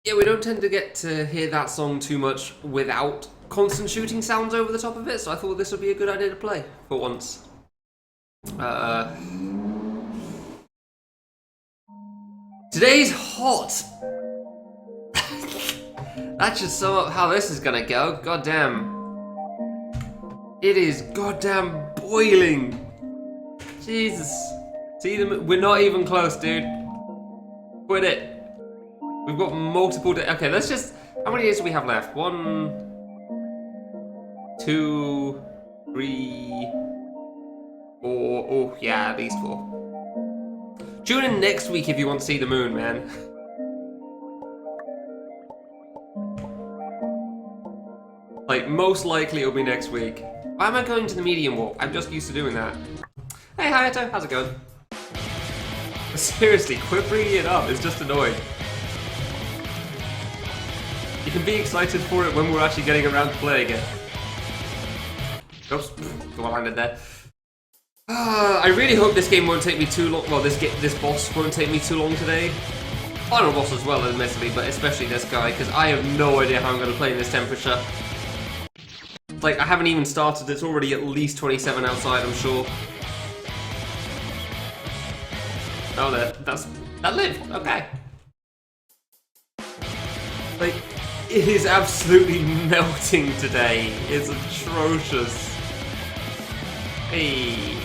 Yeah, we don't tend to get to hear that song too much without constant shooting sounds over the top of it, so I thought this would be a good idea to play for once. Today's hot! That should sum up how this is gonna go. Goddamn. It is goddamn boiling. Jesus. See, we're not even close, dude. Quit it. We've got multiple okay, let's just... How many days do we have left? 1, 2, 3, 4... Oh, yeah, at least 4. Tune in next week if you want to see the moon, man. Like, most likely it'll be next week. Why am I going to the medium warp? I'm just used to doing that. Hey, Hayato, how's it going? Seriously, quit bringing it up, it's just annoying. You can be excited for it when we're actually getting around to play again. Oops, go on, landed there. I really hope this game won't take me too long. Well, this boss won't take me too long today. Final boss as well, admittedly, but especially this guy, because I have no idea how I'm going to play in this temperature. Like, I haven't even started, it's already at least 27 outside, I'm sure. Oh, that lived, okay. Like, it is absolutely melting today. It's atrocious. Hey.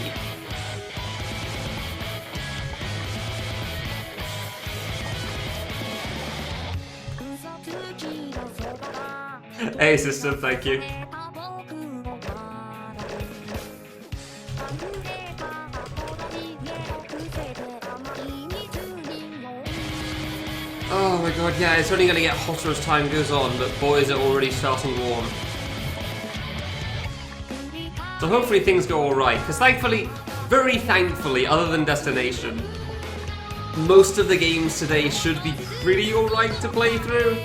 Hey, sister, thank you. Oh my god, yeah, it's only gonna get hotter as time goes on, but boy is it already starting warm. So hopefully things go alright, because thankfully, very thankfully, other than Destination, most of the games today should be pretty alright to play through.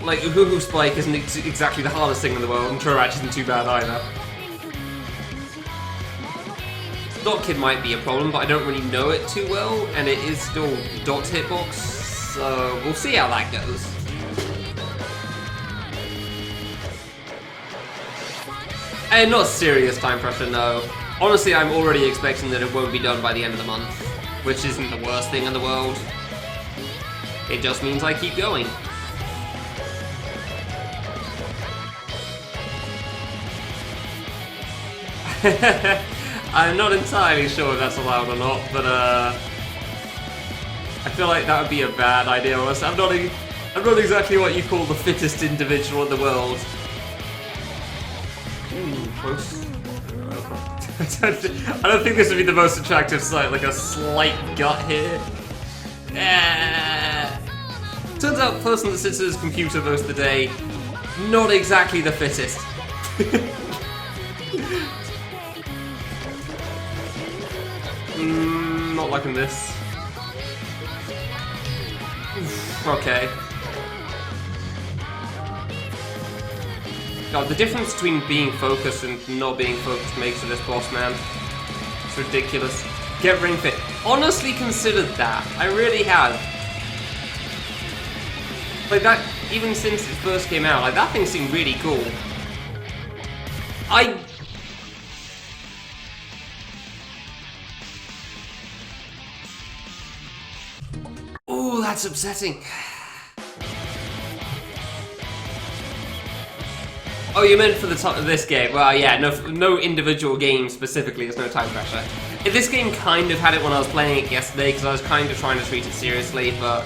Like, Uhuhu Spike isn't exactly the hardest thing in the world, and Turach isn't too bad either. Dot Kid might be a problem, but I don't really know it too well, and it is still dot hitbox. So we'll see how that goes. And not serious time pressure, no. Honestly, I'm already expecting that it won't be done by the end of the month, which isn't the worst thing in the world. It just means I keep going. I'm not entirely sure if that's allowed or not, but I feel like that would be a bad idea. I'm not exactly what you call the fittest individual in the world. Ooh, close. I don't think this would be the most attractive sight, like a slight gut here. Turns out the person that sits at his computer most of the day, not exactly the fittest. Not liking this. Oof, okay. God, the difference between being focused and not being focused makes to this boss, man. It's ridiculous. Get ring fit. Honestly considered that. I really have. Like that, even since it first came out, like that thing seemed really cool. Oh, that's upsetting. Oh, you meant for this game? Well, yeah, no individual game specifically. There's no time pressure. This game kind of had it when I was playing it yesterday because I was kind of trying to treat it seriously, but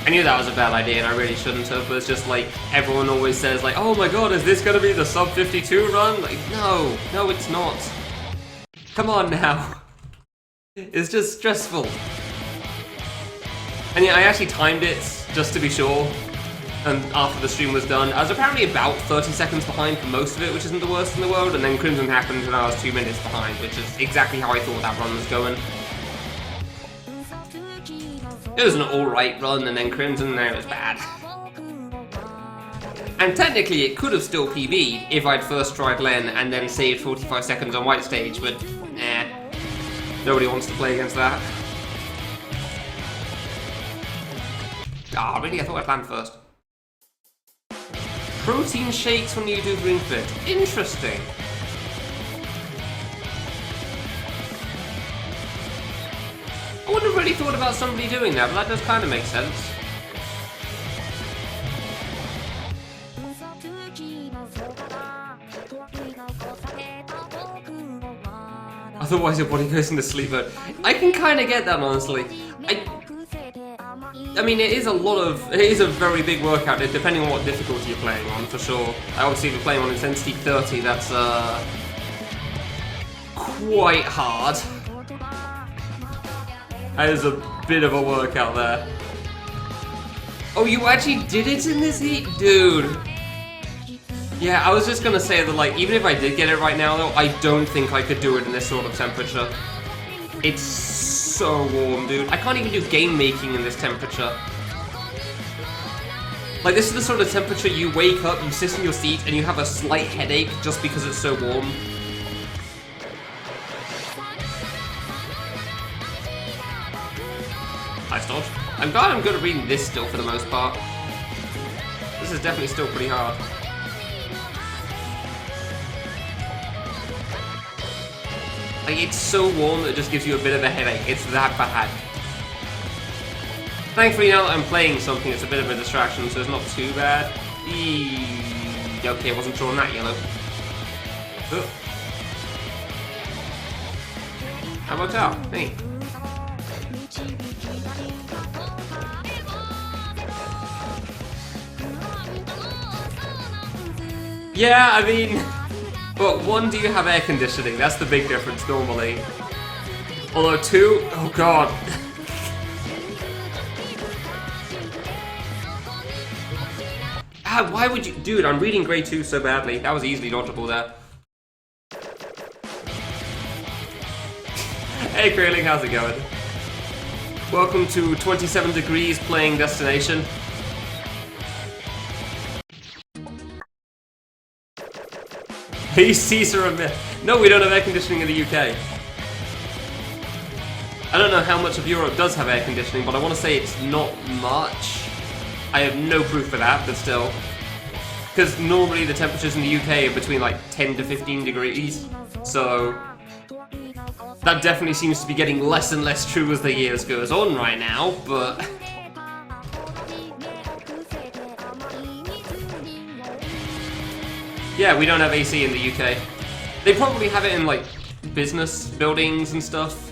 I knew that was a bad idea and I really shouldn't have. But it's just like everyone always says, like, "Oh my God, is this gonna be the sub 52 run?" Like, no, it's not. Come on now. It's just stressful. And yeah, I actually timed it just to be sure. And after the stream was done, I was apparently about 30 seconds behind for most of it, which isn't the worst in the world, and then Crimson happened and I was 2 minutes behind, which is exactly how I thought that run was going. It was an alright run, and then Crimson, there it was bad. And technically it could have still PB'd if I'd first tried Len and then saved 45 seconds on white stage, but nobody wants to play against that. Ah, really? I thought I'd land first. Protein shakes when you do ring fit. Interesting. I wouldn't have really thought about somebody doing that, but that does kind of make sense. Otherwise your body goes into sleep mode. I can kind of get that, honestly. I mean, it is a very big workout, depending on what difficulty you're playing on, for sure. Obviously, if you're playing on intensity 30, that's quite hard. That is a bit of a workout there. Oh, you actually did it in this heat? Dude. Yeah, I was just gonna say that, like, even if I did get it right now, though, I don't think I could do it in this sort of temperature. It's so warm, dude. I can't even do game making in this temperature. Like, this is the sort of temperature you wake up, you sit in your seat, and you have a slight headache just because it's so warm. Nice dodge. I'm glad I'm good at reading this still for the most part. This is definitely still pretty hard. Like, it's so warm that it just gives you a bit of a headache. It's that bad. Thankfully, now that I'm playing something, it's a bit of a distraction, so it's not too bad. Okay, I wasn't sure on that yellow. Oh. That worked out. Hey. Yeah, I mean... But one, do you have air conditioning? That's the big difference normally. Although two, oh god. Why would you... Dude, I'm reading grade 2 so badly. That was easily dodgeable there. Hey Krayling, how's it going? Welcome to 27 Degrees playing Destination. Hey Caesar a myth. No, we don't have air conditioning in the UK. I don't know how much of Europe does have air conditioning, but I want to say it's not much. I have no proof of that, but still. Because normally the temperatures in the UK are between like 10 to 15 degrees, so that definitely seems to be getting less and less true as the years goes on right now, but... yeah, we don't have AC in the UK. They probably have it in like business buildings and stuff,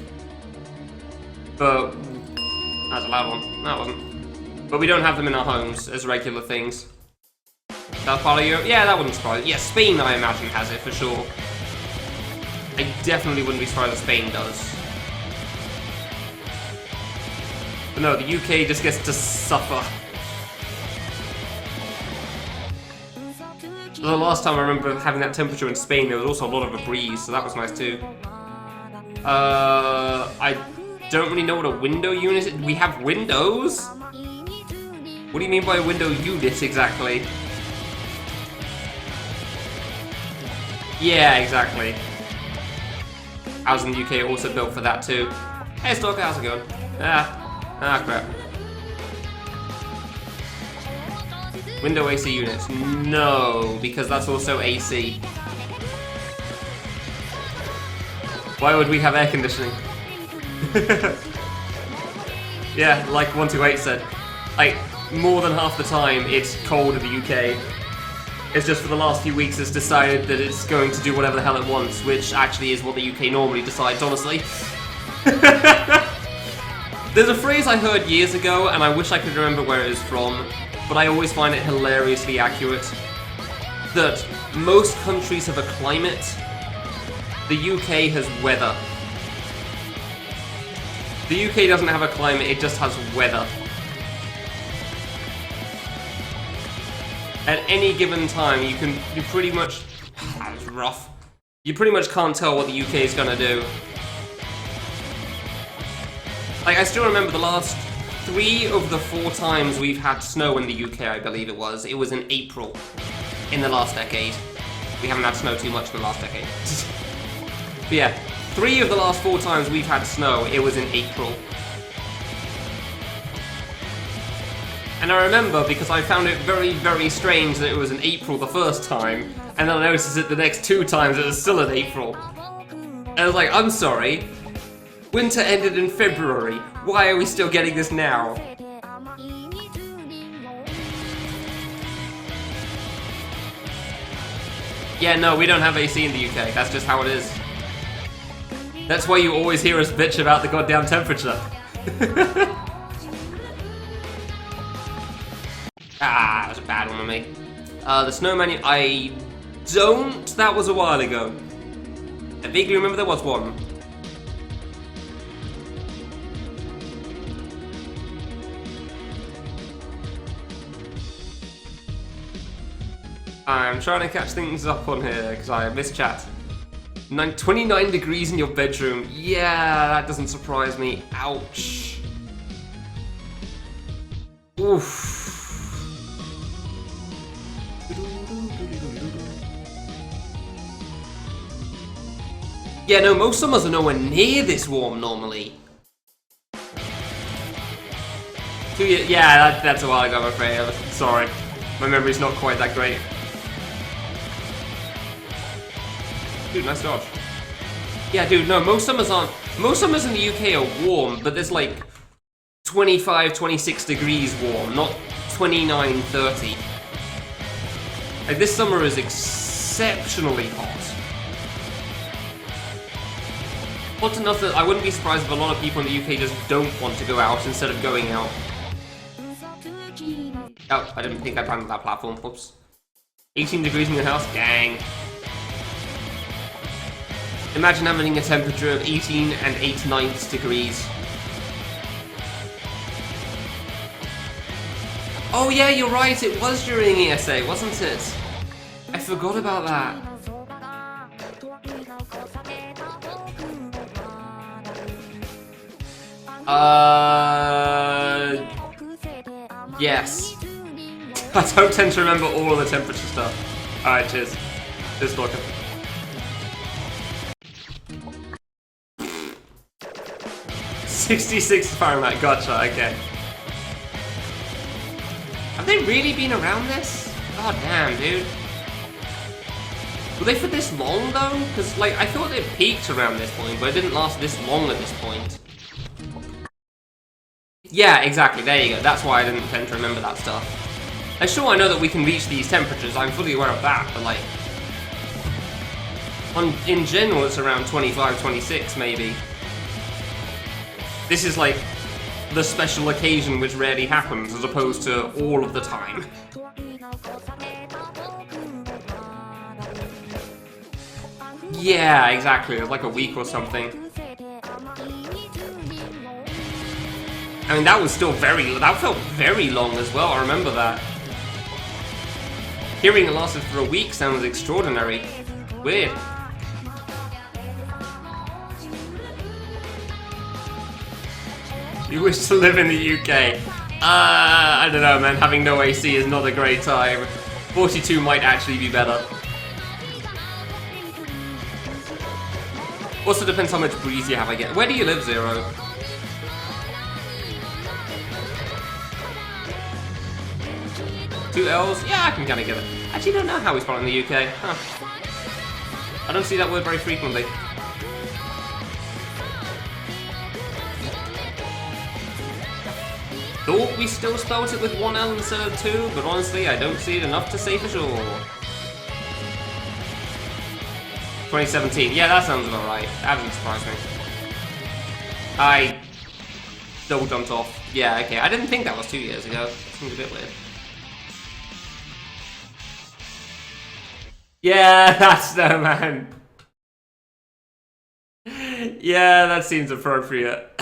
but that was a loud one. No, it wasn't. But we don't have them in our homes as regular things. South part of Europe? Yeah, that wouldn't surprise me. Yeah, Spain, I imagine, has it for sure. I definitely wouldn't be surprised if Spain does. But no, the UK just gets to suffer. The last time I remember having that temperature in Spain, there was also a lot of a breeze, so that was nice too. I don't really know what a window unit is. We have windows? What do you mean by a window unit exactly? Yeah, exactly. Ours in the UK also built for that too. Hey Stalker, how's it going? Crap. Window AC units. No, because that's also AC. Why would we have air conditioning? Yeah, like 128 said. Like, more than half the time it's cold in the UK. It's just for the last few weeks it's decided that it's going to do whatever the hell it wants, which actually is what the UK normally decides, honestly. There's a phrase I heard years ago, and I wish I could remember where it is from, but I always find it hilariously accurate. That most countries have a climate, the UK has weather. The UK doesn't have a climate, it just has weather. At any given time, you pretty much... that was rough. You pretty much can't tell what the UK is gonna do. Like, I still remember the last 3 of the 4 times we've had snow in the UK, I believe it was in April in the last decade. We haven't had snow too much in the last decade. But yeah, 3 of the last 4 times we've had snow, it was in April. And I remember because I found it very, very strange that it was in April the first time, and then I noticed it the next 2 times it was still in April. And I was like, I'm sorry, winter ended in February, why are we still getting this now? Yeah, no, we don't have AC in the UK, that's just how it is. That's why you always hear us bitch about the goddamn temperature. Ah, that was a bad one on me. The snowman, I don't. That was a while ago. I vaguely remember there was one. I'm trying to catch things up on here because I missed chat. 29 degrees in your bedroom. Yeah, that doesn't surprise me. Ouch. Oof. Yeah, no, most summers are nowhere near this warm normally. 2 years, yeah, that's a while ago, I'm afraid. Sorry, my memory's not quite that great. Dude, nice dodge. Yeah, dude, no, most summers in the UK are warm, but there's like 25, 26 degrees warm, not 29, 30. Like, this summer is exceptionally hot. Hot enough that I wouldn't be surprised if a lot of people in the UK just don't want to go out instead of going out. Oh, I didn't think I planted that platform. Whoops. 18 degrees in your house? Dang. Imagine having a temperature of 18 and 8/9 degrees. Oh yeah, you're right, it was during ESA, wasn't it? I forgot about that. Yes. I don't tend to remember all of the temperature stuff. Alright, cheers. Cheers, Stalker. 66 Fahrenheit, gotcha, okay. Have they really been around this? God damn, dude. Were they for this long, though? Because, like, I thought they peaked around this point, but it didn't last this long at this point. Yeah, exactly, there you go. That's why I didn't tend to remember that stuff. And sure, I know that we can reach these temperatures, I'm fully aware of that, but, like... in general, it's around 25, 26, maybe. This is, like, the special occasion which rarely happens, as opposed to all of the time. Yeah, exactly. It was like a week or something. I mean, that was still that felt very long as well, I remember that. Hearing it lasted for a week sounds extraordinary. Weird. You wish to live in the UK? I don't know, man. Having no AC is not a great time. 42 might actually be better. Also depends how much breeze you have, I guess. Where do you live, Zero? Two L's? Yeah, I can kind of get it. Actually, don't know how we spell it in the UK. Huh. I don't see that word very frequently. Thought we still spelled it with one L instead of two, but honestly, I don't see it enough to say for sure. 2017. Yeah, that sounds about right. That doesn't surprise me. I double jumped off. Yeah, okay. I didn't think that was 2 years ago. It seems a bit weird. Yeah, that's no man. Yeah, that seems appropriate.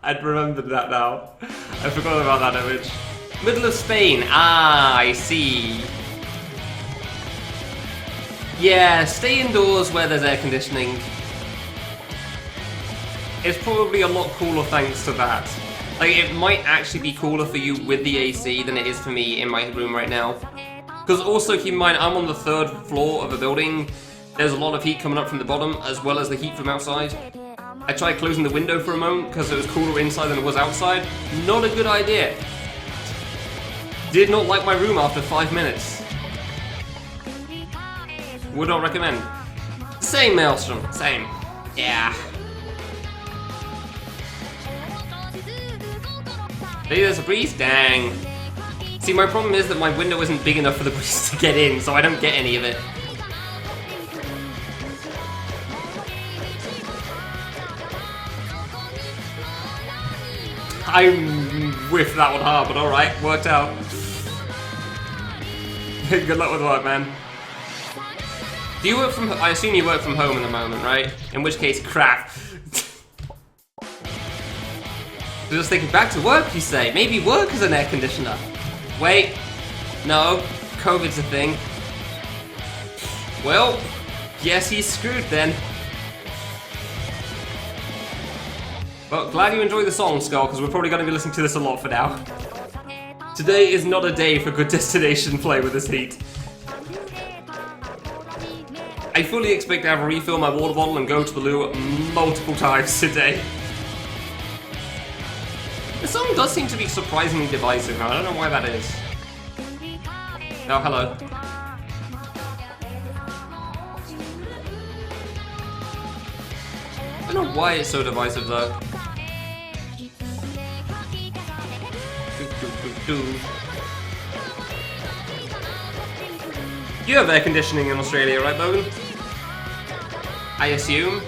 I'd remembered that now. I forgot about that image. Middle of Spain. Ah, I see. Yeah, stay indoors where there's air conditioning. It's probably a lot cooler thanks to that. Like, it might actually be cooler for you with the AC than it is for me in my room right now. Because also keep in mind, I'm on the 3rd floor of a building. There's a lot of heat coming up from the bottom, as well as the heat from outside. I tried closing the window for a moment because it was cooler inside than it was outside. Not a good idea. Did not like my room after 5 minutes. Would not recommend. Same, Maelstrom. Same. Yeah. Hey, there's a breeze? Dang. See, my problem is that my window isn't big enough for the breeze to get in, so I don't get any of it. I whiffed that one hard, but alright, worked out. Good luck with work, man. Do you work from I assume you work from home in the moment, right? In which case, crap. Just thinking, back to work, you say? Maybe work as an air conditioner. Wait. No. COVID's a thing. Well, guess he's screwed then. Well, glad you enjoyed the song, Skull, because we're probably going to be listening to this a lot for now. Today is not a day for good destination play with this heat. I fully expect to have to refill my water bottle and go to the loo multiple times today. The song does seem to be surprisingly divisive now, I don't know why that is. Oh, hello. I don't know why it's so divisive though. You have air conditioning in Australia, right, Bogan? I assume.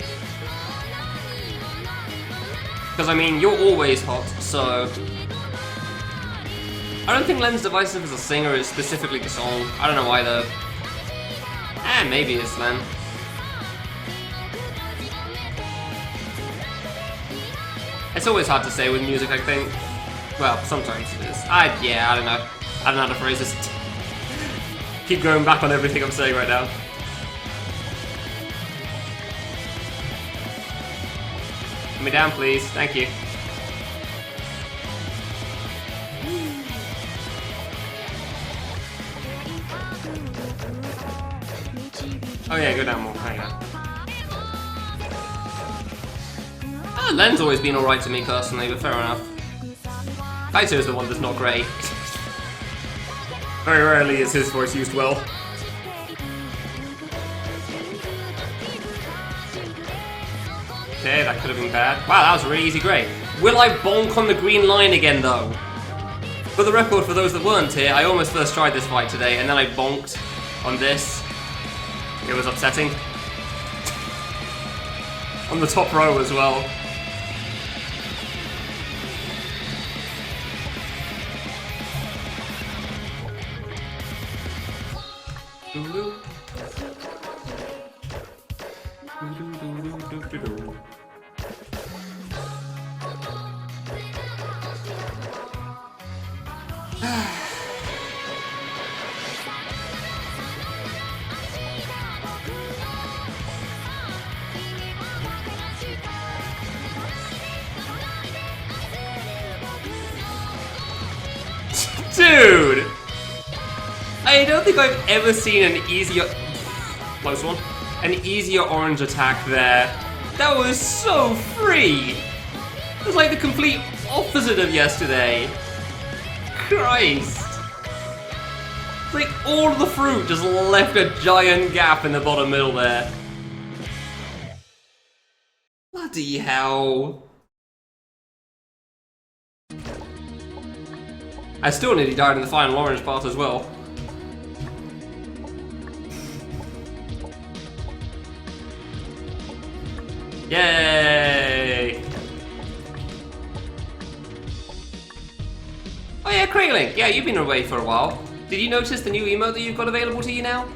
Because, I mean, you're always hot, so... I don't think Len's divisive as a singer is specifically the song. I don't know why, though. Maybe it's Len. It's always hard to say with music, I think. Well, sometimes it is. Yeah, I don't know. I don't know how to phrase this. Keep going back on everything I'm saying right now. Put me down, please. Thank you. Oh yeah, go down more. Hang on. Len's always been alright to me personally, but fair enough. Kaito is the one that's not great. Very rarely is his voice used well. Okay, that could have been bad. Wow, that was a really easy grade. Will I bonk on the green line again, though? For the record, for those that weren't here, I almost first tried this fight today, and then I bonked on this. It was upsetting. On the top row as well. Dude! I don't think I've ever seen an easier... Close one. An easier orange attack there. That was so free! It was like the complete opposite of yesterday. Christ! It's like all of the fruit just left a giant gap in the bottom middle there. Bloody hell. I still nearly died in the final orange part as well. Yay! Oh yeah, Kraylink. Yeah, you've been away for a while. Did you notice the new emote that you've got available to you now?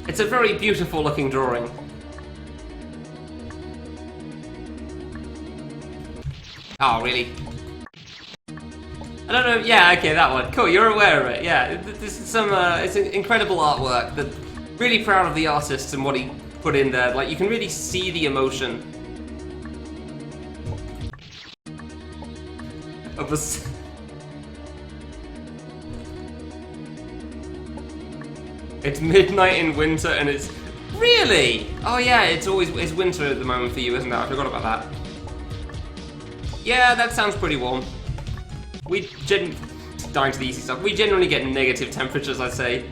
It's a very beautiful looking drawing. Oh, really? I don't know. Yeah, okay, that one. Cool, you're aware of it. Yeah, this is some. It's an incredible artwork. That really proud of the artist and what he put in there. Like you can really see the emotion of this. It's midnight in winter, and it's really. Oh yeah, it's winter at the moment for you, isn't it? I forgot about that. Yeah, that sounds pretty warm. Dying to the easy stuff. We generally get negative temperatures, I'd say.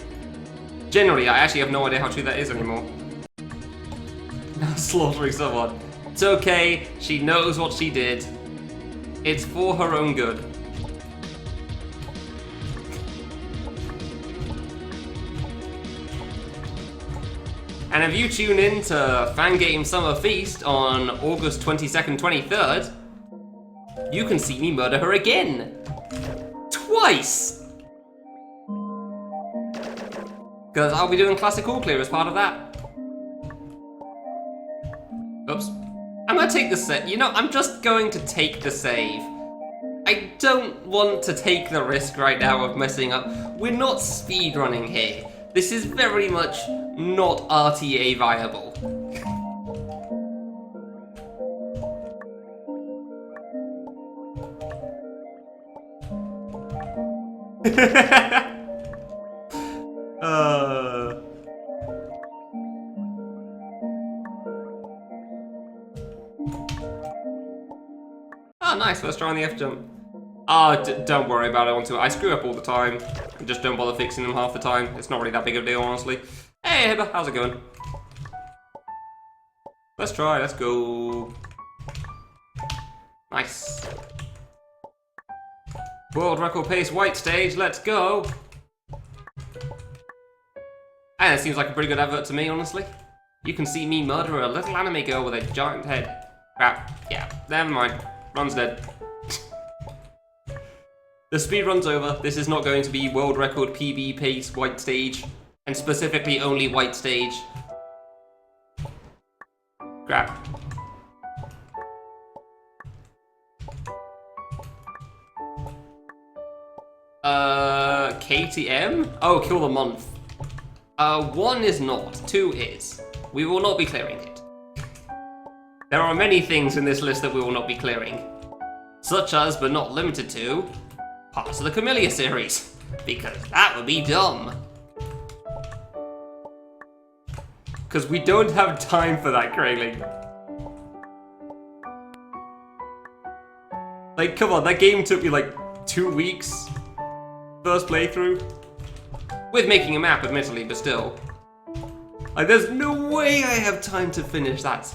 Generally, I actually have no idea how true that is anymore. Now slaughtering someone. It's okay, she knows what she did. It's for her own good. And if you tune in to Fangames Summer Feast on August 22nd, 23rd, you can see me murder her again. Twice! Because I'll be doing Classic All Clear as part of that. Oops. I'm gonna take the save. You know, I'm just going to take the save. I don't want to take the risk right now of messing up. We're not speedrunning here. This is very much not RTA viable. Oh, nice, first try on the F jump. Oh, don't worry about it onto it. I screw up all the time. I just don't bother fixing them half the time. It's not really that big of a deal, honestly. Hey, Hibba, how's it going? Let's try, let's go. Nice. World record pace white stage, let's go. And it seems like a pretty good advert to me, honestly. You can see me murder a little anime girl with a giant head. Crap, yeah, never mind. Run's dead. The speed run's over. This is not going to be world record PB pace white stage. And specifically only white stage. Crap. KTM? Oh, kill the month. 1 is not, 2 is. We will not be clearing it. There are many things in this list that we will not be clearing. Such as, but not limited to, parts of the Camellia series. Because that would be dumb. Because we don't have time for that, Kraylink. Like, come on, that game took me like 2 weeks. First playthrough. With making a map, admittedly, but still. Like, there's no way I have time to finish that.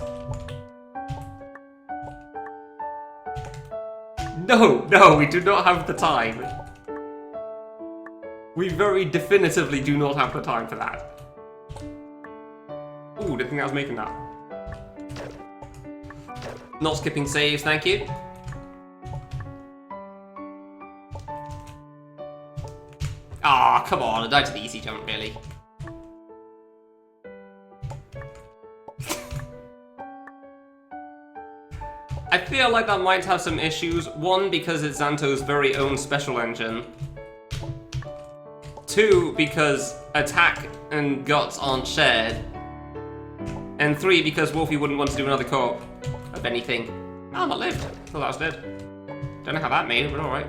No, we do not have the time. We very definitively do not have the time for that. Ooh, didn't think I was making that. Not skipping saves, thank you. Ah, come on, I died to the easy jump, really. I feel like that might have some issues. One, because it's Xanto's very own special engine. Two, because attack and guts aren't shared. And three, because Wolfie wouldn't want to do another co-op of anything. Oh, not lived. Thought that was dead. Don't know how that made it, but alright.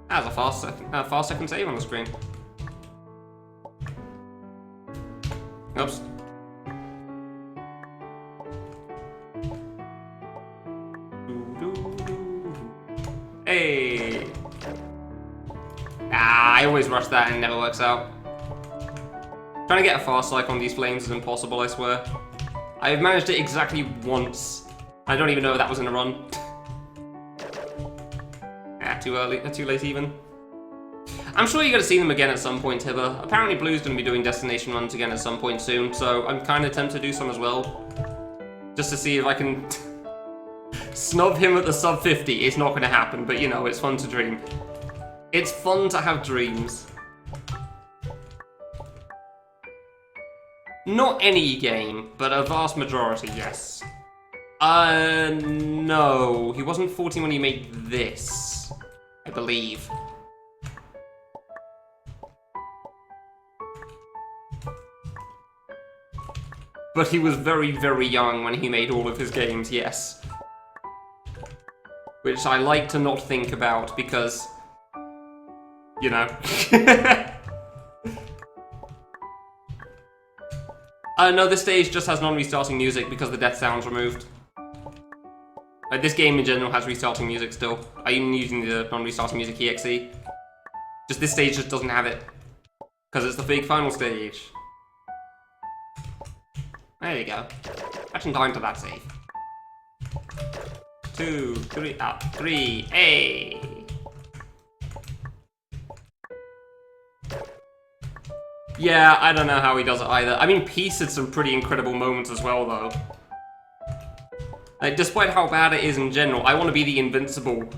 That was a fast second save on the screen. Oops. Hey! Ah, I always rush that and it never works out. Trying to get a fast like on these flames is impossible, I swear. I've managed it exactly once. I don't even know if that was in a run. Ah, too early, too late even. I'm sure you're gonna see them again at some point, Hibber. Apparently Blue's gonna be doing destination runs again at some point soon, so I'm kinda tempted to do some as well. Just to see if I can snub him at the sub 50. It's not gonna happen, but you know, it's fun to dream. It's fun to have dreams. Not any game, but a vast majority, yes. No. He wasn't 14 when he made this, I believe. But he was very, very young when he made all of his games, yes. Which I like to not think about because, you know. No, this stage just has non-restarting music because the death sound's removed. Like, this game in general has restarting music still. I'm using the non-restarting music EXE. Just this stage just doesn't have it. Because it's the big final stage. There you go. Catching time to that save. 2, 3, up, 3, hey! Yeah, I don't know how he does it either. I mean, Peace had some pretty incredible moments as well, though. Like, despite how bad it is in general, I Want to Be the Invincible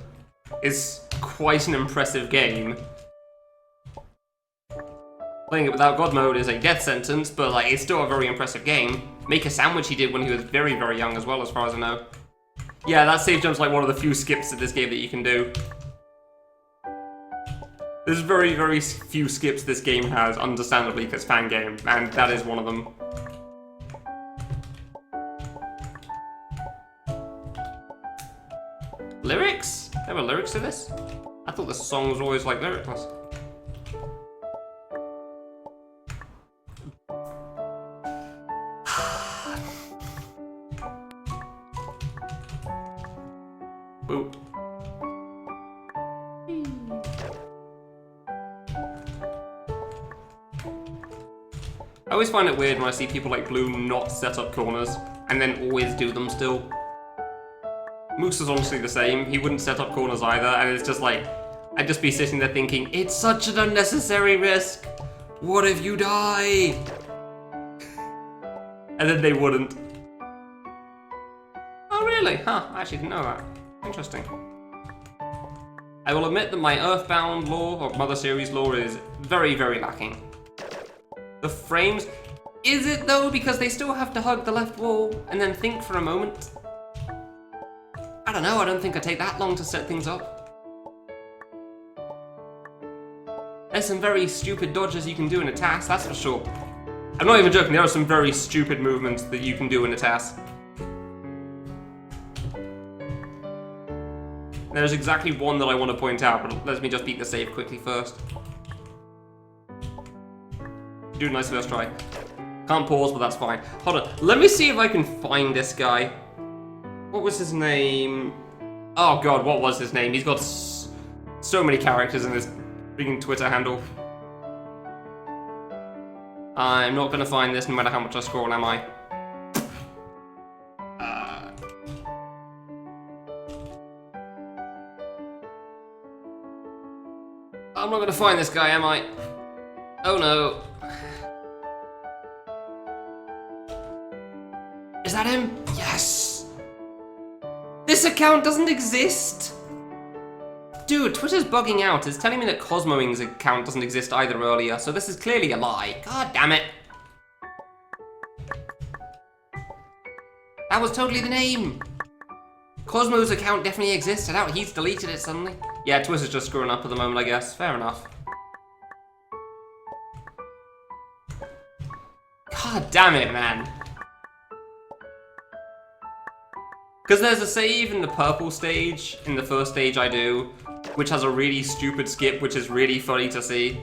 is quite an impressive game. Playing it without God mode is a death sentence, but like, it's still a very impressive game. Make a Sandwich he did when he was very, very young as well, as far as I know. Yeah, that save jump's like one of the few skips in this game that you can do. There's very, very few skips this game has, understandably, because Fangame, and that is one of them. Lyrics? There were lyrics to this? I thought the song was always like lyricless. Ooh. I always find it weird when I see people like Blue not set up corners, and then always do them still. Moose is honestly the same, he wouldn't set up corners either, and it's just like, I'd just be sitting there thinking, it's such an unnecessary risk! What if you die? And then they wouldn't. Oh really? Huh, I actually didn't know that. Interesting. I will admit that my Earthbound lore, or Mother Series lore, is very, very lacking. The frames... Is it though? Because they still have to hug the left wall and then think for a moment. I don't know, I don't think it'd take that long to set things up. There's some very stupid dodges you can do in a task, that's for sure. I'm not even joking, there are some very stupid movements that you can do in a task. There's exactly one that I want to point out, but let me just beat the save quickly first. Do a nice first try. Can't pause, but that's fine. Hold on, let me see if I can find this guy. What was his name? Oh god, what was his name? He's got so many characters in this freaking Twitter handle. I'm not gonna find this no matter how much I scroll, am I? I'm not gonna find this guy, am I? Oh no. Is that him? Yes! This account doesn't exist! Dude, Twitter's bugging out. It's telling me that Cosmoing's account doesn't exist either earlier, so this is clearly a lie. God damn it. That was totally the name. Cosmo's account definitely exists. I doubt he's deleted it suddenly. Yeah, Twitter's just screwing up at the moment, I guess. Fair enough. God damn it, man. Because there's a save in the purple stage, in the first stage I do, which has a really stupid skip, which is really funny to see.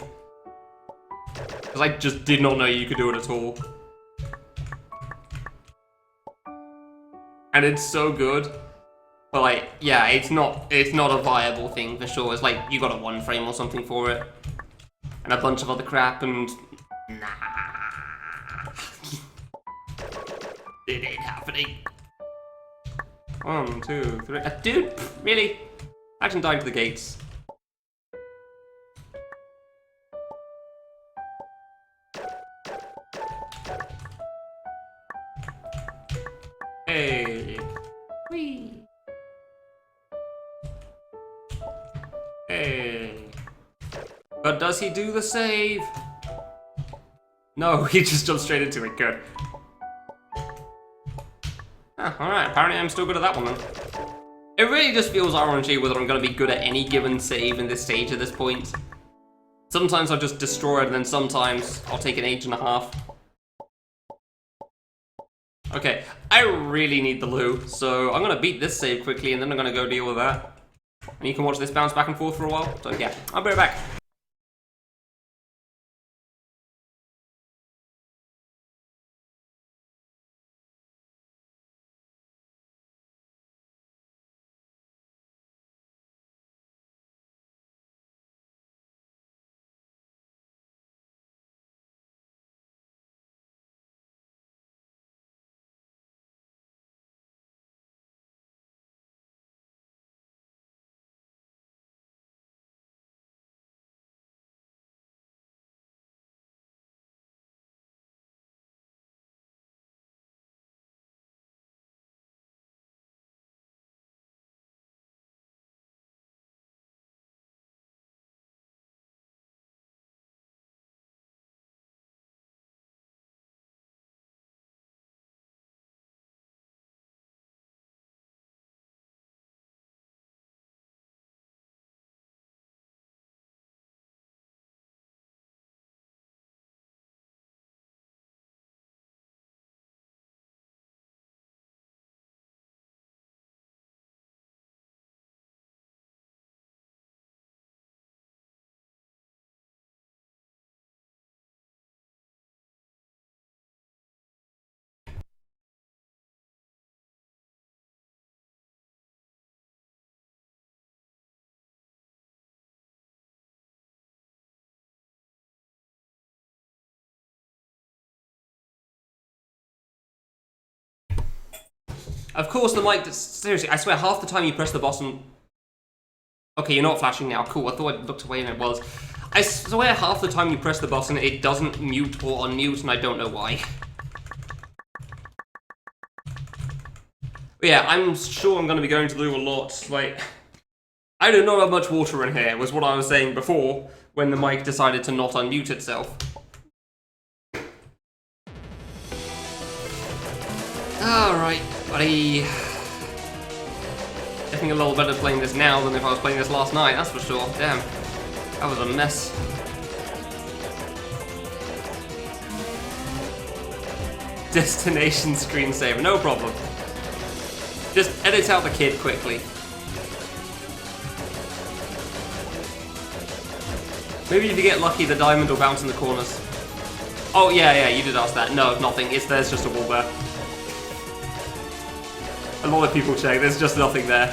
Because I just did not know you could do it at all. And it's so good. But like, yeah, it's not a viable thing for sure. It's like, you got a 1 frame or something for it. And a bunch of other crap and... Nah. It ain't happening. 1, 2, 3... dude, really? Action dying to the gates. Hey. Whee. Hey. But does he do the save? No, he just jumped straight into it. Good. Ah, alright, apparently I'm still good at that one then. It really just feels RNG whether I'm going to be good at any given save in this stage at this point. Sometimes I'll just destroy it, and then sometimes I'll take an 8.5. Okay, I really need the loo, so I'm going to beat this save quickly, and then I'm going to go deal with that. And you can watch this bounce back and forth for a while. So yeah, I'll be right back. Of course, the mic. Seriously, I swear, half the time you press the button. Okay, you're not flashing now. Cool. I thought I looked away and it was. I swear, half the time you press the button, it doesn't mute or unmute, and I don't know why. But yeah, I'm sure I'm going to be going to do a lot. Like, I do not have much water in here. Was what I was saying before when the mic decided to not unmute itself. All right. Buddy. Getting a little better playing this now than if I was playing this last night, that's for sure. Damn. That was a mess. Destination screensaver, no problem. Just edit out the kid quickly. Maybe if you get lucky, the diamond will bounce in the corners. Oh, yeah, you did ask that. No, nothing. There's just a wall there. A lot of people check, there's just nothing there.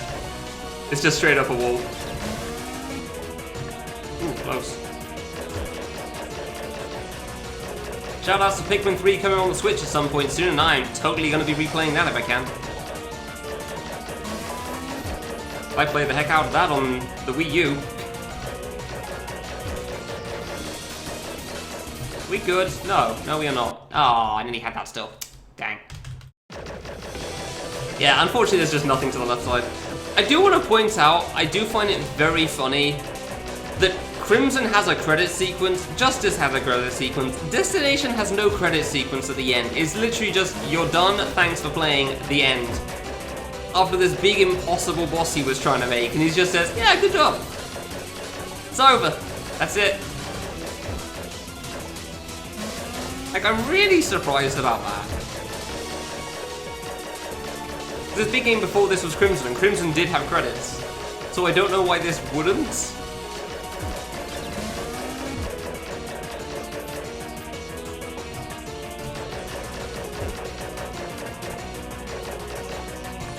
It's just straight up a wall. Ooh, close. Shoutouts to Pikmin 3 coming on the Switch at some point soon, and I'm totally going to be replaying that if I can. I played the heck out of that on the Wii U. We good? No, we are not. Oh, I nearly had that still. Dang. Yeah, unfortunately there's just nothing to the left side. I do want to point out, I do find it very funny that Crimson has a credit sequence, Justice has a credit sequence, Destination has no credit sequence at the end. It's literally just, you're done, thanks for playing, the end. After this big impossible boss he was trying to make, and he just says, yeah, good job. It's over. That's it. Like, I'm really surprised about that. This big game before this was Crimson, and Crimson did have credits. So I don't know why this wouldn't.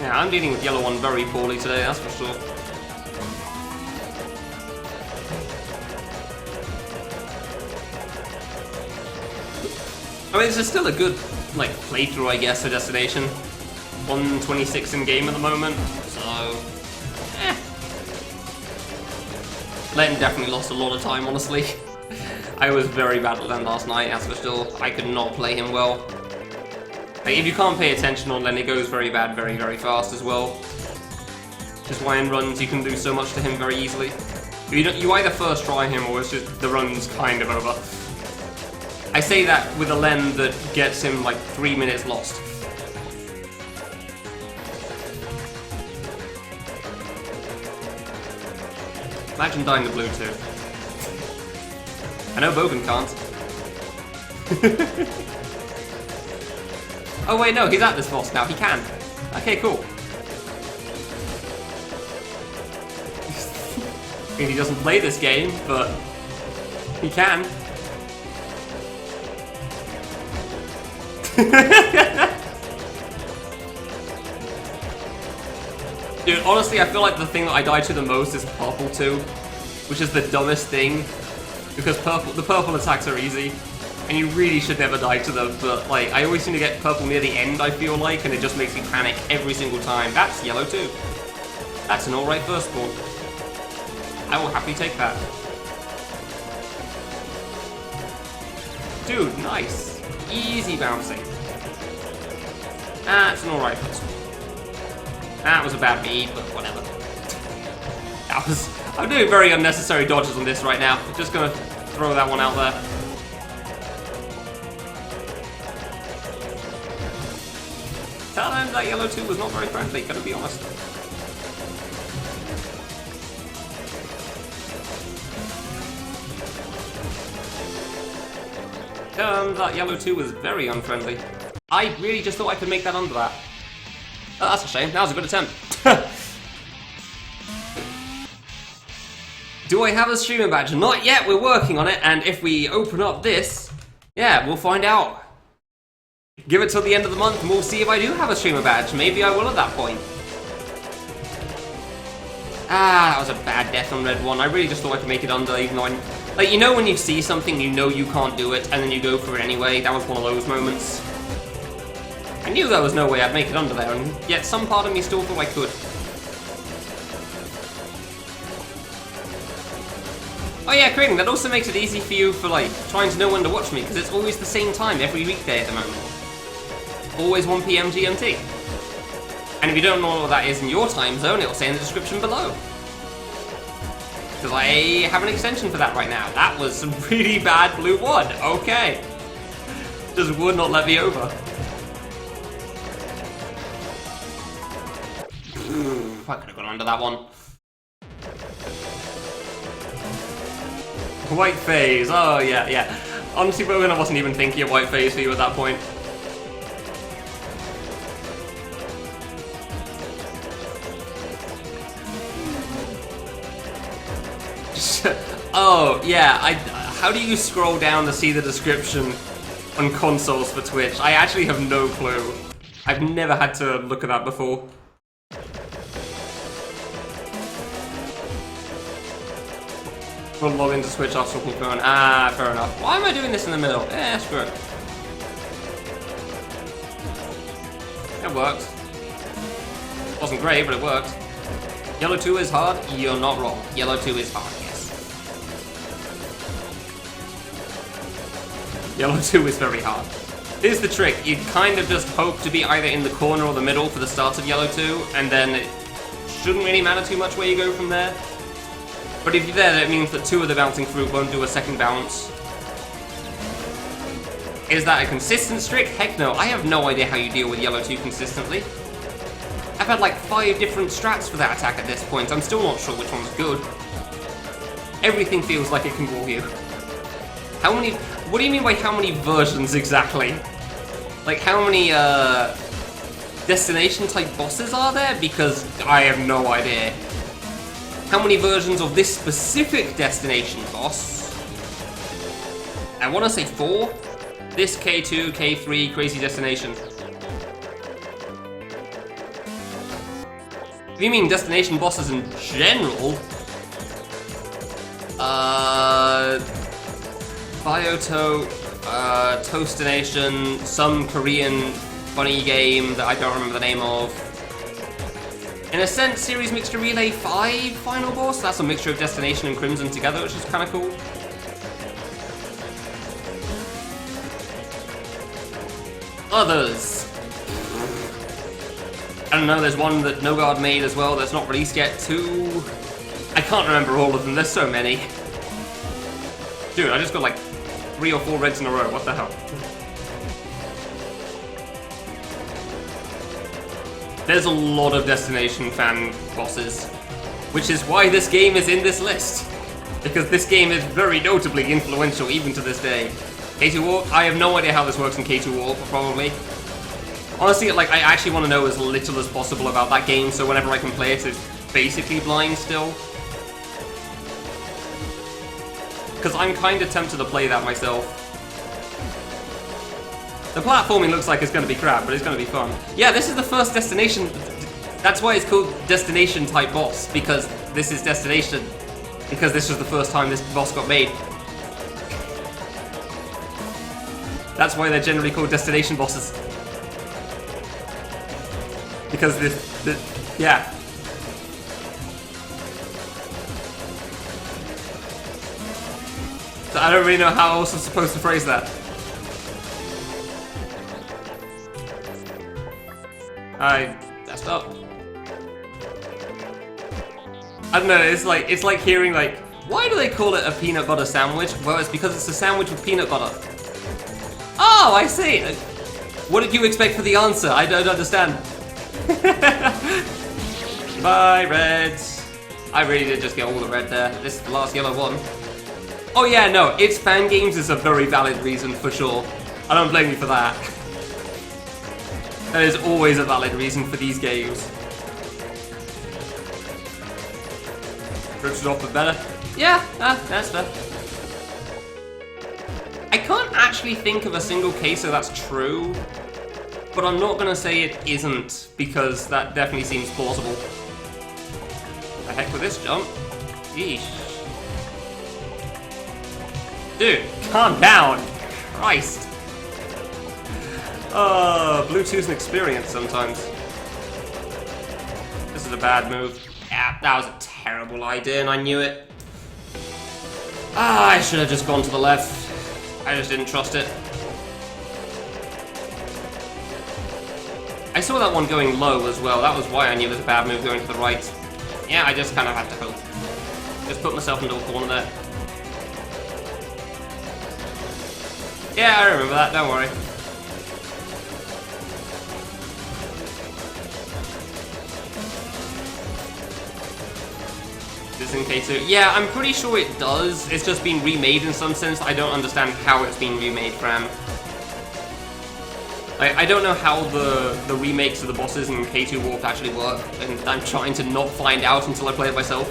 Yeah, I'm dealing with Yellow 1 very poorly today, that's for sure. I mean, this is still a good, like, playthrough, I guess, for Destination. 126 in game at the moment, so... Len definitely lost a lot of time, honestly. I was very bad at Len last night, that's for sure. I could not play him well. Like, if you can't pay attention on Len, it goes very bad very, very fast as well. Just why in runs you can do so much to him very easily. You either first try him or it's just the run's kind of over. I say that with a Len that gets him like 3 minutes lost. Imagine dying to blue too. I know Bogan can't. Oh wait, no, he's at this boss now. He can. Okay, cool. I mean, he doesn't play this game, but he can. Dude, honestly, I feel like the thing that I die to the most is Purple 2, which is the dumbest thing, because the purple attacks are easy, and you really should never die to them, but like, I always seem to get purple near the end, I feel like, and it just makes me panic every single time. That's Yellow 2. That's an alright firstborn. I will happily take that. Dude, nice. Easy bouncing. That's an alright firstborn. That was a bad beat, but whatever. I'm doing very unnecessary dodges on this right now. Just gonna throw that one out there. Tell them that Yellow 2 was not very friendly, gotta be honest. Tell them that Yellow 2 was very unfriendly. I really just thought I could make that under that. Oh, that's a shame. That was a good attempt. Do I have a streamer badge? Not yet, we're working on it, and if we open up this, yeah, we'll find out. Give it till the end of the month and we'll see if I do have a streamer badge. Maybe I will at that point. Ah, that was a bad death on Red 1. I really just thought I could make it under, even though I... Like, you know when you see something, you know you can't do it, and then you go for it anyway? That was one of those moments. I knew there was no way I'd make it under there, and yet some part of me still thought I could. Oh yeah, Creighton, that also makes it easy for you for, like, trying to know when to watch me, because it's always the same time every weekday at the moment. Always 1 PM GMT. And if you don't know what that is in your time zone, it'll say in the description below. Because I have an extension for that right now. That was some really bad blue one. Okay. Just would not let me over. I could have gone under that one. White phase. Oh, yeah, yeah. Honestly, Bogan, I wasn't even thinking of white phase for you at that point. Oh, yeah, how do you scroll down to see the description on consoles for Twitch? I actually have no clue. I've never had to look at that before. We'll log in to switch off swap phone. Ah, fair enough. Why am I doing this in the middle? Eh, screw it. It worked. Wasn't great, but it worked. Yellow 2 is hard? You're not wrong. Yellow 2 is hard, yes. Yellow 2 is very hard. Here's the trick. You kind of just hope to be either in the corner or the middle for the start of Yellow 2, and then it shouldn't really matter too much where you go from there. But if you're there, that means that 2 of the bouncing fruit won't do a second bounce. Is that a consistent trick? Heck no. I have no idea how you deal with Yellow 2 consistently. I've had like 5 different strats for that attack at this point. I'm still not sure which one's good. Everything feels like it can wall you. How many... What do you mean by how many versions exactly? Like how many destination type bosses are there? Because I have no idea. How many versions of this specific destination boss? I want to say 4. This K2, K3, Crazy Destination. If you mean destination bosses in general, Bioto, Toastination, some Korean funny game that I don't remember the name of. In a sense, Series Mixture Relay 5 final boss. That's a mixture of Destination and Crimson together, which is kind of cool. Others. I don't know, there's one that No Guard made as well that's not released yet, too. I can't remember all of them, there's so many. Dude, I just got like 3 or 4 reds in a row, what the hell? There's a lot of Destination fan bosses, which is why this game is in this list. Because this game is very notably influential even to this day. K2 Warp, I have no idea how this works in K2 Warp, probably. Honestly, like, I actually want to know as little as possible about that game, so whenever I can play it, it's basically blind still. Because I'm kind of tempted to play that myself. The platforming looks like it's going to be crap, but it's going to be fun. Yeah, this is the first Destination... That's why it's called Destination type boss, because this is Destination. Because this was the first time this boss got made. That's why they're generally called Destination bosses. Because yeah. So I don't really know how else I'm supposed to phrase that. I messed up. I don't know, it's like hearing like, why do they call it a peanut butter sandwich? Well, it's because it's a sandwich with peanut butter. Oh, I see. What did you expect for the answer? I don't understand. Bye, reds. I really did just get all the red there. This is the last yellow one. Oh yeah, no, it's Fangames is a very valid reason for sure. I don't blame you for that. That is always a valid reason for these games. Rips it off the better. Yeah, that's fair. I can't actually think of a single case where that's true. But I'm not gonna say it isn't, because that definitely seems plausible. The heck with this jump? Yeesh. Dude, calm down! Christ! Bluetooth's an experience sometimes. This is a bad move. Yeah, that was a terrible idea and I knew it. I should have just gone to the left. I just didn't trust it. I saw that one going low as well. That was why I knew it was a bad move going to the right. Yeah, I just kind of had to hope. Just put myself into a corner there. Yeah, I remember that, don't worry. This in K2. Yeah, I'm pretty sure it does. It's just been remade in some sense. I don't understand how it's been remade, Fram. I don't know how the remakes of the bosses in K2 Warp actually work, and I'm trying to not find out until I play it myself.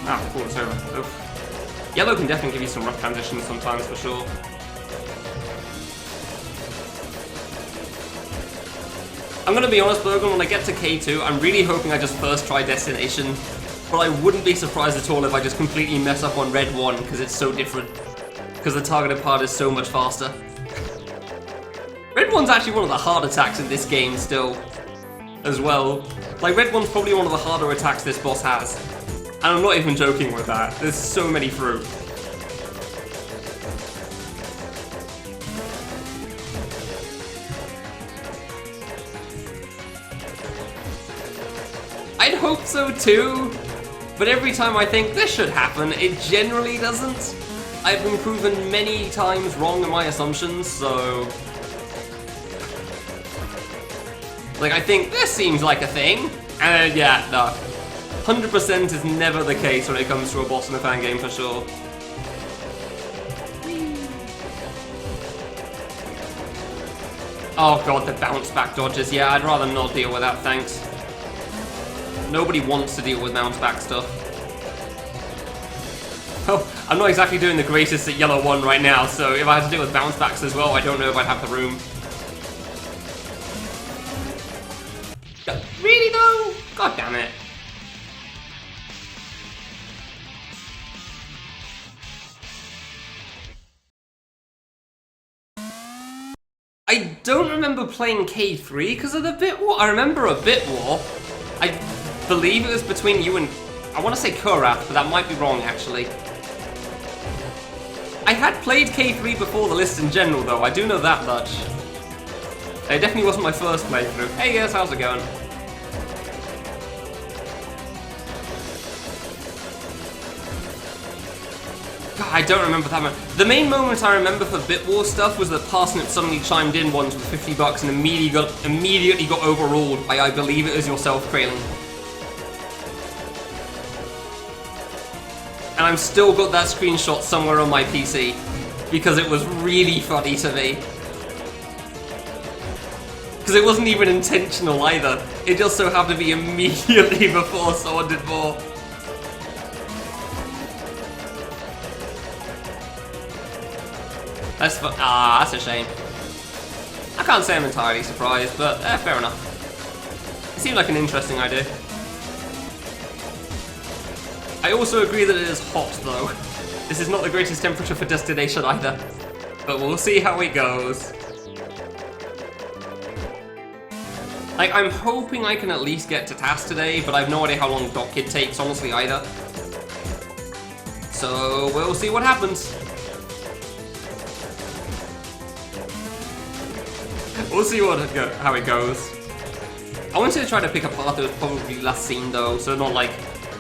Ah, cool, it's over. Oof. Yellow can definitely give you some rough transitions sometimes, for sure. I'm gonna be honest, Bergen, when I get to K2, I'm really hoping I just first try Destination, but I wouldn't be surprised at all if I just completely mess up on Red 1, because it's so different. Because the targeted part is so much faster. Red 1's actually one of the hard attacks in this game still, as well. Like, Red 1's probably one of the harder attacks this boss has. And I'm not even joking with that. There's so many through. I'd hope so too, but every time I think this should happen, it generally doesn't. I've been proven many times wrong in my assumptions, so... Like, I think this seems like a thing, and yeah, no. 100% is never the case when it comes to a boss in a fan game, for sure. Oh god, the bounce back dodges. Yeah, I'd rather not deal with that, thanks. Nobody wants to deal with bounce back stuff. Oh, I'm not exactly doing the greatest at yellow 1 right now, so if I had to deal with bounce backs as well, I don't know if I'd have the room. Really though? God damn it. I don't remember playing K3 because of the bit war. I remember a bit war. I believe it was between you and... I want to say Kurath, but that might be wrong actually. I had played K3 before the list in general though, I do know that much. It definitely wasn't my first playthrough. Hey guys, how's it going? God, I don't remember that much. The main moment I remember for Bit War stuff was that Parsnip suddenly chimed in once with 50 bucks and immediately got overruled by, I believe it was yourself, Kraylin. And I've still got that screenshot somewhere on my PC, because it was really funny to me. Because it wasn't even intentional either. It just so happened to be immediately before someone did more. That's a shame. I can't say I'm entirely surprised, but fair enough. It seemed like an interesting idea. I also agree that it is hot, though. This is not the greatest temperature for Destination either. But we'll see how it goes. Like, I'm hoping I can at least get to task today, but I have no idea how long Doc Kid takes, honestly, either. So, we'll see what happens. We'll see how it goes. I wanted to try to pick a path that was probably last seen, though, so not like,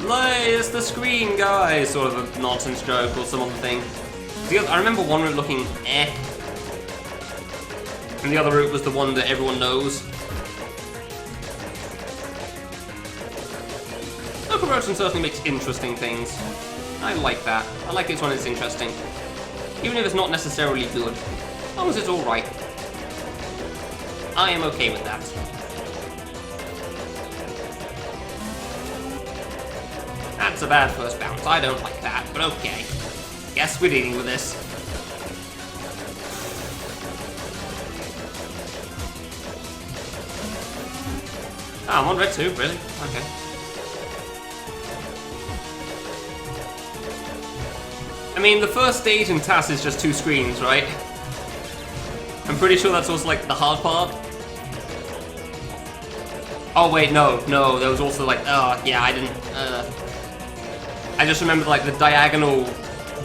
"Lay, it's the screen, guys," sort of a nonsense joke or some other thing. I remember one route looking eh, and the other route was the one that everyone knows. Local Rotation certainly makes interesting things. I like that. I like it when it's interesting. Even if it's not necessarily good. As long as it's alright. I am okay with that. That's a bad first bounce. I don't like that, but okay. Guess we're dealing with this. Ah, I'm on red too, really? Okay. I mean, the first stage in TAS is just 2 screens, right? I'm pretty sure that's also, like, the hard part. Oh, wait, no, there was also, like, yeah, I didn't, I just remembered, like, the diagonal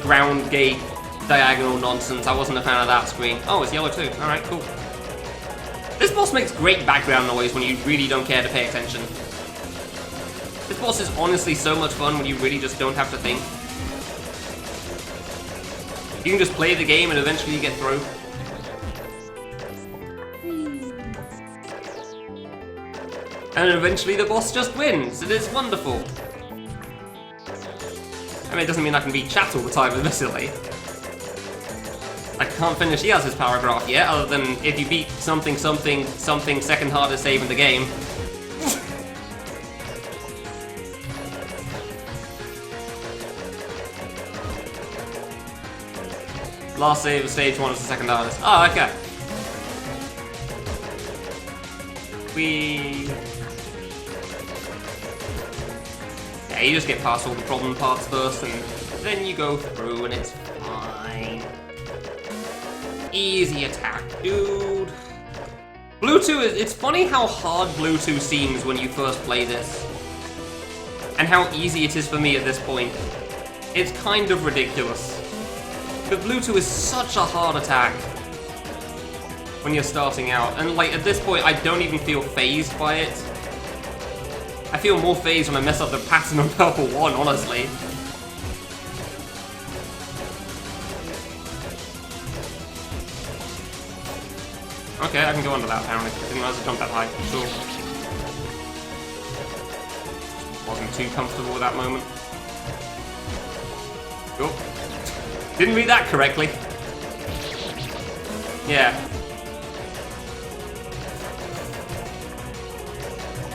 ground gate, diagonal nonsense. I wasn't a fan of that screen. Oh, it's yellow too. Alright, cool. This boss makes great background noise when you really don't care to pay attention. This boss is honestly so much fun when you really just don't have to think. You can just play the game and eventually you get through. And eventually the boss just wins. It is wonderful. I mean, it doesn't mean I can beat chat all the time, admittedly. I can't finish Yaz's paragraph yet, other than if you beat something, something, something, second hardest save in the game. Last save of stage 1 is the second hardest. Oh, okay. We. Yeah, you just get past all the problem parts first, and then you go through, and it's fine. Easy attack, dude. Blue 2 is. It's funny how hard Blue 2 seems when you first play this, and how easy it is for me at this point. It's kind of ridiculous. Because Blue 2 is such a hard attack when you're starting out, and like at this point, I don't even feel phased by it. I feel more phased when I mess up the pattern on Purple 1, honestly. Okay, I can go under that apparently. I didn't realize I jumped that high. Sure. Wasn't too comfortable with that moment. Cool. Didn't read that correctly. Yeah.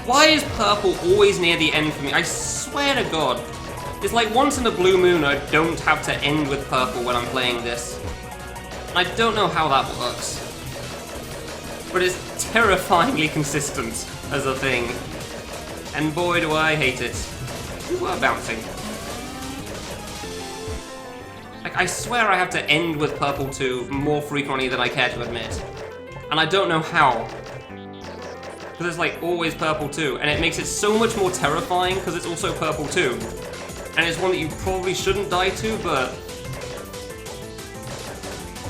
Why is purple always near the end for me? I swear to God. It's like once in a blue moon I don't have to end with purple when I'm playing this. I don't know how that works. But it's terrifyingly consistent as a thing. And boy do I hate it. Ooh, we're bouncing. Like, I swear I have to end with purple 2 more frequently than I care to admit. And I don't know how. Because it's like always purple 2, and it makes it so much more terrifying because it's also purple 2. And it's one that you probably shouldn't die to, but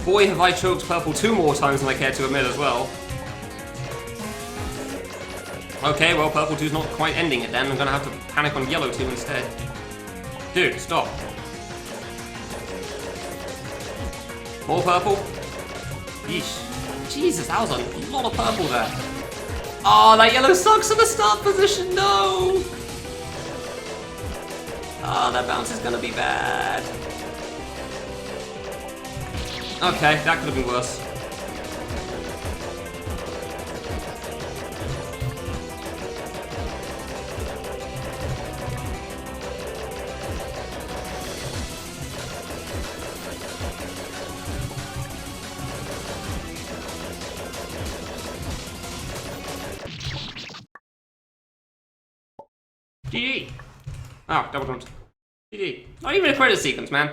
boy have I choked purple 2 more times than I care to admit as well. Okay, well purple 2's not quite ending it then, I'm gonna have to panic on yellow 2 instead. Dude, stop. More purple? Yeesh. Jesus, that was a lot of purple there. Oh, that yellow sucks in the start position, no! Oh, that bounce is gonna be bad. Okay, that could have been worse. GG. Oh, double jumps. GG. Not even a credit sequence, man.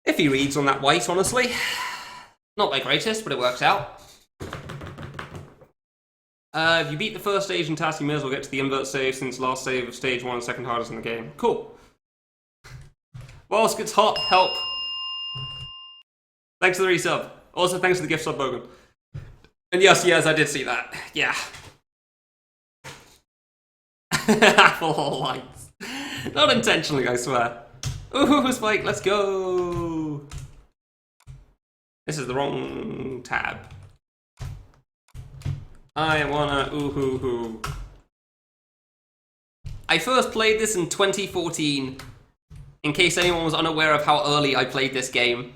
If he reads on that white, honestly. Not my greatest, but it works out. If you beat the first stage in task, you may as well get to the invert save, since last save of stage 1 is second hardest in the game. Cool. Whilst gets hot, help. Thanks for the resub. Also, thanks for the gift sub, Bogan. And yes, I did see that. Yeah. Apple lights. Not intentionally, I swear. Ooh, Spike, let's go. This is the wrong tab. I wanna ooh-hoo-hoo. I first played this in 2014, in case anyone was unaware of how early I played this game.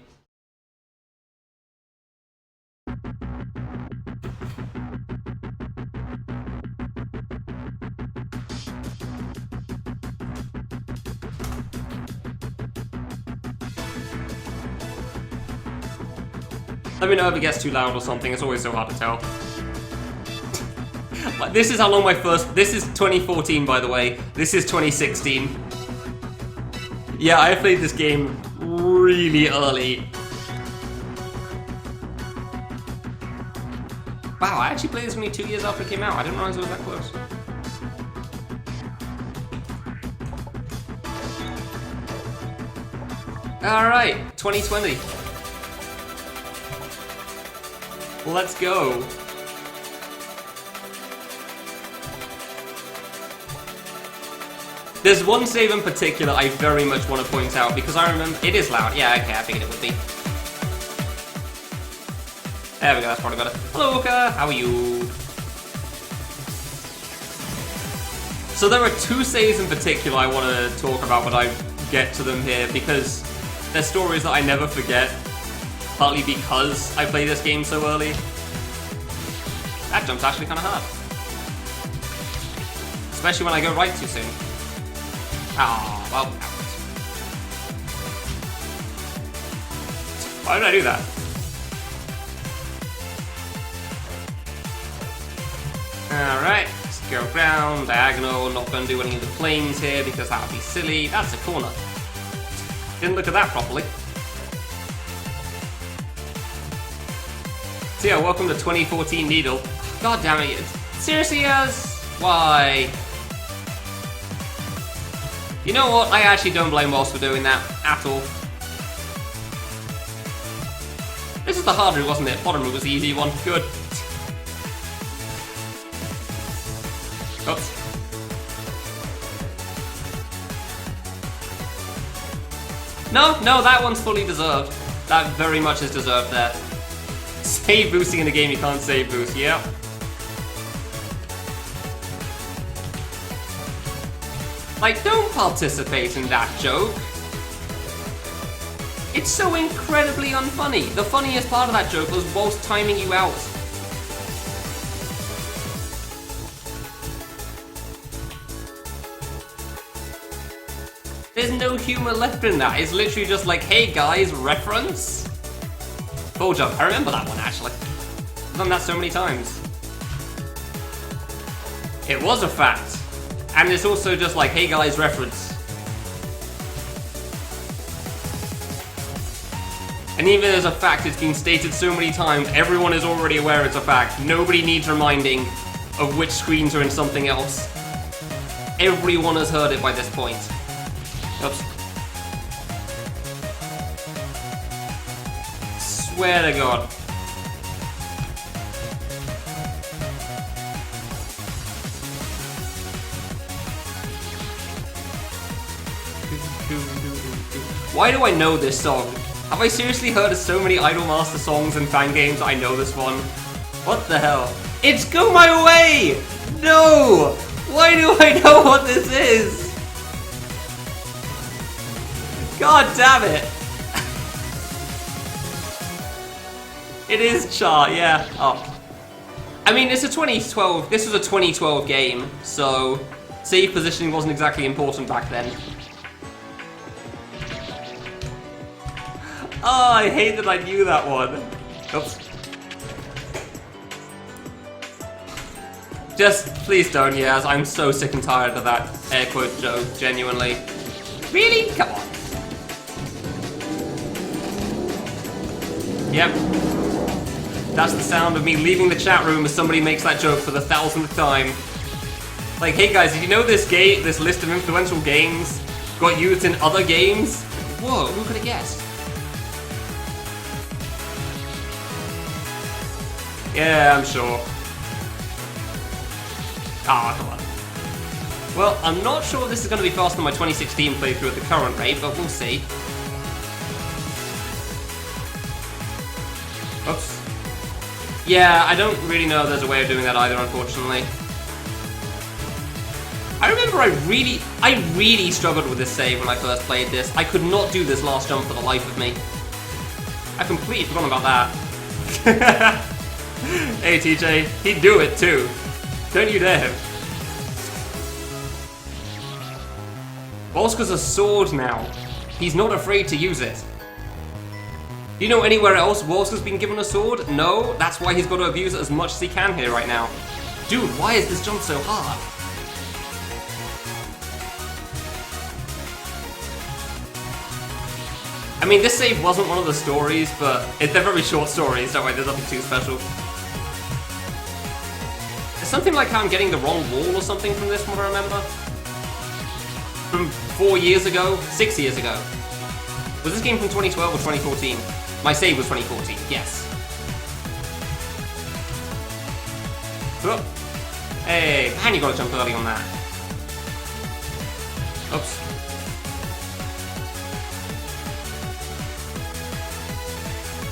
Let me know if it gets too loud or something, it's always so hard to tell. Like, this is how long my first... This is 2014, by the way. This is 2016. Yeah, I played this game really early. Wow, I actually played this only 2 years after it came out. I didn't realize it was that close. Alright, 2020. Let's go. There's one save in particular I very much want to point out because I remember it is loud. Yeah, okay, I figured it would be. There we go, that's probably better. Hello, Oka, how are you? So there are 2 saves in particular I want to talk about when I get to them here because they're stories that I never forget. Partly because I play this game so early. That jump's actually kind of hard. Especially when I go right too soon. Ah, well, why did I do that? Alright, let's go ground, diagonal, not going to do any of the planes here because that would be silly. That's a corner. Didn't look at that properly. So yeah, welcome to 2014 Needle. God damn it. Seriously, yes? Why? You know what? I actually don't blame Walls for doing that at all. This is the hard route, wasn't it? Bottom route was the easy one. Good. Oops. No, that one's fully deserved. That very much is deserved there. Save boosting in a game you can't save boost, yep. Like, don't participate in that joke. It's so incredibly unfunny. The funniest part of that joke was whilst timing you out. There's no humor left in that. It's literally just like, hey guys, reference? Full jump. I remember that one actually. I've done that so many times. It was a fact. And it's also just like, hey guys, reference. And even as a fact, it's been stated so many times, everyone is already aware it's a fact. Nobody needs reminding of which screens are in something else. Everyone has heard it by this point. Oops. Swear to God. Why do I know this song? Have I seriously heard of so many Idolmaster songs and fan games? I know this one. What the hell? It's Go My Way! No! Why do I know what this is? God damn it! It is Char, yeah. Oh. I mean, it's a 2012. This was a 2012 game, so save positioning wasn't exactly important back then. Oh, I hate that I knew that one. Oops. Just, please don't, Yaz. I'm so sick and tired of that air quote joke, genuinely. Really? Come on. Yep. That's the sound of me leaving the chat room as somebody makes that joke for the 1000th time. Like, hey guys, did you know this list of influential games got used in other games? Whoa, who could have guessed? Yeah, I'm sure. Ah, come on. Well, I'm not sure this is going to be faster than my 2016 playthrough at the current rate, but we'll see. Oops. Yeah, I don't really know if there's a way of doing that either, unfortunately. I remember I really struggled with this save when I first played this. I could not do this last jump for the life of me. I completely forgot about that. Hey TJ, he'd do it too. Don't you dare him. Volska's a sword now. He's not afraid to use it. Do you know anywhere else Volska's been given a sword? No, that's why he's got to abuse it as much as he can here right now. Dude, why is this jump so hard? I mean, this save wasn't one of the stories, but they're very short stories, don't worry, there's nothing too special. It's something like how I'm getting the wrong wall or something from this, from what I remember. From 4 years ago? 6 years ago. Was this game from 2012 or 2014? My save was 2014, yes. Oh. Hey, man, you gotta jump early on that. Oops.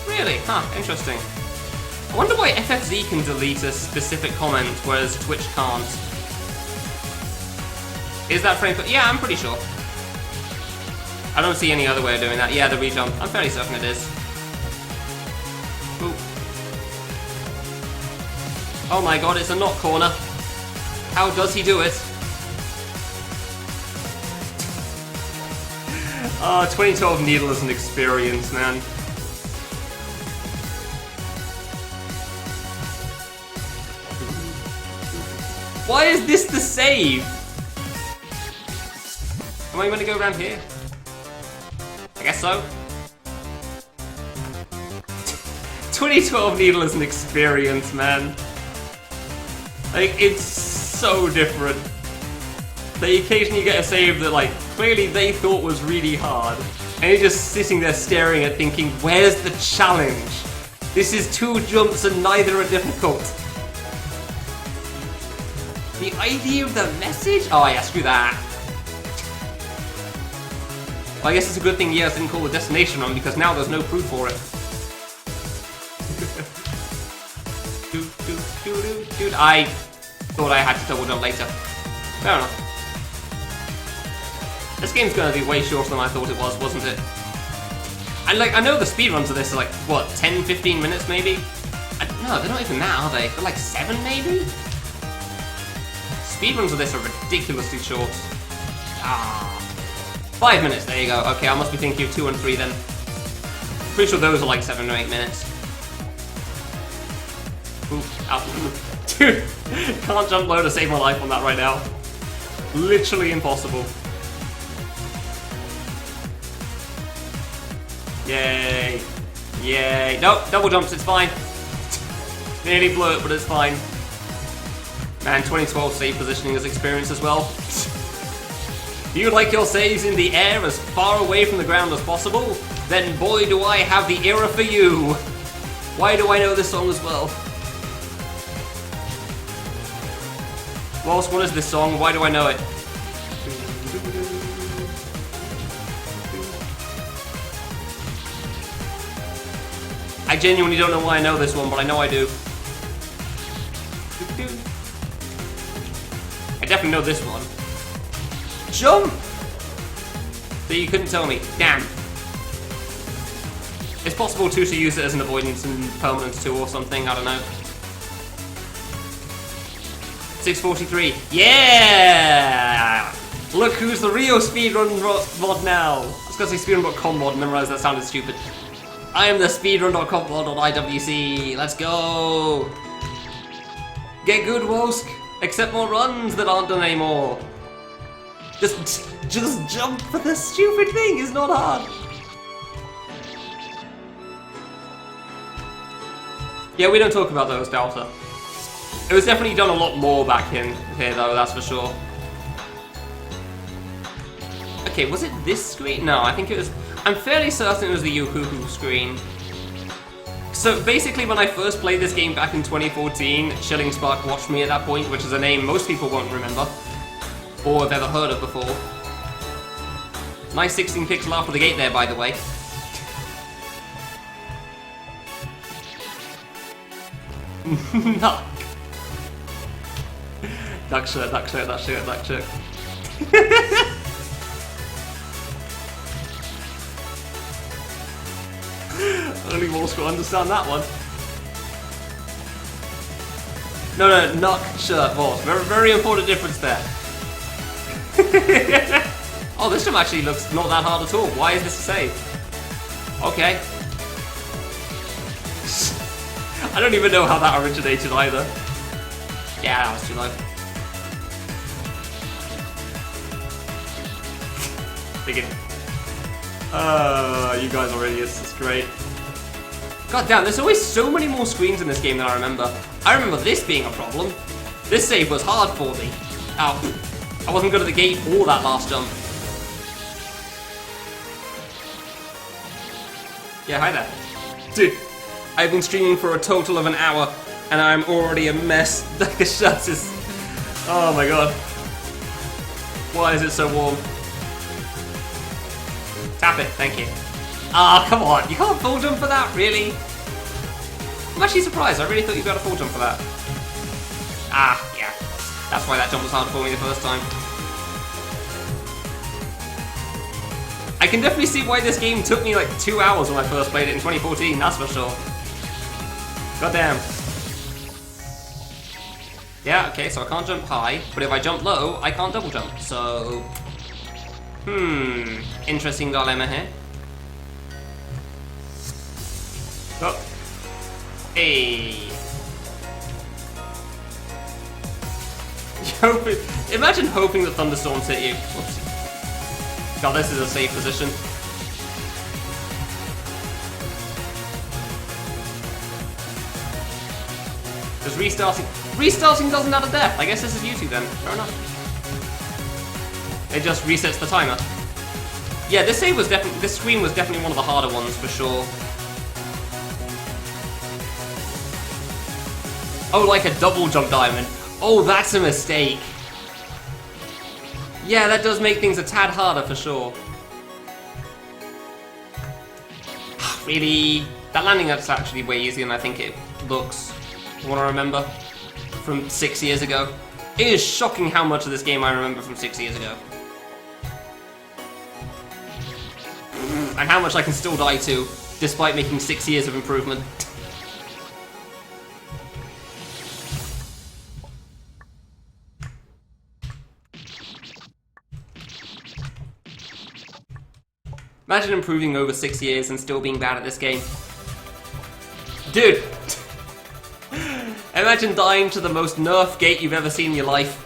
Really? Huh, interesting. I wonder why FFZ can delete a specific comment, whereas Twitch can't. Is that frame? Yeah, I'm pretty sure. I don't see any other way of doing that. Yeah, the rejump. I'm fairly certain it is. Ooh. Oh my god, it's a knock corner. How does he do it? 2012 Needle is an experience, man. Why is this the save? Am I gonna go around here? I guess so. 2012 Needle is an experience, man. Like, it's so different. They occasionally get a save that, like, clearly they thought was really hard. And you're just sitting there staring at thinking, where's the challenge? This is 2 jumps and neither are difficult. The idea of the message? Oh yeah, screw that. Well, I guess it's a good thing Years didn't call the destination on because now there's no proof for it. Dude, I thought I had to double jump later. Fair enough. This game's gonna be way shorter than I thought it was, wasn't it? And like, I know the speedruns of this are like, what, 10-15 minutes maybe? No, they're not even that, are they? They're like 7 maybe? Speedruns of this are ridiculously short. 5 minutes, there you go. Okay, I must be thinking of 2 and 3 then. Pretty sure those are like 7 or 8 minutes. Ooh, ow. Dude, can't jump low to save my life on that right now. Literally impossible. Yay. Yay. Nope, double jumps, it's fine. Nearly blew it, but it's fine. Man, 2012 save positioning is experience as well. Do you like your saves in the air as far away from the ground as possible? Then boy do I have the era for you. Why do I know this song as well? Ross, what is this song? Why do I know it? I genuinely don't know why I know this one, but I know I do. I definitely know this one. Jump! So you couldn't tell me. Damn. It's possible too to use it as an avoidance and permanence too or something, I don't know. 643. Yeah! Look who's the real speedrun mod now. I was gonna say speedrun.com mod and then realized that sounded stupid. I am the speedrun.com mod on IWC. Let's go! Get good, Wosk. Accept more runs that aren't done anymore. Just jump for the stupid thing. It's not hard. Yeah, we don't talk about those, Delta. It was definitely done a lot more back in here, though, that's for sure. Okay, was it this screen? No, I think it was... I'm fairly certain it was the Yoo-Hoo-Hoo screen. So basically, when I first played this game back in 2014, Shilling Spark watched me at that point, which is a name most people won't remember, or have ever heard of before. Nice 16 pixel after the gate there, by the way. Nuck. Duck shirt, duck shirt, duck shirt, duck shirt. Only Morse will understand that one. No, Nuck shirt, Morse. Very, very important difference there. Oh, this one actually looks not that hard at all. Why is this a save? Okay. I don't even know how that originated either. Yeah, that was too low. Begin. You guys are idiots. It's great. God damn, there's always so many more screens in this game than I remember. I remember this being a problem. This save was hard for me. Ow. I wasn't good at the gate or that last jump. Yeah, hi there. Dude, I've been streaming for a total of an hour, and I'm already a mess. The shirt is... Oh my god. Why is it so warm? Tap it, thank you. Ah, come on, you can't full jump for that, really? I'm actually surprised, I really thought you'd be able to full jump for that. Ah, yeah. That's why that jump was hard for me the first time. I can definitely see why this game took me like 2 hours when I first played it in 2014, that's for sure. Goddamn. Yeah, okay, so I can't jump high, but if I jump low, I can't double jump, so... interesting dilemma here. Oh. Hey. hoping. Imagine hoping that thunderstorms hit you. Whoops. God, this is a safe position. Just restarting. Restarting doesn't add a death. I guess this is YouTube then. Fair enough. It just resets the timer. Yeah, this save was definitely. This screen was definitely one of the harder ones for sure. Oh, like a double jump diamond. Oh, that's a mistake. Yeah, that does make things a tad harder for sure. Really, that landing is actually way easier than I think it looks. What I remember from 6 years ago. It is shocking how much of this game I remember from 6 years ago. And how much I can still die to, despite making 6 years of improvement. Imagine improving over 6 years and still being bad at this game. Dude! Imagine dying to the most nerf gate you've ever seen in your life.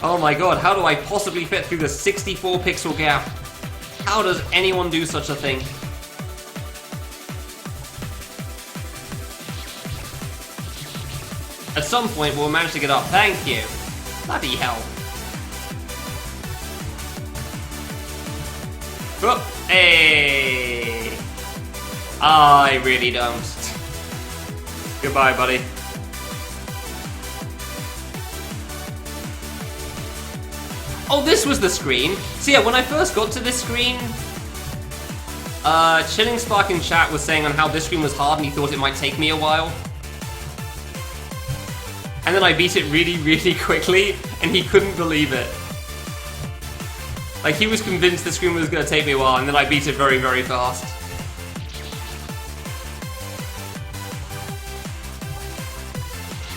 Oh my god, how do I possibly fit through the 64 pixel gap? How does anyone do such a thing? At some point we'll manage to get up. Thank you. Bloody hell. Oh, hey! I really don't. Goodbye, buddy. Oh, this was the screen. So yeah, when I first got to this screen, Chilling Spark in chat was saying on how this screen was hard and he thought it might take me a while. And then I beat it really, really quickly, and he couldn't believe it. Like, he was convinced the screen was going to take me a while, and then I beat it very, very fast.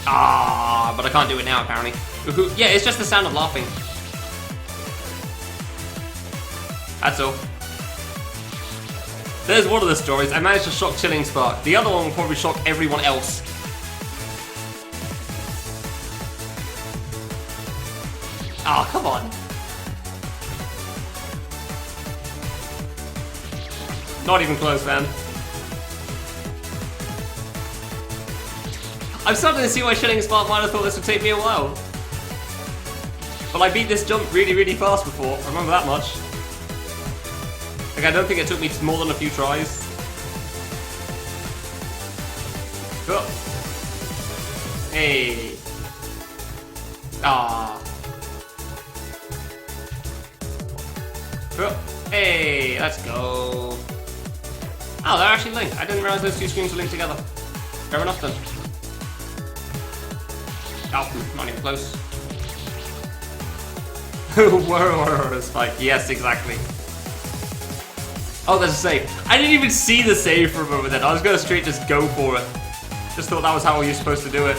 Ah, but I can't do it now, apparently. Yeah, it's just the sound of laughing. That's all. There's one of the stories. I managed to shock Chilling Spark. The other one will probably shock everyone else. Ah, come on. Not even close, man. I'm starting to see why Chilling Spark might have thought this would take me a while. But I beat this jump really, really fast before. I remember that much. Like, I don't think it took me more than a few tries. Oh. Hey. Ah. Oh. Hey, let's go. Oh, they're actually linked. I didn't realize those two screens were linked together. Fair enough then. Oh, not even close. Whoa, spike. Yes, exactly. Oh, there's a save. I didn't even see the save for a moment then. I was going to straight just go for it. Just thought that was how you're supposed to do it.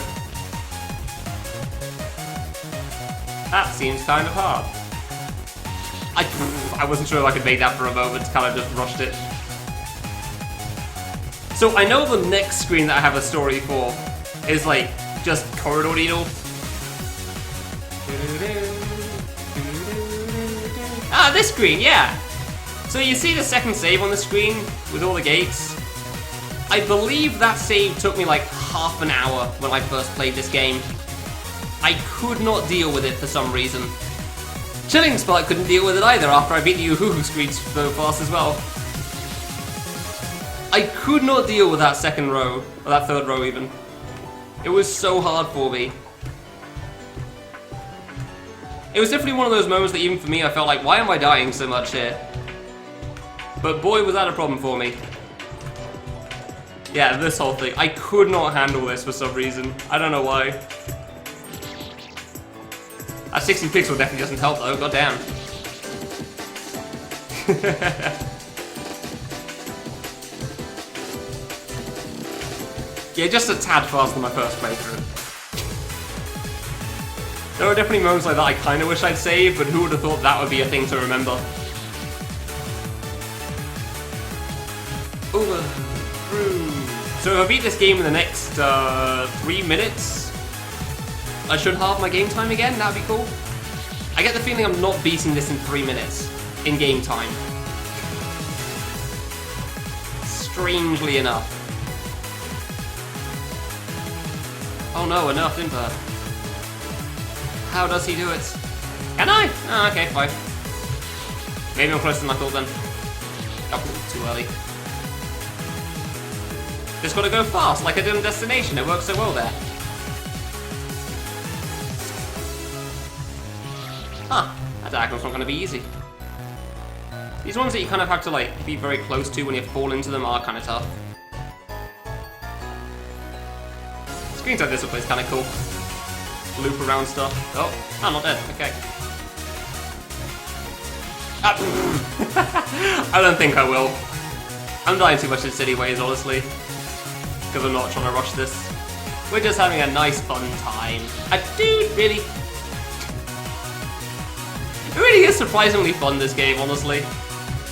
That seems kind of hard. I wasn't sure if I could make that for a moment. Kind of just rushed it. So I know the next screen that I have a story for is like just corridor needle. Ah, this screen, yeah. So you see the second save on the screen with all the gates. I believe that save took me like half an hour when I first played this game. I could not deal with it for some reason. Chilling Spark couldn't deal with it either after I beat the Yoo-hoo screens so fast as well. I could not deal with that second row, or that third row even. It was so hard for me. It was definitely one of those moments that even for me I felt like, why am I dying so much here? But boy was that a problem for me. Yeah, this whole thing. I could not handle this for some reason. I don't know why. That 60 pixel definitely doesn't help though, goddamn. Yeah, just a tad faster than my first playthrough. There are definitely moments like that I kind of wish I'd saved, but who would have thought that would be a thing to remember? Over, through. So if I beat this game in the next 3 minutes, I should halve my game time again, that'd be cool. I get the feeling I'm not beating this in 3 minutes in game time. Strangely enough. Oh no, enough invert. How does he do it? Can I? Oh, okay, fine. Maybe I'm closer than I thought then. Oh, too early. Just gotta go fast, like I did in Destination. It works so well there. Huh, that diagonal's not gonna be easy. These ones that you kind of have to like be very close to when you fall into them are kind of tough. Screens like this will play is kind of cool. Loop around stuff. Oh, I'm not dead. Okay. I don't think I will. I'm dying too much in city ways, honestly. Because I'm not trying to rush this. We're just having a nice fun time. Dude, really? It really is surprisingly fun, this game, honestly.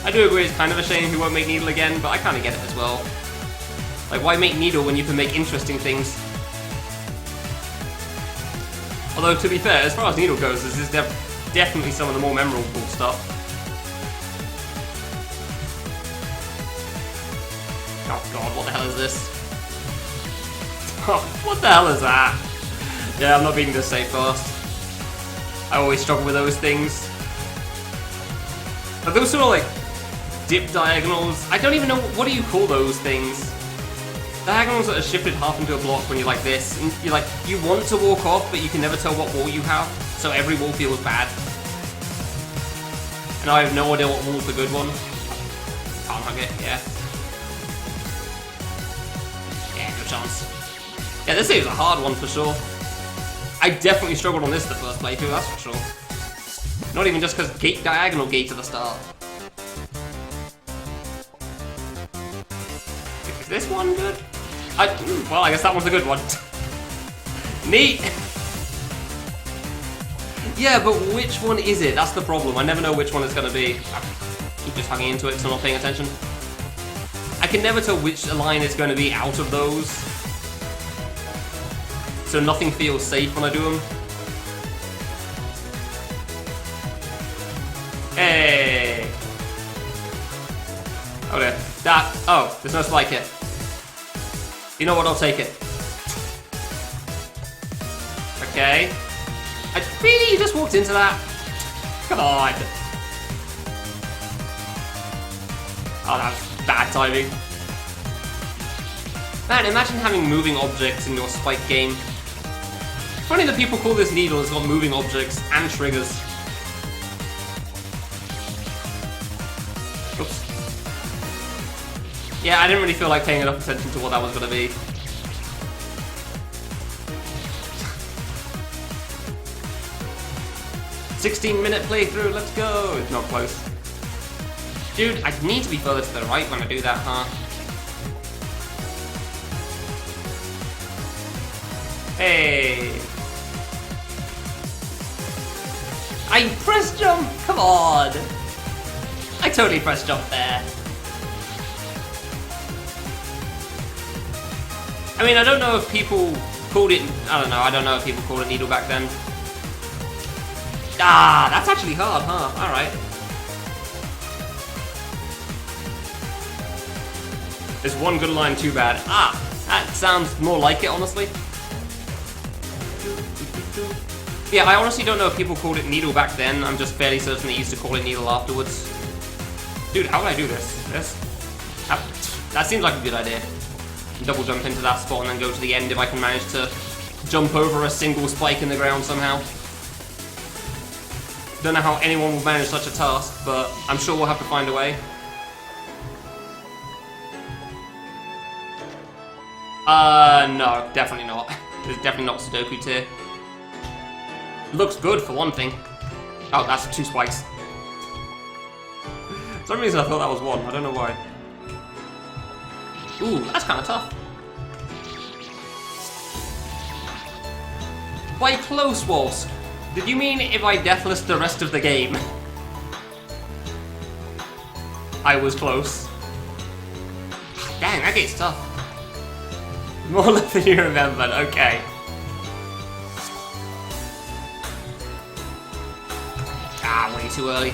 I do agree it's kind of a shame we won't make Needle again, but I kind of get it as well. Like, why make Needle when you can make interesting things? Although, to be fair, as far as Needle goes, this is definitely some of the more memorable stuff. Oh god, what the hell is this? Oh, what the hell is that? Yeah, I'm not beating this safe fast. I always struggle with those things. Are those sort of like dip diagonals? I don't even know, what do you call those things? Diagonals that are shifted half into a block when you're like this, and you're like, you want to walk off, but you can never tell what wall you have, so every wall feels bad. And I have no idea what wall's the good one. Can't hug it, yeah. Yeah, no chance. Yeah, this is a hard one for sure. I definitely struggled on this the first playthrough, that's for sure. Not even just because diagonal gate at the start. Is this one good? Well, I guess that one's a good one. Neat! Yeah, but which one is it? That's the problem. I never know which one it's going to be. I keep just hugging into it so I'm not paying attention. I can never tell which line it's going to be out of those. So nothing feels safe when I do them. Hey! Oh dear. Oh, there's no spike here. You know what, I'll take it. Okay. Really? You just walked into that? Come on. Oh, that's bad timing. Man, imagine having moving objects in your spike game. Funny that people call this Needle, it's got moving objects and triggers. Oops. Yeah, I didn't really feel like paying enough attention to what that was going to be. "16-minute playthrough, let's go!" It's not close. Dude, I need to be further to the right when I do that, huh? Hey! I press jump! Come on! I totally press jump there. I mean, I don't know if people called it... I don't know if people called it Needle back then. Ah, that's actually hard, huh? Alright. There's one good line, too bad. Ah, that sounds more like it, honestly. Yeah, I honestly don't know if people called it Needle back then. I'm just fairly certain they used to call it Needle afterwards. Dude, how would I do this? That seems like a good idea. Double jump into that spot and then go to the end if I can manage to jump over a single spike in the ground somehow. Don't know how anyone will manage such a task, but I'm sure we'll have to find a way. No, definitely not. It's definitely not Sudoku tier. Looks good for one thing. Oh, that's 2 spikes. For some reason I thought that was 1, I don't know why. Ooh, that's kind of tough. By close, Waltz. Did you mean if I deathless the rest of the game? I was close. Dang, that gate's tough. More left than you remembered, okay. way too early.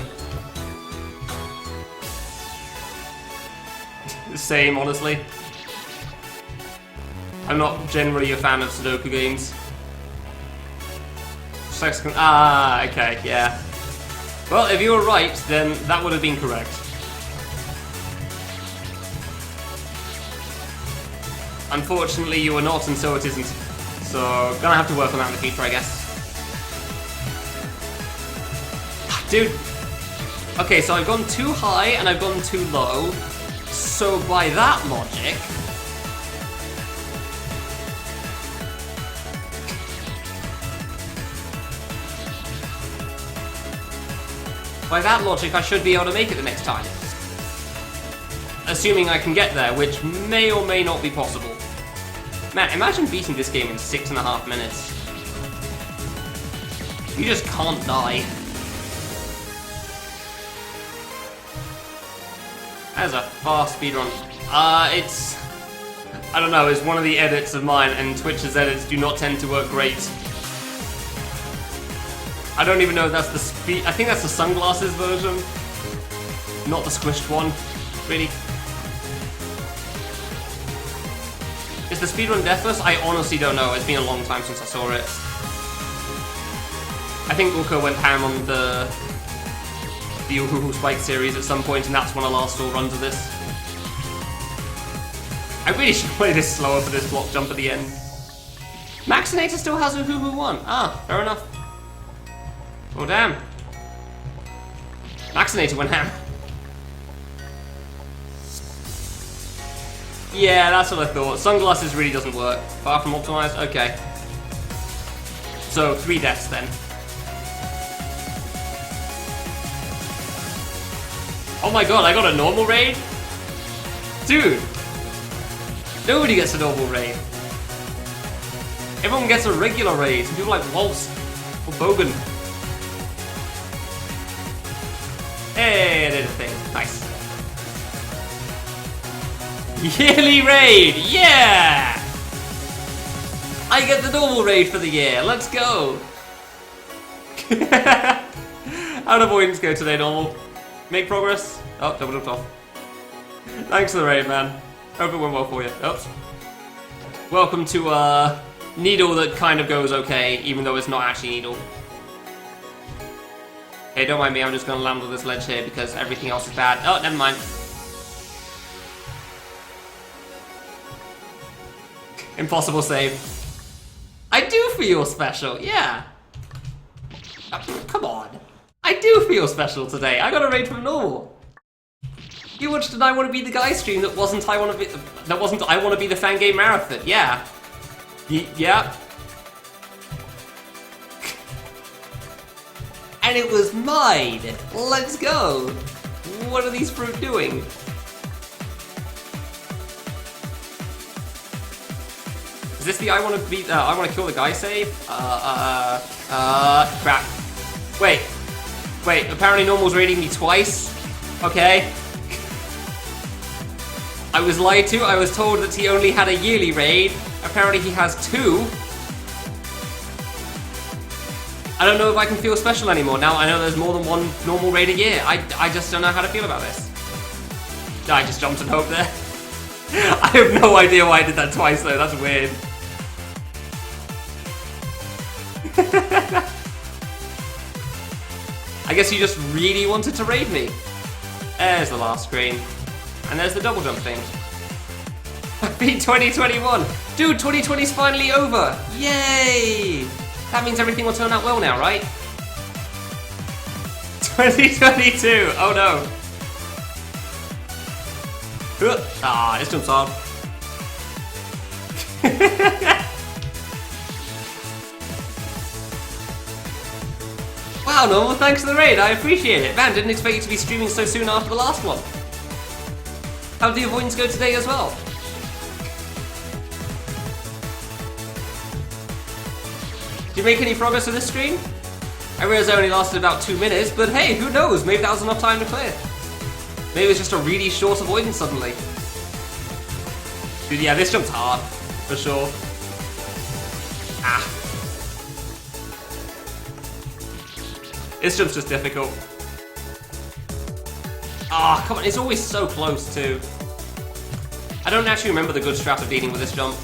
Same, honestly. I'm not generally a fan of Sudoku games. Ah, okay, yeah. Well, if you were right, then that would have been correct. Unfortunately, you were not, and so it isn't. So, gonna have to work on that in the future, I guess. Dude. Okay, so I've gone too high and I've gone too low. So by that logic... By that logic, I should be able to make it the next time. Assuming I can get there, which may or may not be possible. Man, imagine beating this game in 6.5 minutes. You just can't die. That is a fast speedrun. It's... I don't know, it's one of the edits of mine, and Twitch's edits do not tend to work great. I don't even know if that's the speed... I think that's the sunglasses version. Not the squished one. Really. Is the speedrun deathless? I honestly don't know. It's been a long time since I saw it. I think Uka went ham on the Uhuhu Spike series at some point, and that's when I last saw runs of this. I really should play this slower for this block jump at the end. Maxinator still has Uhuhu 1. Ah, fair enough. Oh damn. Maxinator went ham. Yeah, that's what I thought. Sunglasses really doesn't work. Far from optimized? Okay. So, 3 deaths then. Oh my god, I got a normal raid? Dude! Nobody gets a normal raid. Everyone gets a regular raid. Some people like Waltz or Bogan. Hey, I did a thing. Nice. Yearly raid! Yeah! I get the normal raid for the year. Let's go! How'd avoidance go today, normal? Make progress? Oh, double jumped off. Thanks for the raid, man. Hope it went well for you. Oops. Welcome to Needle that kind of goes okay, even though it's not actually Needle. Hey, don't mind me, I'm just gonna land on this ledge here because everything else is bad. Oh, never mind. Impossible save. I do feel special, yeah. Come on. I do feel special today. I got a raid from normal. You watched an I Want to Be the Guy stream that wasn't I Want to Be the Fangame Marathon. Yeah. Yeah. And it was mine. Let's go. What are these fruit doing? Is this the I Want to Kill the Guy save? Crap. Wait, apparently Normal's raiding me twice. Okay. I was lied to. I was told that he only had a yearly raid. Apparently he has 2. I don't know if I can feel special anymore. Now I know there's more than one normal raid a year. I just don't know how to feel about this. I just jumped and hoped there. I have no idea why I did that twice though. That's weird. I guess you just really wanted to raid me. There's the last screen. And there's the double jump thing. I beat 2021! Dude, 2020's finally over! Yay! That means everything will turn out well now, right? 2022! Oh no! Ah, this jump's hard. Wow, Normal, thanks for the raid, I appreciate it. Man, didn't expect you to be streaming so soon after the last one. How did the avoidance go today as well? Did you make any progress with this stream? I realized it only lasted about 2 minutes, but hey, who knows? Maybe that was enough time to clear. Maybe it was just a really short avoidance suddenly. Dude, yeah, this jump's hard, for sure. Ah. This jump's just difficult. Ah, come on, it's always so close too. I don't actually remember the good strat of dealing with this jump.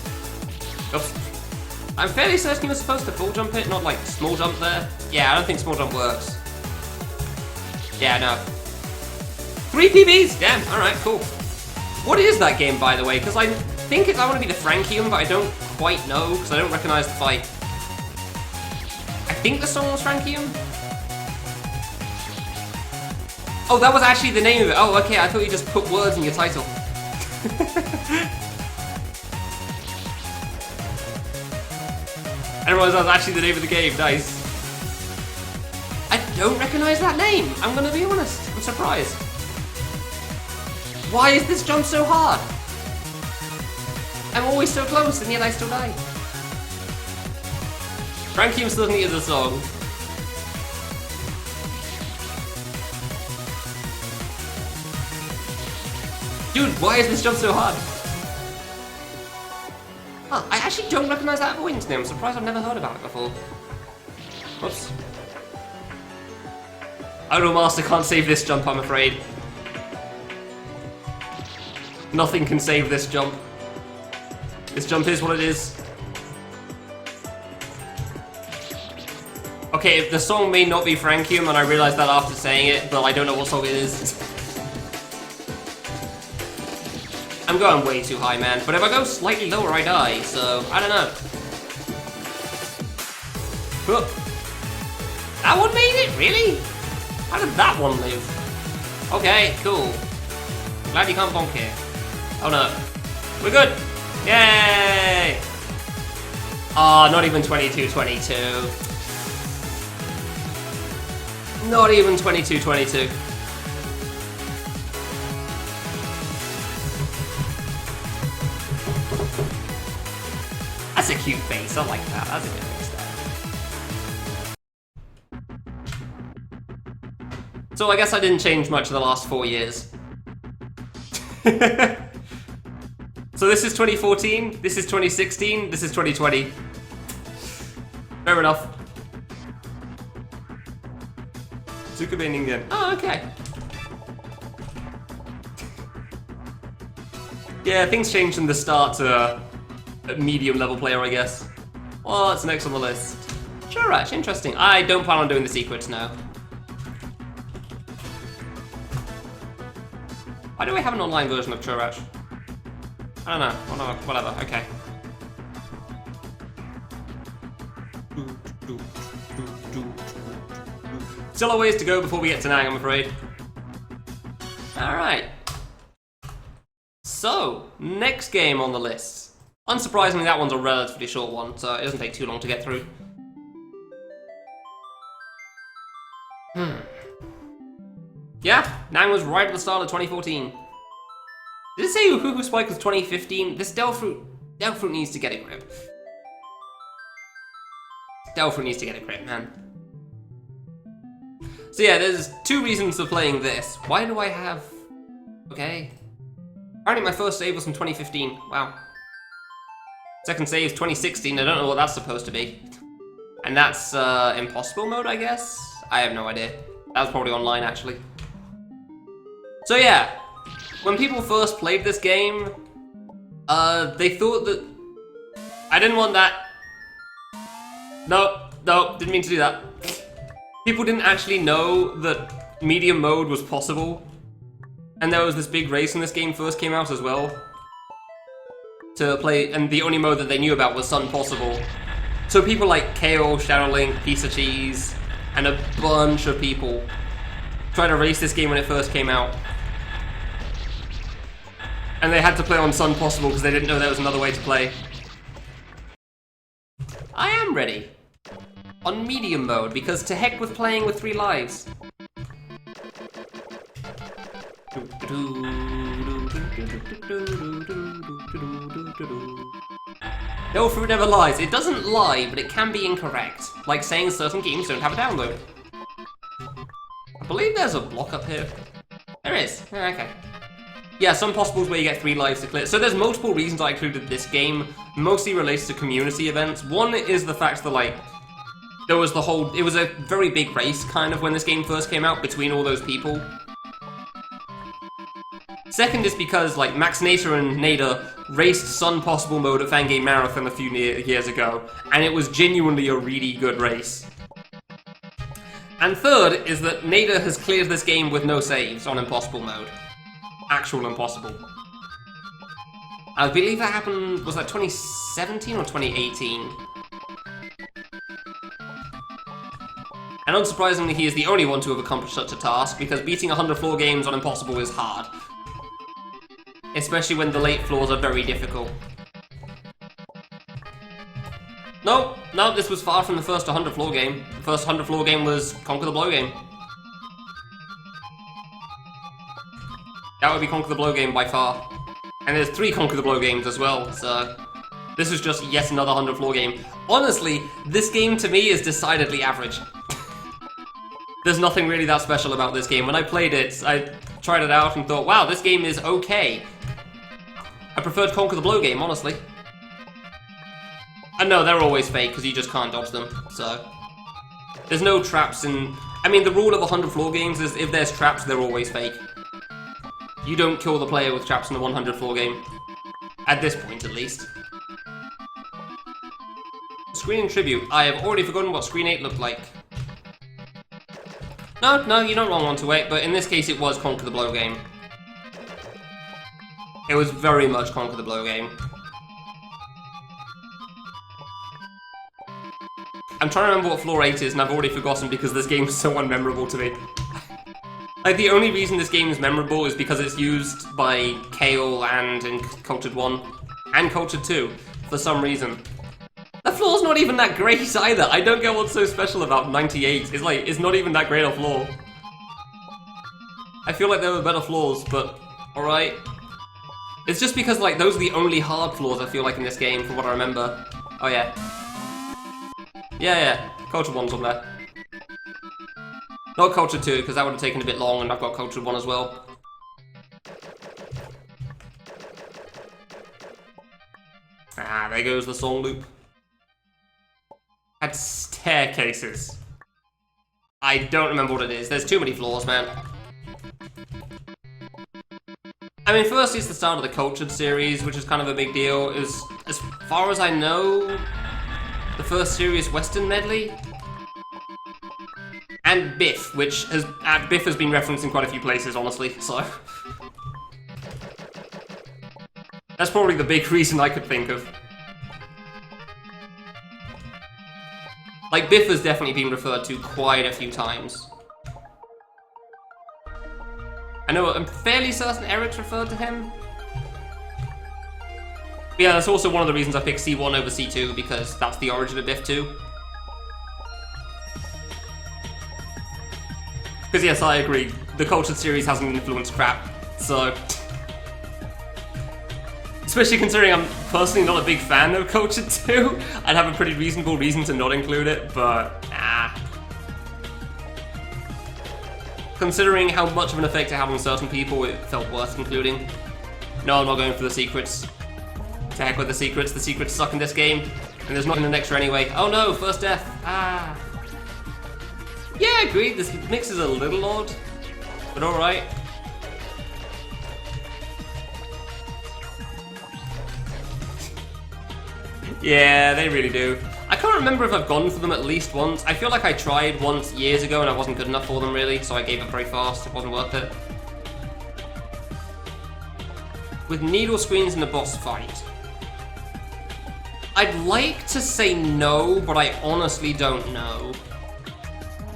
Oops. I'm fairly certain you were supposed to full jump it, not like small jump there. Yeah, I don't think small jump works. Yeah, no. 3 PBs! Damn, alright, cool. What is that game, by the way? Because I think I want to be the Frankium, but I don't quite know, because I don't recognize the fight. I think the song was Frankium? Oh, that was actually the name of it. Oh, okay, I thought you just put words in your title. I didn't realize that was actually the name of the game. Nice. I don't recognize that name. I'm gonna be honest. I'm surprised. Why is this jump so hard? I'm always so close, and yet I still die. Frankium certainly is a song. Dude, why is this jump so hard? Huh, I actually don't recognize that avoidance name. I'm surprised I've never heard about it before. Whoops. Idol Master can't save this jump, I'm afraid. Nothing can save this jump. This jump is what it is. Okay, the song may not be Frankium, and I realized that after saying it, but I don't know what song it is. I'm going way too high, man. But if I go slightly lower, I die, so I don't know. That one made it? Really? How did that one live? Okay, cool. Glad you can't bonk here. Oh no. We're good! Yay! Ah, not even 22-22. Not even 22-22. That's a cute face, I like that. That's a good face there. So I guess I didn't change much in the last 4 years. So this is 2014, this is 2016, this is 2020. Fair enough. Zukabe in Indian. Oh, okay. Yeah, things changed from the start to a medium level player, I guess. What's next on the list? Churash, interesting. I don't plan on doing the secrets now. Why do we have an online version of Churash? I don't know. Oh, no, whatever. Okay. Still a ways to go before we get to Nang, I'm afraid. Alright. So, next game on the list. Unsurprisingly, that one's a relatively short one, so it doesn't take too long to get through. Yeah, Nang was right at the start of 2014. Did it say Hoo Spike was 2015? This Delfruit needs to get a grip. Delfruit needs to get a grip, man. So yeah, there's 2 reasons for playing this. Why do I have... Okay. Apparently my first save was from 2015. Wow. Second save is 2016. I don't know what that's supposed to be. And that's impossible mode, I guess? I have no idea. That was probably online, actually. So yeah, when people first played this game, they thought that... I didn't want that. No, didn't mean to do that. People didn't actually know that medium mode was possible. And there was this big race when this game first came out as well. To play, and the only mode that they knew about was Sun Possible. So people like KO, Shadowlink, Piece of Cheese, and a bunch of people tried to race this game when it first came out. And they had to play on Sun Possible because they didn't know there was another way to play. I am ready. On medium mode, because to heck with playing with 3 lives. No fruit never lies. It doesn't lie, but it can be incorrect. Like saying certain games don't have a download. I believe there's a block up here. There is. Okay. Yeah, some possibles where you get 3 lives to clear. So there's multiple reasons I included this game, mostly related to community events. One is the fact that, like, there was the whole... It was a very big race, kind of, when this game first came out, between all those people. Second is because, like, Max Nader and Nader raced Sun Possible mode at Fangame Marathon a few years ago, and it was genuinely a really good race. And third is that Nader has cleared this game with no saves on Impossible mode. Actual Impossible. I believe that happened, was that 2017 or 2018? And unsurprisingly, he is the only one to have accomplished such a task, because beating 100 floor games on Impossible is hard. Especially when the late floors are very difficult. No, this was far from the first 100 floor game. The first 100 floor game was Conquer the Blow game. That would be Conquer the Blow game by far. And there's 3 Conquer the Blow games as well, so... This is just yet another 100 floor game. Honestly, this game to me is decidedly average. There's nothing really that special about this game. When I played it, I tried it out and thought, wow, this game is okay. I preferred Conquer the Blow game, honestly. And no, they're always fake, because you just can't dodge them, so... There's no traps in... I mean, the rule of 100 floor games is if there's traps, they're always fake. You don't kill the player with traps in a 100 floor game. At this point, at least. Screening Tribute. I have already forgotten what Screen 8 looked like. No, you're not wrong, 128, but in this case it was Conquer the Blow game. It was very much Conquer the Blow game. I'm trying to remember what floor 8 is, and I've already forgotten because this game is so unmemorable to me. Like, the only reason this game is memorable is because it's used by Kale and in Cultured 1, and Cultured 2, for some reason. The floor's not even that great either. I don't get what's so special about 98. It's not even that great a floor. I feel like there were better floors, but alright. It's just because, like, those are the only hard floors I feel like in this game, from what I remember. Oh, yeah. Yeah, Cultured 1's up there. Not Cultured 2, because that would have taken a bit long, and I've got Cultured 1 as well. Ah, there goes the song loop. Had staircases. I don't remember what it is. There's too many floors, man. I mean, first it's the start of the Cultured series, which is kind of a big deal. It was, as far as I know, the first serious Western medley. And Biff, which Biff has been referenced in quite a few places, honestly, so... That's probably the big reason I could think of. Like, Biff has definitely been referred to quite a few times. I know, I'm fairly certain Eric's referred to him. But yeah, that's also one of the reasons I picked C1 over C2, because that's the origin of Biff 2. Because yes, I agree, the Cultured series hasn't influenced crap, so... Especially considering I'm personally not a big fan of Cultured 2, I'd have a pretty reasonable reason to not include it, but considering how much of an effect it had on certain people, it felt worth including. No, I'm not going for the secrets. To heck with the secrets suck in this game, and there's not even an extra anyway. Oh no, first death, Yeah, agreed, this mix is a little odd, but alright. Yeah, they really do. I can't remember if I've gone for them at least once. I feel like I tried once years ago and I wasn't good enough for them really, so I gave up very fast. It wasn't worth it. With needle screens in the boss fight. I'd like to say no, but I honestly don't know.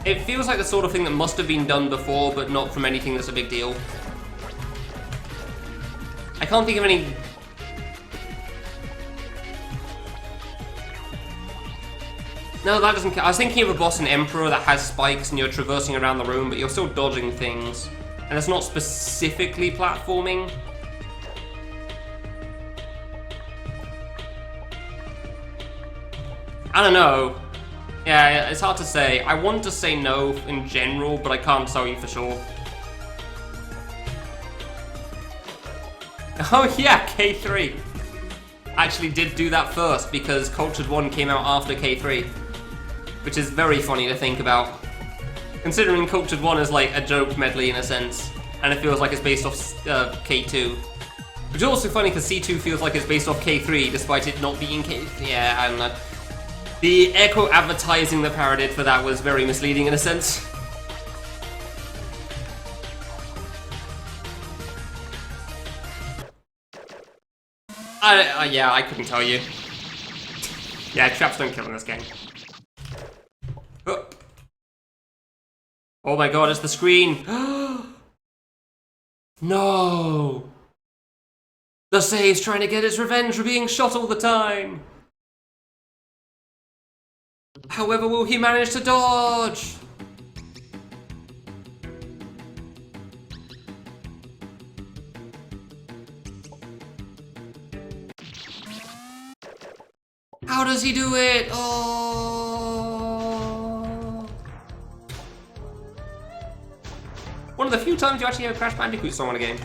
It feels like the sort of thing that must have been done before, but not from anything that's a big deal. I can't think of any... No, that doesn't count. I was thinking of a boss in Emperor that has spikes and you're traversing around the room, but you're still dodging things. And it's not specifically platforming. I don't know. Yeah, it's hard to say. I want to say no in general, but I can't tell you for sure. Oh yeah, K3. Actually did do that first because Cultured 1 came out after K3. Which is very funny to think about. Considering Cultured 1 is like a joke medley in a sense. and it feels like it's based off K2. Which is also funny because C2 feels like it's based off K3, despite it not being K. Yeah, I don't know. The air quote advertising that parodied for that was very misleading in a sense. Yeah, I couldn't tell you. Yeah, traps don't kill in this game. Oh, oh my god, it's the screen! No! The Save's trying to get his revenge for being shot all the time! However, will he manage to dodge? How does he do it? Oh! One of the few times you actually have a Crash Bandicoot song in a game.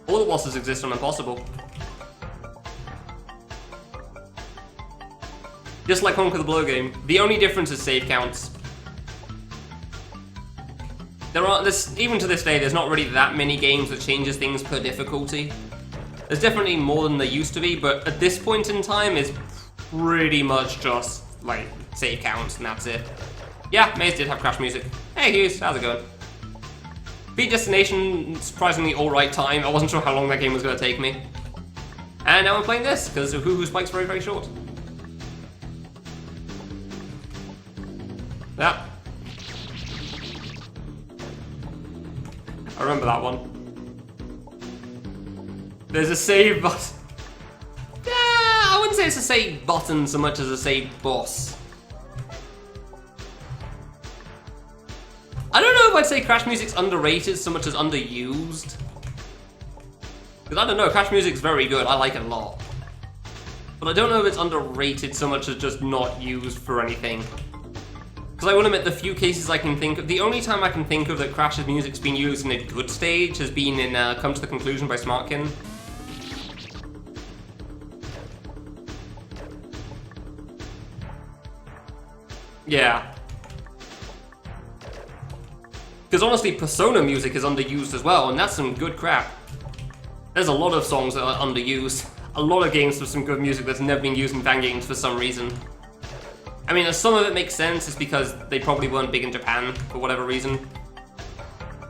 All the bosses exist on Impossible. Just like Conquer the Blow game, the only difference is save counts. Even to this day, there's not really that many games that changes things per difficulty. There's definitely more than there used to be, but at this point in time, it's pretty much just, like, save counts, and that's it. Yeah, Maze did have Crash music. Hey Hughes, how's it going? Beat Destination, surprisingly alright time. I wasn't sure how long that game was going to take me. And now I'm playing this, because Hoo Spike's very, very short. Yeah. I remember that one. There's a save button. Yeah, I wouldn't say it's a save button so much as a save boss. I don't know if I'd say Crash music's underrated so much as underused. Because I don't know, Crash music's very good, I like it a lot. But I don't know if it's underrated so much as just not used for anything. Because I will admit, the few cases I can think of, the only time I can think of that Crash's music's been used in a good stage has been in Come to the Conclusion by Smartkin. Yeah. Because honestly, Persona music is underused as well, and that's some good crap. There's a lot of songs that are underused. A lot of games with some good music that's never been used in Fangames for some reason. I mean, some of it makes sense, it's because they probably weren't big in Japan, for whatever reason.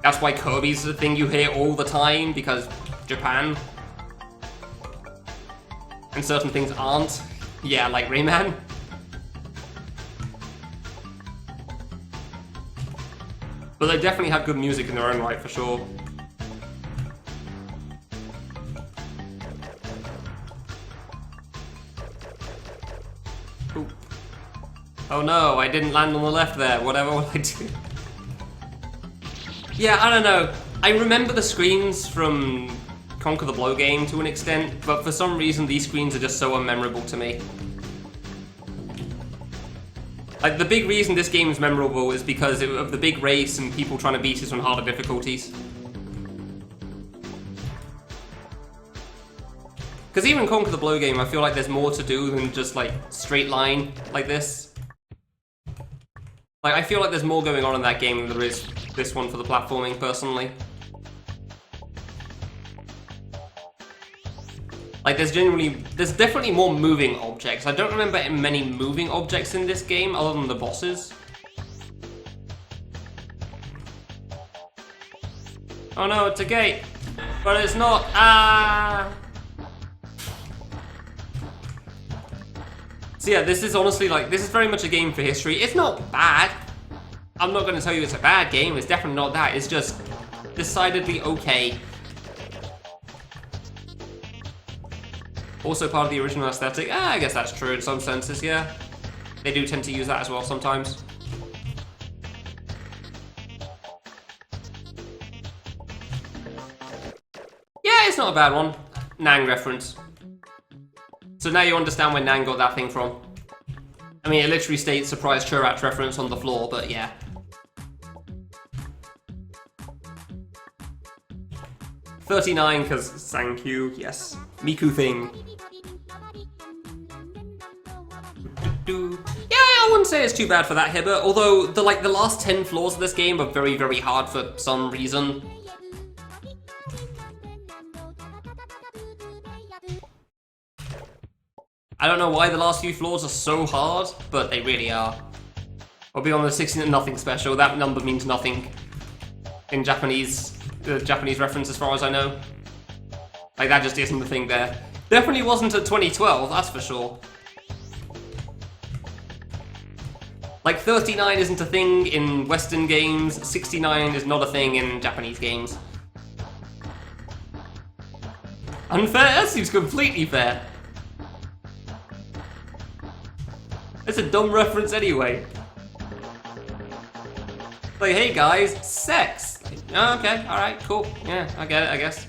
That's why Kirby's the thing you hear all the time, because Japan. And certain things aren't. Yeah, like Rayman. But they definitely have good music in their own right, for sure. Ooh. Oh no, I didn't land on the left there. Whatever will I do? Yeah, I don't know. I remember the screens from Conquer the Blow game to an extent, but for some reason these screens are just so unmemorable to me. Like, the big reason this game is memorable is because of the big race and people trying to beat it on harder difficulties. Because even in Conquer the Blow game, I feel like there's more to do than just, like, straight line like this. Like, I feel like there's more going on in that game than there is this one for the platforming, personally. Like, there's definitely more moving objects. I don't remember many moving objects in this game, other than the bosses. Oh no, it's a gate. But it's not. Ah! So yeah, this is honestly, like, this is very much a game for history. It's not bad. I'm not going to tell you it's a bad game. It's definitely not that. It's just decidedly okay. Also part of the original aesthetic. I guess that's true in some senses, yeah. They do tend to use that as well sometimes. Yeah, it's not a bad one. Nang reference. So now you understand where Nang got that thing from. I mean, it literally states surprise Churat reference on the floor, but yeah. $39, because thank you, yes. Miku thing. Yeah, I wouldn't wouldn't say it's too bad for that Hibber, although the last 10 floors of this game are very, very hard for some reason. I don't know why the last few floors are so hard, but they really are. I'll be on the 16 nothing special. That number means nothing in Japanese, Japanese reference as far as I know. Like, that just isn't the thing there. Definitely wasn't at 2012, that's for sure. Like, 39 isn't a thing in Western games, 69 is not a thing in Japanese games. Unfair? That seems completely fair. It's a dumb reference anyway. Like, hey guys, sex! Oh, okay, alright, cool. Yeah, I get it, I guess.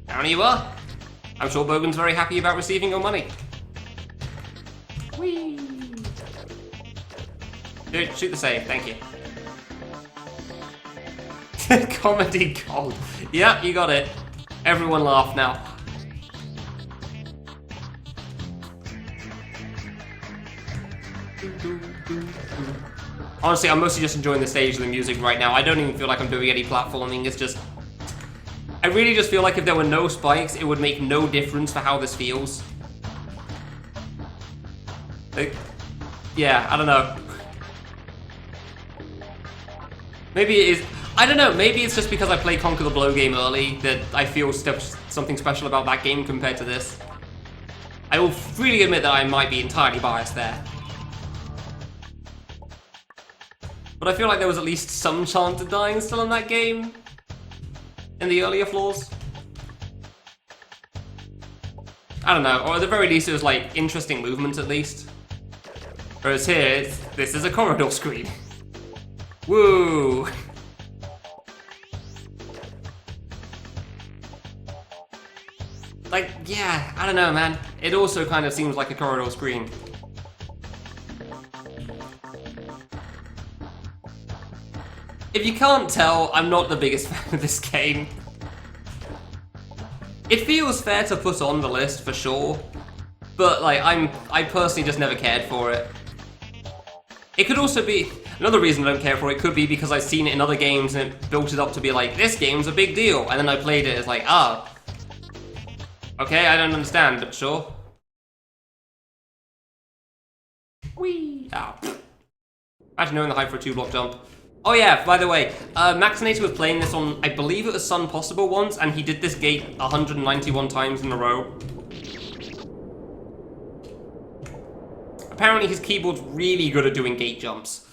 Down you are. I'm sure Bogan's very happy about receiving your money. Whee! Dude, shoot the save, thank you. Comedy gold. Yeah, you got it. Everyone laugh now. Honestly, I'm mostly just enjoying the stage and the music right now. I don't even feel like I'm doing any platforming, it's just... I really just feel like if there were no spikes, it would make no difference for how this feels. Like, yeah, I don't know. Maybe it is... I don't know, maybe it's just because I played Conquer the Blow game early that I feel something special about that game compared to this. I will freely admit that I might be entirely biased there. But I feel like there was at least some chance of dying still in that game. In the earlier floors. I don't know, or at the very least it was like interesting movement at least. Whereas here, this is a corridor screen. Woo! Like, yeah, I don't know, man. It also kind of seems like a corridor screen. If you can't tell, I'm not the biggest fan of this game. It feels fair to put on the list for sure, but like I personally just never cared for it. It could also be another reason I don't care for it. Could be because I've seen it in other games and it built it up to be like, this game's a big deal, and then I played it, it's like, ah, okay, I don't understand, but sure. Whee! Ah. Imagine knowing the height for a 2-block jump. Oh yeah, by the way, Maxinator was playing this on, I believe it was Sun Possible once, and he did this gate 191 times in a row. Apparently his keyboard's really good at doing gate jumps.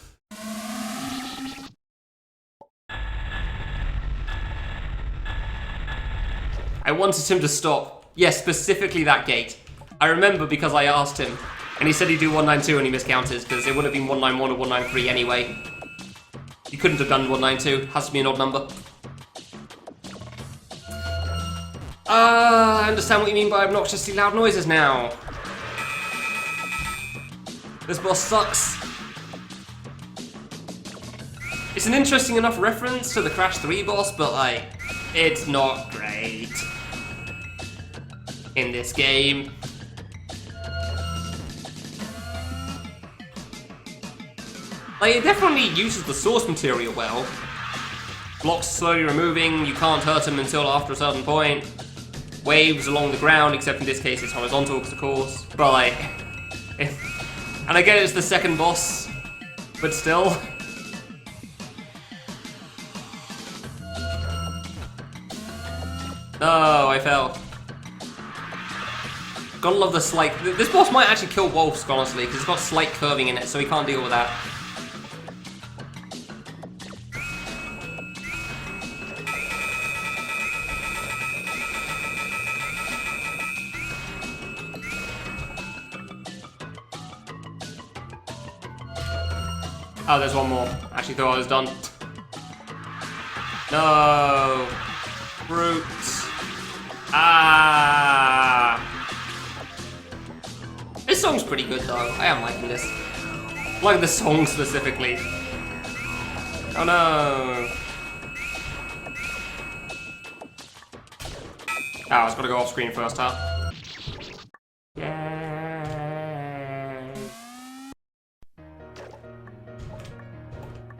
I wanted him to stop. Yes, specifically that gate. I remember because I asked him, and he said he'd do 192 and he miscounted, because it would have been 191 or 193 anyway. You couldn't have done 192, has to be an odd number. I understand what you mean by obnoxiously loud noises now. This boss sucks. It's an interesting enough reference to the Crash 3 boss, but like, it's not great in this game. Like, it definitely uses the source material well. Blocks slowly removing, you can't hurt him until after a certain point. Waves along the ground, except in this case it's horizontal, of course. But like, and I get it's the second boss, but still. Oh, I fell. Gotta love the slight... This boss might actually kill Wolfsk, honestly, because it's got slight curving in it, so he can't deal with that. Oh, there's one more. Actually thought I was done. No. Brute. Ah. This song's pretty good though. I am liking this. I like the song specifically. Oh no. Oh, I was gonna go off screen first, huh? Yay.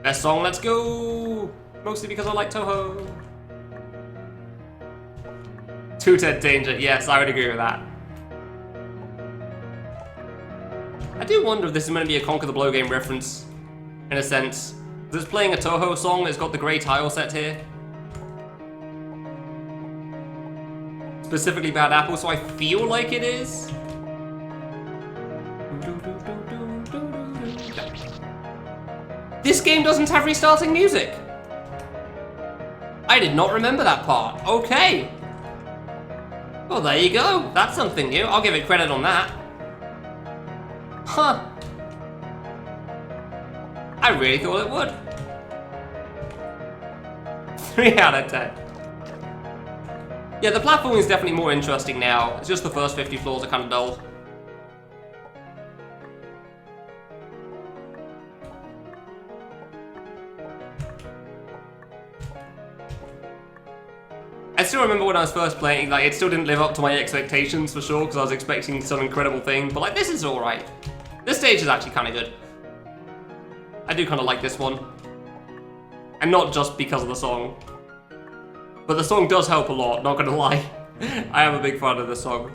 Best song, let's go! Mostly because I like Toho. Two-Ted Danger, yes, I would agree with that. I do wonder if this is meant to be a Conquer the Blow game reference, in a sense. Because it's playing a Toho song, it's got the grey tile set here. Specifically Bad Apple, so I feel like it is. This game doesn't have restarting music. I did not remember that part. Okay. Well, there you go. That's something new. I'll give it credit on that. Huh. I really thought it would. 3 out of 10. Yeah, the platforming is definitely more interesting now. It's just the first 50 floors are kind of dull. I still remember when I was first playing, like, it still didn't live up to my expectations for sure, because I was expecting some incredible thing, but like, this is alright. This stage is actually kind of good. I do kind of like this one. And not just because of the song. But the song does help a lot, not gonna lie. I am a big fan of the song.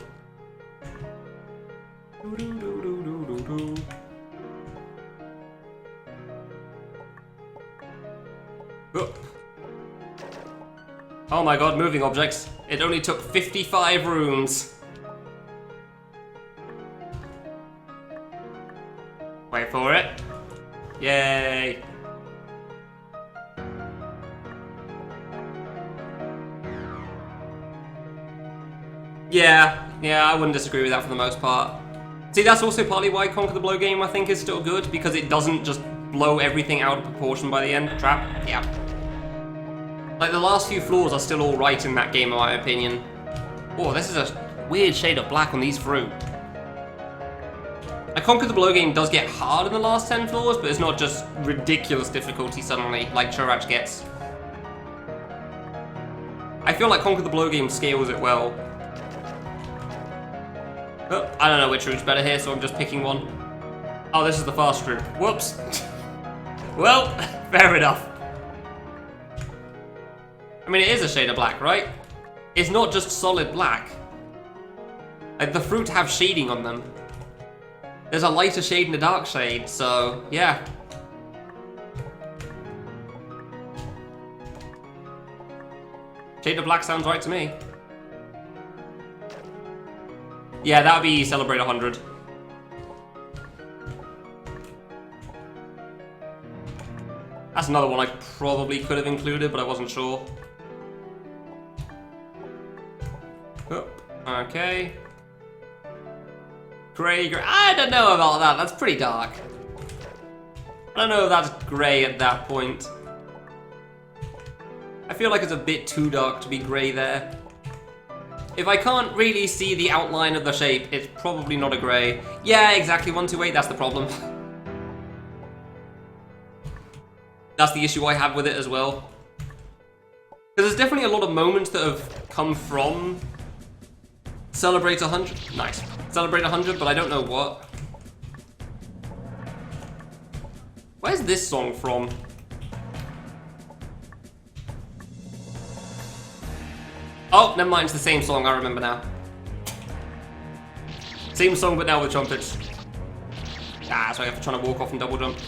Oh my god, moving objects. It only took 55 rooms. Wait for it. Yay. Yeah, I wouldn't disagree with that for the most part. See, that's also partly why Conquer the Blow game I think is still good, because it doesn't just blow everything out of proportion by the end. Trap? Yeah. Like, the last few floors are still alright in that game, in my opinion. Oh, this is a weird shade of black on these fruit. A Conquer the Blow game does get hard in the last 10 floors, but it's not just ridiculous difficulty suddenly, like Chorach gets. I feel like Conquer the Blow game scales it well. Oh, I don't know which route's better here, so I'm just picking one. Oh, this is the fast route. Whoops. Well, fair enough. I mean, it is a shade of black, right? It's not just solid black. Like, the fruit have shading on them. There's a lighter shade and a dark shade, so yeah. Shade of black sounds right to me. Yeah, that would be Celebrate 100. That's another one I probably could have included, but I wasn't sure. Oh, okay. Grey. I don't know about that. That's pretty dark. I don't know if that's grey at that point. I feel like it's a bit too dark to be grey there. If I can't really see the outline of the shape, it's probably not a grey. Yeah, exactly, 128, that's the problem. That's the issue I have with it as well. Because there's definitely a lot of moments that have come from Celebrate 100. Nice. Celebrate 100, but I don't know what. Where's this song from? Oh, never mind, it's the same song, I remember now. Same song, but now with trumpets. Ah, so I have to try to walk off and double jump.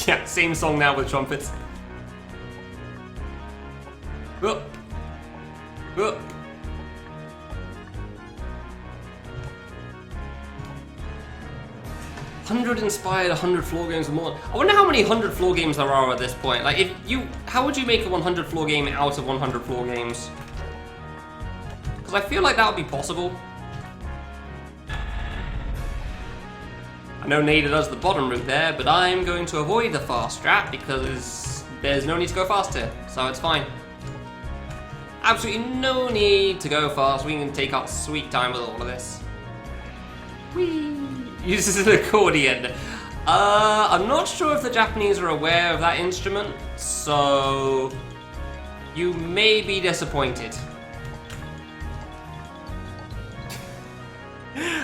Yeah, same song now with trumpets. Whoop. Whoop. "100 inspired 100 floor games or more." I wonder how many 100 floor games there are at this point. Like, if you, how would you make a 100 floor game out of 100 floor games? Because I feel like that would be possible. I know Nader does the bottom route there, but I'm going to avoid the fast strat because there's no need to go fast here, so it's fine. Absolutely no need to go fast. We can take our sweet time with all of this. Whee! Uses an accordion. I'm not sure if the Japanese are aware of that instrument, so you may be disappointed.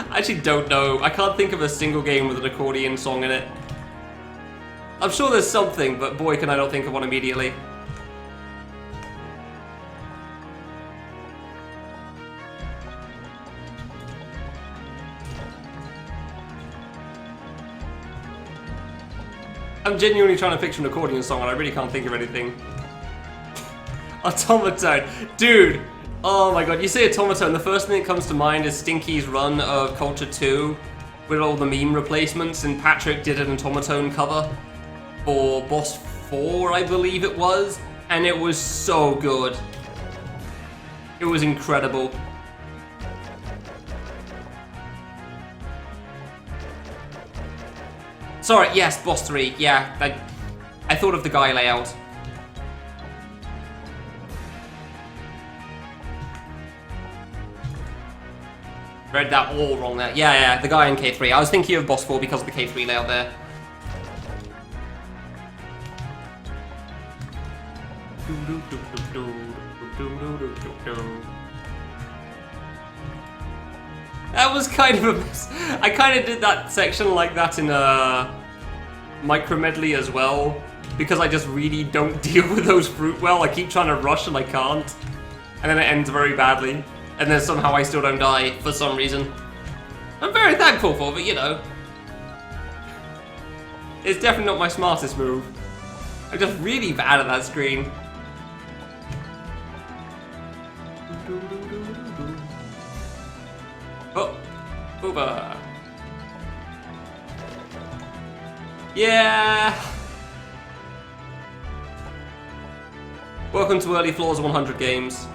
I actually don't know. I can't think of a single game with an accordion song in it. I'm sure there's something, but boy, can I not think of one immediately. I'm genuinely trying to picture an accordion song and I really can't think of anything. Automaton. Dude! Oh my god, you say Automaton, the first thing that comes to mind is Stinky's run of Culture 2 with all the meme replacements, and Patrick did an Automaton cover for Boss 4, I believe it was, and it was so good. It was incredible. Sorry, yes, Boss 3, yeah, I thought of the guy layout. Read that all wrong there. Yeah, the guy in K3. I was thinking of Boss 4 because of the K3 layout there. That was kind of a mess. I kind of did that section like that in Micro Medley as well, because I just really don't deal with those fruit well. I keep trying to rush and I can't. And then it ends very badly. And then somehow I still don't die for some reason. I'm very thankful for it, you know. It's definitely not my smartest move. I'm just really bad at that screen. Oh, Booba. Yeah. Welcome to Early Floors 100 Games.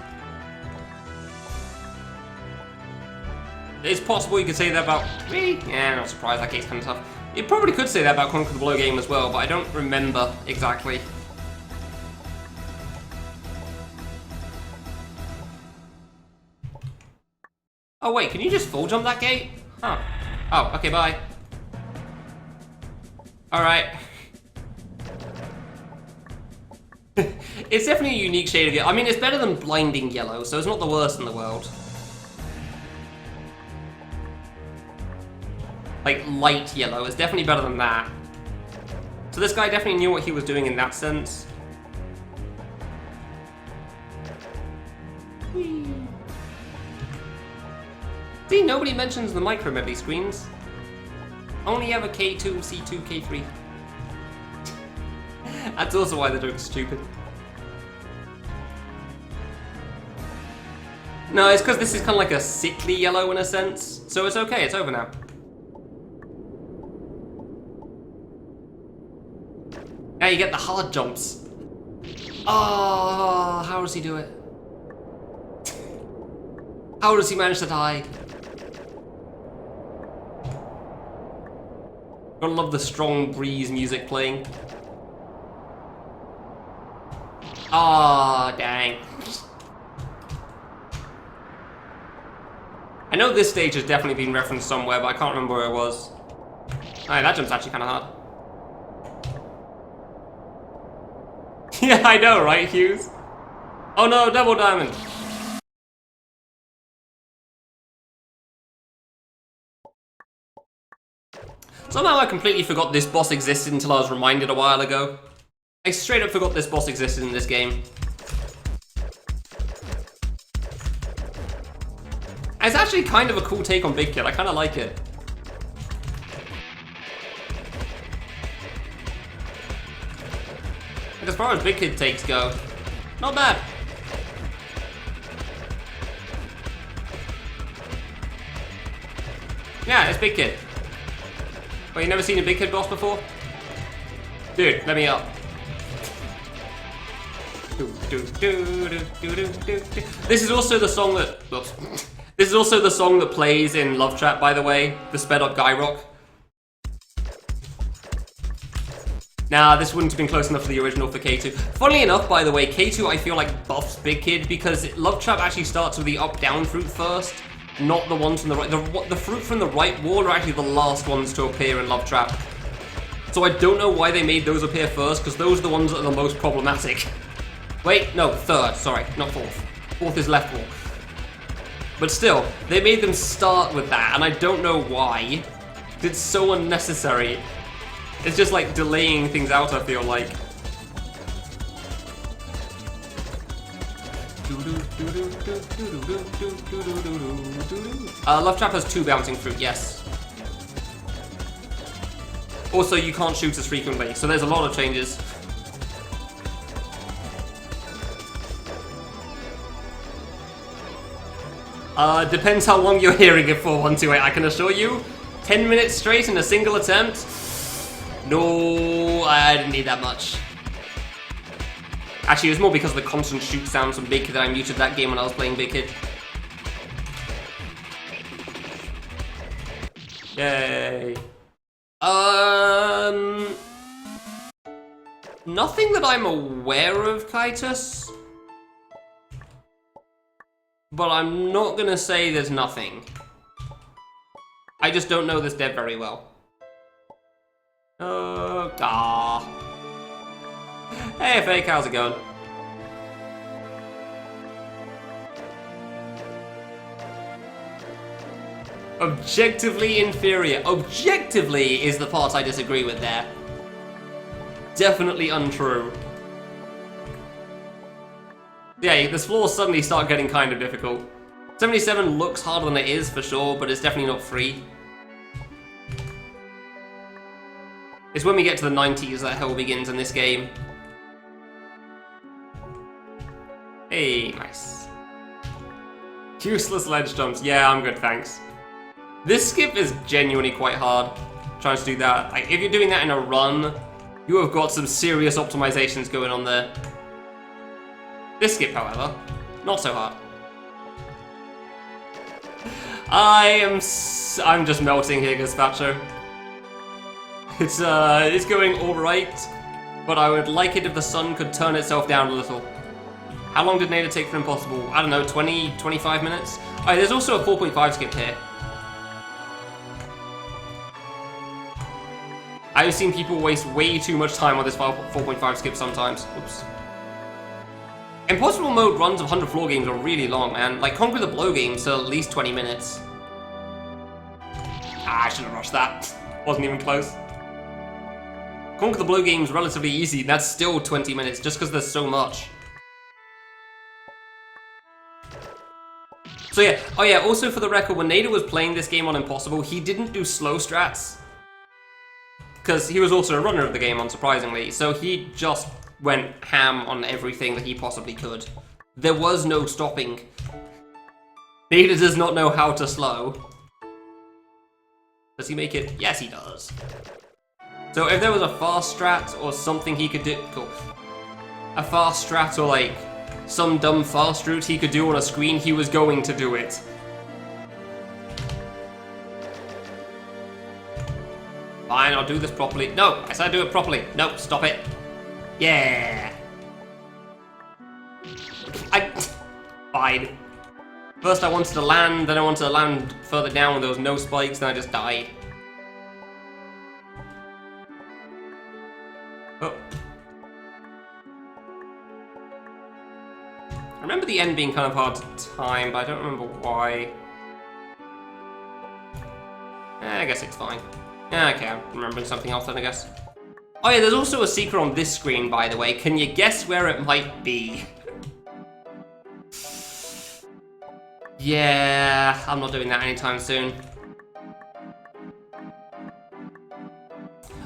It's possible you could say that about me. Yeah, not surprised. That game's kind of tough. You probably could say that about Conquer the Blow game as well, but I don't remember exactly. Oh wait, can you just full jump that gate? Huh. Oh, okay, bye. Alright. It's definitely a unique shade of yellow. I mean, it's better than blinding yellow, so it's not the worst in the world. Like, light yellow is definitely better than that. So this guy definitely knew what he was doing in that sense. Whee. See, nobody mentions the Micro Medley screens. Only ever K2, C2, K3. That's also why the joke's stupid. No, it's because this is kind of like a sickly yellow in a sense. So it's okay, it's over now. Now you get the hard jumps. Oh, how does he do it? How does he manage to die? Gotta love the strong breeze music playing. Ah, oh, dang. I know this stage has definitely been referenced somewhere, but I can't remember where it was. Alright, that jump's actually kind of hard. Yeah, I know, right, Hughes? Oh no, double diamond! Somehow I completely forgot this boss existed until I was reminded a while ago. I straight up forgot this boss existed in this game. It's actually kind of a cool take on Big Kid, I kind of like it. As far as Big Kid takes go, not bad. Yeah, it's Big Kid. Well, you never seen a Big Kid boss before? Dude, let me up. This is also the song that... Oops. This is also the song that plays in Love Trap, by the way. The sped up Guy Rock. Nah, this wouldn't have been close enough to the original for K2. Funnily enough, by the way, K2 I feel like buffs Big Kid because Love Trap actually starts with the up-down fruit first, not the ones from the right. The fruit from the right wall are actually the last ones to appear in Love Trap. So I don't know why they made those appear first, because those are the ones that are the most problematic. Wait, no, third, sorry, not fourth. Fourth is left wall. But still, they made them start with that, and I don't know why. It's so unnecessary. It's just like delaying things out, I feel like. Love Trap has 2 bouncing fruit, yes. Also, you can't shoot as frequently, so there's a lot of changes. Depends how long you're hearing it for, 128. I can assure you, 10 minutes straight in a single attempt? No, I didn't need that much. Actually, it was more because of the constant shoot sounds from Big Kid that I muted that game when I was playing Big Kid. Yay. Nothing that I'm aware of, Kaitus. But I'm not gonna say there's nothing. I just don't know this dev very well. Hey, Fake, how's it going? Objectively inferior. Objectively is the part I disagree with there. Definitely untrue. Yeah, the floors suddenly start getting kind of difficult. 77 looks harder than it is, for sure, but it's definitely not free. It's when we get to the 90s that hell begins in this game. Hey, nice. Useless ledge jumps. Yeah, I'm good, thanks. This skip is genuinely quite hard, trying to do that. Like, if you're doing that in a run, you have got some serious optimizations going on there. This skip, however, not so hard. I'm just melting here, Gazpacho. It's going alright, but I would like it if the sun could turn itself down a little. How long did Nader take for Impossible? I don't know, 20, 25 minutes? Alright, there's also a 4.5 skip here. I've seen people waste way too much time on this 4.5 skip sometimes. Oops. Impossible mode runs of 100 floor games are really long, man. Like, Conquer the Blow games are at least 20 minutes. I should have rushed that. Wasn't even close. Conquer the Blow game's relatively easy, that's still 20 minutes, just because there's so much. So yeah, oh yeah, also for the record, when Nader was playing this game on Impossible, he didn't do slow strats. Because he was also a runner of the game, unsurprisingly, so he just went ham on everything that he possibly could. There was no stopping. Nader does not know how to slow. Does he make it? Yes, he does. So if there was a fast strat or something he could do, cool. A fast strat or like some dumb fast route he could do on a screen, he was going to do it. Fine, I'll do this properly. No, I said do it properly. No, stop it. Yeah. Fine. First I wanted to land, then I wanted to land further down when there was no spikes, then I just died. Oh. I remember the end being kind of hard to time, but I don't remember why. I guess it's fine. Okay, I'm remembering something else then, I guess. Oh yeah, there's also a secret on this screen, by the way. Can you guess where it might be? Yeah, I'm not doing that anytime soon.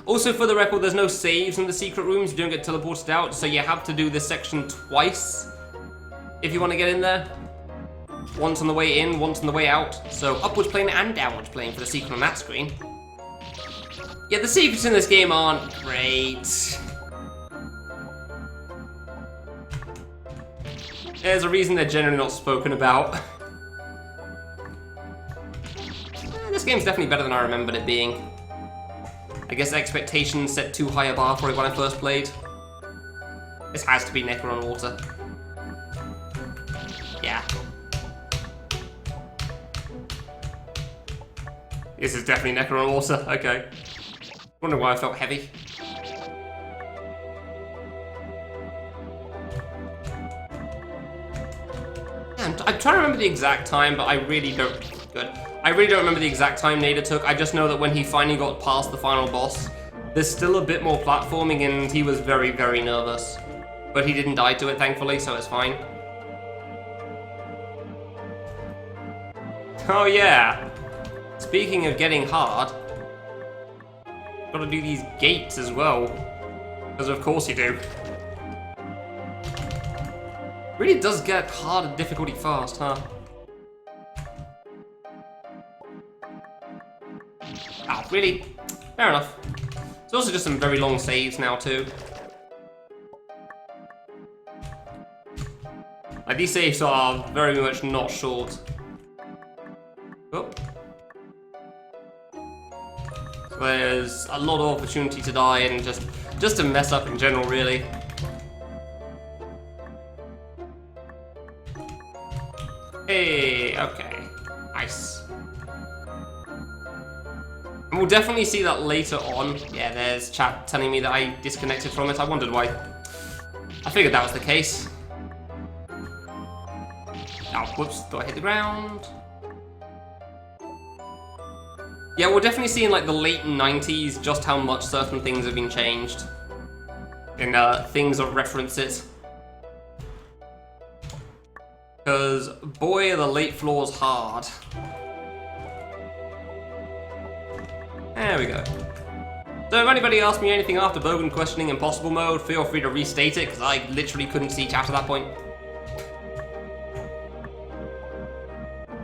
Also, for the record, there's no saves in the secret rooms. You don't get teleported out, so you have to do this section twice if you want to get in there. Once on the way in, once on the way out. So upwards plane and downwards plane for the secret on that screen. Yeah, the secrets in this game aren't great. There's a reason they're generally not spoken about. This game's definitely better than I remembered it being. I guess expectations set too high a bar for it when I first played. This has to be Necro on Water. Yeah. This is definitely Necro on Water, okay. Wonder why I felt heavy. I'm trying to remember the exact time, but I really don't. Good. I really don't remember the exact time Nader took. I just know that when he finally got past the final boss, there's still a bit more platforming, and he was very, very nervous. But he didn't die to it, thankfully, so it's fine. Oh yeah. Speaking of getting hard, gotta do these gates as well. Because of course you do. Really does get hard and difficulty fast, huh? Oh, really? Fair enough. There's also just some very long saves now, too. Like, these saves are very much not short. Oh. So there's a lot of opportunity to die and just to mess up in general, really. Hey, okay. Nice. And we'll definitely see that later on. Yeah, there's chat telling me that I disconnected from it. I wondered why. I figured that was the case. Oh, whoops, thought I hit the ground. Yeah, we're definitely seeing like the late 90s just how much certain things have been changed. And things that reference it. Because, boy, are the late floors hard. There we go. So if anybody asks me anything after Bogan questioning impossible mode, feel free to restate it, because I literally couldn't see chat at that point.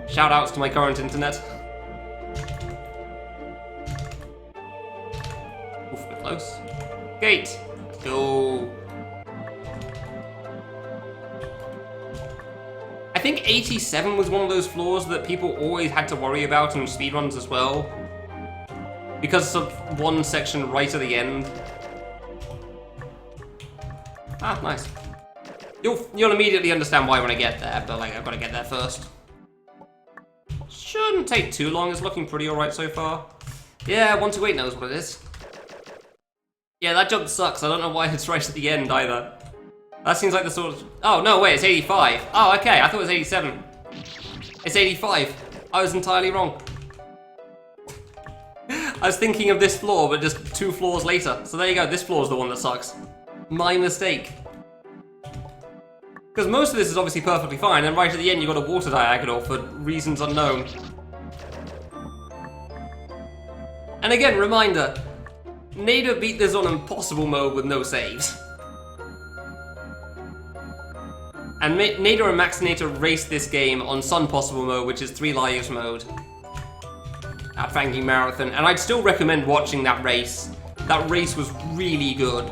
Shoutouts to my current internet. Oof, we're close. Gate! Let's go. I think 87 was one of those floors that people always had to worry about in speedruns as well. Because of one section right at the end. Ah, nice. You'll immediately understand why when I get there, but like I've got to get there first. Shouldn't take too long, it's looking pretty alright so far. Yeah, 128 knows what it is. Yeah, that jump sucks, I don't know why it's right at the end either. That seems like the sort of... Oh, no, wait, it's 85. Oh, okay, I thought it was 87. It's 85. I was entirely wrong. I was thinking of this floor, but just 2 floors later. So there you go, this floor is the one that sucks. My mistake. Because most of this is obviously perfectly fine, and right at the end you got a water diagonal for reasons unknown. And again, reminder, Nader beat this on impossible mode with no saves. And Nader and Maxinator raced this game on Sun Possible mode, which is 3 lives mode. At Fangame Marathon, and I'd still recommend watching that race. That race was really good.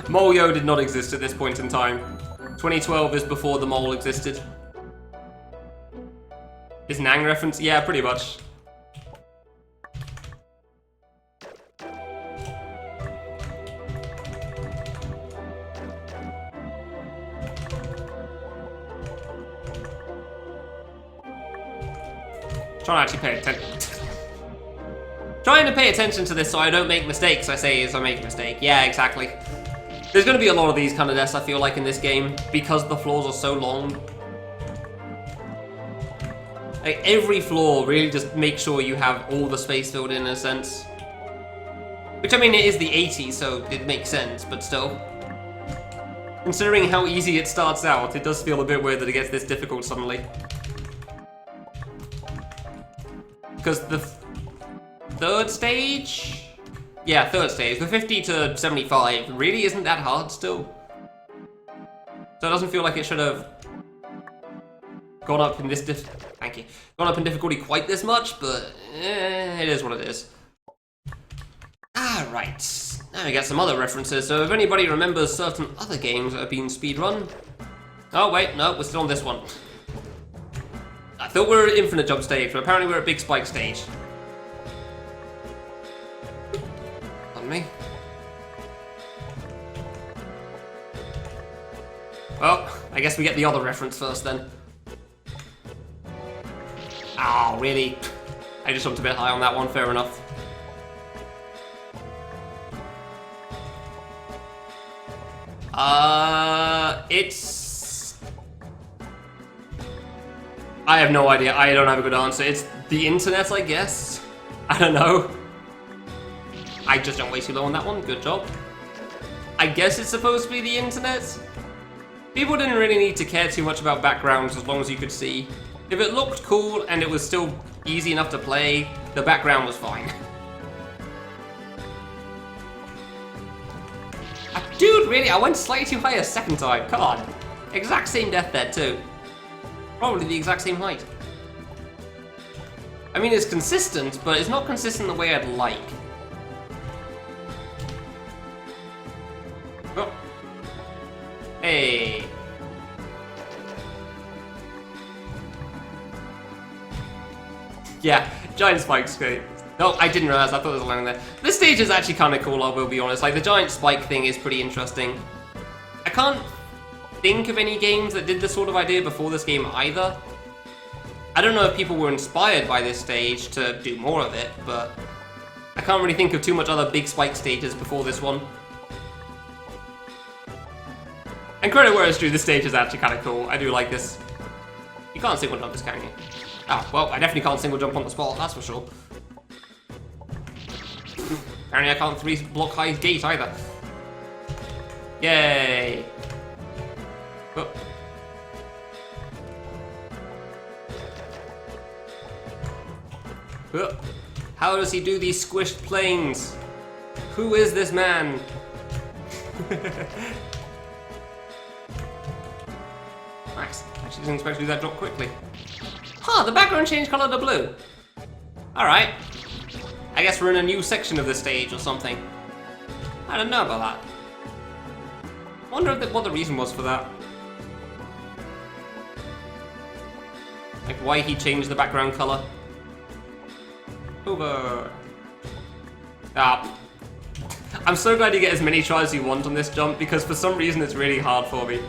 Molyo did not exist at this point in time. 2012 is before the mole existed. Is Nang reference? Yeah, pretty much. Trying to actually pay attention. Trying to pay attention to this so I don't make mistakes, I say, as I make a mistake. Yeah, exactly. There's going to be a lot of these kind of deaths, I feel like, in this game, because the floors are so long. Like, every floor really just makes sure you have all the space filled in a sense. Which, I mean, it is the 80s, so it makes sense, but still. Considering how easy it starts out, it does feel a bit weird that it gets this difficult suddenly. Because the third stage? Yeah, third stage. The 50 to 75 really isn't that hard still. So it doesn't feel like it should have gone up in this gone up in difficulty quite this much, but it is what it is. Alright, now we get some other references. So if anybody remembers certain other games that have been speedrun... Oh wait, no, we're still on this one. I thought we were at Infinite Jump stage, but apparently we're at Big Spike stage. Pardon me. Well, I guess we get the other reference first then. Oh, really? I just jumped a bit high on that one, fair enough. It's... I have no idea. I don't have a good answer. It's the internet, I guess. I don't know. I just jumped way too low on that one. Good job. I guess it's supposed to be the internet. People didn't really need to care too much about backgrounds as long as you could see. If it looked cool and it was still easy enough to play, the background was fine. Dude, really? I went slightly too high a second time. Come on. Exact same death there, too. Probably the exact same height. I mean, it's consistent, but it's not consistent the way I'd like. Oh. Hey. Yeah, giant spikes. Great. No, I didn't realize. I thought there was a landing there. This stage is actually kind of cool, I will be honest. Like, the giant spike thing is pretty interesting. I can't think of any games that did this sort of idea before this game either. I don't know if people were inspired by this stage to do more of it, but I can't really think of too much other big spike stages before this one. And credit where it's due, this stage is actually kind of cool. I do like this. You can't single jump this, can you? Oh, well, I definitely can't single jump on the spot, that's for sure. Apparently I can't 3-block high gate either. Yay! Oh. Oh. How does he do these squished planes? Who is this man? Nice. Actually didn't expect to do that drop quickly. Huh, the background changed color to blue. Alright. I guess we're in a new section of the stage or something. I don't know about that. Wonder what the reason was for that. Like why he changed the background color. Over. Ah. I'm so glad you get as many tries as you want on this jump because for some reason it's really hard for me.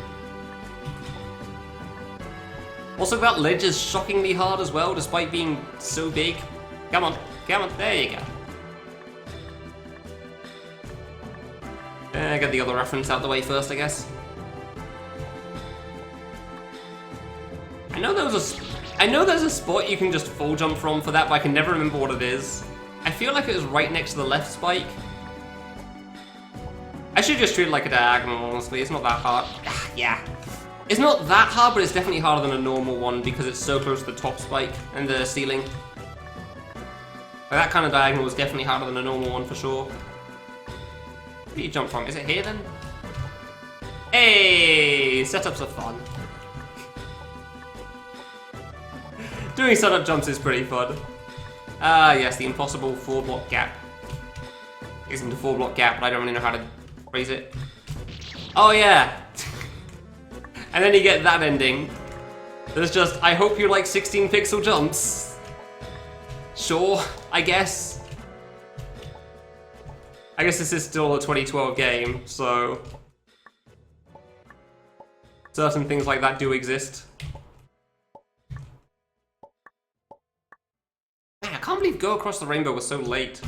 Also, that ledge is shockingly hard as well, despite being so big. Come on, there you go. Get the other reference out the way first, I guess. I know there's a spot you can just full jump from for that, but I can never remember what it is. I feel like it was right next to the left spike. I should just treat it like a diagonal, honestly. It's not that hard. Yeah. It's not that hard, but it's definitely harder than a normal one because it's so close to the top spike and the ceiling. Like that kind of diagonal is definitely harder than a normal one for sure. Where do you jump from? Is it here then? Hey! Setups are fun. Doing setup jumps is pretty fun. Ah, yes, the impossible 4-block gap. Isn't a 4-block gap, but I don't really know how to phrase it. Oh, yeah! And then you get that ending. There's just, I hope you like 16 pixel jumps. Sure, I guess. I guess this is still a 2012 game, so... certain things like that do exist. Man, I can't believe Go Across the Rainbow was so late.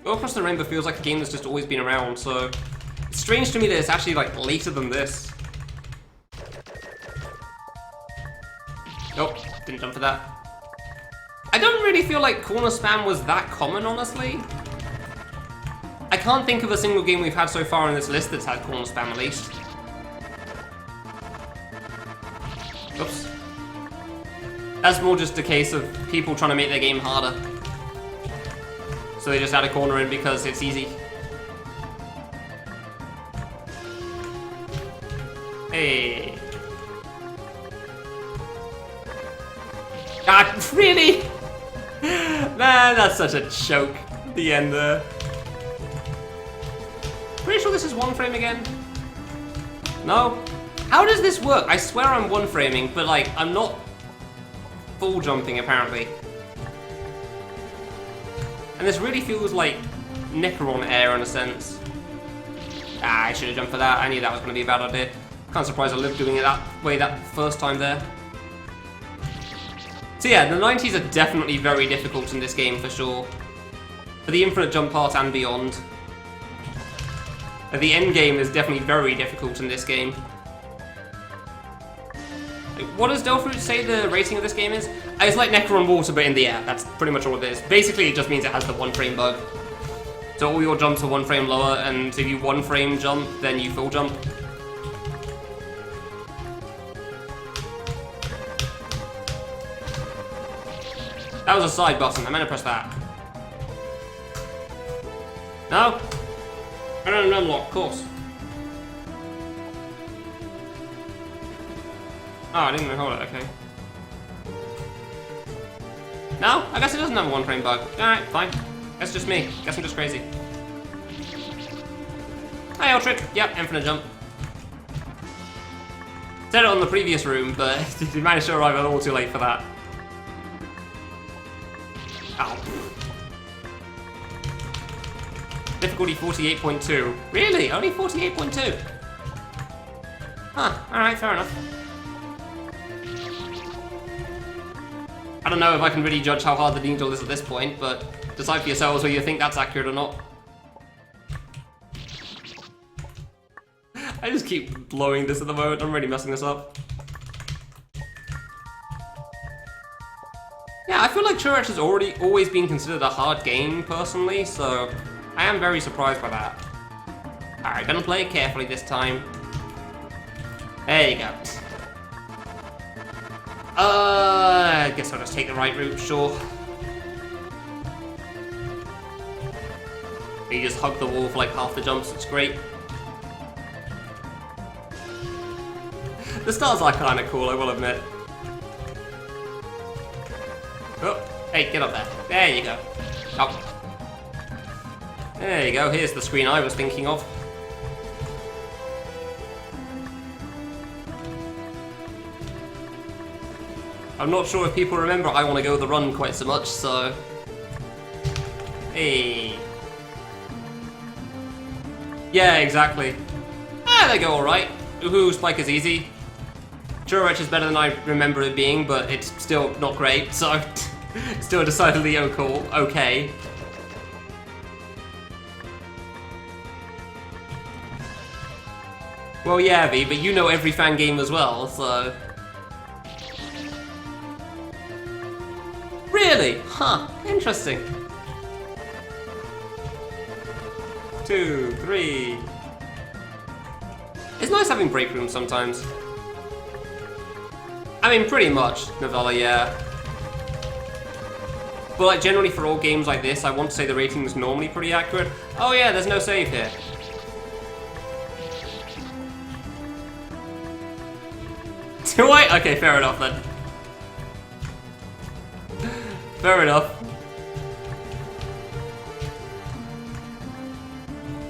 Go Across the Rainbow feels like a game that's just always been around, so... It's strange to me that it's actually, like, later than this. Nope, didn't jump for that. I don't really feel like corner spam was that common, honestly. I can't think of a single game we've had so far on this list that's had corner spam at least. Oops. That's more just a case of people trying to make their game harder. So they just add a corner in because it's easy. Hey. God, really? Man, that's such a choke. The end there. Pretty sure this is one frame again. No? How does this work? I swear I'm one framing, but like, I'm not full jumping apparently. And this really feels like Necron air in a sense. Ah, I should have jumped for that. I knew that was going to be a bad idea. Can't surprise I lived doing it that way that first time there. So yeah, the 90s are definitely very difficult in this game for sure. For the infinite jump part and beyond. The end game is definitely very difficult in this game. What does Delfruit say the rating of this game is? It's like Necro on water, but in the air. That's pretty much all it is. Basically, it just means it has the 1 frame bug. So all your jumps are 1 frame lower, and if you 1 frame jump, then you full jump. That was a side button. I meant to press that. No? I don't unlock, of course. Oh, I didn't even hold it, okay. No? I guess it doesn't have a 1 frame bug. Alright, fine. That's just me. Guess I'm just crazy. Hey, old trick. Yep, infinite jump. Said it on the previous room, but you managed to arrive a little too late for that. Ow. Difficulty 48.2. Really? Only 48.2? Huh, alright, fair enough. I don't know if I can really judge how hard the needle is at this point, but decide for yourselves whether you think that's accurate or not. I just keep blowing this at the moment, I'm really messing this up. Yeah, I feel like Church has always been considered a hard game, personally, so I am very surprised by that. Alright, gonna play it carefully this time. There you go. I guess I'll just take the right route, sure. You just hug the wall for like half the jumps, it's great. The stars are kind of cool, I will admit. Oh, hey, get up there. There you go. Up. There you go, here's the screen I was thinking of. I'm not sure if people remember I want to go the run quite so much, so... Hey. Yeah, exactly. Ah, they go alright. Ooh, Spike is easy. Church is better than I remember it being, but it's still not great, so... still decidedly okay. Well, yeah, V, but you know every fan game as well, so... Really? Huh, interesting. 2, 3... It's nice having break rooms sometimes. I mean, pretty much, Novella, yeah. But like, generally for all games like this, I want to say the rating is normally pretty accurate. Oh yeah, there's no save here. Do I? Okay, fair enough then. Fair enough.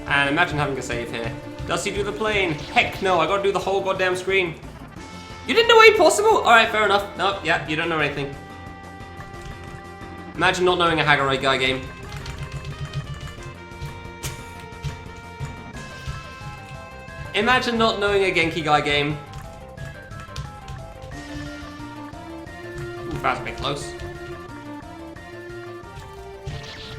And imagine having a save here. Does he do the plane? Heck no, I gotta do the whole goddamn screen. You didn't know A possible? Alright, fair enough. No, yeah, you don't know anything. Imagine not knowing a Hagoroid guy game. Imagine not knowing a Genki guy game. Ooh, that's a bit close.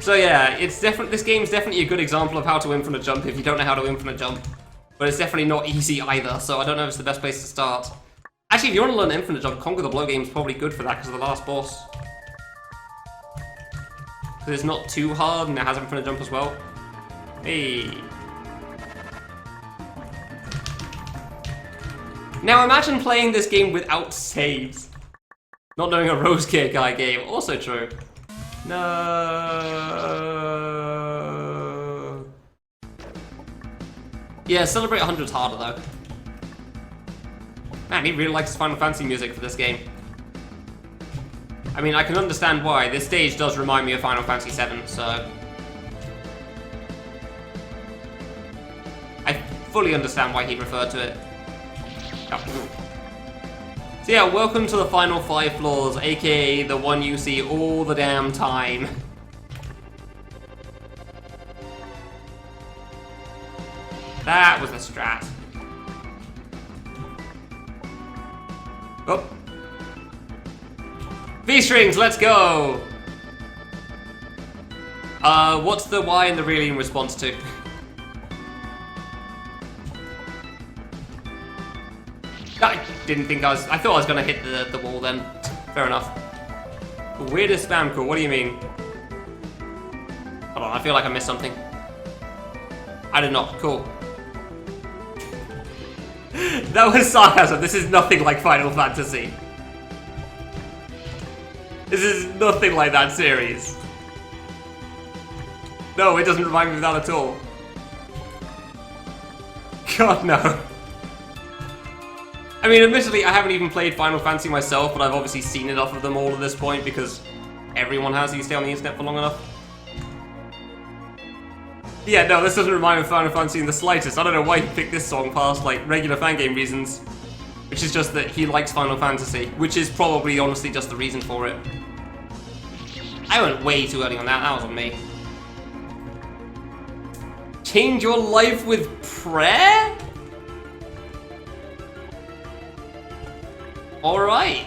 So yeah, this game's definitely a good example of how to infinite jump if you don't know how to infinite jump. But it's definitely not easy either, so I don't know if it's the best place to start. Actually, if you want to learn infinite jump, Conquer the Blow game's probably good for that because of the last boss. Because it's not too hard and it has infinite jump as well. Hey. Now imagine playing this game without saves. Not knowing a Rose Gear guy game, also true. No. Yeah, Celebrate 100's harder though. Man, he really likes Final Fantasy music for this game. I mean, I can understand why. This stage does remind me of Final Fantasy VII, so... I fully understand why he referred to it. Oh. So yeah, welcome to the final 5 floors, aka the one you see all the damn time. That was the strat. Oh. V-strings, let's go! What's the Y and the really in response to? I didn't think I thought I was gonna hit the wall then. Fair enough. Weirdest spam call, what do you mean? Hold on, I feel like I missed something. I did not, cool. That was sarcasm, this is nothing like Final Fantasy. This is nothing like that series. No, it doesn't remind me of that at all. God, no. I mean, admittedly, I haven't even played Final Fantasy myself, but I've obviously seen enough of them all at this point because everyone has. You stay on the internet for long enough. Yeah, no, this doesn't remind me of Final Fantasy in the slightest. I don't know why he picked this song past, like, regular fangame reasons. Which is just that he likes Final Fantasy, which is probably, honestly, just the reason for it. I went way too early on that. That was on me. Change your life with prayer? Alright.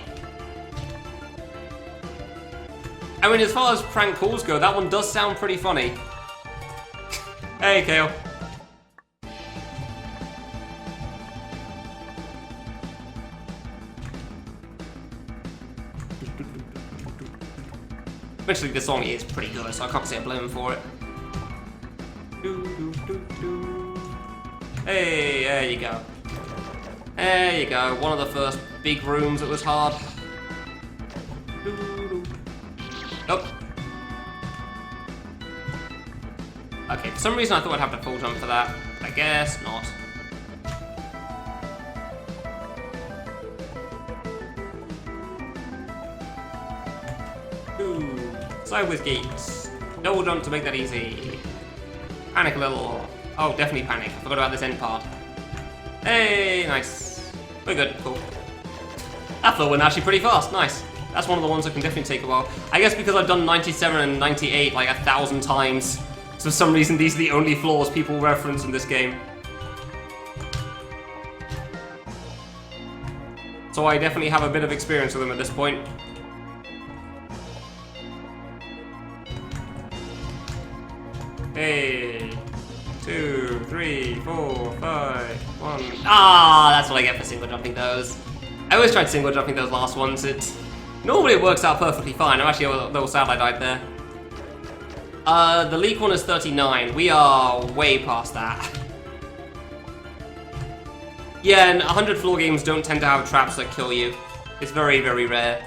I mean, as far as prank calls go, that one does sound pretty funny. Hey, Kale. Eventually, this song is pretty good, so I can't say I blame him for it. Hey, there you go. There you go. One of the first big rooms that was hard. Nope. Okay, for some reason I thought I'd have to full jump for that. I guess not. Ooh. Sideways gates. Double jump to make that easy. Panic a little. Oh, definitely panic. I forgot about this end part. Hey, nice. We're good, cool. That floor went actually pretty fast, nice. That's one of the ones that can definitely take a while. I guess because I've done 97 and 98 like 1,000 times, so for some reason these are the only floors people reference in this game. So I definitely have a bit of experience with them at this point. Hey, 2, 3, 4, 5, 1. Ah, that's what I get for single jumping those. I always tried single jumping those last ones. Normally it works out perfectly fine. I'm actually a little sad I died there. The leak one is 39. We are way past that. Yeah, and 100 floor games don't tend to have traps that kill you. It's very, very rare.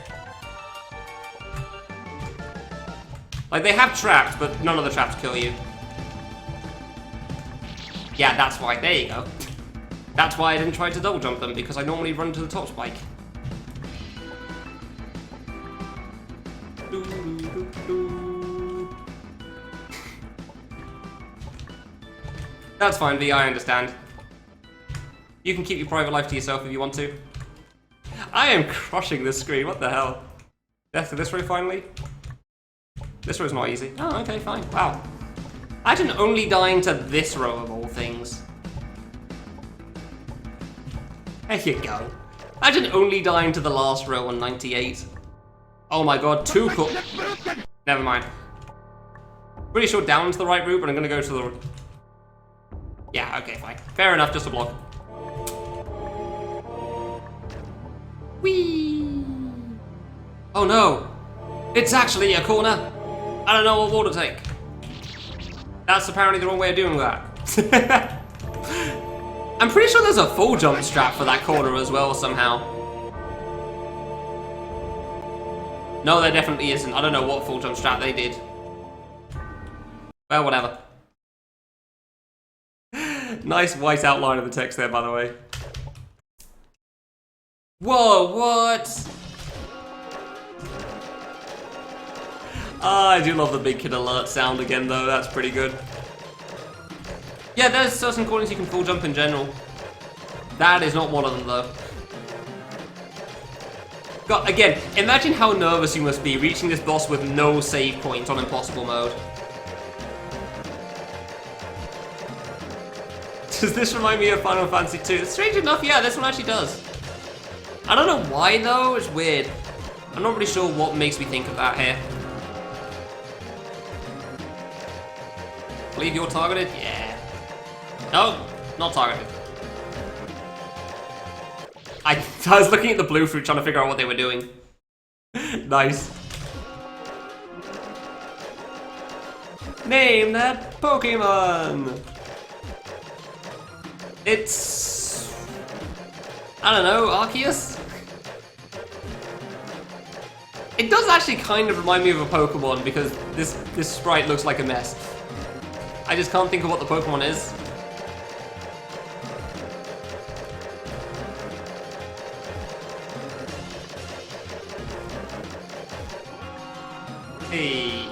Like, they have traps, but none of the traps kill you. Yeah, that's why. There you go. That's why I didn't try to double jump them, because I normally run to the top spike. That's fine, V, I understand. You can keep your private life to yourself if you want to. I am crushing this screen, what the hell? Death to this row finally? This row's not easy. Oh, okay, fine. Wow. Imagine only dying to this row of all things. There you go. Imagine only dying to the last row on 98. Oh my god, two cool. Never mind. Pretty sure down's the right route, but I'm gonna go to the... Yeah, okay, fine. Fair enough, just a block. Whee! Oh no! It's actually a corner! I don't know what wall to take. That's apparently the wrong way of doing that. I'm pretty sure there's a full jump strap for that corner as well, somehow. No, there definitely isn't. I don't know what full jump strap they did. Well, whatever. Nice white outline of the text there, by the way. Whoa, what? I do love the big kid alert sound again, though. That's pretty good. Yeah, there's certain corners you can full jump in general. That is not one of them, though. God, again, imagine how nervous you must be reaching this boss with no save point on impossible mode. Does this remind me of Final Fantasy II? Strange enough, yeah, this one actually does. I don't know why, though. It's weird. I'm not really sure what makes me think of that here. believe you're targeted? Yeah. No, not targeted. I was looking at the blue fruit trying to figure out what they were doing. Nice. Name that Pokemon! It's... I don't know, Arceus? It does actually kind of remind me of a Pokemon because this sprite looks like a mess. I just can't think of what the Pokemon is. Hey.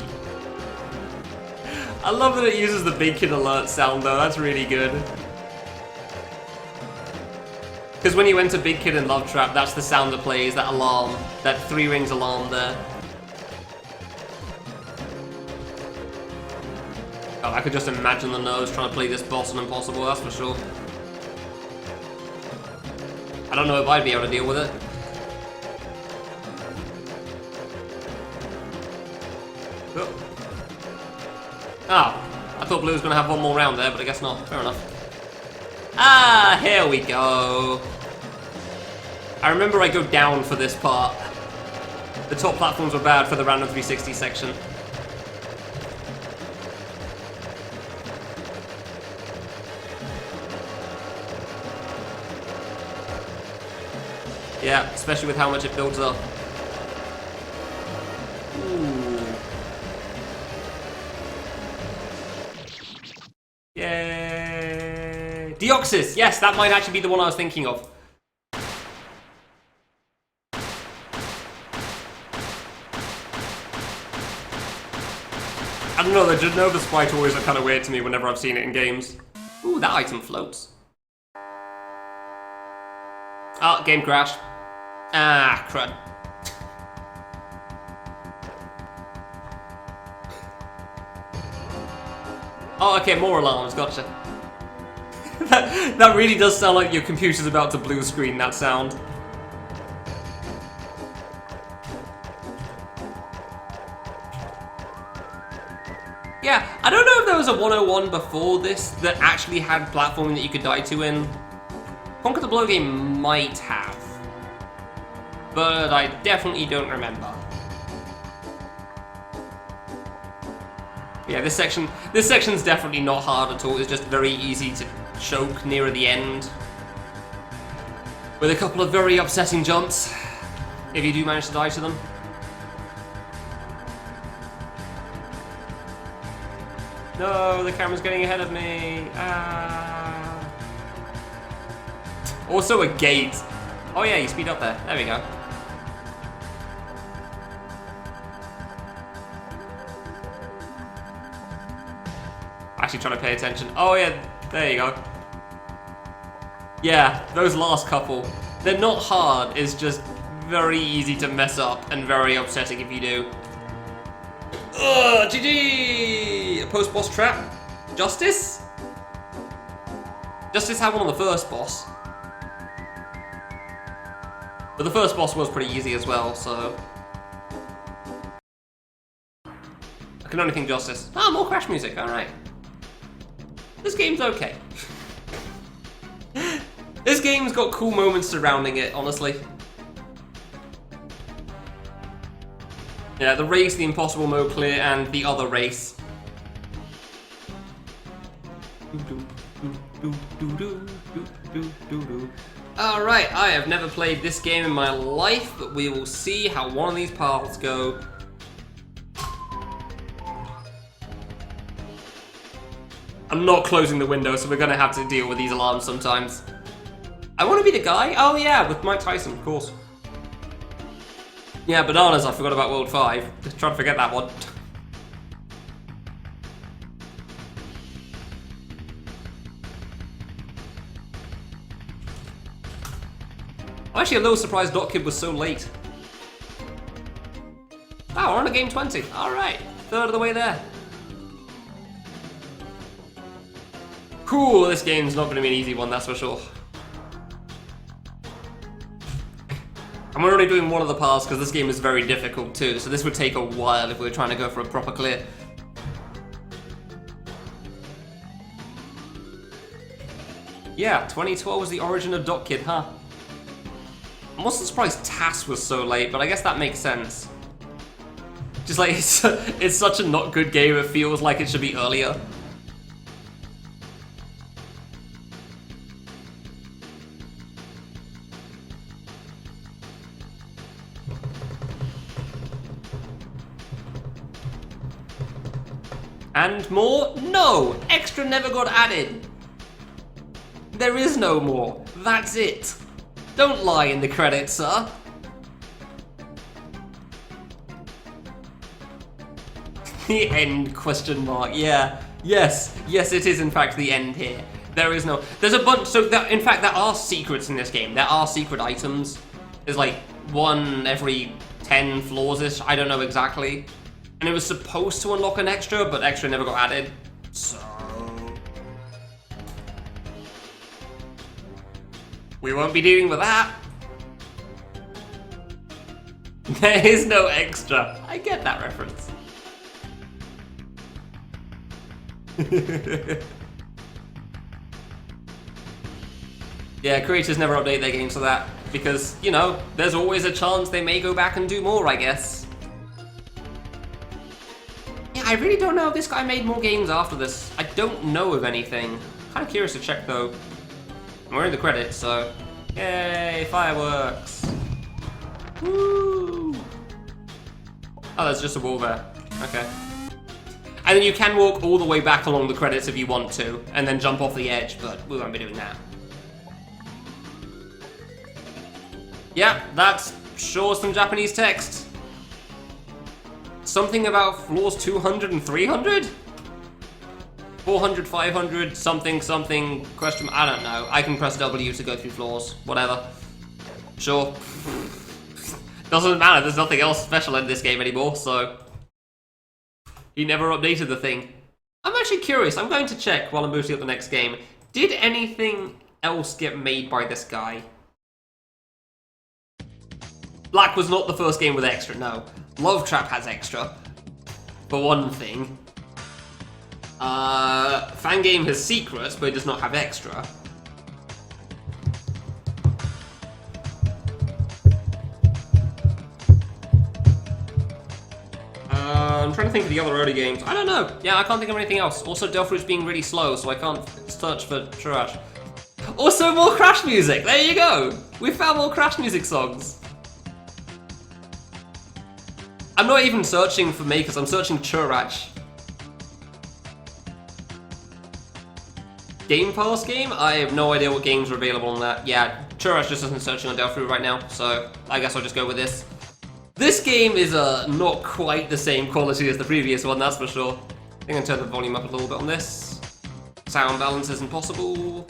I love that it uses the big kid alert sound though, that's really good. Because when you enter Big Kid in Love Trap, that's the sound that plays, that alarm, that 3 rings alarm there. God, I could just imagine the nerves trying to play this boss on Impossible, that's for sure. I don't know if I'd be able to deal with it. Oh, I thought Blue was going to have one more round there, but I guess not. Fair enough. Ah, here we go. I remember I go down for this part. The top platforms were bad for the random 360 section. Yeah, especially with how much it builds up. Ooh. Yay! Deoxys! Yes, that might actually be the one I was thinking of. I don't know, the Genova sprite always are kind of weird to me whenever I've seen it in games. Ooh, that item floats. Oh, game crash. Ah, crud. Oh, okay, more alarms, gotcha. that really does sound like your computer's about to blue screen, that sound. Yeah, I don't know if there was a 101 before this that actually had platforming that you could die to in. Conquer the Blow game might have, but I definitely don't remember. Yeah, this section's definitely not hard at all. It's just very easy to choke near the end, with a couple of very upsetting jumps, if you do manage to die to them. No, the camera's getting ahead of me. Ah. Also a gate. Oh yeah, you speed up there. There we go. Actually trying to pay attention. Oh yeah, there you go. Yeah, those last couple. They're not hard, it's just very easy to mess up and very upsetting if you do. Ugh, GG! A post-boss trap. Justice? Justice had one on the first boss. But the first boss was pretty easy as well, so... I can only think Justice. Ah, more Crash music, alright. This game's okay. This game's got cool moments surrounding it, honestly. Yeah, the race, the impossible mode clear, and the other race. Alright, I have never played this game in my life, but we will see how one of these paths go. I'm not closing the window, so we're gonna have to deal with these alarms sometimes. I want to be the guy? Oh yeah, with Mike Tyson, of course. Yeah, bananas, I forgot about World 5. Just trying to forget that one. I'm actually a little surprised Dotkid was so late. Oh, we're on a game 20. Alright, third of the way there. Cool, this game's not going to be an easy one, that's for sure. And we're only doing one of the paths because this game is very difficult too, so this would take a while if we were trying to go for a proper clear. Yeah, 2012 was the origin of DotKit, huh? I'm also surprised TAS was so late, but I guess that makes sense. Just like, it's such a not good game, it feels like it should be earlier. And more? No! Extra never got added! There is no more. That's it. Don't lie in the credits, sir. The end, question mark. Yeah. Yes. Yes, it is in fact the end here. There is no... There's a bunch... So, in fact, there are secrets in this game. There are secret items. There's like one every 10 floors-ish. I don't know exactly. And it was supposed to unlock an extra, but extra never got added. So... we won't be dealing with that. There is no extra. I get that reference. Yeah, creators never update their games for that. Because, you know, there's always a chance they may go back and do more, I guess. Yeah, I really don't know if this guy made more games after this. I don't know of anything. Kind of curious to check, though. We're in the credits, so... yay, fireworks! Woo! Oh, there's just a wall there. Okay. And then you can walk all the way back along the credits if you want to, and then jump off the edge, but we won't be doing that. Yeah, that's sure some Japanese text. Something about floors 200 and 300? 400, 500, something, something, question, I don't know. I can press W to go through floors, whatever. Sure. Doesn't matter, there's nothing else special in this game anymore, so... he never updated the thing. I'm actually curious, I'm going to check while I'm booting up the next game. Did anything else get made by this guy? Black was not the first game with extra, no. Love Trap has extra, for one thing. Fangame has secrets, but it does not have extra. I'm trying to think of the other early games. I don't know. Yeah, I can't think of anything else. Also, Delphi's being really slow, so I can't search for trash. Also, more Crash music! There you go! We found more Crash music songs. I'm not even searching for makers, I'm searching Churach. Game Pass game? I have no idea what games are available on that. Yeah, Churach just isn't searching on Delphi right now, so I guess I'll just go with this. This game is not quite the same quality as the previous one, that's for sure. I think I can turn the volume up a little bit on this. Sound balance isn't possible.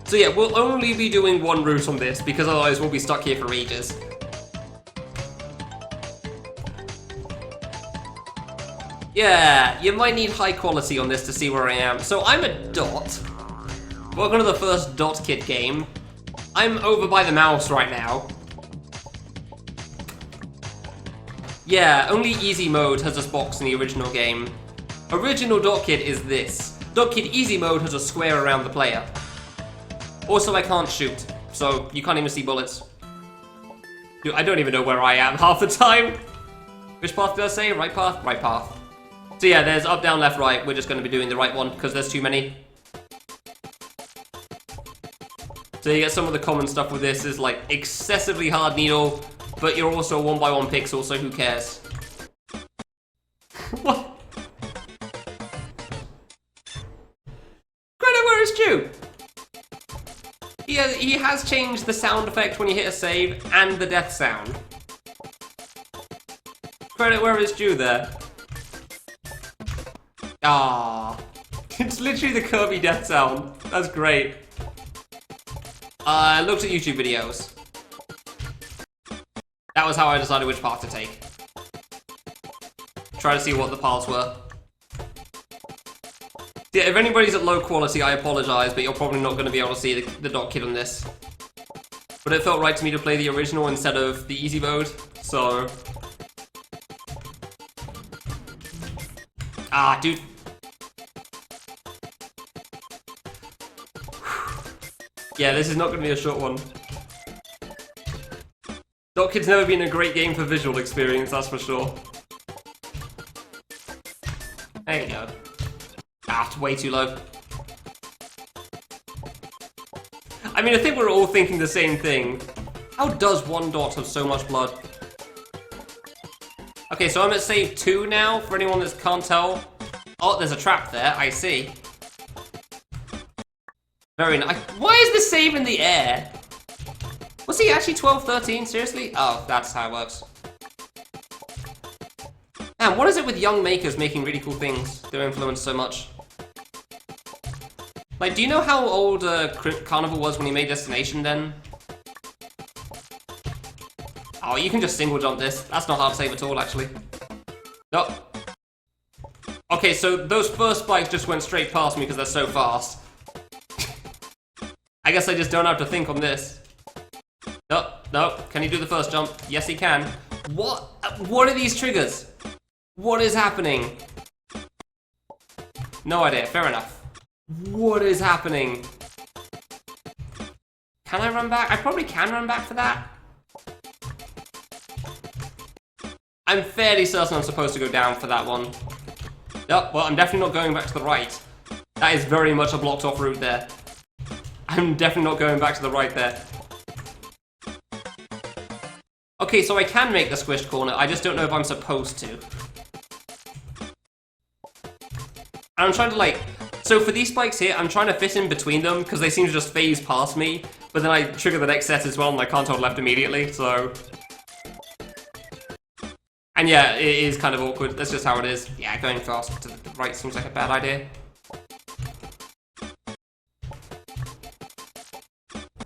So yeah, we'll only be doing one route on this, because otherwise we'll be stuck here for ages. Yeah, you might need high quality on this to see where I am. So I'm a dot. Welcome to the first DotKit game. I'm over by the mouse right now. Yeah, only easy mode has this box in the original game. Original DotKit is this. DotKit easy mode has a square around the player. Also, I can't shoot, so you can't even see bullets. Dude, I don't even know where I am half the time. Which path did I say? Right path? Right path. So yeah, there's up, down, left, right. We're just going to be doing the right one, because there's too many. So you get some of the common stuff with this is like excessively hard needle, but you're also 1x1 pixel, so who cares? What? Credit where it's due! He has changed the sound effect when you hit a save, and the death sound. Credit where it's due there. Ah, it's literally the Kirby death sound. That's great. I looked at YouTube videos. That was how I decided which path to take. Try to see what the paths were. Yeah, if anybody's at low quality, I apologize, but you're probably not going to be able to see the DotKit on this. But it felt right to me to play the original instead of the easy mode, so... Ah, dude. Yeah, this is not going to be a short one. Dot Kid's never been a great game for visual experience, that's for sure. There you go. Ah, it's way too low. I mean, I think we're all thinking the same thing. How does one dot have so much blood? Okay, so I'm at save 2 now, for anyone that can't tell. Oh, there's a trap there, I see. Very nice. Why is the save in the air? Was he actually 12, 13? Seriously? Oh, that's how it works. Man, what is it with young makers making really cool things that influence so much? Like, do you know how old Carnival was when he made Destination then? Oh, you can just single jump this. That's not hard to save at all, actually. No. Okay, so those first spikes just went straight past me because they're so fast. I guess I just don't have to think on this. No, no. Can he do the first jump? Yes, he can. What? What are these triggers? What is happening? No idea. Fair enough. What is happening? Can I run back? I probably can run back for that. I'm fairly certain I'm supposed to go down for that one. Nope, well, I'm definitely not going back to the right. That is very much a blocked off route there. I'm definitely not going back to the right there. Okay, so I can make the squished corner, I just don't know if I'm supposed to. And I'm trying to like... So for these spikes here, I'm trying to fit in between them, because they seem to just phase past me, but then I trigger the next set as well, and I can't hold left immediately, so... And yeah, it is kind of awkward, that's just how it is. Yeah, going fast to the right seems like a bad idea.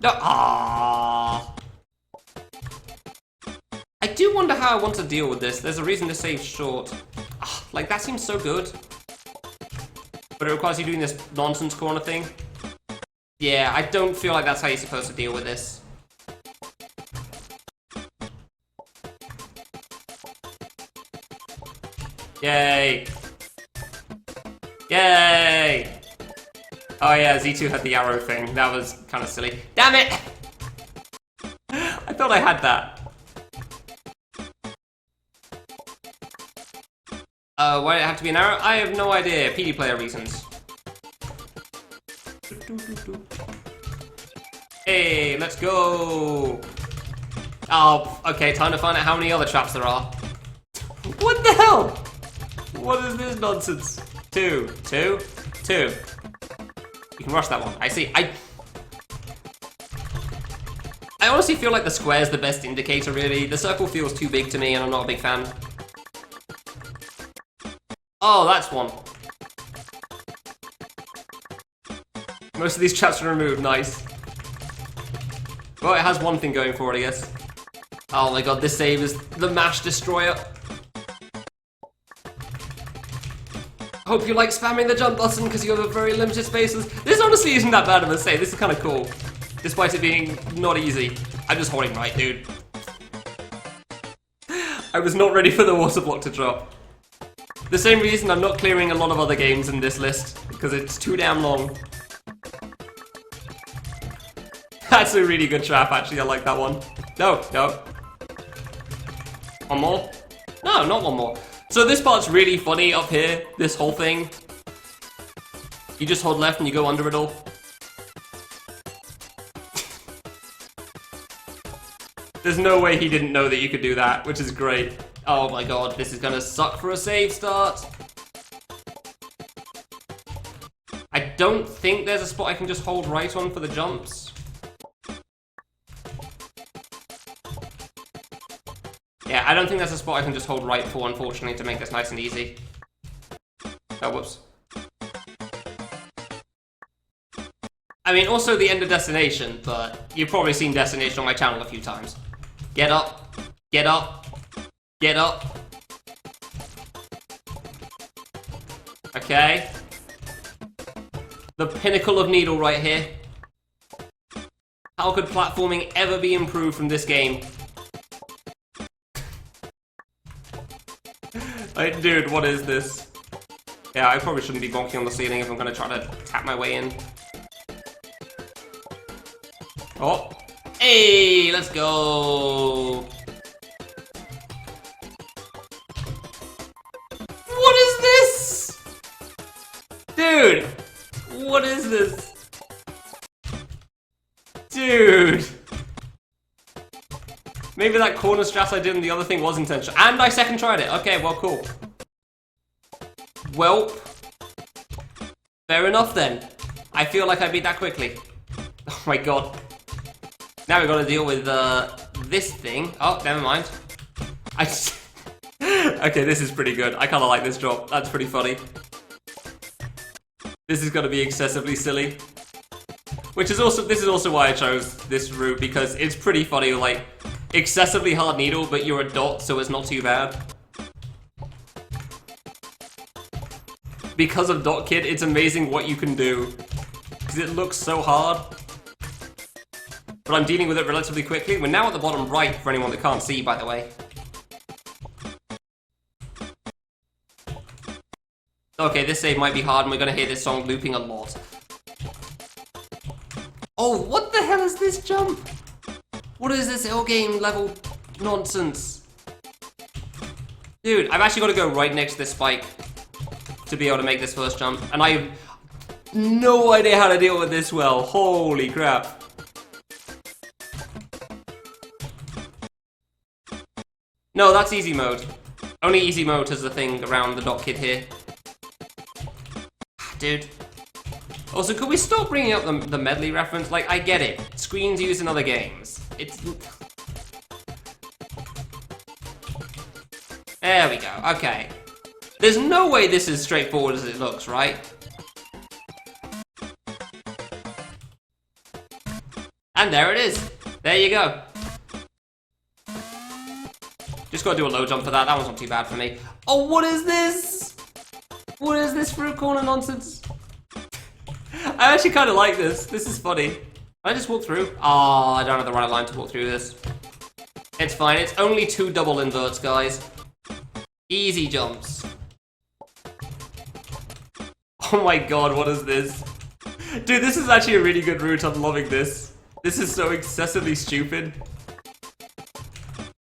No, ah. I do wonder how I want to deal with this. There's a reason to save short. Like, that seems so good. But it requires you doing this nonsense corner thing. Yeah, I don't feel like that's how you're supposed to deal with this. Yay! Yay! Oh yeah, Z2 had the arrow thing. That was kind of silly. Damn it! I thought I had that. Why did it have to be an arrow? I have no idea. PD player reasons. Hey, let's go! Oh, okay, time to find out how many other traps there are. What the hell? What is this nonsense? 2, 2, 2. You can rush that one. I see. I honestly feel like the square is the best indicator, really. The circle feels too big to me, and I'm not a big fan. Oh, that's one. Most of these traps are removed. Nice. Well, it has one thing going for it, I guess. Oh my god, this save is the mash destroyer. Hope you like spamming the jump button because you have very limited spaces. This honestly isn't that bad of a save. This is kind of cool. Despite it being not easy. I'm just holding right, dude. I was not ready for the water block to drop. The same reason I'm not clearing a lot of other games in this list. Because it's too damn long. That's a really good trap, actually. I like that one. No, no. One more? No, not one more. So this part's really funny up here, this whole thing. You just hold left and you go under it all. There's no way he didn't know that you could do that, which is great. Oh my god, this is gonna suck for a save start. I don't think there's a spot I can just hold right on for the jumps. Yeah, I don't think there's a spot I can just hold right for, unfortunately, to make this nice and easy. Oh, whoops. I mean, also the end of Destination, but you've probably seen Destination on my channel a few times. Get up, get up, get up. Okay. The pinnacle of Needle right here. How could platforming ever be improved from this game? Like, dude, what is this? Yeah, I probably shouldn't be bonking on the ceiling if I'm gonna try to tap my way in. Oh. Hey, let's go. What is this? Dude. What is this? Dude. Maybe that corner strat I did in the other thing was intentional. And I second tried it. Okay, well, cool. Well. Fair enough then. I feel like I beat that quickly. Oh my god. Now we gotta deal with this thing. Oh, never mind. I just... Okay, this is pretty good. I kinda like this drop. That's pretty funny. This is gonna be excessively silly. Which is also, this is also why I chose this route, because it's pretty funny, like, excessively hard needle, but you're a dot, so it's not too bad. Because of Dot Kid, it's amazing what you can do. Because it looks so hard. But I'm dealing with it relatively quickly. We're now at the bottom right, for anyone that can't see, by the way. Okay, this save might be hard, and we're gonna hear this song looping a lot. Oh, what the hell is this jump? What is this ill game level nonsense? Dude, I've actually got to go right next to this spike to be able to make this first jump, and I have no idea how to deal with this well. Holy crap. No, that's easy mode. Only easy mode has the thing around the Dot Kid here. Dude. Also, could we stop bringing up the medley reference? Like, I get it. Screens used in other games. It's... There we go. Okay. There's no way this is straightforward as it looks, right? And there it is. There you go. Just gotta do a low jump for that. That one's not too bad for me. Oh, what is this? What is this fruit corner nonsense? I actually kind of like this. This is funny. Can I just walk through? Oh, I don't have the right line to walk through this. It's fine. It's only 2 double inverts, guys. Easy jumps. Oh my god, what is this? Dude, this is actually a really good route. I'm loving this. This is so excessively stupid.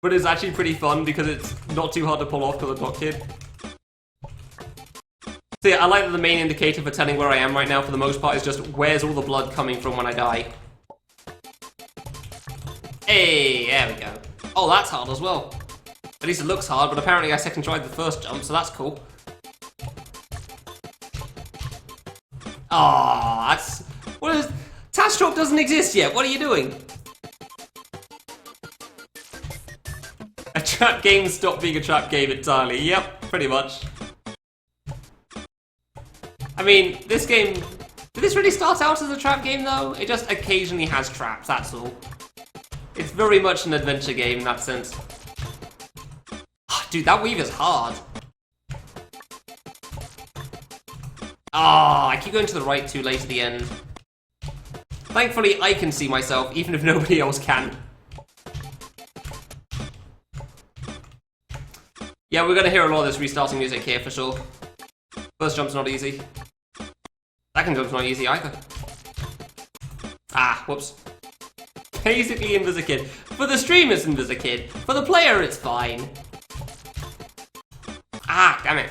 But it's actually pretty fun because it's not too hard to pull off to the Dot Kid. So yeah, I like that the main indicator for telling where I am right now for the most part is just where's all the blood coming from when I die. Hey, there we go. Oh, that's hard as well. At least it looks hard, but apparently I second tried the first jump, so that's cool. Ah, that's... What is... Task Drop doesn't exist yet, what are you doing? A trap game stopped being a trap game entirely. Yep, pretty much. I mean, this game... Did this really start out as a trap game, though? It just occasionally has traps, that's all. It's very much an adventure game in that sense. Dude, that weave is hard. Ah, I keep going to the right too late at the end. Thankfully, I can see myself, even if nobody else can. Yeah, we're gonna hear a lot of this restarting music here for sure. First jump's not easy. Second jump's not easy either. Ah, whoops. Basically Invis-a-Kid. For the stream it's Invis-a-Kid. For the player it's fine. Ah, damn it.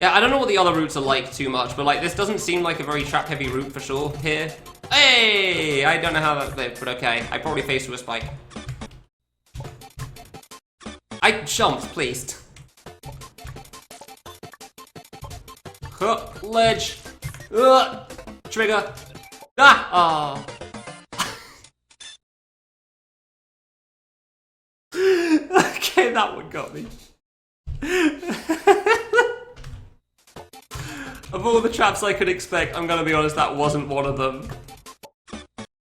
Yeah, I don't know what the other routes are like too much, but like this doesn't seem like a very trap heavy route for sure here. Hey! I don't know how that lived, but okay. I probably faced with a spike. I jumped, please. Huh, ledge. Trigger. Ah! Oh. Okay, that one got me. Of all the traps I could expect, I'm gonna be honest, that wasn't one of them.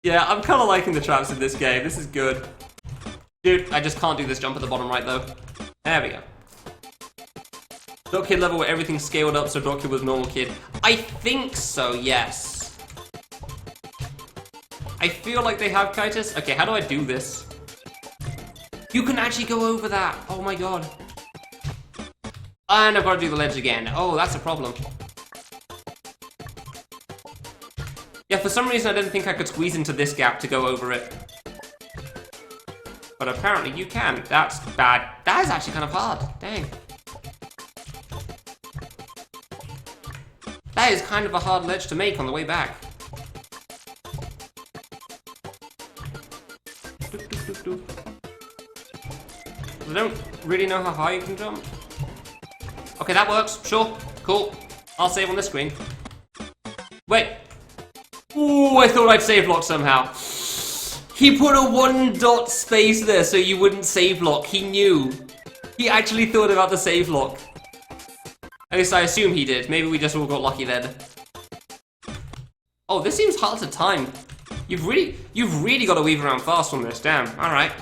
Yeah, I'm kinda liking the traps in this game. This is good. Dude, I just can't do this jump at the bottom right, though. There we go. Dot Kid level where everything's scaled up, so Dot Kid was normal kid. I think so, yes. I feel like they have Kitus. Okay, how do I do this? You can actually go over that. Oh my god. And I've got to do the ledge again. Oh, that's a problem. Yeah, for some reason I didn't think I could squeeze into this gap to go over it. But apparently you can. That's bad. That is actually kind of hard. Dang. That is kind of a hard ledge to make on the way back. I don't really know how high you can jump. Okay, that works. Sure. Cool. I'll save on this screen. Wait. Ooh, I thought I'd save lock somehow. He put a 1 dot space there so you wouldn't save lock. He knew. He actually thought about the save lock. At least I assume he did. Maybe we just all got lucky then. Oh, this seems hard to time. You've really got to weave around fast on this. Damn. All right.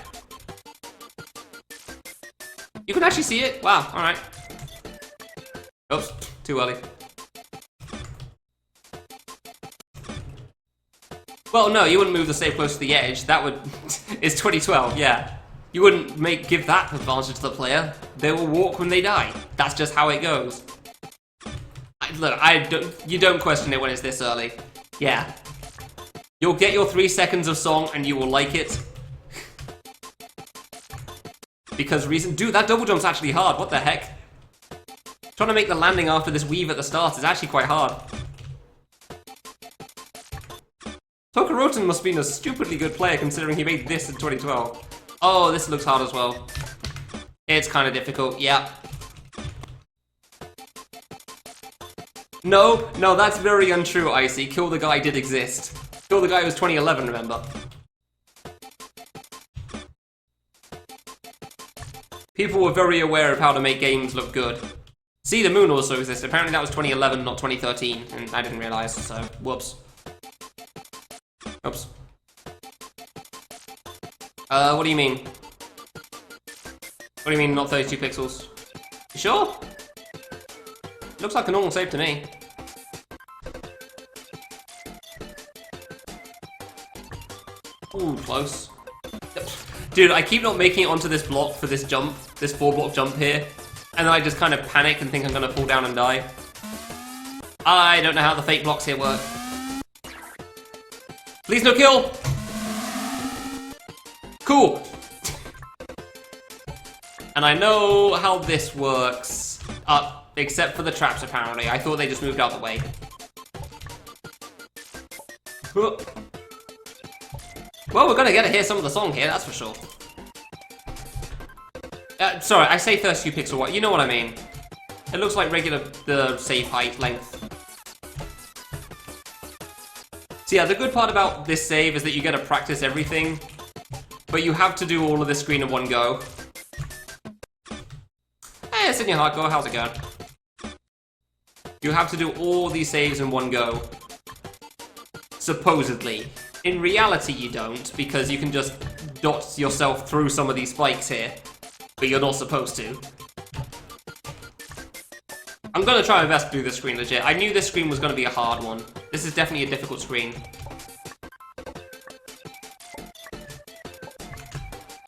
You can actually see it. Wow. All right. Oops. Too early. Well, no, you wouldn't move the save close to the edge. That would... It's 2012, yeah. You wouldn't give that advantage to the player. They will walk when they die. That's just how it goes. You don't question it when it's this early. Yeah. You'll get your 3 seconds of song and you will like it. Because dude, that double jump's actually hard. What the heck? Trying to make the landing after this weave at the start is actually quite hard. Tokoroten must have been a stupidly good player considering he made this in 2012. Oh, this looks hard as well. It's kind of difficult, yeah. No, that's very untrue, Icy. Kill the Guy did exist. Kill the Guy was 2011, remember? People were very aware of how to make games look good. See, the Moon also exists. Apparently that was 2011, not 2013, and I didn't realize, so whoops. Oops. What do you mean? What do you mean not 32 pixels? You sure? Looks like a normal save to me. Ooh, close. Dude, I keep not making it onto this block for this jump, this 4-block jump here, and then I just kind of panic and think I'm gonna fall down and die. I don't know how the fake blocks here work. Please no kill! Cool! And I know how this works. Except for the traps, apparently. I thought they just moved out the way. Well, we're gonna get to hear some of the song here, that's for sure. Sorry, I say 32 pixel wide. You know what I mean. It looks like the save height length. So yeah, the good part about this save is that you get to practice everything, but you have to do all of this screen in one go. Hey, it's in your hardcore, how's it going? You have to do all these saves in one go. Supposedly. In reality you don't, because you can just dot yourself through some of these spikes here, but you're not supposed to. I'm gonna try my best to do this screen legit. I knew this screen was gonna be a hard one. This is definitely a difficult screen.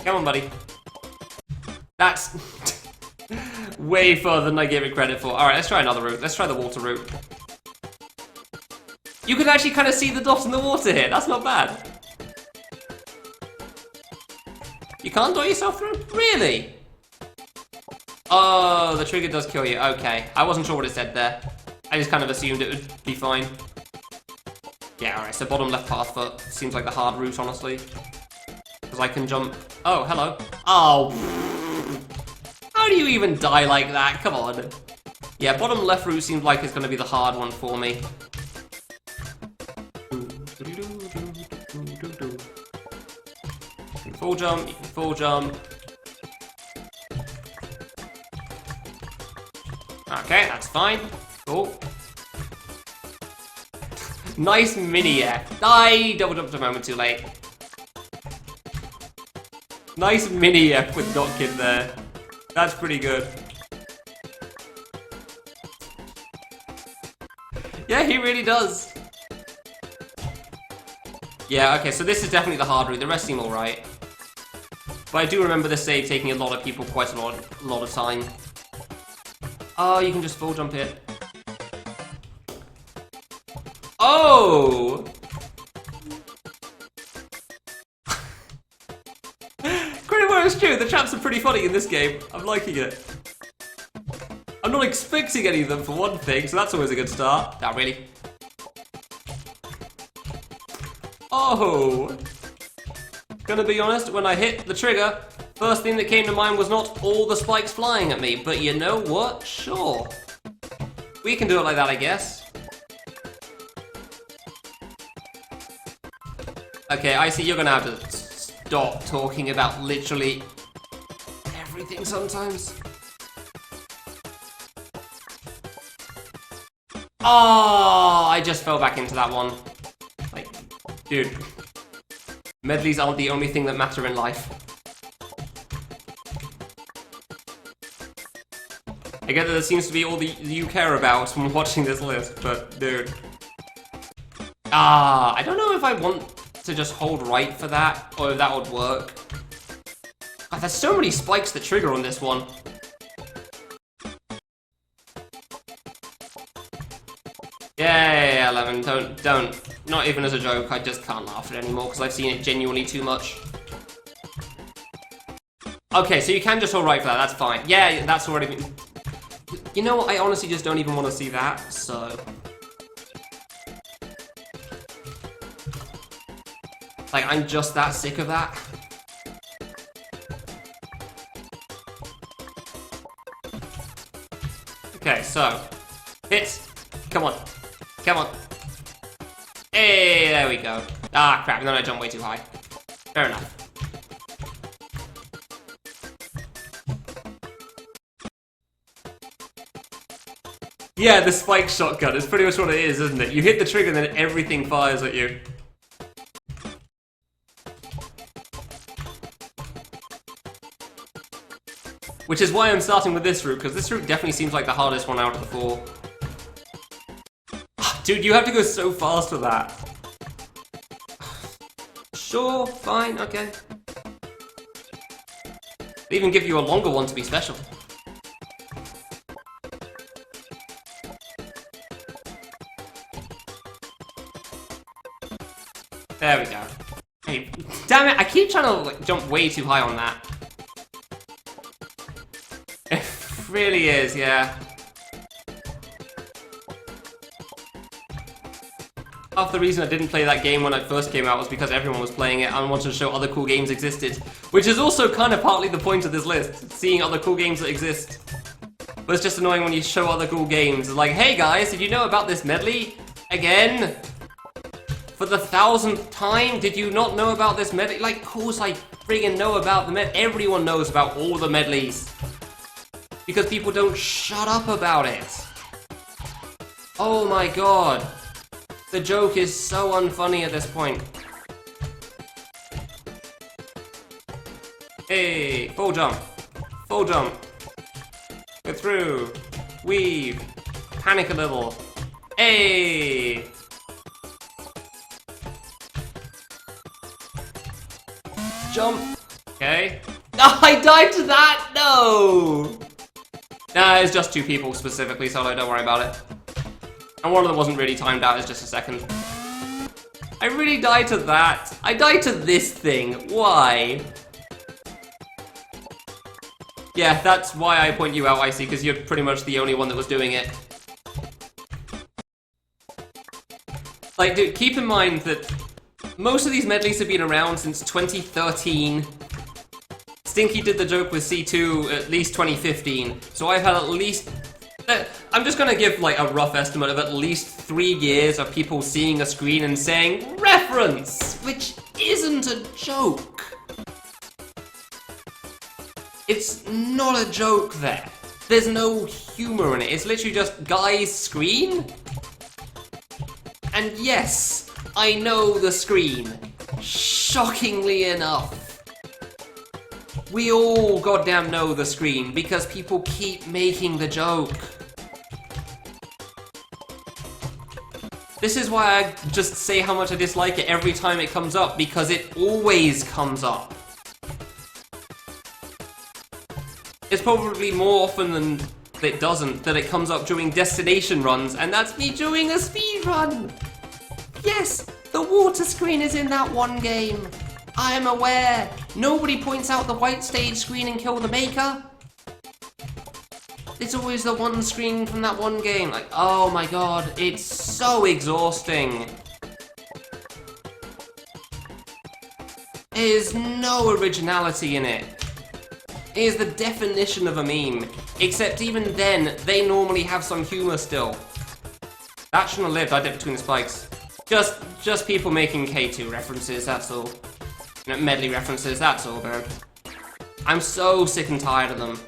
Come on, buddy. That's way further than I gave it credit for. Alright, let's try another route. Let's try the water route. You can actually kind of see the dot in the water here. That's not bad. You can't dot yourself through? Really? Oh, the trigger does kill you. Okay. I wasn't sure what it said there. I just kind of assumed it would be fine. Yeah, alright, so bottom left path foot seems like the hard route, honestly. Because I can jump... Oh, hello. Oh. How do you even die like that? Come on. Yeah, bottom left route seems like it's going to be the hard one for me. You can full jump, you can full jump. Okay, that's fine. Cool. Nice mini F. I double jumped a moment too late. Nice mini F with Dot Kid there. That's pretty good. Yeah, he really does. Yeah, okay, so this is definitely the hard route. The rest seem alright. But I do remember this save taking a lot of people quite a lot of time. Oh, you can just full jump it. Oh! it's true, the traps are pretty funny in this game. I'm liking it. I'm not expecting any of them for one thing, so that's always a good start. Not really. Oh! Gonna be honest, when I hit the trigger, first thing that came to mind was not all the spikes flying at me, but you know what? Sure. We can do it like that, I guess. Okay, I see you're gonna have to stop talking about literally everything sometimes. Oh, I just fell back into that one. Like, dude. Medleys aren't the only thing that matter in life. I get that it seems to be all that you care about from watching this list, but dude. I don't know if I want to just hold right for that, or if that would work. God, there's so many spikes that trigger on this one. Yeah, 11, don't. Not even as a joke, I just can't laugh at it anymore because I've seen it genuinely too much. Okay, so you can just hold right for that, that's fine. Yeah, that's already been... You know what, I honestly just don't even want to see that, so... Like, I'm just that sick of that. Okay, so... Hit! Come on. Come on. Hey, there we go. Ah, crap, and then I jumped way too high. Fair enough. Yeah, the spike shotgun is pretty much what it is, isn't it? You hit the trigger and then everything fires at you. Which is why I'm starting with this route, because this route definitely seems like the hardest one out of the four. Dude, you have to go so fast with that. Sure, fine, okay. They even give you a longer one to be special. There we go. Hey, damn it, I keep trying to like, jump way too high on that. It really is, yeah. Half the reason I didn't play that game when it first came out was because everyone was playing it and I wanted to show other cool games existed. Which is also kind of partly the point of this list, seeing other cool games that exist. But it's just annoying when you show other cool games. It's like, hey guys, did you know about this medley? Again? For the 1000th time, did you not know about this medley? Like, of course I friggin' know about the medley. Everyone knows about all the medleys. Because people don't shut up about it. Oh my god. The joke is so unfunny at this point. Hey, full jump. Full jump. Go through. Weave. Panic a little. Hey! Jump. Okay. I died to that! No! Nah, it's just two people specifically, so don't worry about it. And one of them wasn't really timed out, it's just a second. I really died to that. I died to this thing. Why? Yeah, that's why I point you out, Icy, because you're pretty much the only one that was doing it. Like, dude, keep in mind that most of these medleys have been around since 2013. Stinky did the joke with C2 at least 2015, so I've had at least... I'm just gonna give like a rough estimate of at least 3 years of people seeing a screen and saying, reference! Which isn't a joke. It's not a joke there. There's no humor in it. It's literally just guy's screen. And yes, I know the screen. Shockingly enough. We all goddamn know the screen because people keep making the joke. This is why I just say how much I dislike it every time it comes up, because it always comes up. It's probably more often than it doesn't that it comes up during destination runs, and that's me doing a speed run. Yes, the water screen is in that one game. I'm aware. Nobody points out the white stage screen and kill the maker. It's always the one screen from that one game. Like, oh my god, it's so exhausting. There's no originality in it. It is the definition of a meme. Except even then, they normally have some humor still. That shouldn't have lived, I did between the spikes. Just people making K2 references, that's all. You know, medley references, that's all, man. I'm so sick and tired of them.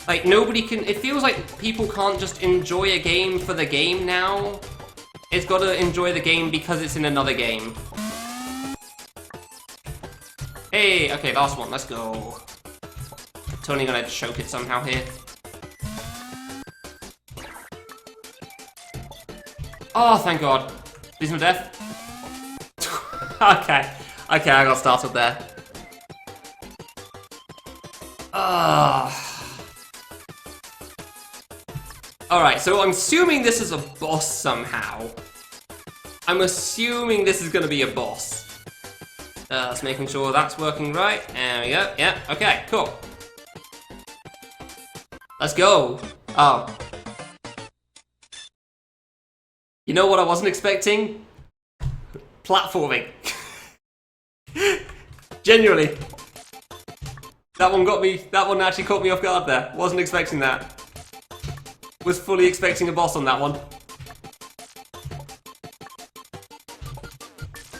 Like, nobody can... It feels like people can't just enjoy a game for the game now. It's gotta enjoy the game because it's in another game. Hey, okay, last one, let's go. Totally gonna choke it somehow here. Oh, thank god. Please no death. Okay, I got started there. Alright, so I'm assuming this is a boss somehow. I'm assuming this is gonna be a boss. Just making sure that's working right. There we go. Yeah, okay, cool. Let's go. Oh. You know what I wasn't expecting? Platforming. Genuinely. That one actually caught me off guard there. Wasn't expecting that. Was fully expecting a boss on that one.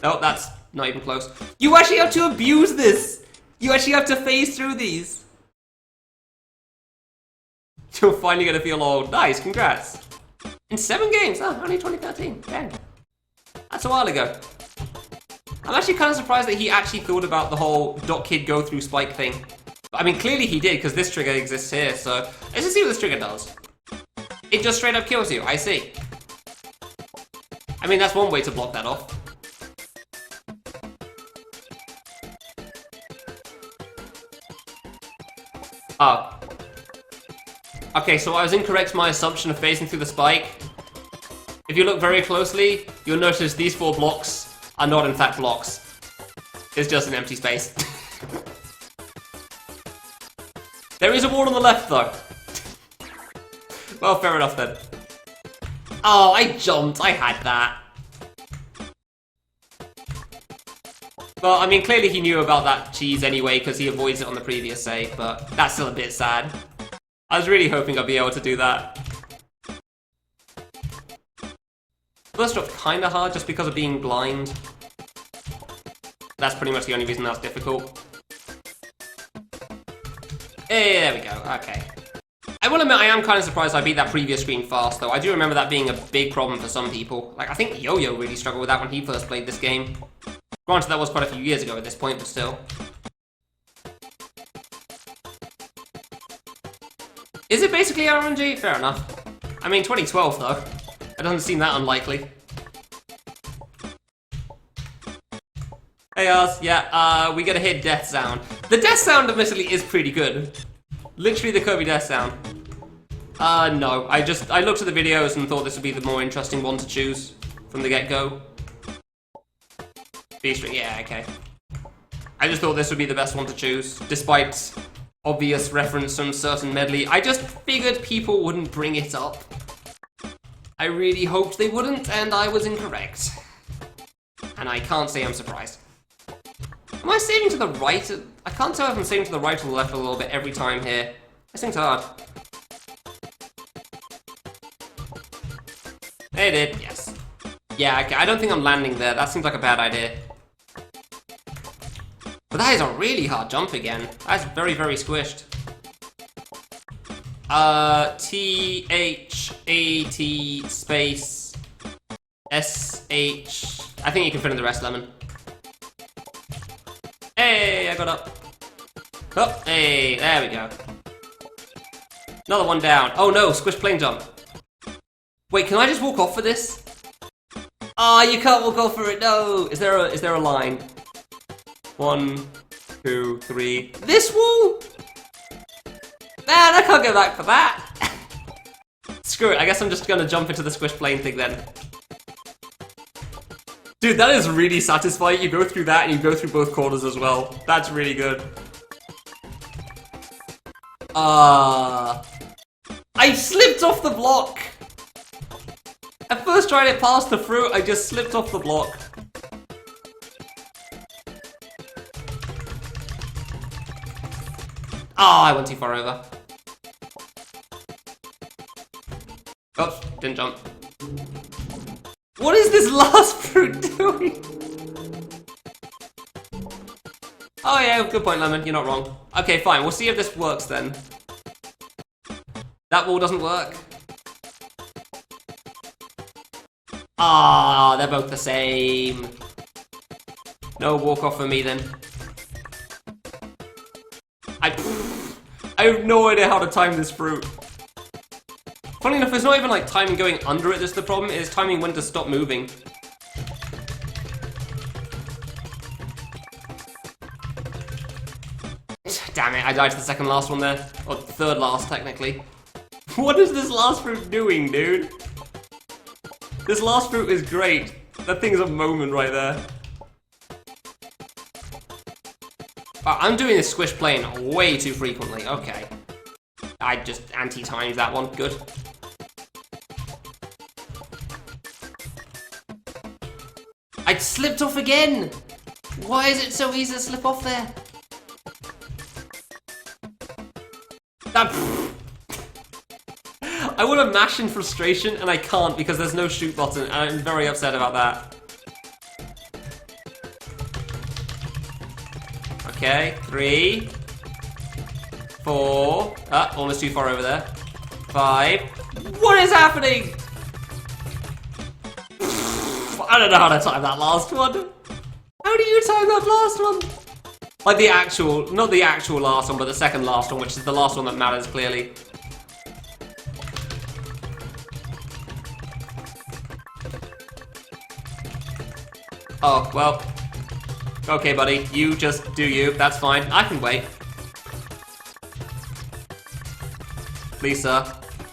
Oh, that's not even close. You actually have to abuse this! You actually have to phase through these. You're finally gonna feel old. Nice, congrats. In 7 games? Oh, only 2013. Dang. That's a while ago. I'm actually kind of surprised that he actually thought about the whole .kid go through spike thing. But, I mean, clearly he did, because this trigger exists here, so let's just see what this trigger does. It just straight up kills you, I see. I mean, that's one way to block that off. Oh. Okay, so I was incorrect in my assumption of phasing through the spike. If you look very closely, you'll notice these 4 blocks are not in fact blocks. It's just an empty space. There is a wall on the left, though. Well, fair enough, then. Oh, I jumped. I had that. Well, I mean, clearly he knew about that cheese anyway, because he avoids it on the previous save, but that's still a bit sad. I was really hoping I'd be able to do that. First drop's kinda hard just because of being blind. That's pretty much the only reason that's difficult. Hey, there we go, okay. I will admit I am kind of surprised I beat that previous screen fast, though. I do remember that being a big problem for some people. Like, I think Yo-Yo really struggled with that when he first played this game. Granted, that was quite a few years ago at this point, but still. Is it basically RNG? Fair enough. I mean, 2012, though. It doesn't seem that unlikely. Hey, Oz. Yeah, we gotta hit death sound. The death sound, admittedly, is pretty good. Literally the Kirby death sound. No. I looked at the videos and thought this would be the more interesting one to choose from the get-go. B-string, yeah, okay. I just thought this would be the best one to choose, despite obvious reference from certain medley. I just figured people wouldn't bring it up. I really hoped they wouldn't, and I was incorrect. And I can't say I'm surprised. Am I saving to the right? I can't tell if I'm saving to the right or the left a little bit every time here. This thing's hard. It did, yes. Yeah, okay, I don't think I'm landing there. That seems like a bad idea. But that is a really hard jump again. That's very, very squished. T-H-A-T space S-H. I think you can fit in the rest, Lemon. Hey, I got up. Oh, hey, there we go. Another one down. Oh no, squish plane jump. Wait, can I just walk off for this? Ah, you can't walk off for it, no! Is there a line? 1, 2, 3. This wall? Man, I can't go back for that! Screw it, I guess I'm just gonna jump into the squish plane thing then. Dude, that is really satisfying. You go through that and you go through both corners as well. That's really good. I slipped off the block. At first trying it past the fruit, I just slipped off the block. I went too far over. Oops, didn't jump. What is this last fruit doing? Oh yeah, good point, Lemon. You're not wrong. Okay, fine. We'll see if this works then. That wall doesn't work. They're both the same. No walk off for me then. I have no idea how to time this fruit. Funny enough, it's not even like timing going under it that's the problem, it's timing when to stop moving. Damn it, I died to the second last one there. Or third last, technically. What is this last fruit doing, dude? This last fruit is great. That thing is a moment right there. I'm doing this squish plane way too frequently. Okay. I just anti-timed that one. Good. I slipped off again! Why is it so easy to slip off there? I want to mash in frustration and I can't because there's no shoot button and I'm very upset about that. Okay, 3, 4, almost too far over there. 5. What is happening? I don't know how to time that last one. How do you time that last one? Like the actual, not the actual last one, but the second last one, which is the last one that matters clearly. Oh, well. Okay, buddy, you just do you. That's fine. I can wait. Please, sir.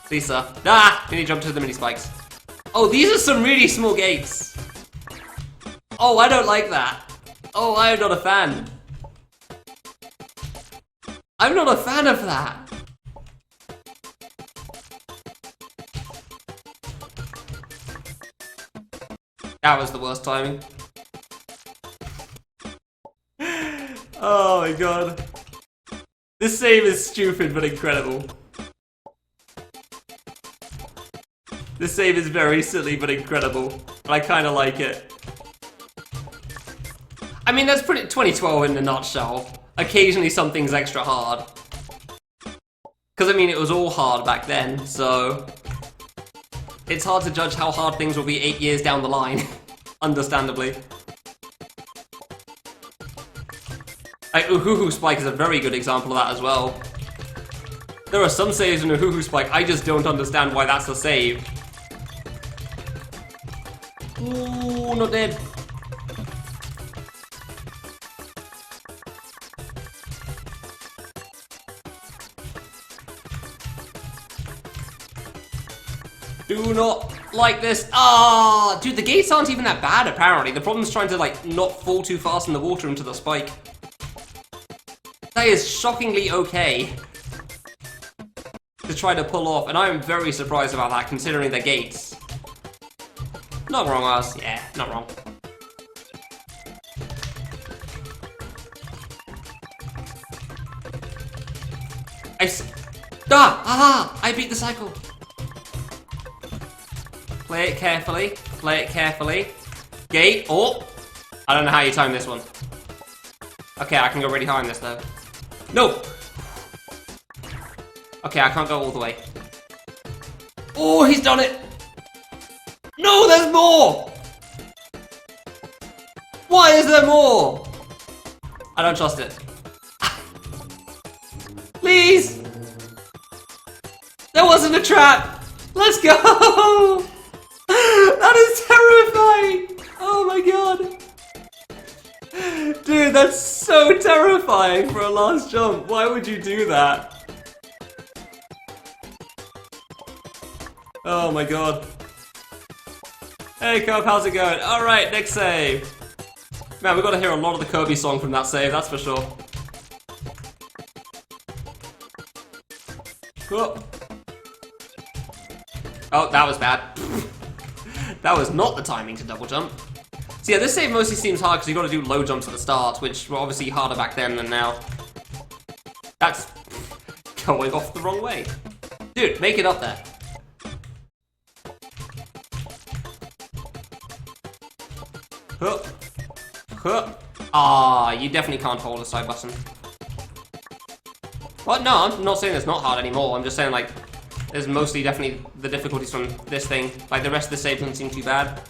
Please, sir. Ah! Can you jump to the mini spikes? Oh, these are some really small gates. Oh, I don't like that. Oh, I am not a fan. I'm not a fan of that. That was the worst timing. Oh my god. This save is stupid but incredible. This save is very silly but incredible. I kinda like it. I mean, that's pretty 2012 in a nutshell. Occasionally something's extra hard. Because, I mean, it was all hard back then, so... It's hard to judge how hard things will be 8 years down the line. Understandably. Like, Uhuhu Spike is a very good example of that as well. There are some saves in Uhuhu Spike, I just don't understand why that's a save. Ooh, not dead. Do not like this. Ah, dude, the gates aren't even that bad, apparently. The problem's trying to, like, not fall too fast in the water into the spike. That is shockingly okay to try to pull off, and I am very surprised about that, considering the gates. Not wrong, Oz. Yeah, not wrong. I beat the cycle. Play it carefully. Play it carefully. Gate. Oh! I don't know how you time this one. Okay, I can go really high on this though. No! Okay, I can't go all the way. Oh, he's done it! No, there's more! Why is there more? I don't trust it. Please! There wasn't a trap! Let's go! That is terrifying! Oh my god! Dude, that's so terrifying for a last jump. Why would you do that? Oh my god. Hey, Cub, how's it going? Alright, next save. Man, we got to hear a lot of the Kirby song from that save, that's for sure. Cool. Oh, that was bad. That was not the timing to double jump. So yeah, this save mostly seems hard because you got to do low jumps at the start, which were obviously harder back then than now. That's going off the wrong way. Dude, make it up there. Huh. Huh. Ah, you definitely can't hold a side button. Well, no, I'm not saying it's not hard anymore. I'm just saying, like, there's mostly definitely the difficulties from this thing. Like, the rest of the save doesn't seem too bad.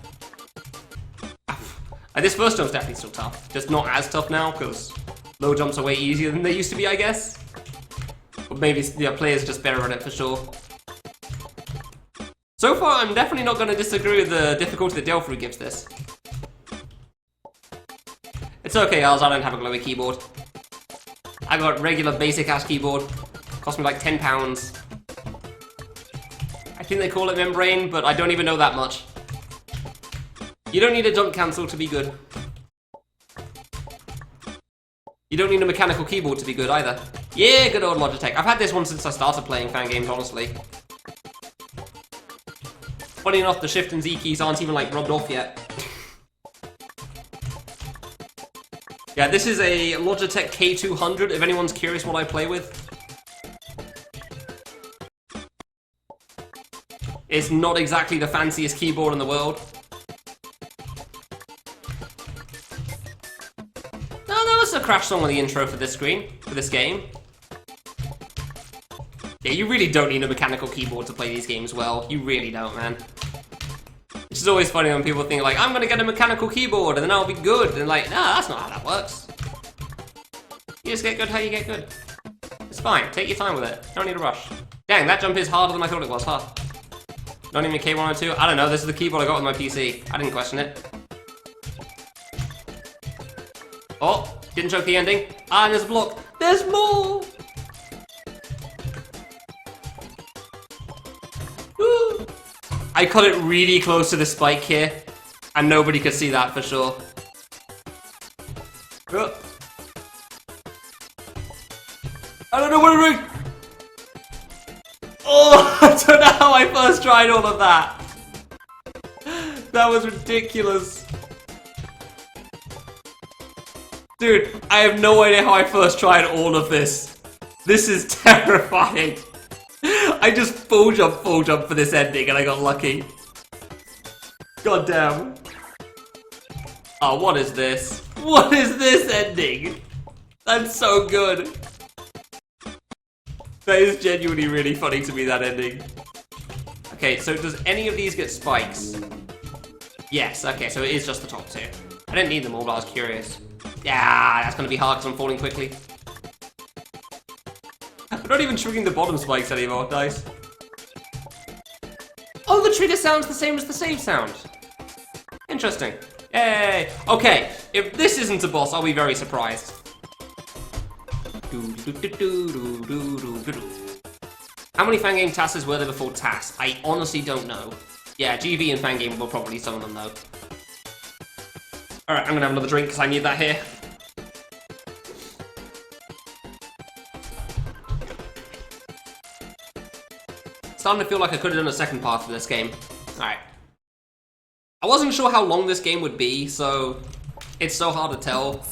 Like, this first jump's definitely still tough. Just not as tough now, because low jumps are way easier than they used to be, I guess. Or maybe, yeah, players just better at it for sure. So far, I'm definitely not going to disagree with the difficulty that Delphi gives this. It's okay, Als, I don't have a glowy keyboard. I got regular basic ass keyboard. Cost me like £10. I think they call it membrane, but I don't even know that much. You don't need a jump cancel to be good. You don't need a mechanical keyboard to be good either. Yeah, good old Logitech. I've had this one since I started playing fan games, honestly. Funny enough, the Shift and Z keys aren't even like rubbed off yet. Yeah, this is a Logitech K200, if anyone's curious what I play with. It's not exactly the fanciest keyboard in the world. No, that was a crash song on the intro for this screen, for this game. Yeah, you really don't need a mechanical keyboard to play these games well. You really don't, man. Which is always funny when people think, like, I'm gonna get a mechanical keyboard and then I'll be good. And like, nah, that's not how that works. You just get good how you get good. It's fine, take your time with it. Don't need a rush. Dang, that jump is harder than I thought it was, huh? Not even K102? I don't know, this is the keyboard I got with my PC. I didn't question it. Oh, didn't choke the ending. Ah, and there's a block. There's more! Woo! I cut it really close to the spike here, and nobody could see that for sure. Oh. I don't know what to do! Oh, I don't know how I first tried all of that. That was ridiculous. Dude, I have no idea how I first tried all of this. This is terrifying. I just full jump for this ending and I got lucky. God damn. Oh, what is this? What is this ending? That's so good. That is genuinely really funny to me, that ending. Okay, so does any of these get spikes? Yes, okay, so it is just the top two. I didn't need them all, but I was curious. Yeah, that's gonna be hard because I'm falling quickly. I'm not even triggering the bottom spikes anymore, nice. Oh, the trigger sound's the same as the save sound. Interesting. Yay! Okay, if this isn't a boss, I'll be very surprised. How many Fangame tasks were there before TAS? I honestly don't know. Yeah, GV and Fangame were probably some of them though. Alright, I'm gonna have another drink because I need that here. Starting to feel like I could have done a second part for this game. Alright. I wasn't sure how long this game would be, so it's so hard to tell.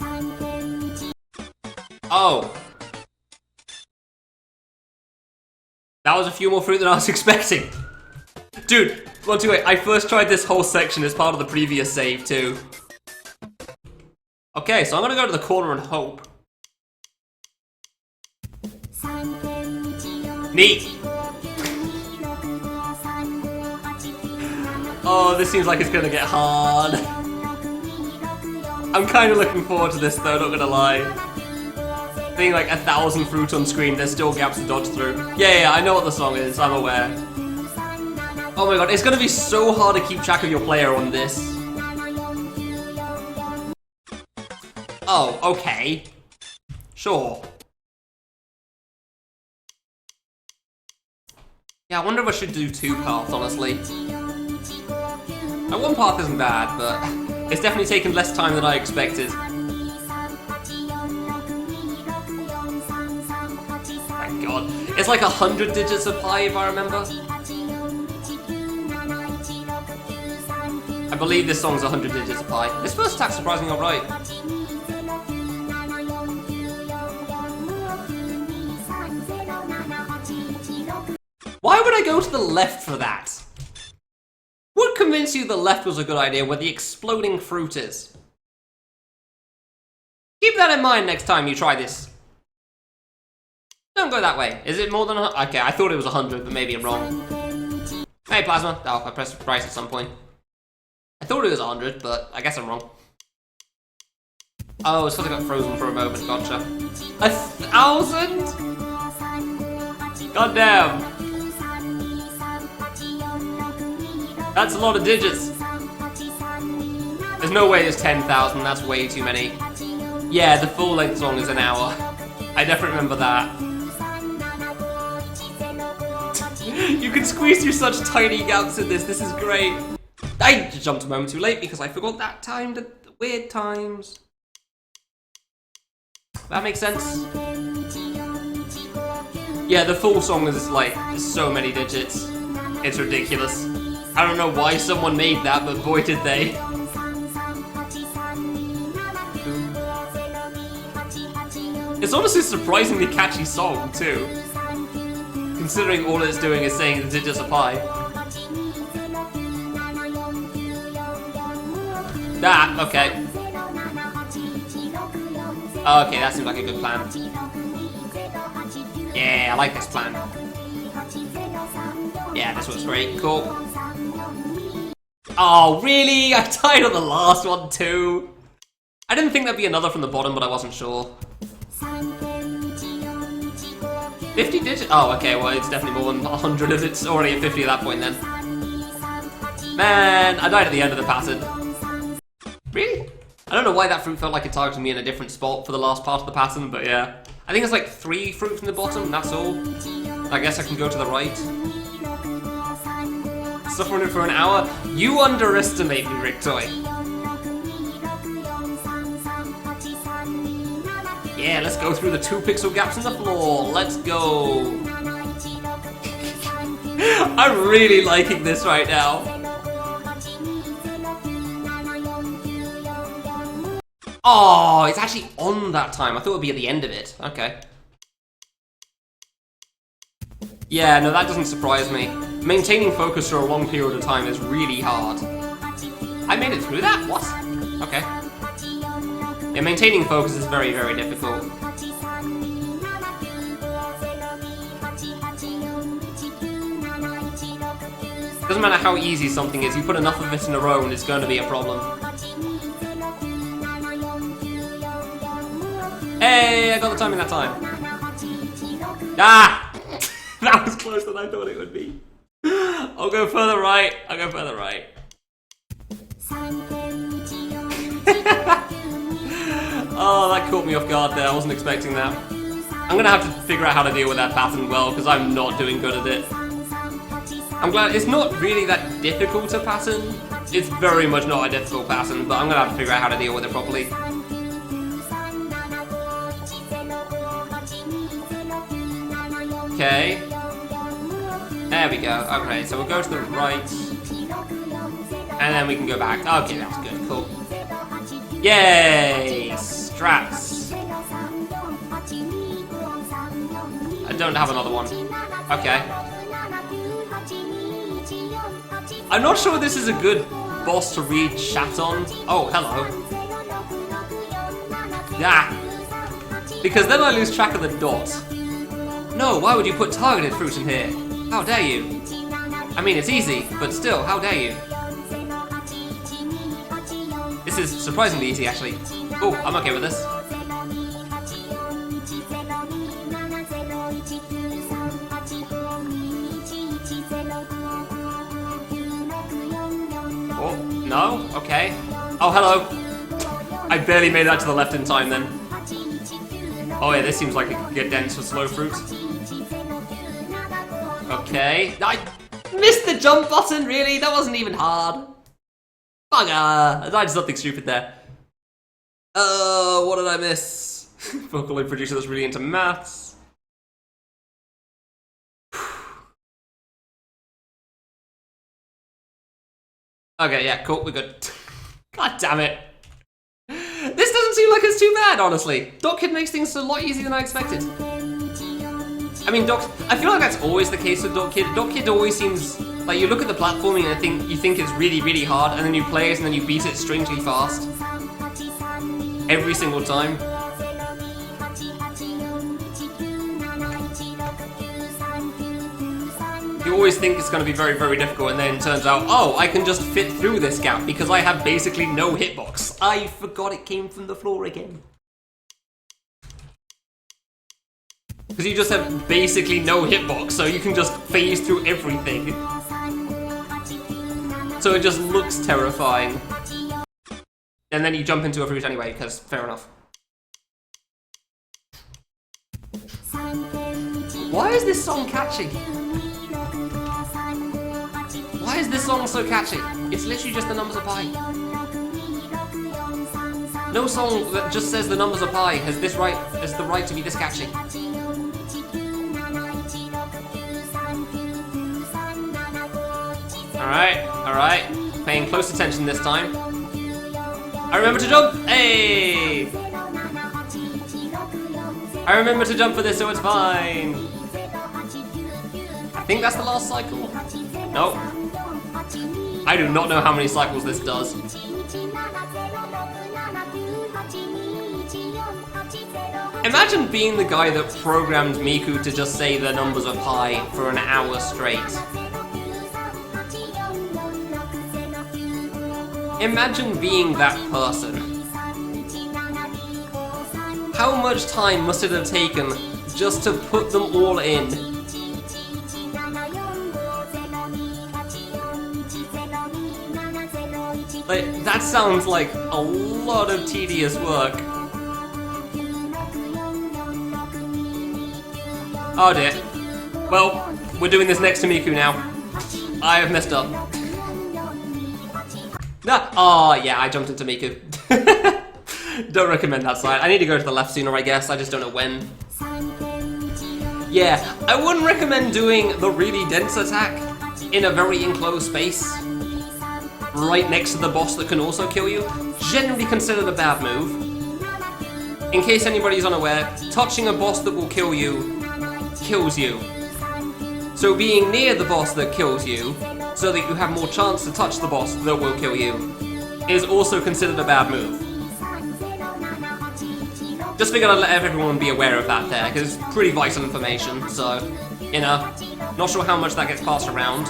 Oh. That was a few more fruit than I was expecting. Dude, well, wait, I first tried this whole section as part of the previous save, too. Okay, so I'm gonna go to the corner and hope. Neat! Oh, this seems like it's gonna get hard. I'm kind of looking forward to this, though, not gonna lie. Being like 1,000 fruit on screen, there's still gaps to dodge through. Yeah, I know what the song is, I'm aware. Oh my god, it's gonna be so hard to keep track of your player on this. Oh, okay. Sure. Yeah, I wonder if I should do two paths, honestly. That one path isn't bad, but it's definitely taken less time than I expected. My god. It's like 100 digits of pi, if I remember. I believe this song's 100 digits of pi. This first attack's surprisingly alright. Why would I go to the left for that? What convinced you the left was a good idea where the exploding fruit is? Keep that in mind next time you try this. Don't go that way. Is it more than 100? Okay, I thought it was 100, but maybe I'm wrong. Hey, Plasma. Oh, I pressed price at some point. I thought it was 100, but I guess I'm wrong. Oh, it's because I got frozen for a moment. Gotcha. 1,000? God damn. That's a lot of digits. There's no way it's 10,000. That's way too many. Yeah, the full-length song is an hour. I definitely remember that. You can squeeze through such tiny gaps in this. This is great. I jumped a moment too late because I forgot that timed at weird times. That makes sense. Yeah, the full song is like so many digits. It's ridiculous. I don't know why someone made that, but boy did they. It's honestly a surprisingly catchy song, too. Considering all it's doing is saying the digits of pi. That, okay. Okay, that seems like a good plan. Yeah, I like this plan. Yeah, this one's great, cool. Oh, really? I died on the last one, too. I didn't think there'd be another from the bottom, but I wasn't sure. 50 digits? Oh, okay, well, it's definitely more than 100 if it's already at 50 at that point, then. Man, I died at the end of the pattern. Really? I don't know why that fruit felt like it targeted me in a different spot for the last part of the pattern, but yeah. I think it's like 3 fruit from the bottom, that's all. I guess I can go to the right. Suffering for an hour? You underestimate me, Ricktoy. Yeah, let's go through the 2 pixel gaps in the floor. Let's go. I'm really liking this right now. Oh, it's actually on that time. I thought it would be at the end of it. Okay. Yeah, no, that doesn't surprise me. Maintaining focus for a long period of time is really hard. I made it through that? What? Okay. Yeah, maintaining focus is very, very difficult. Doesn't matter how easy something is, you put enough of it in a row and it's going to be a problem. Hey, I got the timing that time. Ah! That was closer than I thought it would be. I'll go further right. I'll go further right. Oh, that caught me off guard there. I wasn't expecting that. I'm gonna have to figure out how to deal with that pattern well, because I'm not doing good at it. I'm glad it's not really that difficult a pattern. It's very much not a difficult pattern, but I'm gonna have to figure out how to deal with it properly. Okay. There we go. Okay, so we'll go to the right. And then we can go back. Okay, that's good. Cool. Yay! Strats. I don't have another one. Okay. I'm not sure this is a good boss to read chat on. Oh, hello. Yeah. Because then I lose track of the dot. No, why would you put targeted fruit in here? How dare you? I mean, it's easy, but still, how dare you? This is surprisingly easy, actually. Oh, I'm okay with this. Oh, no? Okay. Oh, hello. I barely made that to the left in time, then. Oh, yeah, this seems like it could get dense for slow fruit. Okay. I missed the jump button, really? That wasn't even hard. Bugger! I did something stupid there. What did I miss? Vocaloid producer that's really into maths. Okay, yeah, cool, we're good. God damn it. This doesn't seem like it's too bad, honestly. DotKid makes things a lot easier than I expected. I mean, I feel like that's always the case with DotKid. DotKid always seems like you look at the platforming and you think it's really, really hard, and then you play it and then you beat it strangely fast. Every single time. You always think it's going to be very, very difficult, and then it turns out, oh, I can just fit through this gap because I have basically no hitbox. I forgot it came from the floor again. Because you just have basically no hitbox, so you can just phase through everything. So it just looks terrifying. And then you jump into a fruit anyway, because fair enough. Why is this song catchy? Why is this song so catchy? It's literally just the numbers of pi. No song that just says the numbers of pi has the right to be this catchy. Alright. Paying close attention this time. I remember to jump! Hey! I remember to jump for this, so it's fine. I think that's the last cycle. Nope. I do not know how many cycles this does. Imagine being the guy that programmed Miku to just say the numbers of pi for an hour straight. Imagine being that person. How much time must it have taken just to put them all in? Like, that sounds like a lot of tedious work. Oh dear. Well, we're doing this next to Miku now. I have messed up. Oh yeah, I jumped into Miku. Don't recommend that side. I need to go to the left sooner, I guess. I just don't know when. Yeah, I wouldn't recommend doing the really dense attack in a very enclosed space, right next to the boss that can also kill you. Generally considered a bad move. In case anybody's unaware, touching a boss that will kill you, kills you. So being near the boss that kills you, so that you have more chance to touch the boss that will kill you, is also considered a bad move. Just figured I'd let everyone be aware of that there, because it's pretty vital information, so, you know, not sure how much that gets passed around.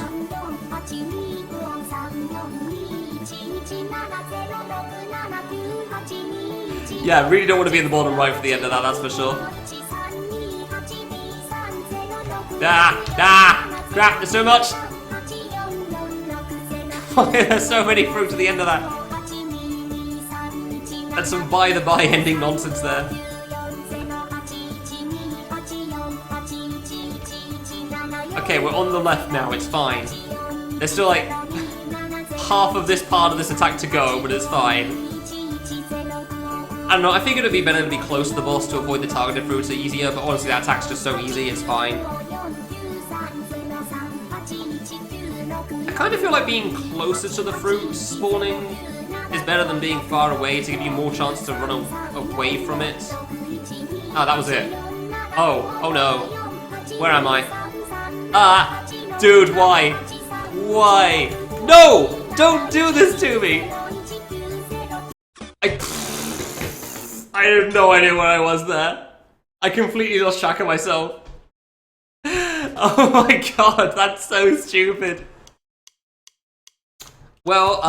Yeah, I really don't want to be in the bottom right for the end of that, that's for sure. Crap, there's so much! There's so many fruit to the end of that. That's some by-the-by ending nonsense there. Okay, we're on the left now, it's fine. There's still like half of this part of this attack to go, but it's fine. I don't know, I figured it'd be better to be close to the boss to avoid the targeted fruits easier, but honestly that attack's just so easy, it's fine. I kind of feel like being closer to the fruit spawning is better than being far away to give you more chance to run away from it. Ah, that was it. Oh no. Where am I? Ah! Dude, why? Why? No! Don't do this to me! I have no idea where I was there. I completely lost track of myself. Oh my god, that's so stupid. Well,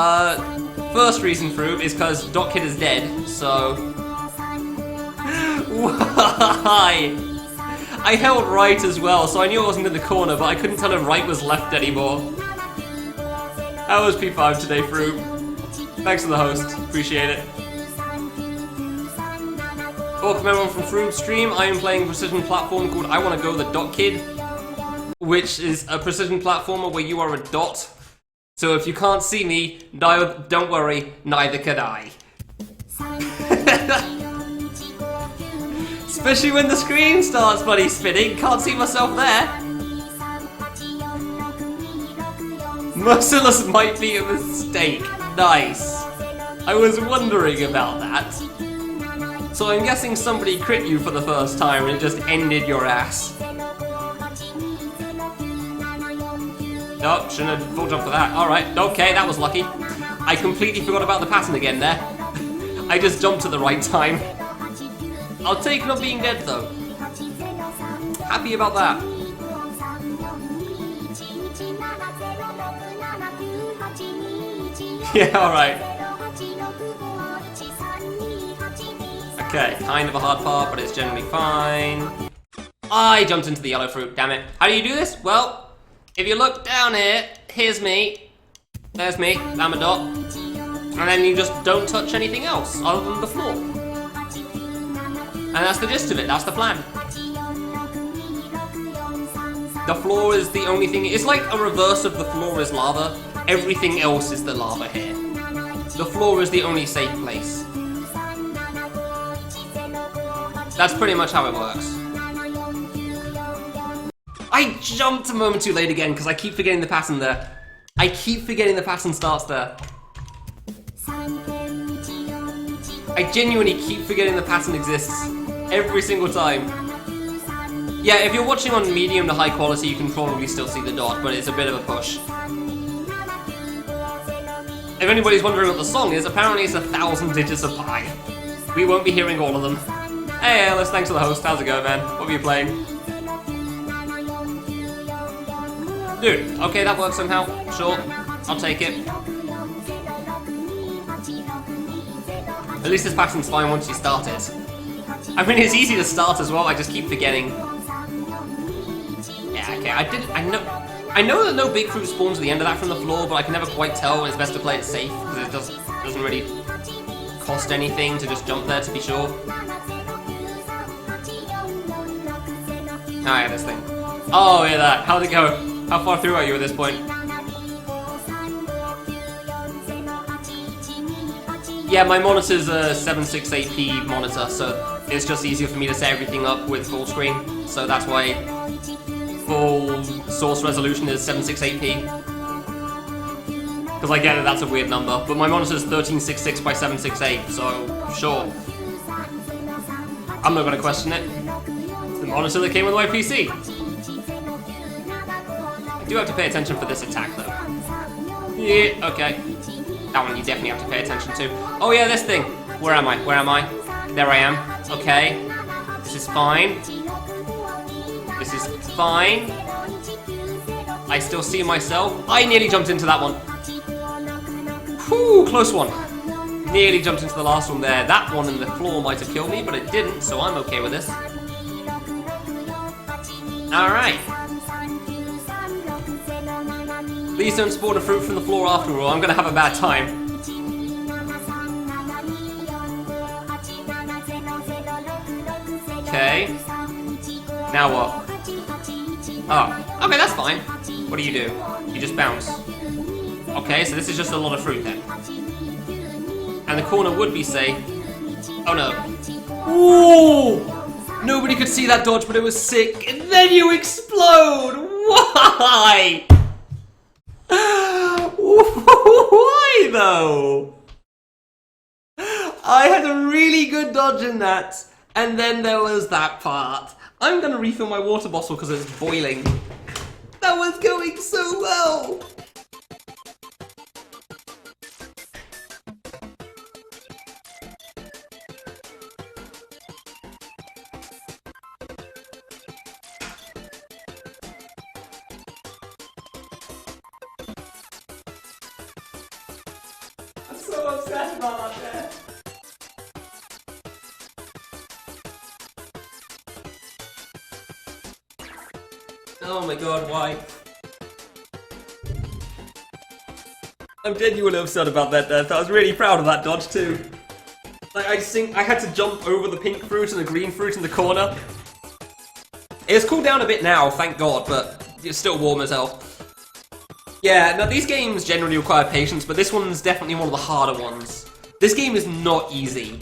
first reason fruit is because DotKid is dead, so... Why? I held right as well, so I knew I wasn't in the corner, but I couldn't tell if right was left anymore. How was P5 today, fruit? Thanks for the host, appreciate it. Welcome everyone from Fruit's stream. I am playing a precision platform called I Wanna Go the DotKid, which is a precision platformer where you are a dot. So if you can't see me, no, don't worry, neither can I. Especially when the screen starts bloody spinning, can't see myself there. Merciless might be a mistake. Nice. I was wondering about that. So I'm guessing somebody crit you for the first time and it just ended your ass. Nope, shouldn't have full jump for that. Alright, okay, that was lucky. I completely forgot about the pattern again there. I just jumped at the right time. I'll take not being dead though. Happy about that. Yeah, alright. Okay, kind of a hard part, but it's generally fine. I jumped into the yellow fruit, damn it. How do you do this? Well, if you look down here, here's me. There's me, I'm a dot. And then you just don't touch anything else other than the floor. And that's the gist of it, that's the plan. The floor is the only thing, it's like a reverse of the floor is lava. Everything else is the lava here. The floor is the only safe place. That's pretty much how it works. I jumped a moment too late again because I keep forgetting the pattern there. I keep forgetting the pattern starts there. I genuinely keep forgetting the pattern exists. Every single time. Yeah, if you're watching on medium to high quality, you can probably still see the dot, but it's a bit of a push. If anybody's wondering what the song is, apparently it's 1,000 digits of pi. We won't be hearing all of them. Hey Alice, thanks for the host. How's it going, man? What were you playing? Dude, okay, that works somehow. Sure, I'll take it. At least this pattern's fine once you start it. I mean, it's easy to start as well, I just keep forgetting. Yeah, okay, I know that no big fruit spawns at the end of that from the floor, but I can never quite tell when it's best to play it safe, because it doesn't really cost anything to just jump there to be sure. Ah, yeah, this thing. Oh, yeah, that. How'd it go? How far through are you at this point? Yeah, my monitor's a 768p monitor, so it's just easier for me to set everything up with full screen. So that's why full source resolution is 768p. Because I get it, that's a weird number. But my monitor's 1366 by 768, so sure. I'm not going to question it. It's the monitor that came with my PC. I do have to pay attention for this attack, though. Yeah, okay. That one you definitely have to pay attention to. Oh yeah, this thing. Where am I? Where am I? There I am. Okay. This is fine. This is fine. I still see myself. I nearly jumped into that one. Whew, close one. Nearly jumped into the last one there. That one in the floor might have killed me, but it didn't, so I'm okay with this. Alright. Please don't spawn a fruit from the floor after all, I'm gonna have a bad time. Okay. Now what? Oh, okay, that's fine. What do? You just bounce. Okay, so this is just a lot of fruit then. And the corner would be safe. Oh no. Ooh! Nobody could see that dodge, but it was sick. And then you explode! Why? Why though? I had a really good dodge in that, and then there was that part. I'm gonna refill my water bottle because it's boiling. That was going so well. I'm so upset about that there. Oh my god, why? I'm genuinely upset about that death. I was really proud of that dodge too. Like, I just think I had to jump over the pink fruit and the green fruit in the corner. It's cooled down a bit now, thank god, but it's still warm as hell. Yeah, now these games generally require patience, but this one's definitely one of the harder ones. This game is not easy.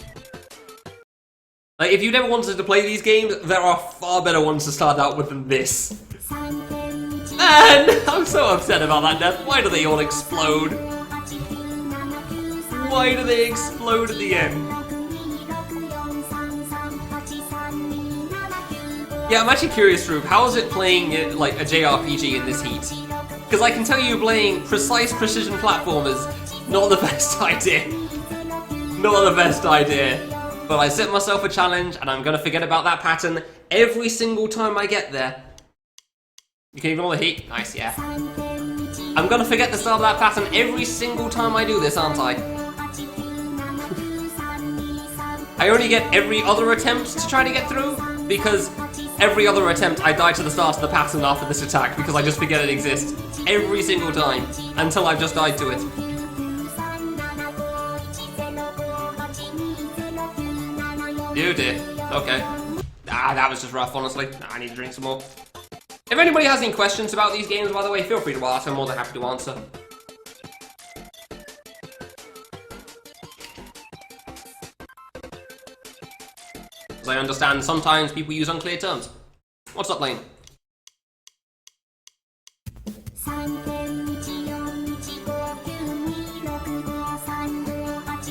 Like, if you never wanted to play these games, there are far better ones to start out with than this. Man, I'm so upset about that death. Why do they all explode? Why do they explode at the end? Yeah, I'm actually curious, Rube, how is it playing it like a JRPG in this heat? Because I can tell you playing precise precision platformers, not the best idea. Not the best idea. But I set myself a challenge, and I'm gonna forget about that pattern every single time I get there. You can ignore the heat. Nice, yeah. I'm gonna forget the start of that pattern every single time I do this, aren't I? I only get every other attempt to try to get through, because every other attempt I die to the start of the pattern after this attack, because I just forget it exists. Every single time, until I've just died to it. Oh dear. Okay. Ah, that was just rough, honestly. I need to drink some more. If anybody has any questions about these games, by the way, feel free to ask. I'm more than happy to answer. As I understand, sometimes people use unclear terms. What's up, Lane?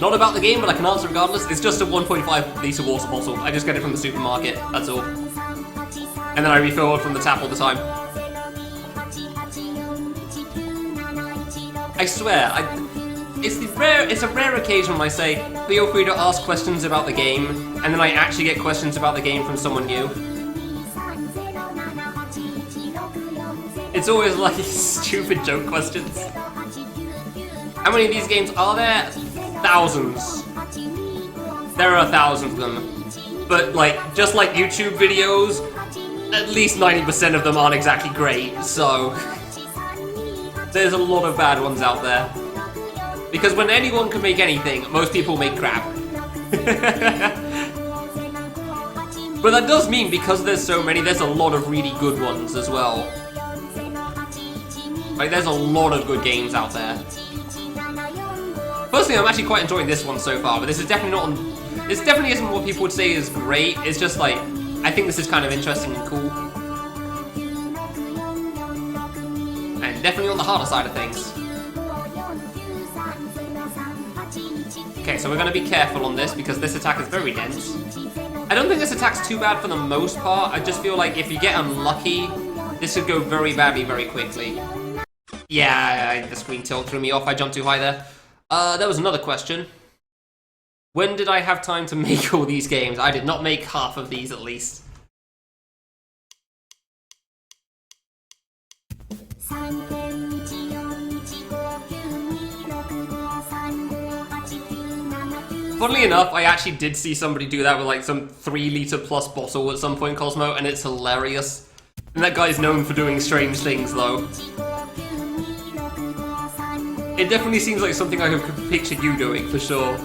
Not about the game, but I can answer regardless. It's just a 1.5 litre water bottle. I just get it from the supermarket, that's all. And then I refill it from the tap all the time. I swear, it's a rare occasion when I say, feel free to ask questions about the game, and then I actually get questions about the game from someone new. It's always like stupid joke questions. How many of these games are there? Thousands. There are thousands of them. But like, just like YouTube videos, at least 90% of them aren't exactly great, so there's a lot of bad ones out there. Because when anyone can make anything, most people make crap. But that does mean, because there's so many, there's a lot of really good ones as well. Like, there's a lot of good games out there. Personally, I'm actually quite enjoying this one so far, but this is definitely not... This definitely isn't what people would say is great. It's just like, I think this is kind of interesting and cool. And definitely on the harder side of things. Okay, so we're going to be careful on this, because this attack is very dense. I don't think this attack's too bad for the most part. I just feel like if you get unlucky, this could go very badly very quickly. Yeah, the screen tilt threw me off. I jumped too high there. There was another question. When did I have time to make all these games? I did not make half of these, at least. Funnily enough, I actually did see somebody do that with like some 3 litre plus bottle at some point, Cosmo, and it's hilarious. And that guy's known for doing strange things, though. It definitely seems like something I could picture you doing, for sure.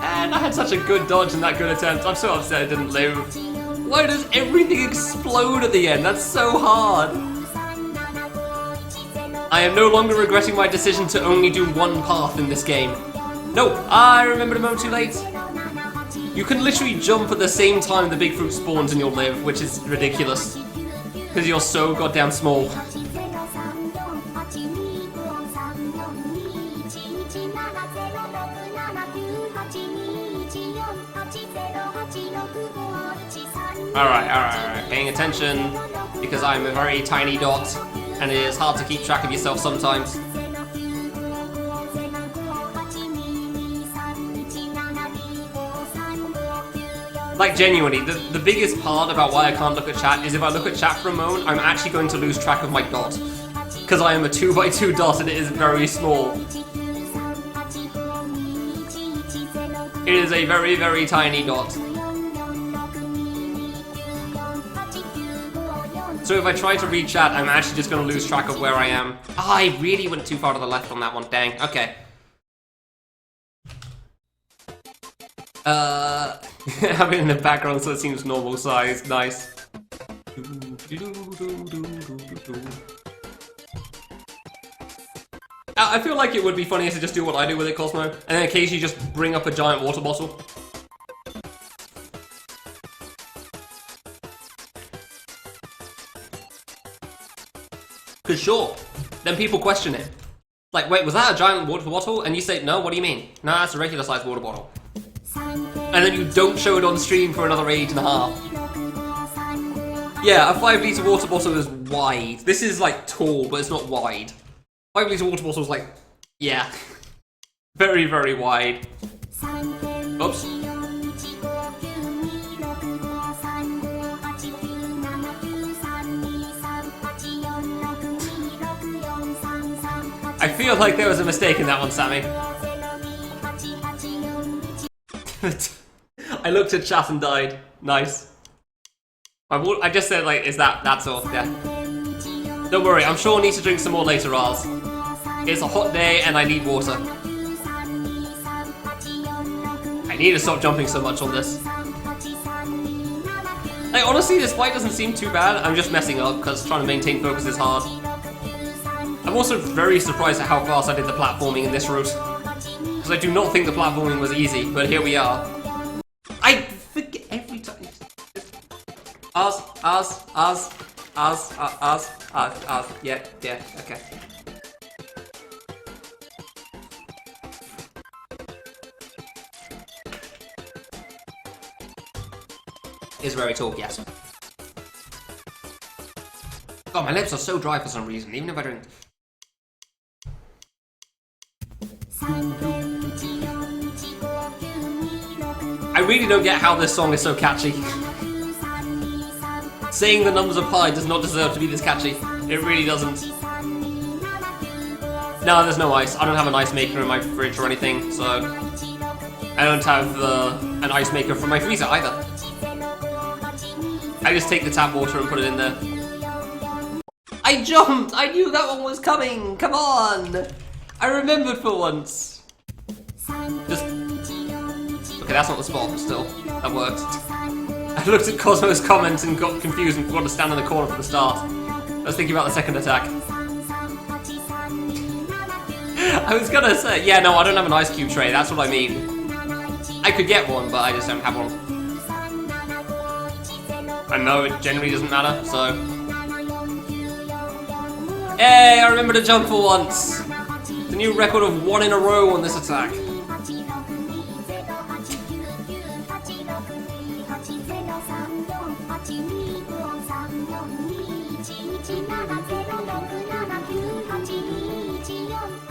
And I had such a good dodge and that good attempt. I'm so upset I didn't live. Why does everything explode at the end? That's so hard. I am no longer regretting my decision to only do one path in this game. No, I remembered a moment too late. You can literally jump at the same time the big fruit spawns and you'll live, which is ridiculous. Because you're so goddamn small. Alright. Paying attention, because I'm a very tiny dot, and it is hard to keep track of yourself sometimes. Like, genuinely, the biggest part about why I can't look at chat is if I look at chat for a moment, I'm actually going to lose track of my dot. Because I am a 2x2 dot and it is very small. It is a very, very tiny dot. So if I try to read chat, I'm actually just going to lose track of where I am. Ah, I really went too far to the left on that one, dang. Okay. Have it in the background so it seems normal size. Nice. I feel like it would be funnier to just do what I do with it, Cosmo, and then occasionally just bring up a giant water bottle. Cause sure, then people question it. Like, wait, was that a giant water bottle? And you say, no, what do you mean? No, that's a regular sized water bottle. And then you don't show it on stream for another 8.5. Yeah, a 5-litre water bottle is wide. This is like tall, but it's not wide. 5-litre water bottle is like, yeah. Very, very wide. Oops. I feel like there was a mistake in that one, Sammy. I looked at chat and died. Nice. I just said, like, that's all, yeah. Don't worry, I'm sure I'll need to drink some more later, Raz. It's a hot day and I need water. I need to stop jumping so much on this. Like, honestly, this fight doesn't seem too bad. I'm just messing up, because trying to maintain focus is hard. I'm also very surprised at how fast I did the platforming in this route. Because I do not think the platforming was easy, but here we are. I forget every time. Us. Yeah, okay. Is where I talk, yes. God, my lips are so dry for some reason, even if I drink. I really don't get how this song is so catchy. Saying the numbers of pi does not deserve to be this catchy. It really doesn't. No, there's no ice. I don't have an ice maker in my fridge or anything, so... I don't have an ice maker for my freezer either. I just take the tap water and put it in there. I jumped! I knew that one was coming! Come on! I remembered for once. Just... Okay, that's not the spot, but still. That worked. I looked at Cosmo's comments and got confused and forgot to stand in the corner for the start. I was thinking about the second attack. I was gonna say, yeah, no, I don't have an ice cube tray, that's what I mean. I could get one, but I just don't have one. I know it generally doesn't matter, so... Hey, I remember to jump for once! The new record of 1 in a row on this attack.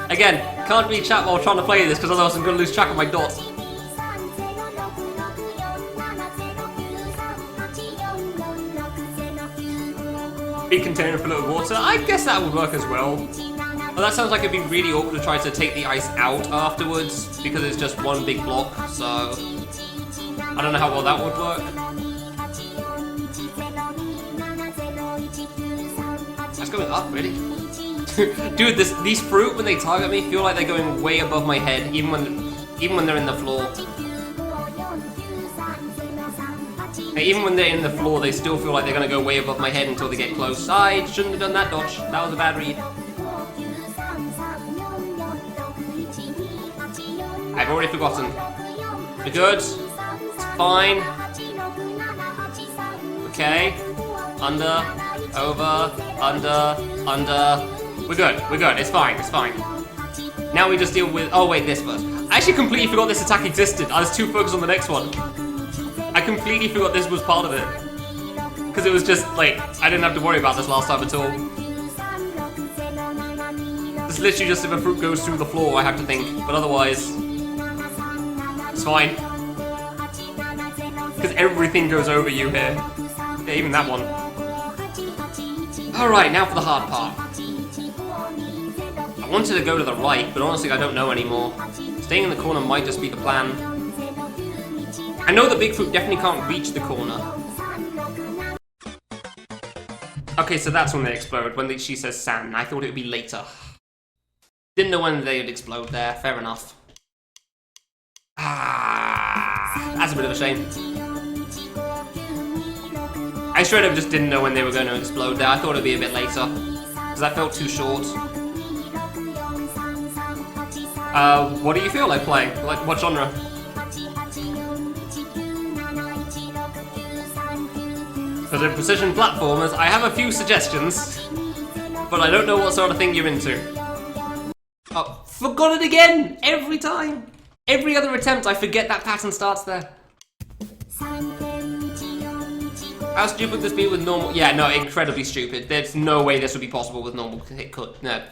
Again, can't read chat while trying to play this because otherwise I'm going to lose track of my dots. Big container filled with water. I guess that would work as well. But that sounds like it'd be really awkward to try to take the ice out afterwards because it's just one big block, so... I don't know how well that would work. That's going up, really? Dude, these fruit, when they target me, feel like they're going way above my head, even when they're in the floor. Even when they're in the floor, they still feel like they're going to go way above my head until they get close. I shouldn't have done that dodge. That was a bad read. I've already forgotten. We're good. It's fine. Okay. Under. Over. Under. Under. We're good. We're good. It's fine. It's fine. Now we just deal with... Oh, wait, this first. I actually completely forgot this attack existed. I was too focused on the next one. I completely forgot this was part of it. Because it was just, like, I didn't have to worry about this last time at all. It's literally just if a fruit goes through the floor, I have to think. But otherwise, it's fine. Because everything goes over you here. Yeah, even that one. Alright, now for the hard part. I wanted to go to the right, but honestly I don't know anymore. Staying in the corner might just be the plan. I know the Bigfoot definitely can't reach the corner. Okay, so that's when they explode, when she says sand. I thought it would be later. Didn't know when they would explode there, fair enough. Ah, that's a bit of a shame. I straight up just didn't know when they were going to explode there. I thought it would be a bit later, because I felt too short. What do you feel like playing? Like, what genre? Because in precision platformers, I have a few suggestions, but I don't know what sort of thing you're into. Oh, forgot it again! Every time! Every other attempt, I forget that pattern starts there. How stupid would this be with normal? Yeah, no, incredibly stupid. There's no way this would be possible with normal hit cut. No.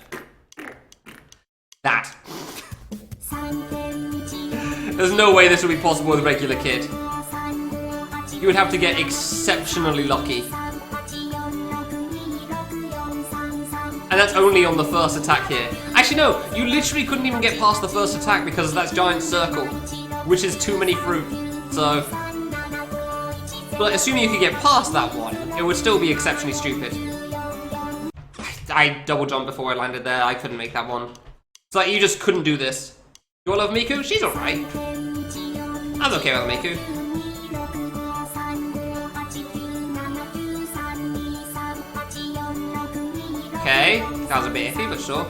That. There's no way this would be possible with regular kit. You would have to get exceptionally lucky. And that's only on the first attack here. Actually, no, you literally couldn't even get past the first attack because of that giant circle, which is too many fruit. So, but assuming you could get past that one, it would still be exceptionally stupid. I double jumped before I landed there. I couldn't make that one. It's like you just couldn't do this. You all love Miku? She's alright. I'm okay with Miku. Okay, that was a bit iffy, but sure.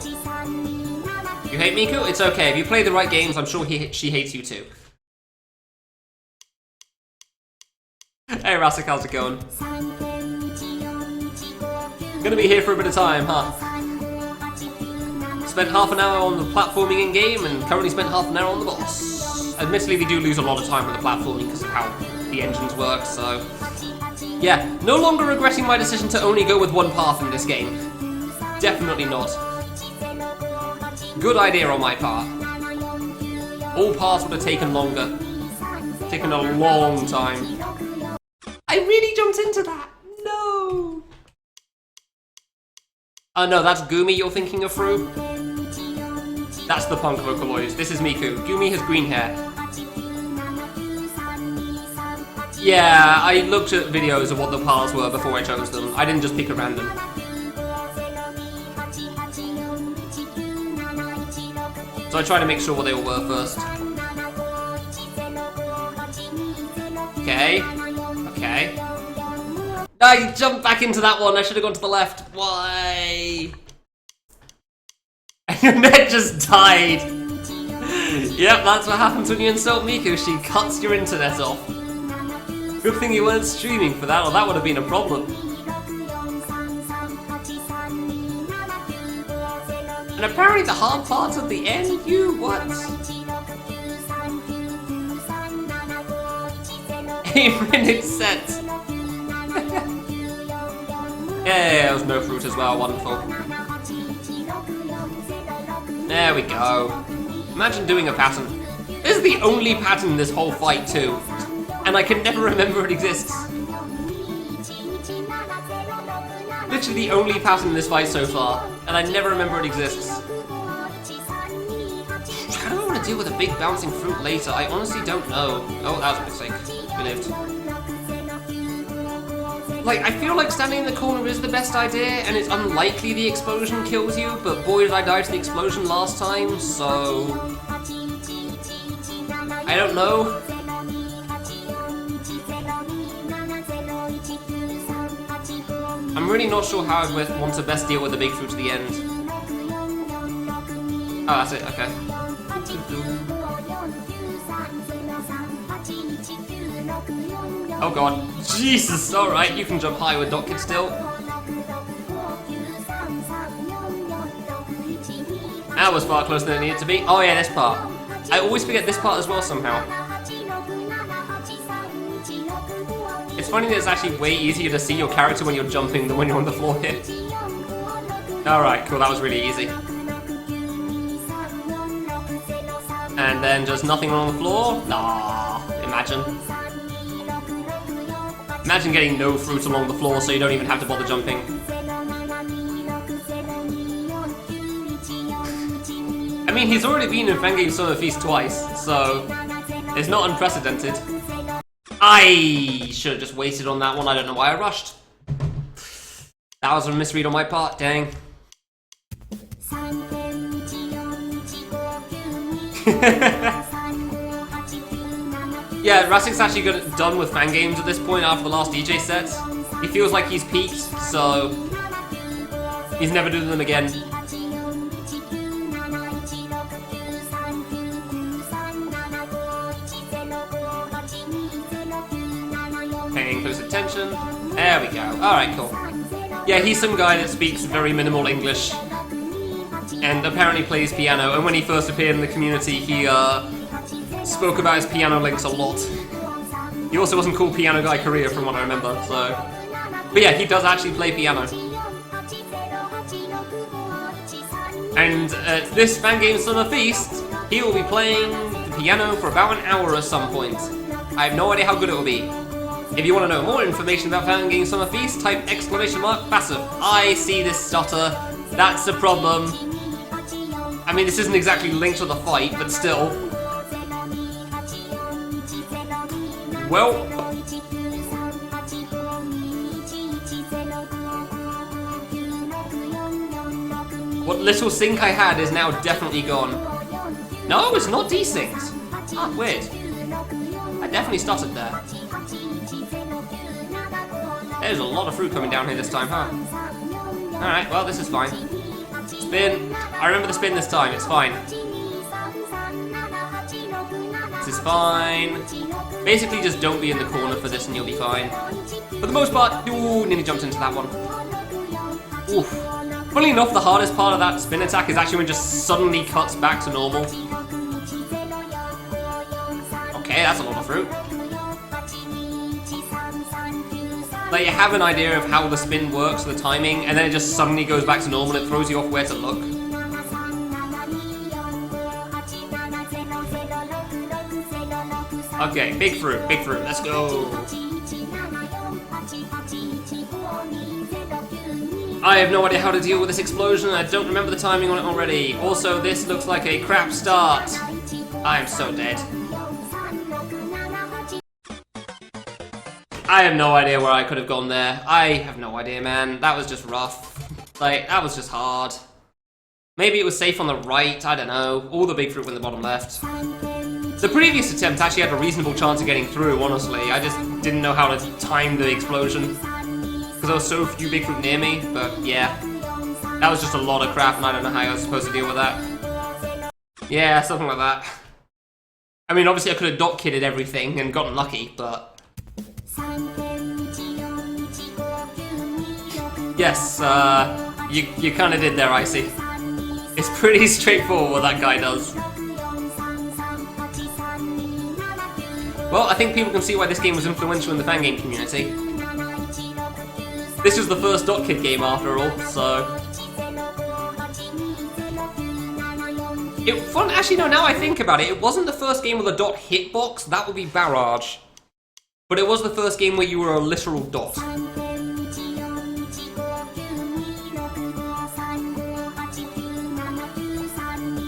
You hate Miku? It's okay. If you play the right games, I'm sure she hates you too. Hey Rasik, how's it going? Gonna be here for a bit of time, huh? Spent half an hour on the platforming in-game, and currently spent half an hour on the boss. Admittedly, they do lose a lot of time with the platforming because of how the engines work, so... Yeah, no longer regretting my decision to only go with one path in this game. Definitely not. Good idea on my part. All paths would have taken longer. Taken a long time. I really jumped into that! No! Oh no, that's Gumi you're thinking of, Fru? That's the punk Vocaloid. This is Miku. Gumi has green hair. Yeah, I looked at videos of what the paths were before I chose them. I didn't just pick a random. So I tried to make sure what they all were first. Okay. Okay. I jumped back into that one. I should have gone to the left. Why? And your net just died. Yep, that's what happens when you insult Miku. She cuts your internet off. Good thing you weren't streaming for that, or that would have been a problem. And apparently the hard part's at the end? You what? 8-minute set. Yeah, there was no fruit as well. Wonderful. There we go. Imagine doing a pattern. This is the only pattern in this whole fight too. And I can never remember it exists. Literally the only pattern in this fight so far, and I never remember it exists. How do I want to deal with a big bouncing fruit later? I honestly don't know. Oh, that was a mistake. We lived. Like, I feel like standing in the corner is the best idea, and it's unlikely the explosion kills you, but boy did I die to the explosion last time, so... I don't know. I'm really not sure how I'd want to best deal with the big fruit to the end. Oh, that's it, okay. Oh god. Jesus, alright, you can jump high with Dot Kid still. That was far closer than it needed to be. Oh yeah, this part. I always forget this part as well somehow. It's funny that it's actually way easier to see your character when you're jumping than when you're on the floor here. Alright, cool, that was really easy. And then just nothing on the floor? Nah, imagine. Imagine getting no fruit along the floor so you don't even have to bother jumping. I mean, he's already been in Fangames Summer Feast twice, so it's not unprecedented. I should have just waited on that one. I don't know why I rushed. That was a misread on my part, dang. Yeah, Rasik's actually done with Fangames at this point after the last DJ set. He feels like he's peaked, so he's never doing them again. paying close attention. There we go. Alright, cool. Yeah, he's some guy that speaks very minimal English. And apparently plays piano. And when he first appeared in the community, he spoke about his piano links a lot. He also wasn't called Piano Guy Korea from what I remember, so... But yeah, he does actually play piano. And at this Fangames Summer Feast, he will be playing the piano for about an hour at some point. I have no idea how good it will be. If you want to know more information about Fangames Summer Feast, type !passive. I see this stutter. That's the problem. I mean, this isn't exactly linked to the fight, but still. Well... What little sync I had is now definitely gone. No, it's not desynced. Ah, weird. I definitely stuttered there. There's a lot of fruit coming down here this time, huh? Alright, well, this is fine. Spin. I remember the spin this time, it's fine. This is fine. Basically, just don't be in the corner for this and you'll be fine. For the most part, ooh, nearly jumped into that one. Oof. Funnily enough, the hardest part of that spin attack is actually when it just suddenly cuts back to normal. Okay, that's a lot of fruit. Like, you have an idea of how the spin works, the timing, and then it just suddenly goes back to normal. It throws you off where to look. Okay, big fruit, let's go. I have no idea how to deal with this explosion. I don't remember the timing on it already. Also, this looks like a crap start. I am so dead. I have no idea where I could have gone there. I have no idea, man. That was just rough. Like, that was just hard. Maybe it was safe on the right, I don't know. All the big fruit went in the bottom left. The previous attempt actually had a reasonable chance of getting through, honestly. I just didn't know how to time the explosion. Because there were so few big fruit near me, but yeah. That was just a lot of crap and I don't know how I was supposed to deal with that. Yeah, something like that. I mean, obviously I could have dot-kitted everything and gotten lucky, but... Yes, you kind of did there, Icy. It's pretty straightforward what that guy does. Well, I think people can see why this game was influential in the fangame community. This was the first dot-kit game after all, so... Actually, no, now I think about it, it wasn't the first game with a dot hitbox, that would be Barrage. But it was the first game where you were a literal dot.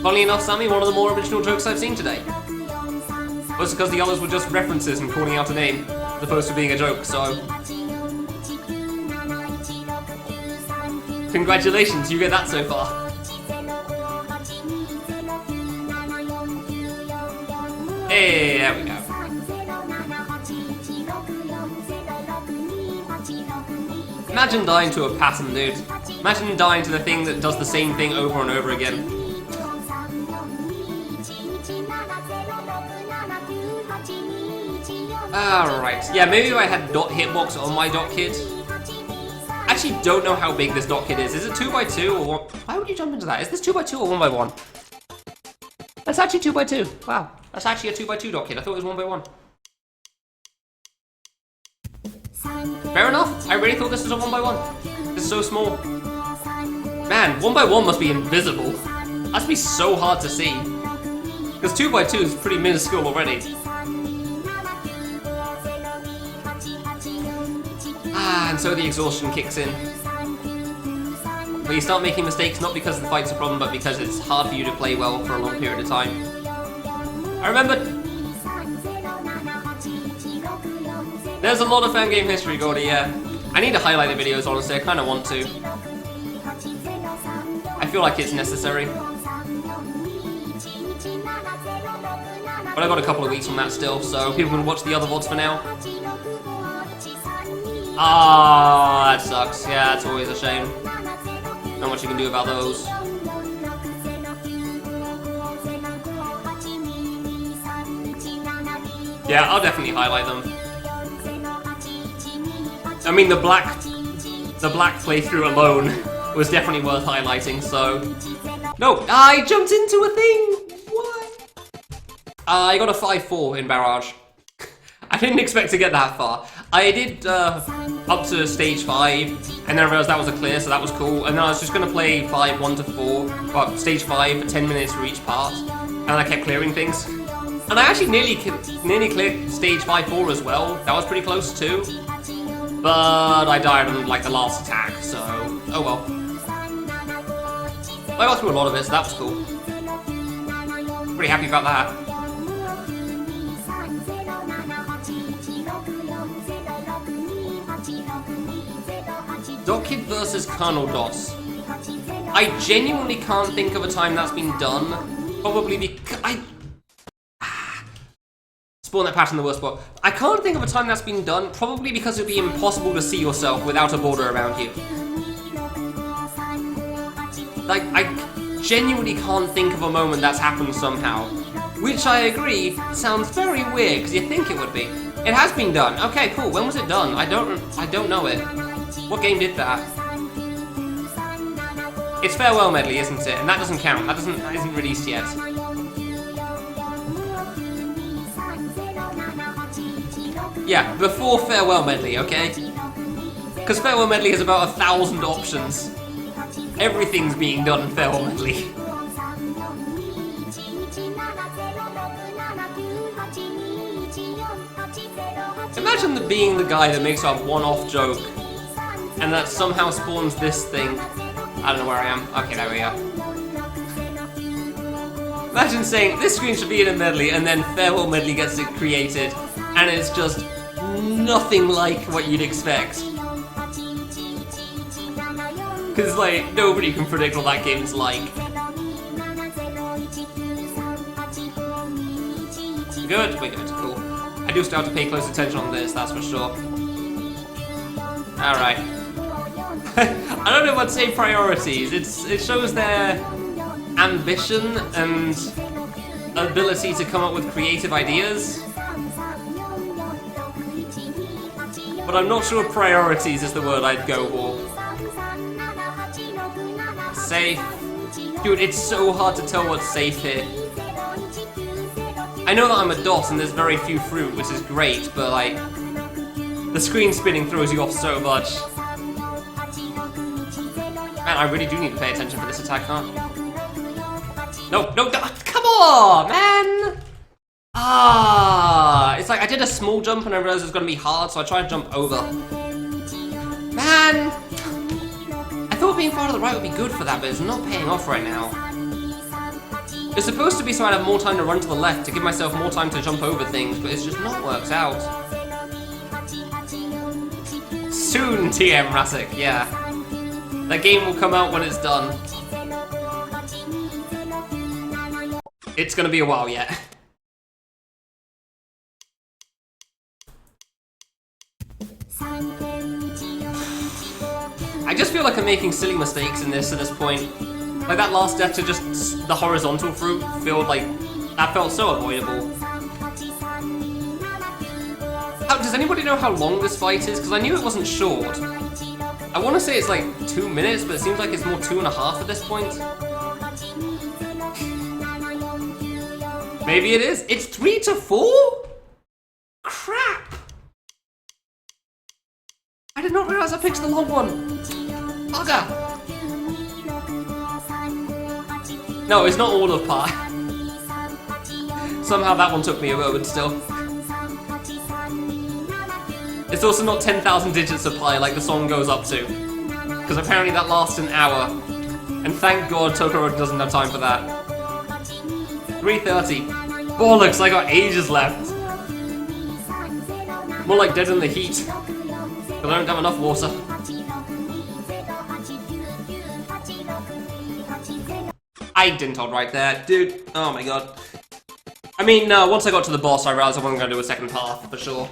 Funnily enough, Sammy, one of the more original jokes I've seen today. Mostly because the others were just references and calling out a name, as opposed to being a joke, so... Congratulations, you get that so far. Hey, there we go. Imagine dying to a pattern, dude. Imagine dying to the thing that does the same thing over and over again. Alright, yeah, maybe if I had dot hitbox on my dot kit. I actually don't know how big this dot kit is. Is it 2x2 or what? Why would you jump into that? Is this 2x2 or 1x1? That's actually 2x2. Wow, that's actually a 2x2 dot kit. I thought it was 1x1. Fair enough. I really thought this was a 1x1. This is so small. Man, 1x1 must be invisible. That must be so hard to see. Because 2x2 is pretty minuscule already. Ah, and so the exhaustion kicks in. Where you start making mistakes not because the fight's a problem, but because it's hard for you to play well for a long period of time. I remember... There's a lot of fangame history, Gordy, yeah. I need to highlight the videos, honestly, I kind of want to. I feel like it's necessary. But I've got a couple of weeks on that still, so people can watch the other VODs for now. Ah, that sucks. Yeah, that's always a shame. Not much you can do about those. Yeah, I'll definitely highlight them. I mean, the black playthrough alone was definitely worth highlighting, so... No! I jumped into a thing! What? I got a 5-4 in Barrage. I didn't expect to get that far. I did up to stage 5, and then I realized that was a clear, so that was cool. And then I was just gonna play 5, 1 to 4, well, stage 5 for 10 minutes for each part, and I kept clearing things. And I actually nearly cleared stage 5-4 as well. That was pretty close too. But I died on like the last attack, so oh well. I got through a lot of it, so that was cool. Pretty happy about that. Dotkid versus Colonel DOS. I genuinely can't think of a time that's been done. Probably because I... Spawn that patch in the worst spot. I can't think of a time that's been done, probably because it would be impossible to see yourself without a border around you. Like, I genuinely can't think of a moment that's happened somehow. Which I agree, sounds very weird, because you think it would be. It has been done. Okay, cool. When was it done? I don't know it. What game did that? It's Farewell Medley, isn't it? And that doesn't count. That isn't released yet. Yeah, before Farewell Medley, okay? Because Farewell Medley has about 1,000 options. Everything's being done in Farewell Medley. Imagine being the guy that makes a one-off joke, and that somehow spawns this thing. I don't know where I am. Okay, there we are. Imagine saying, this screen should be in a medley, and then Farewell Medley gets it created, and it's just nothing like what you'd expect. Because, like, nobody can predict what that game's like. Good, we're good, cool. I do still have to pay close attention on this, that's for sure. Alright. I don't know what to say priorities. It shows their ambition and ability to come up with creative ideas. But I'm not sure priorities is the word I'd go for. Safe. Dude, it's so hard to tell what's safe here. I know that I'm a DOS and there's very few fruit, which is great, but like, the screen spinning throws you off so much. Man, I really do need to pay attention for this attack, huh? No, come on, man! It's like I did a small jump and I realized it was going to be hard, so I tried to jump over. Man! I thought being far to the right would be good for that, but it's not paying off right now. It's supposed to be so I'd have more time to run to the left, to give myself more time to jump over things, but it's just not worked out. Soon, TM Rasik, yeah. That game will come out when it's done. It's gonna be a while yet. I just feel like I'm making silly mistakes in this at this point. Like that last death to just the horizontal fruit felt so avoidable. Does anybody know how long this fight is? Because I knew it wasn't short. I want to say it's like 2 minutes, but it seems like it's more 2.5 at this point. Maybe it is. It's 3 to 4? Crap! I did not realize I picked the long one. Bugger! No, it's not all of par. Somehow that one took me a moment still. It's also not 10,000 digits of pi like the song goes up to. Because apparently that lasts an hour. And thank God Totoro doesn't have time for that. 3:30. Bollocks, I got ages left. More like dead in the heat. Because I don't have enough water. I didn't hold right there, dude. Oh my god. I mean, once I got to the boss, I realized I wasn't going to do a second path, for sure.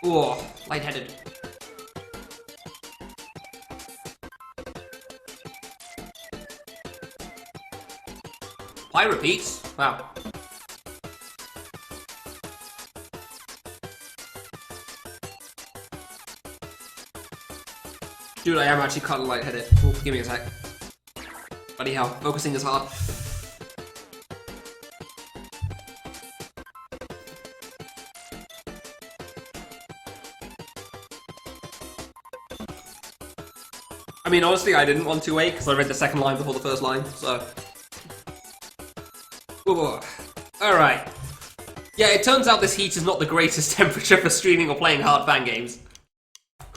Ooh, lightheaded. Pi repeats? Wow. Dude, I am actually kind of lightheaded. Oh, give me a sec. Bloody hell, focusing is hard. I mean, honestly, I didn't want to wait because I read the second line before the first line, so. Alright. Yeah, it turns out this heat is not the greatest temperature for streaming or playing hard fan games.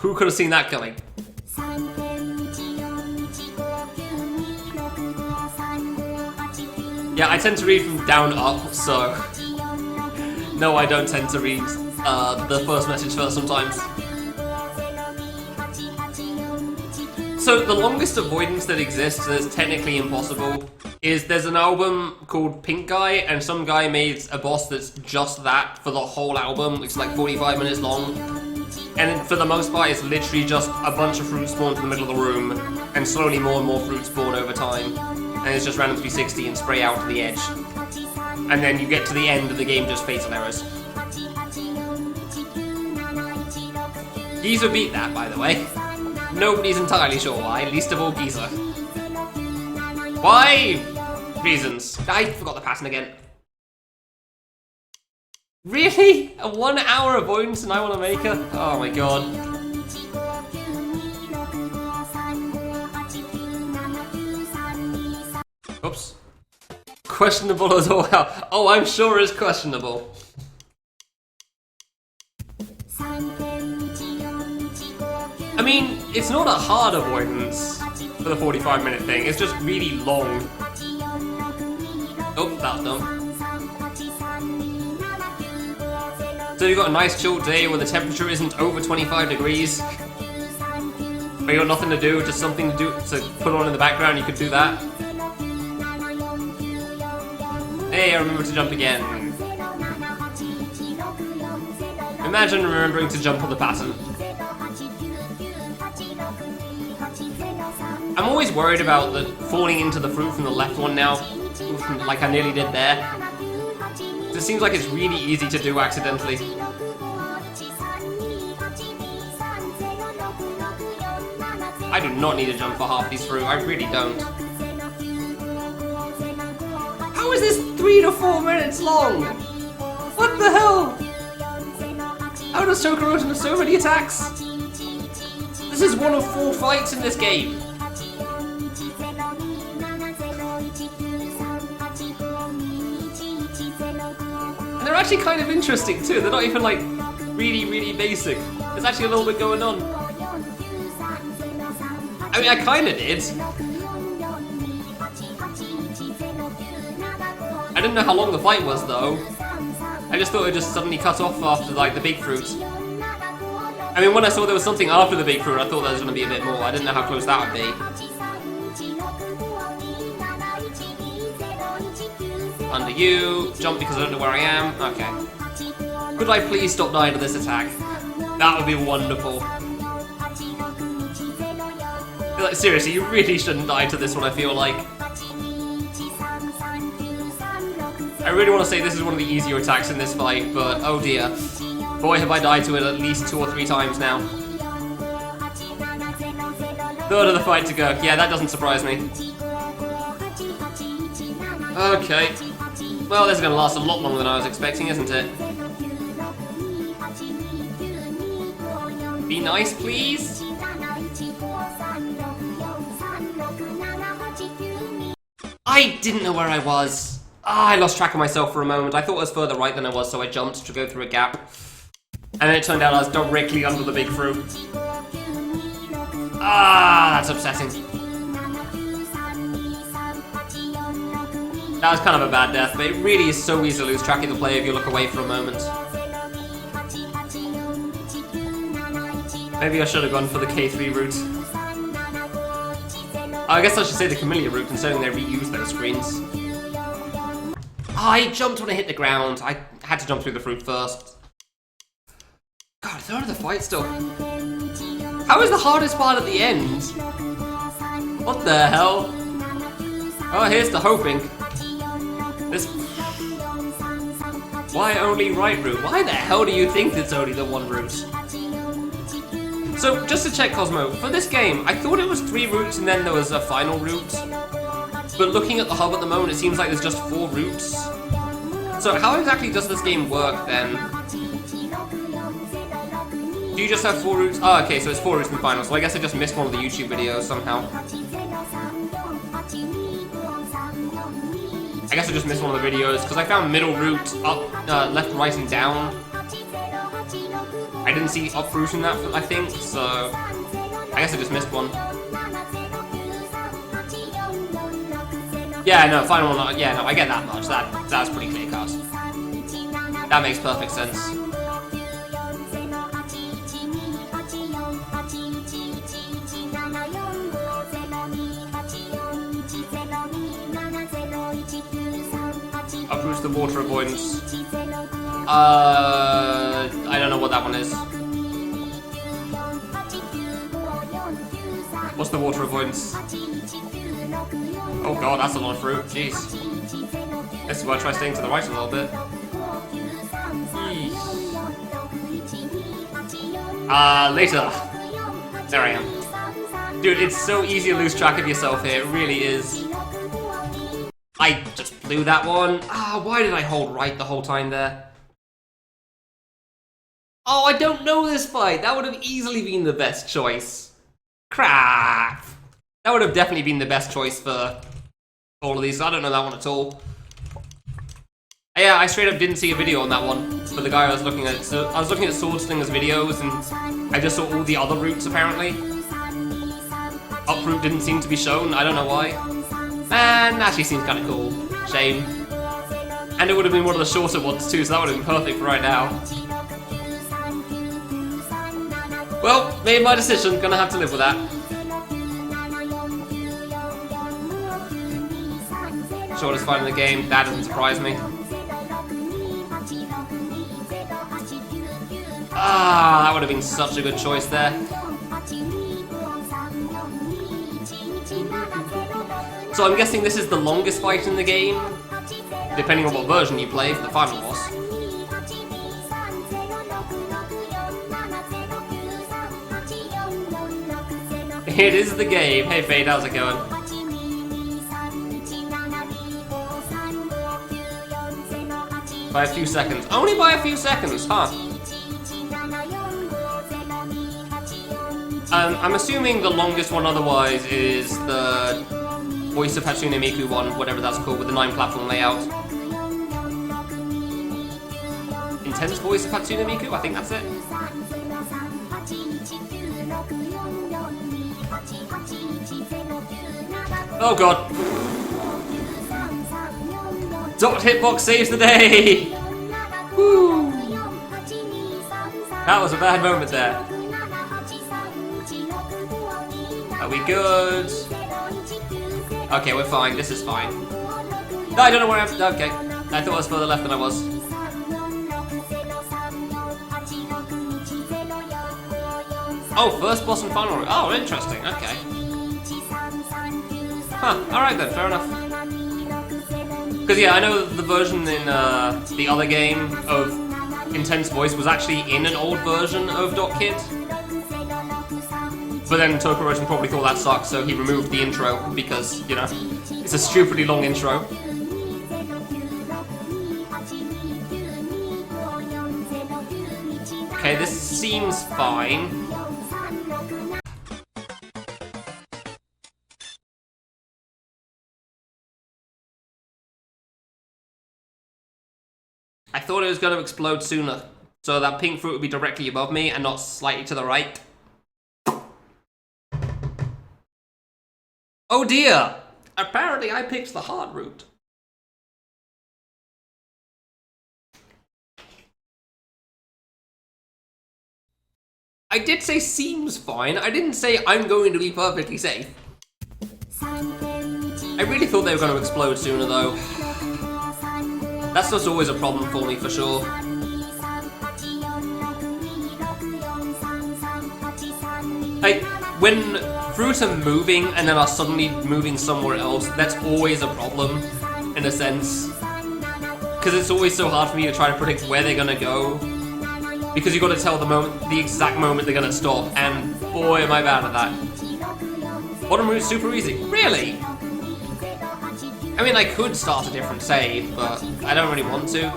Who could have seen that coming? Yeah, I tend to read from down up, so... No, I don't tend to read the first message first sometimes. So the longest avoidance that exists that's technically impossible is there's an album called Pink Guy, and some guy made a boss that's just that for the whole album. It's like 45 minutes long. And for the most part, it's literally just a bunch of fruit spawned in the middle of the room, and slowly more and more fruit spawn over time. And it's just random 360 and spray out to the edge. And then you get to the end of the game, just fatal errors. Geezer beat that, by the way. Nobody's entirely sure why, least of all Geezer. Why? Reasons. I forgot the pattern again. Really? A 1 hour avoidance and I want to make her? Oh my god. Oops. Questionable as well. Oh, I'm sure it's questionable. I mean, it's not a hard avoidance for the 45-minute thing, it's just really long. Oh, that was dumb. So you've got a nice chill day where the temperature isn't over 25 degrees. But you got nothing to do, just something to do to put on in the background, you could do that. Hey, I remember to jump again. Imagine remembering to jump on the pattern. I'm always worried about the falling into the fruit from the left one now, like I nearly did there. It seems like it's really easy to do accidentally. I do not need to jump for half these fruit, I really don't. How is this 3 to 4 minutes long? What the hell? How does Tokorotan have so many attacks? This is one of 4 fights in this game. And they're actually kind of interesting too. They're not even like really basic. There's actually a little bit going on. I mean, I kind of did. I didn't know how long the fight was though. I just thought it just suddenly cut off after like the big fruit. I mean, when I saw there was something after the big fruit, I thought there was going to be a bit more. I didn't know how close that would be. Under you, jump because I don't know where I am. Okay. Could I please stop dying to this attack? That would be wonderful. Like, seriously, you really shouldn't die to this one, I feel like. I really want to say this is one of the easier attacks in this fight, but oh dear. Boy, have I died to it at least 2 or 3 times now. Third of the fight to go. Yeah, that doesn't surprise me. Okay. Well, this is going to last a lot longer than I was expecting, isn't it? Be nice, please? I didn't know where I was. I lost track of myself for a moment. I thought I was further right than I was, so I jumped to go through a gap. And then it turned out I was directly under the big fruit. Ah, that's upsetting. That was kind of a bad death, but it really is so easy to lose track of the play if you look away for a moment. Maybe I should have gone for the K3 route. I guess I should say the Camellia route, considering they reuse those screens. I jumped when I hit the ground. I had to jump through the fruit first. God, third of the fight still. How is the hardest part at the end? What the hell? Oh, here's the hoping. This... Why only right route? Why the hell do you think it's only the one route? So, just to check, Cosmo, for this game, I thought it was 3 routes and then there was a final route. But looking at the hub at the moment, it seems like there's just 4 routes. So how exactly does this game work then? Do you just have 4 routes? Oh, okay, so it's 4 routes in the final. So I guess I just missed one of the YouTube videos somehow. I guess I just missed one of the videos because I found middle route, up, left, right, and down. I didn't see up route in that, I think, so I guess I just missed one. Yeah, no, final one, yeah, no, I get that much. That's pretty clear cut. That makes perfect sense. Approach the water avoidance. I don't know what that one is. What's the water avoidance? Oh god, that's a lot of fruit. Jeez. This is why I try staying to the right a little bit. Later. There I am. Dude, it's so easy to lose track of yourself here. It really is. I just blew that one. Why did I hold right the whole time there? Oh, I don't know this fight. That would have easily been the best choice. Crap. That would have definitely been the best choice for all of these. I don't know that one at all. Yeah, I straight up didn't see a video on that one for the guy I was looking at. So I was looking at Sword Slinger's videos and I just saw all the other routes apparently. Up route didn't seem to be shown. I don't know why. Man, actually seems kind of cool. Shame. And it would have been one of the shorter ones too, so that would have been perfect for right now. Well, made my decision. Gonna have to live with that. Shortest fight in the game. That doesn't surprise me. That would have been such a good choice there. So I'm guessing this is the longest fight in the game, depending on what version you play for the final boss. It is the game. Hey Fade, how's it going? By a few seconds. Only by a few seconds, huh? I'm assuming the longest one otherwise is the Voice of Hatsune Miku one, whatever that's called, with the 9 platform layout. Intense Voice of Hatsune Miku? I think that's it. Oh god. Dot hitbox saves the day! Woo! That was a bad moment there. Are we good? Okay, we're fine. This is fine. No, I don't know where I'm... Okay. I thought I was further left than I was. Oh, first boss and final. Oh, interesting. Okay. Huh. Alright then, fair enough. Because yeah, I know the version in the other game of Intense Voice was actually in an old version of .Kid. But then Tokoroshi probably thought that sucked, so he removed the intro because, you know, it's a stupidly long intro. Okay, this seems fine. I thought it was going to explode sooner, so that pink fruit would be directly above me and not slightly to the right. Oh dear! Apparently I picked the hard route. I did say seems fine, I didn't say I'm going to be perfectly safe. I really thought they were going to explode sooner though. That's just always a problem for me for sure. Like, when fruit are moving and then are suddenly moving somewhere else, that's always a problem, in a sense. Because it's always so hard for me to try to predict where they're gonna go. Because you got to tell the exact moment they're gonna stop, and boy am I bad at that. Bottom route's super easy. Really? I mean, I could start a different save, but I don't really want to.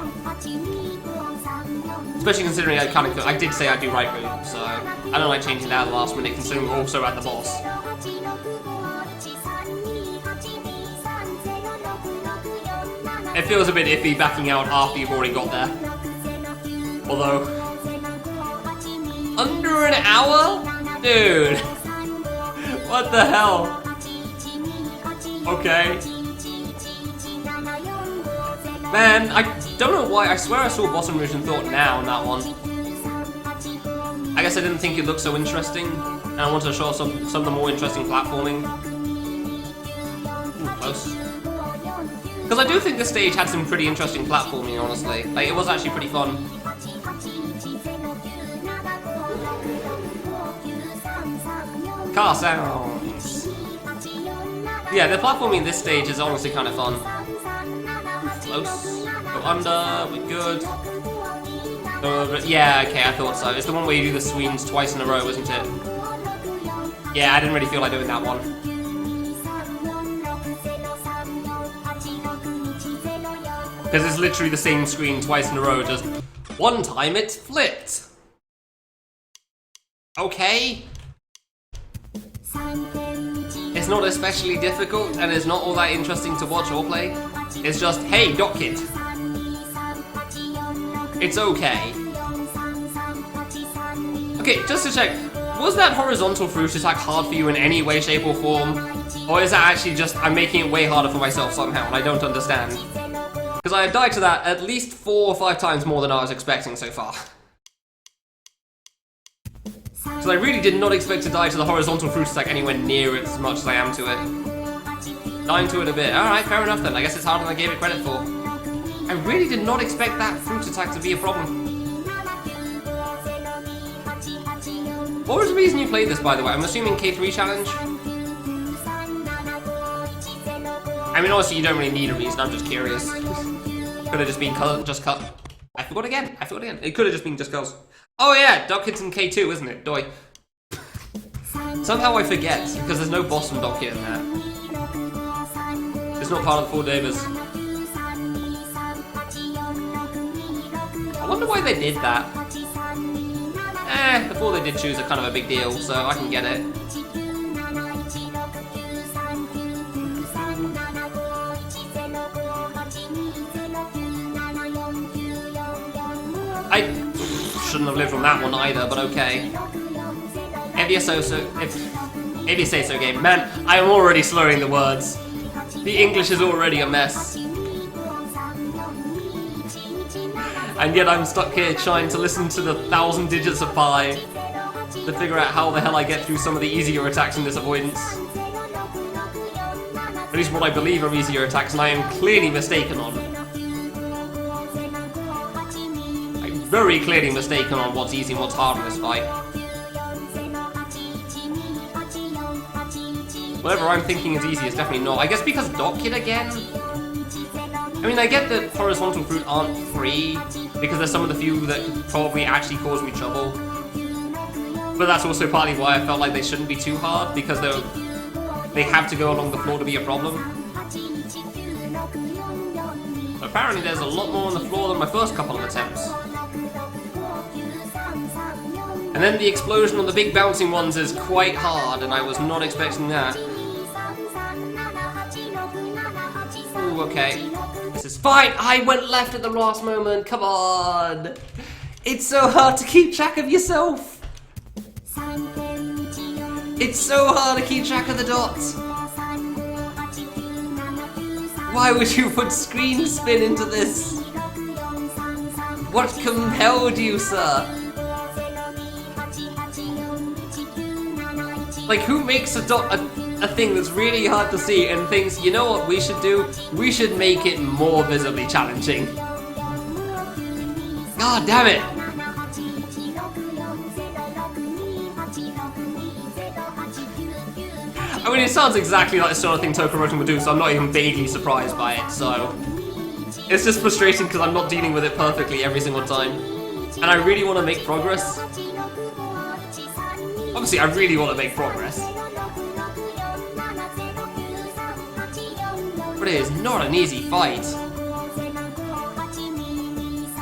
Especially considering I did say I'd do right route, so I don't like changing that at the last minute, considering we're also at the boss. It feels a bit iffy backing out after you've already got there. Although, under an hour? Dude. What the hell? Okay. Man, I don't know why, I swear I saw Bottom Rouge and thought now on that one. I guess I didn't think it looked so interesting, and I wanted to show some of the more interesting platforming. Ooh, close. Because I do think this stage had some pretty interesting platforming, honestly. Like, it was actually pretty fun. Car sounds. Yeah, the platforming in this stage is honestly kind of fun. Close. Go under, we're good. Yeah, okay, I thought so. It's the one where you do the swings twice in a row, isn't it? Yeah, I didn't really feel like doing that one. Because it's literally the same screen twice in a row, just one time it's flipped. Okay. It's not especially difficult, and it's not all that interesting to watch or play. It's just, hey, Doc Kid. It's okay. Okay, just to check, was that horizontal fruit attack hard for you in any way, shape, or form? Or is that actually just, I'm making it way harder for myself somehow, and I don't understand? Because I have died to that at least 4 or 5 times more than I was expecting so far. Because I really did not expect to die to the horizontal fruit attack anywhere near it as much as I am to it. Dying to it a bit. Alright, fair enough then. I guess it's harder than I gave it credit for. I really did not expect that fruit attack to be a problem. What was the reason you played this, by the way? I'm assuming K3 challenge? I mean, honestly, you don't really need a reason. I'm just curious. Could have just been just cut. I forgot again. It could have just been just cause. Oh yeah, Doc Kid's in K2, isn't it? Doi. Somehow I forget, because there's no boss from Doc Kid in there. It's not part of the 4 Devas. I wonder why they did that. The 4 they did choose are kind of a big deal, so I can get it. I shouldn't have lived on that one either, but okay. If you say so game. Man, I am already slurring the words. The English is already a mess. And yet I'm stuck here trying to listen to the 1,000 digits of pi to figure out how the hell I get through some of the easier attacks in this avoidance. At least what I believe are easier attacks, and I am clearly mistaken on. I'm very clearly mistaken on what's easy and what's hard in this fight. Whatever I'm thinking is easy is definitely not. I guess because Doc Kid again? I mean, I get that horizontal fruit aren't free, because there's some of the few that could probably actually cause me trouble. But that's also partly why I felt like they shouldn't be too hard, because they have to go along the floor to be a problem. Apparently there's a lot more on the floor than my first couple of attempts. And then the explosion on the big bouncing ones is quite hard, and I was not expecting that. Ooh, okay. This is fine! I went left at the last moment, come on! It's so hard to keep track of yourself! It's so hard to keep track of the dots! Why would you put screen spin into this? What compelled you, sir? Like, who makes a thing that's really hard to see and thinks, you know what we should do? We should make it more visibly challenging. God damn it! I mean, it sounds exactly like the sort of thing Tokoroten would do, so I'm not even vaguely surprised by it, so... It's just frustrating because I'm not dealing with it perfectly every single time. And I really want to make progress. Obviously, I really want to make progress. But it is not an easy fight.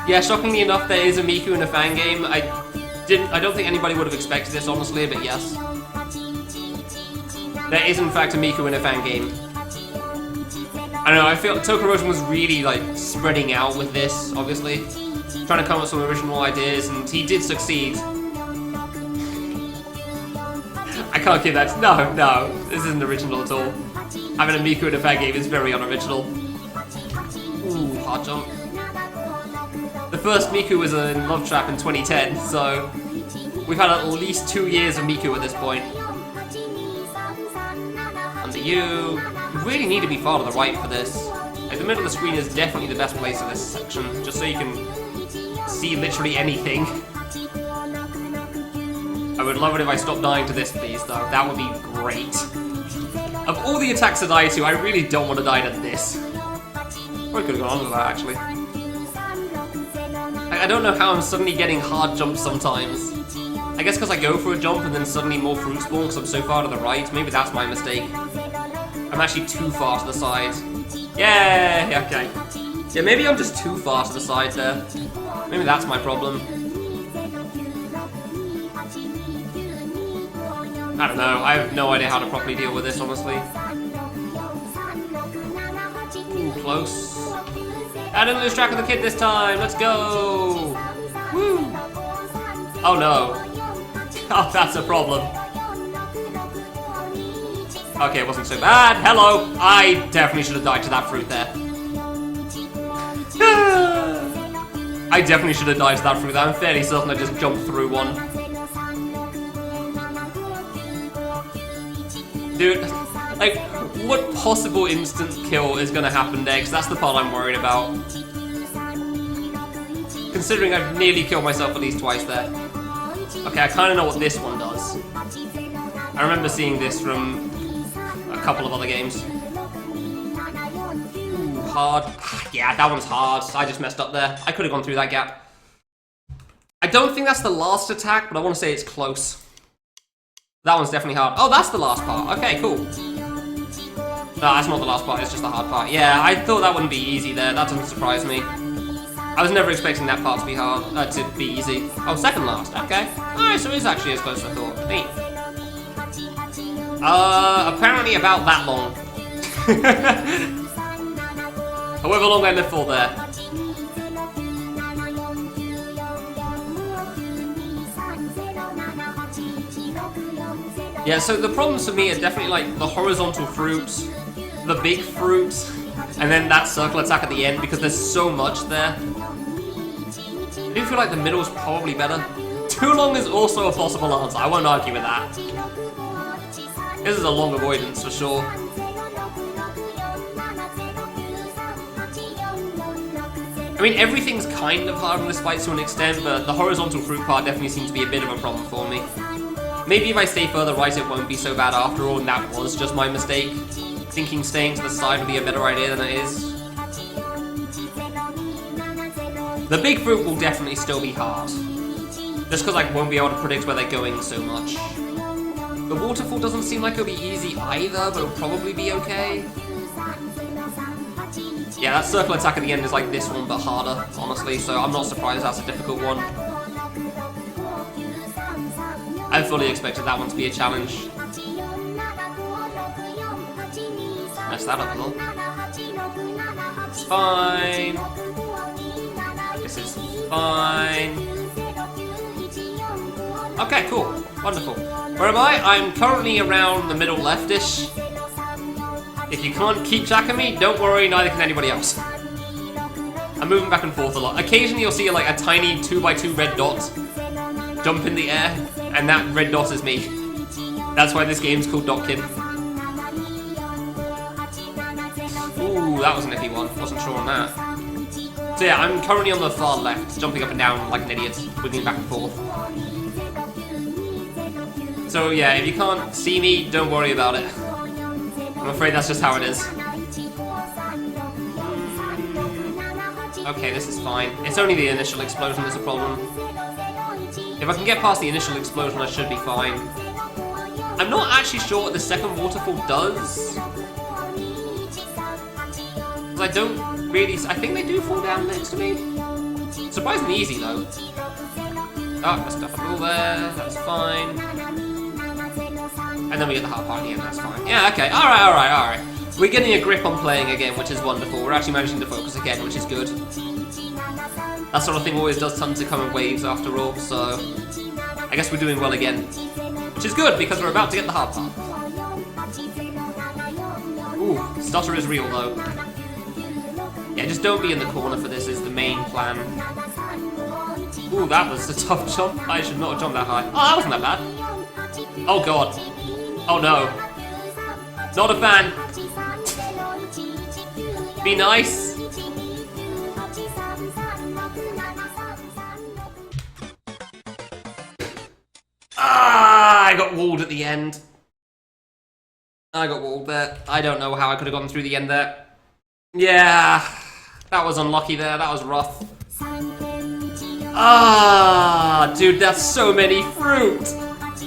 Yeah, shockingly enough, there is a Miku in a Fangame. I don't think anybody would have expected this, honestly, but yes. There is, in fact, a Miku in a Fangame. I don't know, I feel Tokorogen was really, like, spreading out with this, obviously. Trying to come up with some original ideas, and he did succeed. I can't give that. No, this isn't original at all. Having a Miku in a Fangame is very unoriginal. Ooh, hard jump. The first Miku was in Love Trap in 2010, so we've had at least 2 years of Miku at this point. Under you. You really need to be far to the right for this. Like, the middle of the screen is definitely the best place in this section, just so you can see literally anything. I would love it if I stopped dying to this, please, though. That would be great. Of all the attacks to die to, I really don't want to die to this. Or I could have gone on with that, actually. I don't know how I'm suddenly getting hard jumps sometimes. I guess because I go for a jump and then suddenly more fruit spawn because I'm so far to the right. Maybe that's my mistake. I'm actually too far to the side. Yeah, okay. Yeah, maybe I'm just too far to the side there. Maybe that's my problem. I don't know, I have no idea how to properly deal with this, honestly. Ooh, close. I didn't lose track of the kid this time, let's go! Woo! Oh no. Oh, that's a problem. Okay, it wasn't so bad. Hello! I definitely should have died to that fruit there. I definitely should have died to that fruit there. I'm fairly certain I just jumped through one. Dude, like, what possible instant kill is gonna happen next? That's the part I'm worried about. Considering I've nearly killed myself at least twice there. Okay, I kinda know what this one does. I remember seeing this from a couple of other games. Ooh, hard. Yeah, that one's hard. I just messed up there. I could have gone through that gap. I don't think that's the last attack, but I want to say it's close. That one's definitely hard. Oh, that's the last part. Okay, cool. No, that's not the last part. It's just the hard part. Yeah, I thought that wouldn't be easy there. That doesn't surprise me. I was never expecting that part to be hard, to be easy. Oh, second last. Okay. Alright, so it's actually as close as I thought. Neat. Apparently about that long. However long I live for there. Yeah, so the problems for me are definitely like the horizontal fruits, the big fruits, and then that circle attack at the end because there's so much there. I do feel like the middle is probably better. Too long is also a possible answer, I won't argue with that. This is a long avoidance for sure. I mean, everything's kind of hard in this fight to an extent, but the horizontal fruit part definitely seems to be a bit of a problem for me. Maybe if I stay further right it won't be so bad after all, and that was just my mistake. Thinking staying to the side would be a better idea than it is. The big fruit will definitely still be hard. Just because I won't be able to predict where they're going so much. The waterfall doesn't seem like it'll be easy either, but it'll probably be okay. Yeah, that circle attack at the end is like this one, but harder, honestly, so I'm not surprised that's a difficult one. I fully expected that one to be a challenge. Messed that up a little. It's fine. This is fine. Okay, cool. Wonderful. Where am I? I'm currently around the middle left-ish. If you can't keep track of me, don't worry, neither can anybody else. I'm moving back and forth a lot. Occasionally you'll see like a tiny 2x2 red dot jump in the air, and that red dot is me. That's why this game's called Dotkin. Ooh, that was an iffy one. Wasn't sure on that. So yeah, I'm currently on the far left, jumping up and down like an idiot, wiggling back and forth. So yeah, if you can't see me, don't worry about it. I'm afraid that's just how it is. Okay, this is fine. It's only the initial explosion that's a problem. If I can get past the initial explosion, I should be fine. I'm not actually sure what the second waterfall does. Because I don't really... I think they do fall down next to me. Surprisingly easy, though. Oh, messed up a little there. That's fine. And then we get the hard part at the end. That's fine. Yeah, okay. Alright. We're getting a grip on playing again, which is wonderful. We're actually managing to focus again, which is good. That sort of thing always does tend to come in waves after all, so... I guess we're doing well again. Which is good, because we're about to get the hard part. Ooh, stutter is real, though. Yeah, just don't be in the corner for this is the main plan. Ooh, that was a tough jump. I should not have jumped that high. Oh, that wasn't that bad. Oh, God. Oh, no. Not a fan. Be nice. Ah, I got walled at the end. I got walled there. I don't know how I could have gotten through the end there. Yeah, that was unlucky there. That was rough. Ah, dude, that's so many fruit.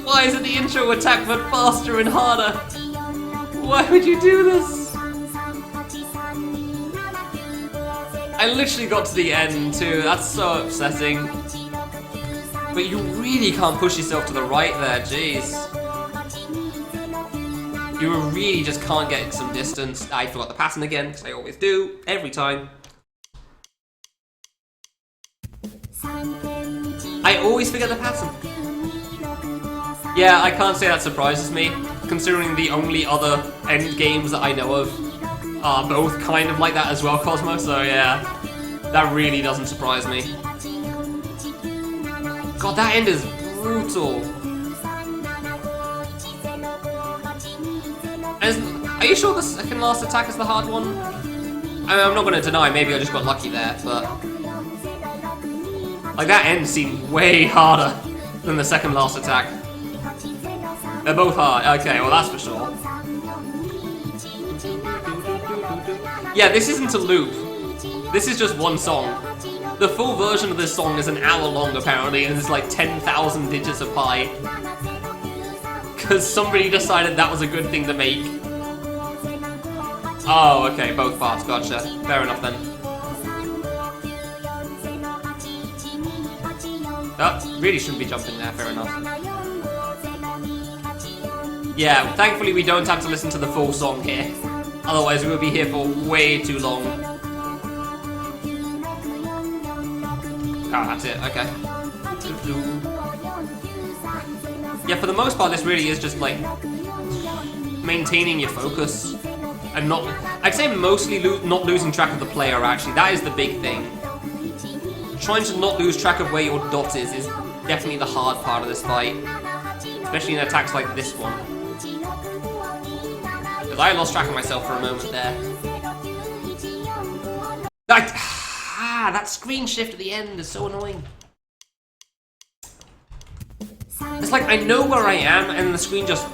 Why isn't the intro attack but faster and harder? Why would you do this? I literally got to the end too. That's so upsetting. But you really can't push yourself to the right there, jeez. You really just can't get some distance. I forgot the pattern again, because I always do, every time. I always forget the pattern. Yeah, I can't say that surprises me, considering the only other end games that I know of are both kind of like that as well, Cosmo, so yeah. That really doesn't surprise me. God, that end is brutal. Are you sure the second last attack is the hard one? I mean, I'm not going to deny, maybe I just got lucky there, but... Like, that end seemed way harder than the second last attack. They're both hard. Okay, well that's for sure. Yeah, this isn't a loop. This is just one song. The full version of this song is an hour long, apparently, and it's like 10,000 digits of pi. Because somebody decided that was a good thing to make. Oh, okay, both parts, gotcha. Fair enough then. Oh, really shouldn't be jumping there, fair enough. Yeah, thankfully we don't have to listen to the full song here. Otherwise we would be here for way too long. Oh, that's it, okay. Yeah, for the most part this really is just like maintaining your focus and not... I'd say mostly not losing track of the player actually, that is the big thing. Trying to not lose track of where your dot is definitely the hard part of this fight. Especially in attacks like this one. Because I lost track of myself for a moment there. That screen shift at the end is so annoying. It's like I know where I am and the screen just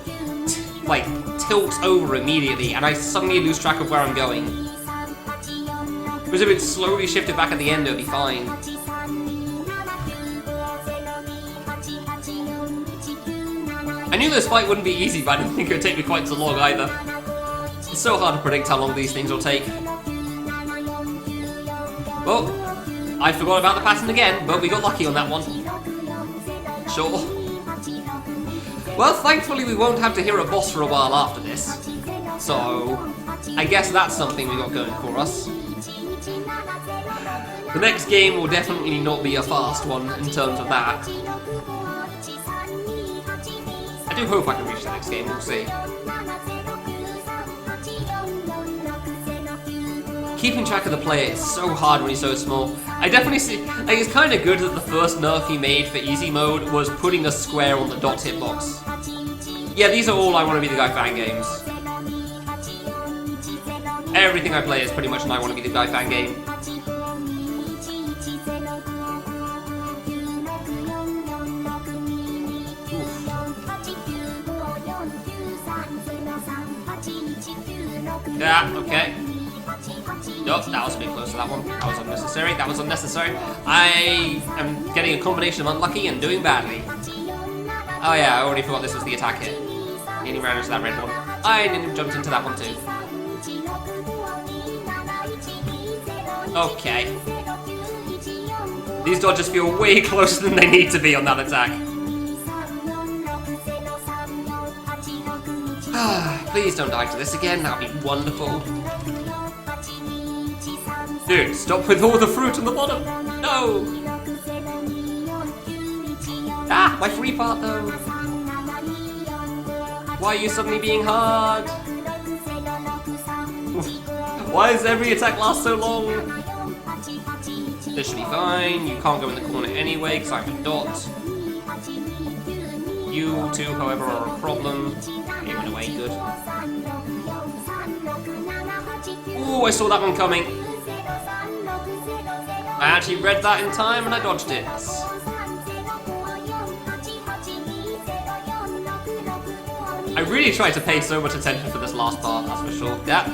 like tilts over immediately and I suddenly lose track of where I'm going. Because if it slowly shifted back at the end, it would be fine. I knew this fight wouldn't be easy, but I didn't think it would take me quite so long either. It's so hard to predict how long these things will take. Well, I forgot about the pattern again, but we got lucky on that one. Sure. Well, thankfully we won't have to hear a boss for a while after this. So, I guess that's something we got going for us. The next game will definitely not be a fast one in terms of that. I do hope I can reach the next game, we'll see. Keeping track of the player is so hard when he's so small. I definitely see, like, it's kind of good that the first nerf he made for easy mode was putting a square on the dot hitbox. Yeah, these are all I want to be the guy fan games. Everything I play is pretty much an I want to be the guy fan game. Yeah, okay. Nope, that was a bit close to that one. That was unnecessary. That was unnecessary. I am getting a combination of unlucky and doing badly. Oh yeah, I already forgot this was the attack hit. Nearly ran into that red one. I nearly jumped into that one too. Okay. These dodges feel way closer than they need to be on that attack. Please don't die to this again, that would be wonderful. Dude, stop with all the fruit on the bottom! No! Ah, my free part though! Why are you suddenly being hard? Why does every attack last so long? This should be fine. You can't go in the corner anyway because I'm a dot. You two, however, are a problem. They went away, good. Ooh, I saw that one coming. I actually read that in time and I dodged it. I really tried to pay so much attention for this last part, that's for sure. Yeah.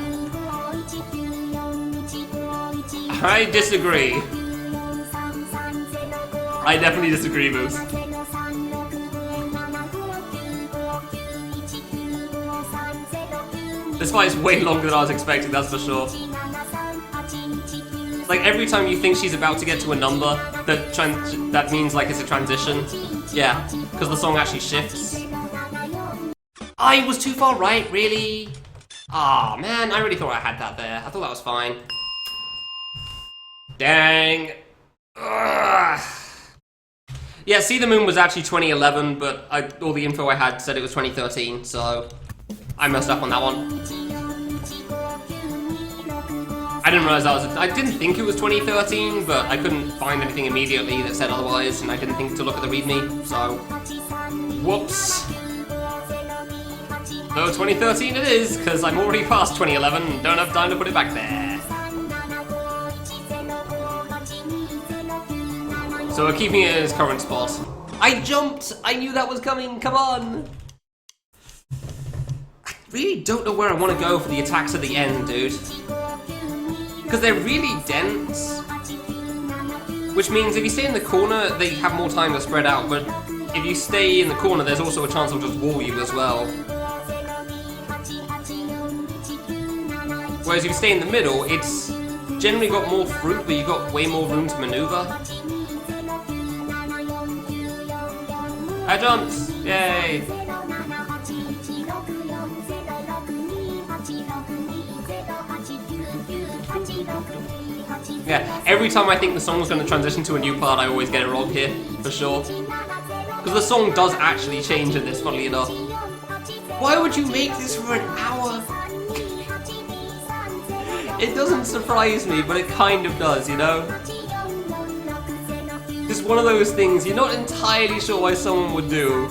I disagree. I definitely disagree, Moose. This fight is way longer than I was expecting, that's for sure. Like, every time you think she's about to get to a number, that means, like, it's a transition. Yeah, because the song actually shifts. I was too far right, really? Aw, oh, man, I really thought I had that there. I thought that was fine. Dang. Ugh. Yeah, See the Moon was actually 2011, but all the info I had said it was 2013, so I messed up on that one. I didn't realize I didn't think it was 2013, but I couldn't find anything immediately that said otherwise, and I didn't think to look at the readme, so whoops. So 2013 it is, because I'm already past 2011 and don't have time to put it back there. So we're keeping it in its current spot. I jumped! I knew that was coming, come on! I really don't know where I want to go for the attacks at the end, dude. Because they're really dense. Which means if you stay in the corner, they have more time to spread out, but if you stay in the corner, there's also a chance they'll just wall you as well. Whereas if you stay in the middle, it's generally got more fruit, but you've got way more room to maneuver. I jumped! Yay! Yeah, every time I think the song's going to transition to a new part, I always get it wrong here, for sure. Because the song does actually change in this, funnily enough. Why would you make this for an hour? It doesn't surprise me, but it kind of does, you know? It's one of those things you're not entirely sure why someone would do,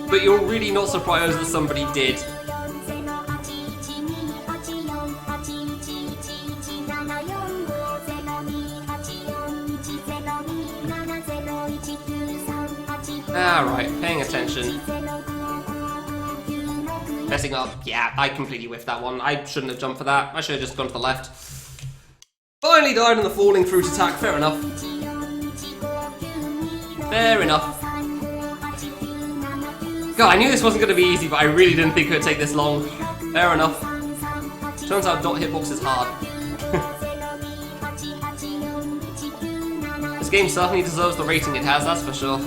but you're really not surprised that somebody did. Alright, paying attention. Messing up. Yeah, I completely whiffed that one. I shouldn't have jumped for that. I should have just gone to the left. Finally died in the falling fruit attack. Fair enough. Fair enough. God, I knew this wasn't going to be easy, but I really didn't think it would take this long. Fair enough. Turns out dot hitbox is hard. This game certainly deserves the rating it has, that's for sure.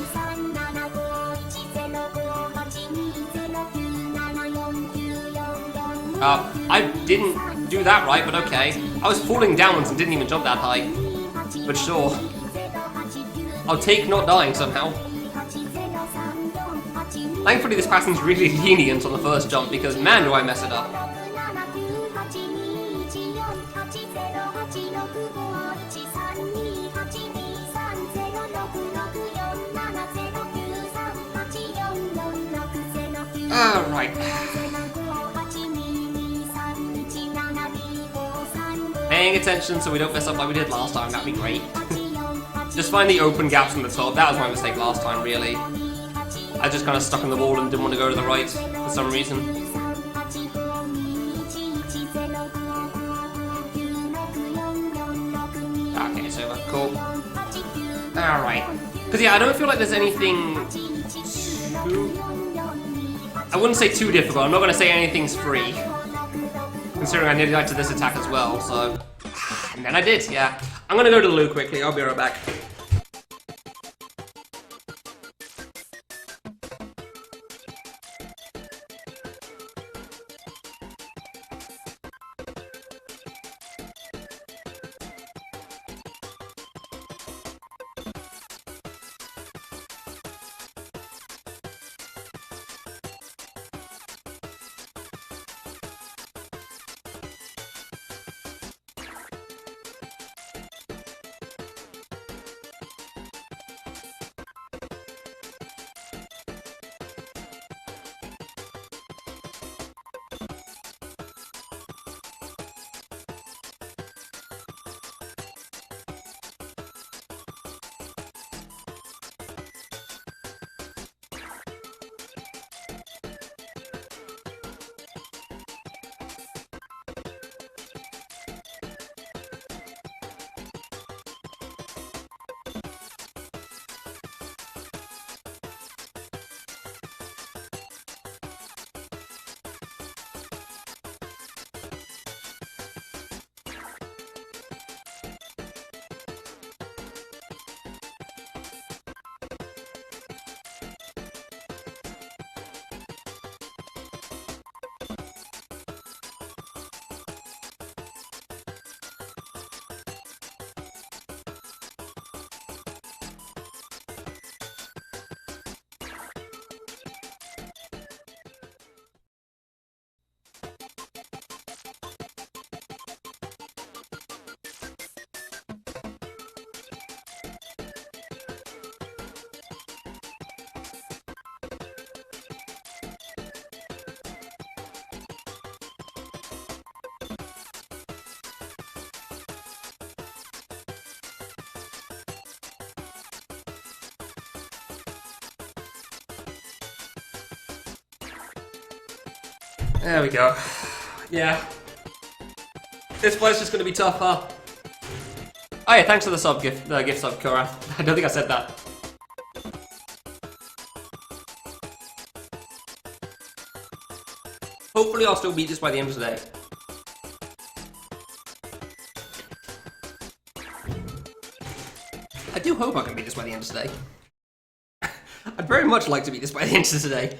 I didn't do that right, but okay. I was falling downwards and didn't even jump that high. But sure. I'll take not dying somehow. Thankfully this pattern's really lenient on the first jump, because man do I mess it up. Alright. Paying attention so we don't mess up like we did last time, that'd be great. Just find the open gaps in the top. That was my mistake last time, really. I just kind of stuck in the wall and didn't want to go to the right for some reason. Alright. Because, yeah, I don't feel like there's anything too... I wouldn't say too difficult. I'm not going to say anything's free. Considering I nearly died to this attack as well, so... And then I did, yeah. I'm going to go to the loo quickly. I'll be right back. There we go. Yeah. This fight's just gonna be tough, huh? Oh yeah, thanks for the sub gift, gift sub, Korath. I don't think I said that. Hopefully I'll still beat this by the end of the day. I do hope I can beat this by the end of today. I'd very much like to beat this by the end of today.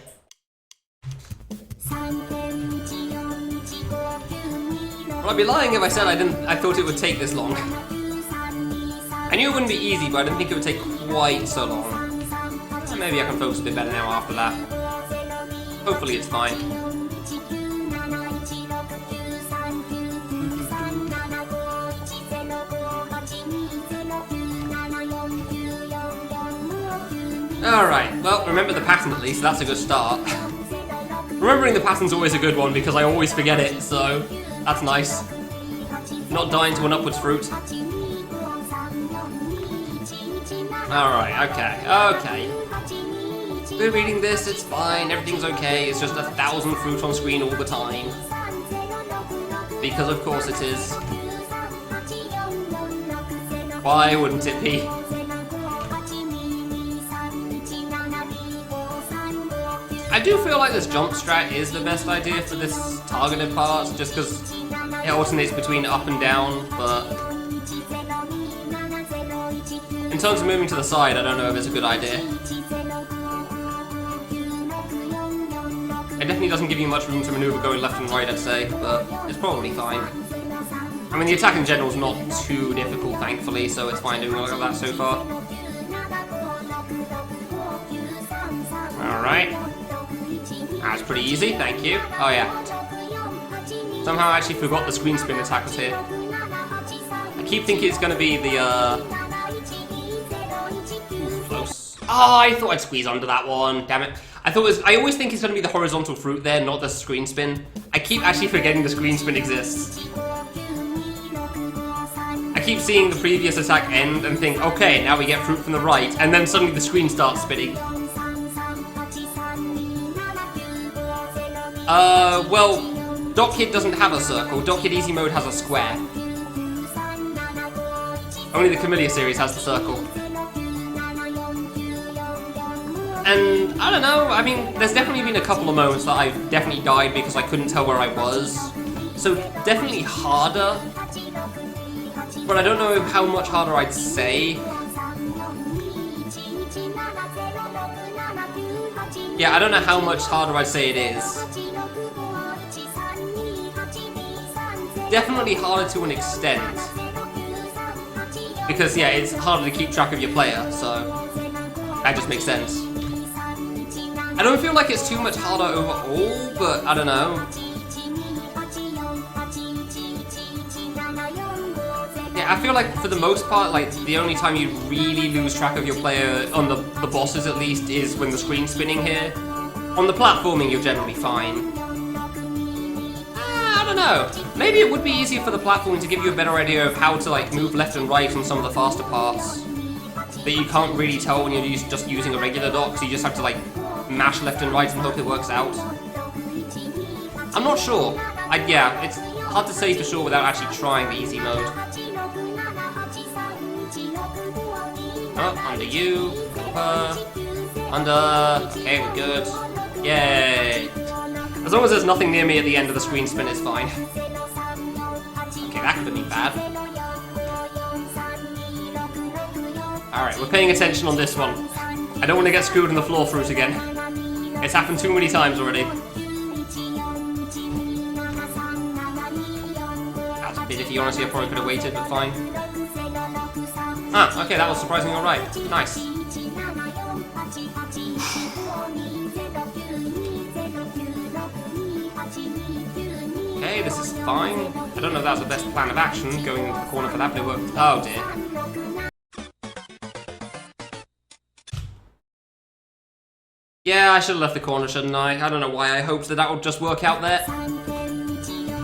Well, I'd be lying if I said I thought it would take this long. I knew it wouldn't be easy, but I didn't think it would take quite so long. So maybe I can focus a bit better now after that. Hopefully it's fine. Alright, well, remember the pattern at least, that's a good start. Remembering the pattern's always a good one because I always forget it, so that's nice. Not dying to an upwards fruit. Alright, okay. We're reading this, it's fine, everything's okay, it's just 1,000 fruit on screen all the time. Because of course it is. Why wouldn't it be? I do feel like this jump strat is the best idea for this targeted part, just because it alternates between up and down, but in terms of moving to the side, I don't know if it's a good idea. It definitely doesn't give you much room to maneuver going left and right, I'd say, but it's probably fine. I mean, the attack in general is not too difficult, thankfully, so it's fine doing all of that so far. Alright. That's pretty easy, thank you. Oh yeah. Somehow I actually forgot the screen spin attack was here. I keep thinking it's gonna be the, Ooh, close. Oh, I thought I'd squeeze under that one, damn it. I always think it's gonna be the horizontal fruit there, not the screen spin. I keep actually forgetting the screen spin exists. I keep seeing the previous attack end and think, okay, now we get fruit from the right, and then suddenly the screen starts spinning. Well, Doc Kid doesn't have a circle. Doc Kid Easy Mode has a square. Only the Camellia series has the circle. And I don't know, I mean, there's definitely been a couple of moments that I've definitely died because I couldn't tell where I was. So definitely harder. But I don't know how much harder I'd say. Yeah, I don't know how much harder I'd say it is. Definitely harder to an extent. Because, yeah, it's harder to keep track of your player, so that just makes sense. I don't feel like it's too much harder overall, but I don't know. Yeah, I feel like for the most part, like, the only time you really lose track of your player, on the bosses at least, is when the screen's spinning here. On the platforming, you're generally fine. I don't know. Maybe it would be easier for the platforming to give you a better idea of how to, like, move left and right on some of the faster parts. That you can't really tell when you're just using a regular dock, so you just have to, like, mash left and right and hope it works out. I'm not sure. Yeah, it's hard to say for sure without actually trying the easy mode. Oh, under you, under, okay, we're good. Yay! As long as there's nothing near me at the end of the screen spin, it's fine. Okay, that could have been bad. Alright, we're paying attention on this one. I don't want to get screwed in the floor fruit again. It's happened too many times already. That's a bit iffy, honestly. I probably could have waited, but fine. Ah, okay, that was surprisingly alright. Nice. Okay, this is fine. I don't know if that was the best plan of action, going into the corner for that, but it worked. Oh dear. Yeah, I should have left the corner, shouldn't I? I don't know why I hoped that that would just work out there.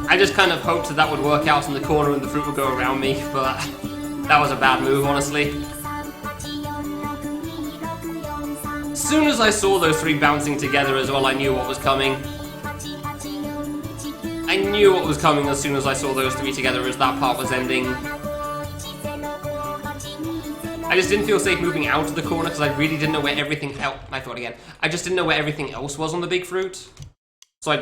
I just kind of hoped that that would work out in the corner and the fruit would go around me, but that was a bad move, honestly. As soon as I saw those three bouncing together as well, I knew what was coming. I knew what was coming as soon as I saw those three together as that part was ending. I just didn't feel safe moving out of the corner because I really didn't know where everything else... I thought again. I just didn't know where everything else was on the big fruit. So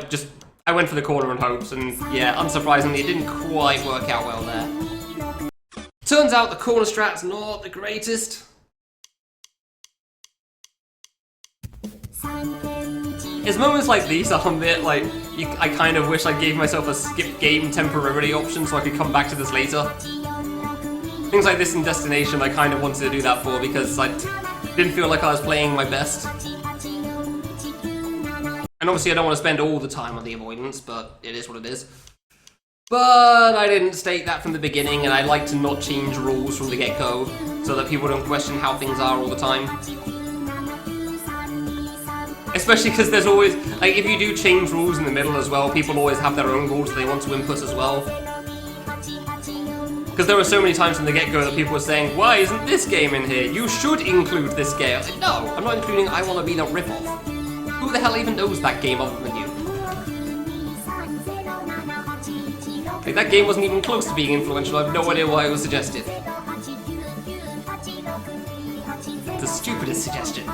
I went for the corner in hopes, and yeah, unsurprisingly, it didn't quite work out well there. Turns out the corner strat's not the greatest. It's moments like these are a bit like, I kind of wish I gave myself a skip game temporarily option so I could come back to this later. Things like this in Destination I kind of wanted to do that for because I didn't feel like I was playing my best. And obviously I don't want to spend all the time on the avoidance, but it is what it is. But I didn't state that from the beginning, and I like to not change rules from the get-go so that people don't question how things are all the time. Especially because there's always, like, if you do change rules in the middle as well, people always have their own rules that they want to input as well. Because there were so many times from the get-go that people were saying, why isn't this game in here? You should include this game. Like, no, I'm not including I Wanna Be the Ripoff. Who the hell even knows that game other than you? Like, that game wasn't even close to being influential. I have no idea why it was suggested. The stupidest suggestion.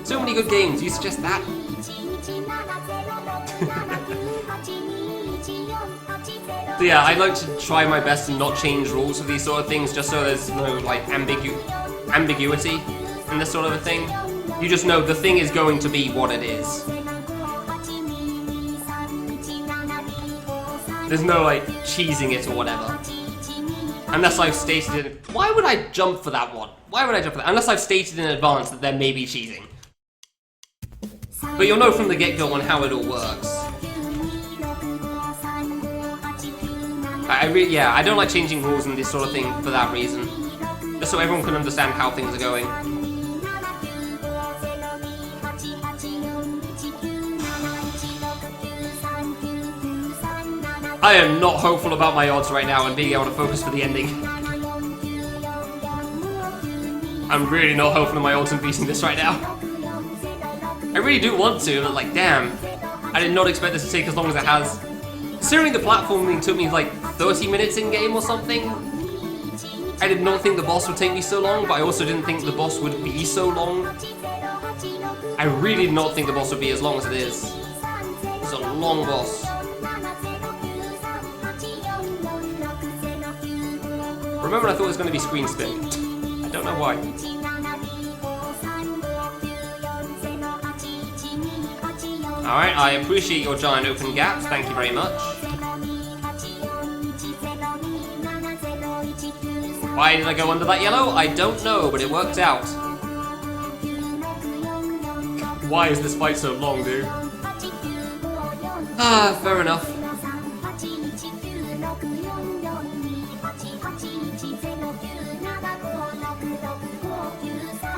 So many good games, you suggest that? So yeah, I'd like to try my best to not change rules for these sort of things, just so there's no, like, ambiguity in this sort of a thing. You just know the thing is going to be what it is. There's no, like, cheesing it or whatever. Unless I've stated it. Why would I jump for that one? Why would I jump for that? Unless I've stated in advance that there may be cheesing. But you'll know from the get-go on how it all works. Yeah, I don't like changing rules and this sort of thing for that reason. Just so everyone can understand how things are going. I am not hopeful about my odds right now and being able to focus for the ending. I'm really not hopeful in my odds in beating this right now. I really do want to, but like, damn. I did not expect this to take as long as it has. Considering the platforming took me like 30 minutes in-game or something, I did not think the boss would take me so long, but I also didn't think the boss would be so long. I really did not think the boss would be as long as it is. It's a long boss. Remember, I thought it was going to be screen spin. I don't know why. Alright, I appreciate your giant open gaps, thank you very much. Why did I go under that yellow? I don't know, but it worked out. Why is this fight so long, dude? Ah, fair enough.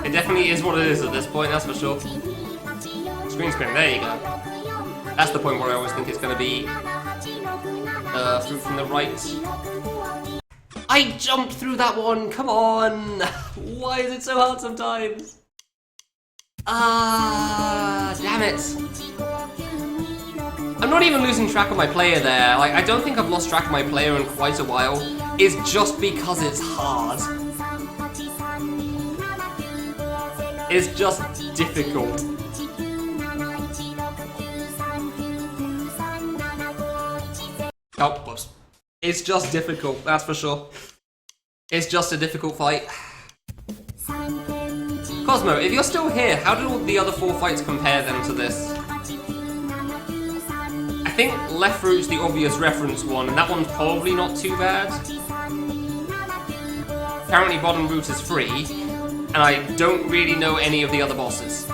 It definitely is what it is at this point, that's for sure. Screen spin, there you go. That's the point where I always think it's going to be fruit from the right. I jumped through that one, come on! Why is it so hard sometimes? Ah, damn it. I'm not even losing track of my player there. Like, I don't think I've lost track of my player in quite a while. It's just because it's hard. It's just difficult. Oh, whoops. It's just difficult, that's for sure. It's just a difficult fight. Cosmo, if you're still here, how do the other 4 fights compare then to this? I think left route's the obvious reference one, and that one's probably not too bad. Apparently bottom route is free, and I don't really know any of the other bosses.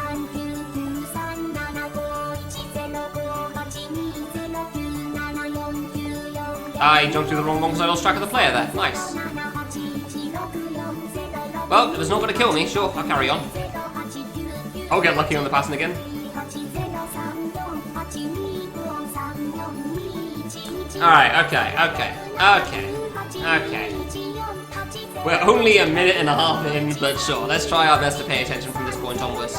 I jumped through the wrong one because I lost track of the player there. Nice. Well, if it's not going to kill me, sure, I'll carry on. I'll get lucky on the passing again. Alright, okay. We're only a minute and a half in, but sure, let's try our best to pay attention from this point onwards.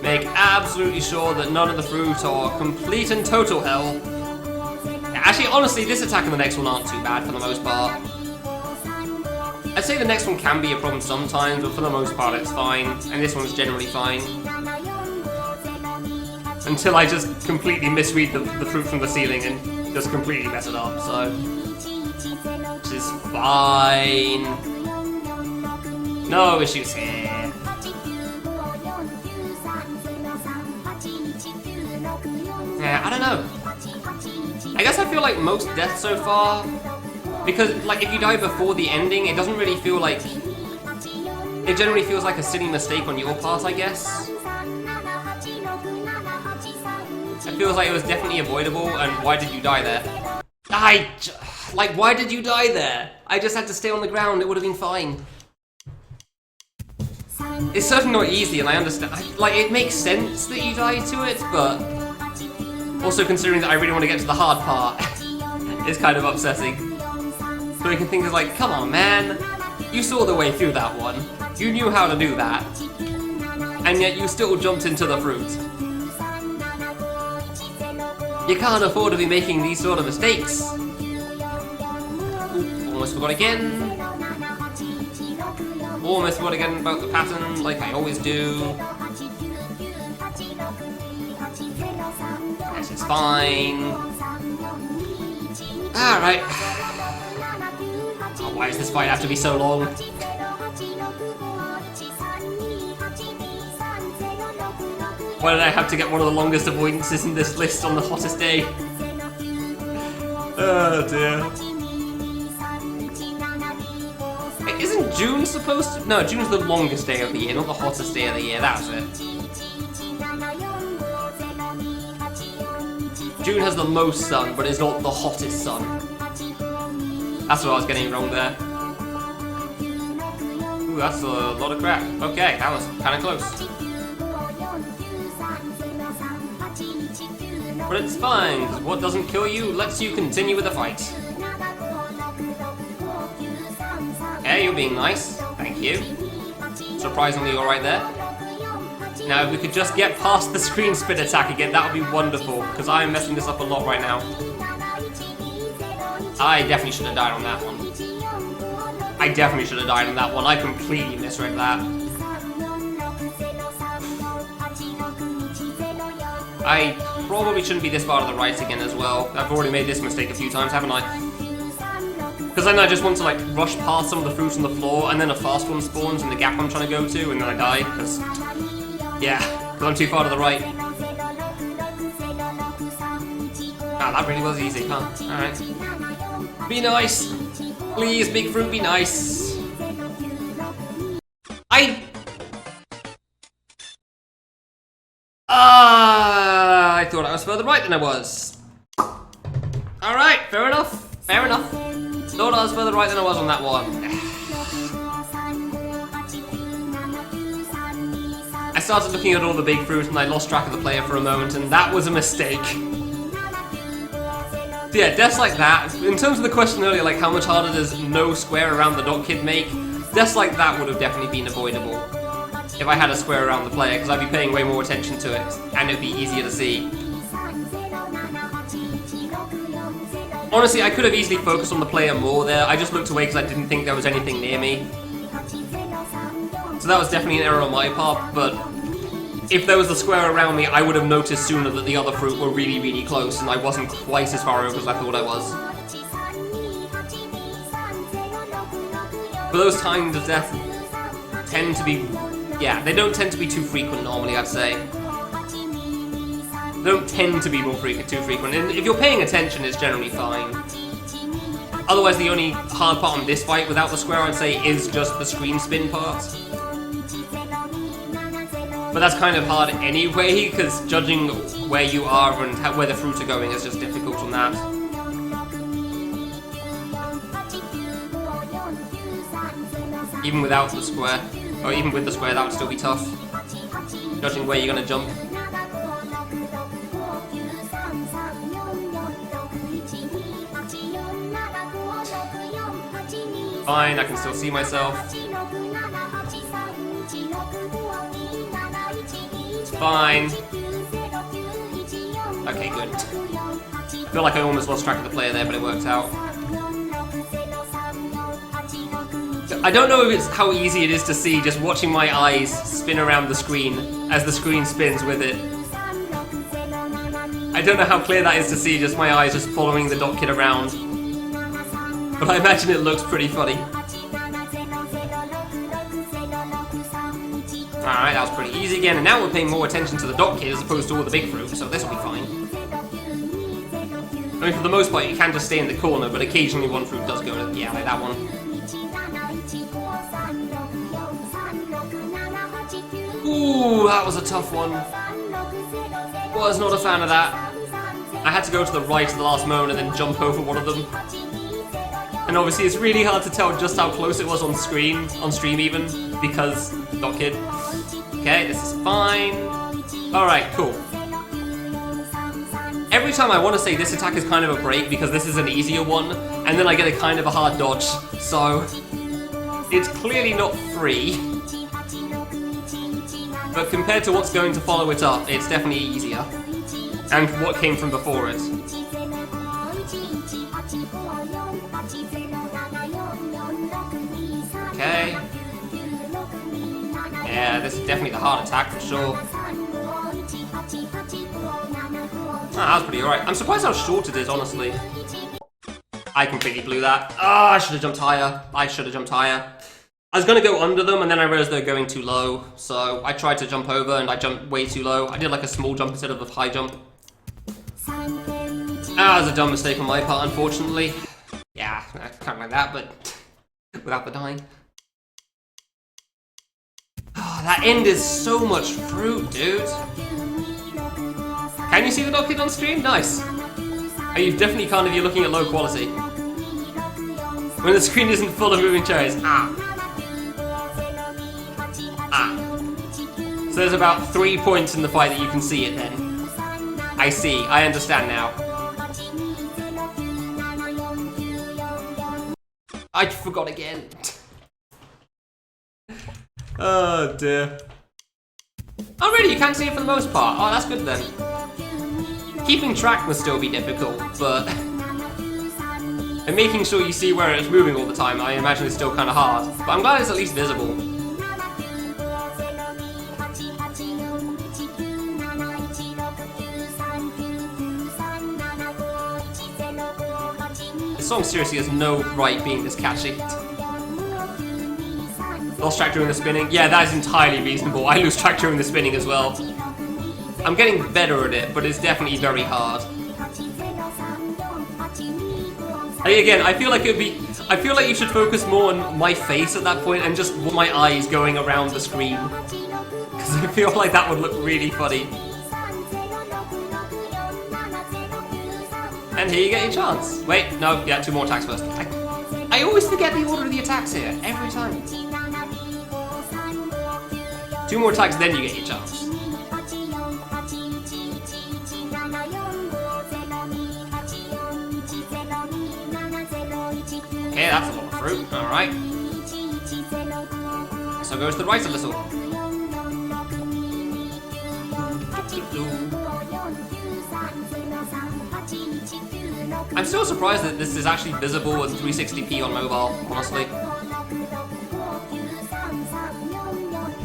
Make absolutely sure that none of the fruit are complete and total hell. Actually, honestly, this attack and the next one aren't too bad for the most part. I'd say the next one can be a problem sometimes, but for the most part it's fine, and this one's generally fine. Until I just completely misread the fruit from the ceiling and just completely mess it up, so... Which is fine. No issues here. Yeah, I don't know. I guess I feel like most deaths so far, because like if you die before the ending, it doesn't really feel like... It generally feels like a silly mistake on your part, I guess. It feels like it was definitely avoidable, and why did you die there? Like, why did you die there? I just had to stay on the ground, it would have been fine. It's certainly not easy, and I understand. Like, it makes sense that you die to it, but... Also considering that I really want to get to the hard part, it's kind of upsetting. So you can think it's like, come on man, you saw the way through that one, you knew how to do that, and yet you still jumped into the fruit. You can't afford to be making these sort of mistakes. Ooh, almost forgot again. Almost forgot again about the pattern, like I always do. This is fine. Alright. Oh, why does this fight have to be so long? Why did I have to get one of the longest avoidances in this list on the hottest day? Oh dear. Hey, isn't June supposed to... No, June's the longest day of the year, not the hottest day of the year, that's it. June has the most sun, but it's not the hottest sun. That's what I was getting wrong there. Ooh, that's a lot of crap. Okay, that was kind of close. But it's fine, because what doesn't kill you lets you continue with the fight. Okay, you're being nice. Thank you. Surprisingly alright there. Now, if we could just get past the screen spin attack again, that would be wonderful, because I am messing this up a lot right now. I definitely should have died on that one. I definitely should have died on that one. I completely misread that. I probably shouldn't be this far to the right again as well. I've already made this mistake a few times, haven't I? Because then I just want to like rush past some of the fruits on the floor, and then a fast one spawns in the gap I'm trying to go to, and then I die, because... yeah, because I'm too far to the right. Ah, that really was easy, huh? Alright. Be nice! Please, big fruit, be nice! I thought I was further right than I was. Alright, fair enough. Fair enough. Thought I was further right than I was on that one. I started looking at all the big fruit and I lost track of the player for a moment, and that was a mistake. So yeah, deaths like that. In terms of the question earlier, like how much harder does no square around the dot kid make, deaths like that would have definitely been avoidable if I had a square around the player, because I'd be paying way more attention to it, and it'd be easier to see. Honestly, I could have easily focused on the player more there. I just looked away because I didn't think there was anything near me. So that was definitely an error on my part, but if there was a square around me, I would have noticed sooner that the other fruit were really, really close, and I wasn't quite as far over as I thought I was. But those times of death tend to be... yeah, they don't tend to be too frequent normally, I'd say. They don't tend to be too frequent, and if you're paying attention, it's generally fine. Otherwise, the only hard part on this fight without the square, I'd say, is just the screen spin part. But that's kind of hard anyway, because judging where you are and where the fruits are going is just difficult on that. Even without the square. Or even with the square, that would still be tough. Judging where you're gonna jump. Fine, I can still see myself. It's fine. Okay, good. I feel like I almost lost track of the player there, but it worked out. I don't know if it's how easy it is to see just watching my eyes spin around the screen as the screen spins with it. I don't know how clear that is to see, just my eyes just following the dot kid around. But I imagine it looks pretty funny. Alright, that was pretty easy again, and now we're paying more attention to the dot kid as opposed to all the big fruit, so this will be fine. I mean, for the most part, you can just stay in the corner, but occasionally one fruit does go to... yeah, like that one. Ooh, that was a tough one. Was not a fan of that. I had to go to the right at the last moment and then jump over one of them. And obviously it's really hard to tell just how close it was on stream even, because dot kid. Okay, this is fine. Alright, cool. Every time I want to say this attack is kind of a break because this is an easier one, and then I get a kind of a hard dodge, so it's clearly not free. But compared to what's going to follow it up, it's definitely easier. And what came from before it. Okay. Yeah, this is definitely the hard attack for sure. Ah, that was pretty alright. I'm surprised how short it is, honestly. I completely blew that. Ah, I should have jumped higher. I should have jumped higher. I was going to go under them, and then I realized they were going too low, so I tried to jump over, and I jumped way too low. I did like a small jump instead of a high jump. That was a dumb mistake on my part, unfortunately. Yeah, kind of like that, but without the dying. Oh, that end is so much fruit, dude. Can you see the dot kid on stream? Nice. Oh, you definitely can't if you're looking at low quality. When the screen isn't full of moving cherries. Ah. So there's about 3 points in the fight that you can see it then. I see, I understand now. I forgot again. Oh dear. Oh really, you can't see it for the most part? Oh, that's good then. Keeping track must still be difficult, but... and making sure you see where it's moving all the time, I imagine it's still kind of hard. But I'm glad it's at least visible. The song seriously has no right being this catchy. Lost track during the spinning. Yeah, that is entirely reasonable. I lose track during the spinning as well. I'm getting better at it, but it's definitely very hard. Again, I feel like you should focus more on my face at that point and just my eyes going around the screen. Because I feel like that would look really funny. And here you get your chance. Wait, no, yeah, 2 more attacks first. I always forget the order of the attacks here, every time. 2 more attacks, then you get your chance. Okay, that's a lot of fruit, alright. So goes the right a little. I'm still surprised that this is actually visible at 360p on mobile, honestly.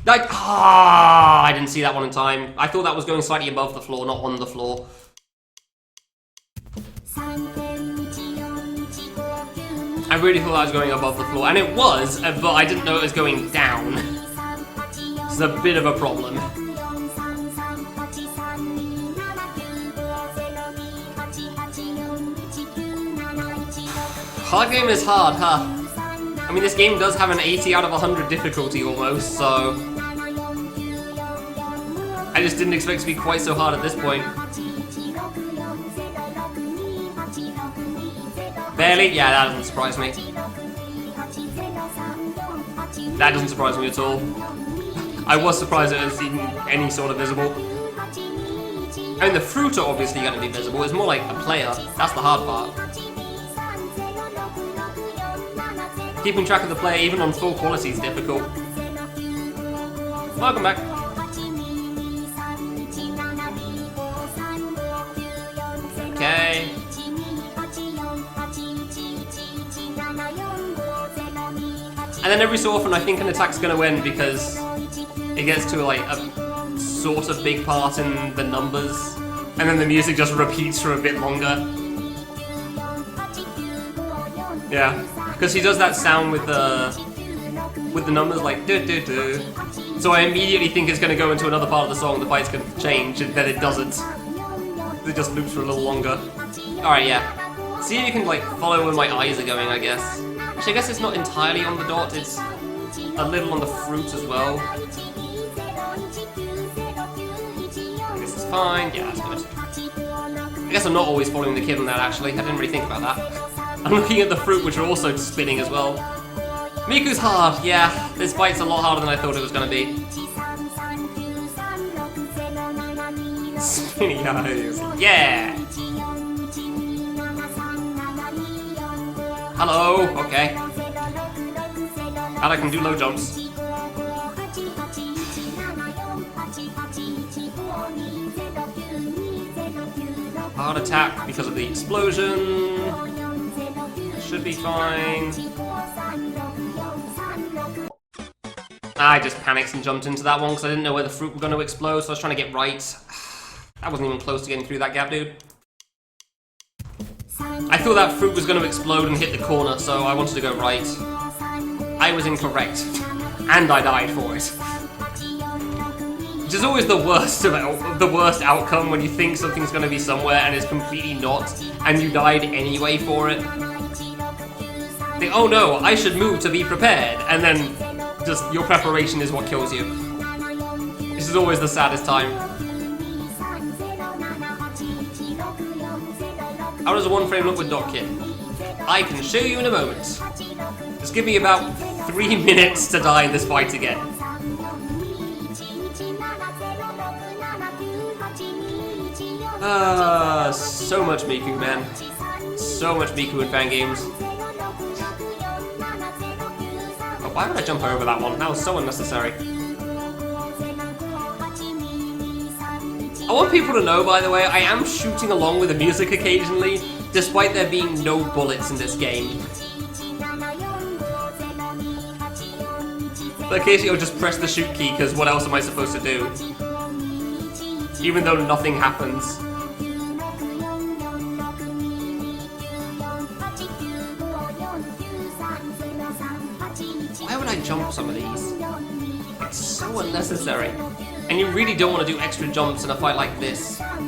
I didn't see that one in time. I thought that was going slightly above the floor, not on the floor. I really thought that was going above the floor, and it was, but I didn't know it was going down. It's a bit of a problem. Hard game is hard, huh? I mean, this game does have an 80 out of 100 difficulty almost, so... I just didn't expect it to be quite so hard at this point. Barely? Yeah, that doesn't surprise me. That doesn't surprise me at all. I was surprised that it was even any sort of visible. I mean, the fruit are obviously going to be visible. It's more like a player. That's the hard part. Keeping track of the player, even on full quality, is difficult. Welcome back. Okay. And then every so often I think an attack's gonna win because it gets to like a sort of big part in the numbers, and then the music just repeats for a bit longer. Yeah, because he does that sound with the numbers like do do do. So I immediately think it's gonna go into another part of the song, the fight's gonna change, and then it doesn't. It just loops for a little longer. Alright, yeah. See if you can like follow where my eyes are going, I guess. Actually, I guess it's not entirely on the dot, it's a little on the fruit as well. I guess it's fine. Yeah, that's good. I guess I'm not always following the kid on that, actually. I didn't really think about that. I'm looking at the fruit, which are also spinning as well. Miku's hard, yeah. This fight's a lot harder than I thought it was going to be. Spinny eyes. Yeah! Hello, okay. And I can do low jumps. Hard attack because of the explosion. Should be fine. I just panicked and jumped into that one because I didn't know where the fruit were going to explode, so I was trying to get right. That wasn't even close to getting through that gap, dude. I thought that fruit was going to explode and hit the corner, so I wanted to go right. I was incorrect. And I died for it. Which is always the worst outcome when you think something's going to be somewhere and it's completely not, and you died anyway for it. Think, oh no, I should move to be prepared, and then just your preparation is what kills you. This is always the saddest time. How does a one-frame look with Dot Kid? I can show you in a moment. Just give me about 3 minutes to die in this fight again. So much Miku, man. So much Miku in Fangames. Oh, why would I jump over that one? That was so unnecessary. I want people to know, by the way, I am shooting along with the music occasionally, despite there being no bullets in this game. But occasionally I'll just press the shoot key, because what else am I supposed to do? Even though nothing happens. so unnecessary. And you really don't want to do extra jumps in a fight like this. Alright,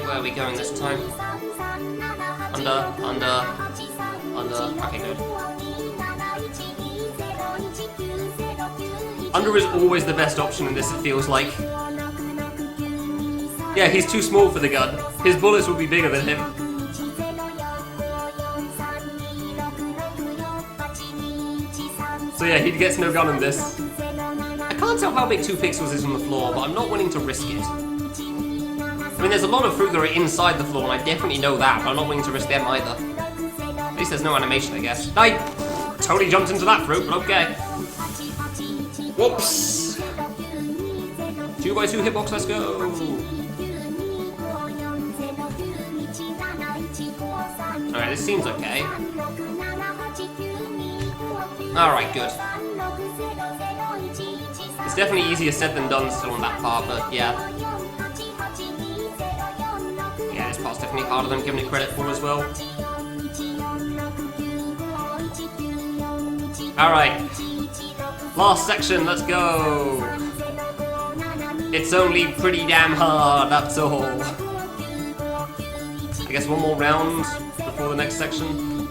where are we going this time? Under. Okay, good. Under is always the best option in this, it feels like. Yeah, he's too small for the gun. His bullets would be bigger than him. So yeah, he gets no gun in this. I can't tell how big 2 pixels is on the floor, but I'm not willing to risk it. I mean, there's a lot of fruit that are inside the floor, and I definitely know that, but I'm not willing to risk them either. At least there's no animation, I guess. I totally jumped into that fruit, but okay. Whoops! 2x2 hitbox, let's go! Alright, this seems okay. Alright, good. It's definitely easier said than done still on that part, but yeah. Yeah, this part's definitely harder than I'm giving it credit for as well. Alright. Last section, let's go! It's only pretty damn hard, that's all. I guess one more round before the next section.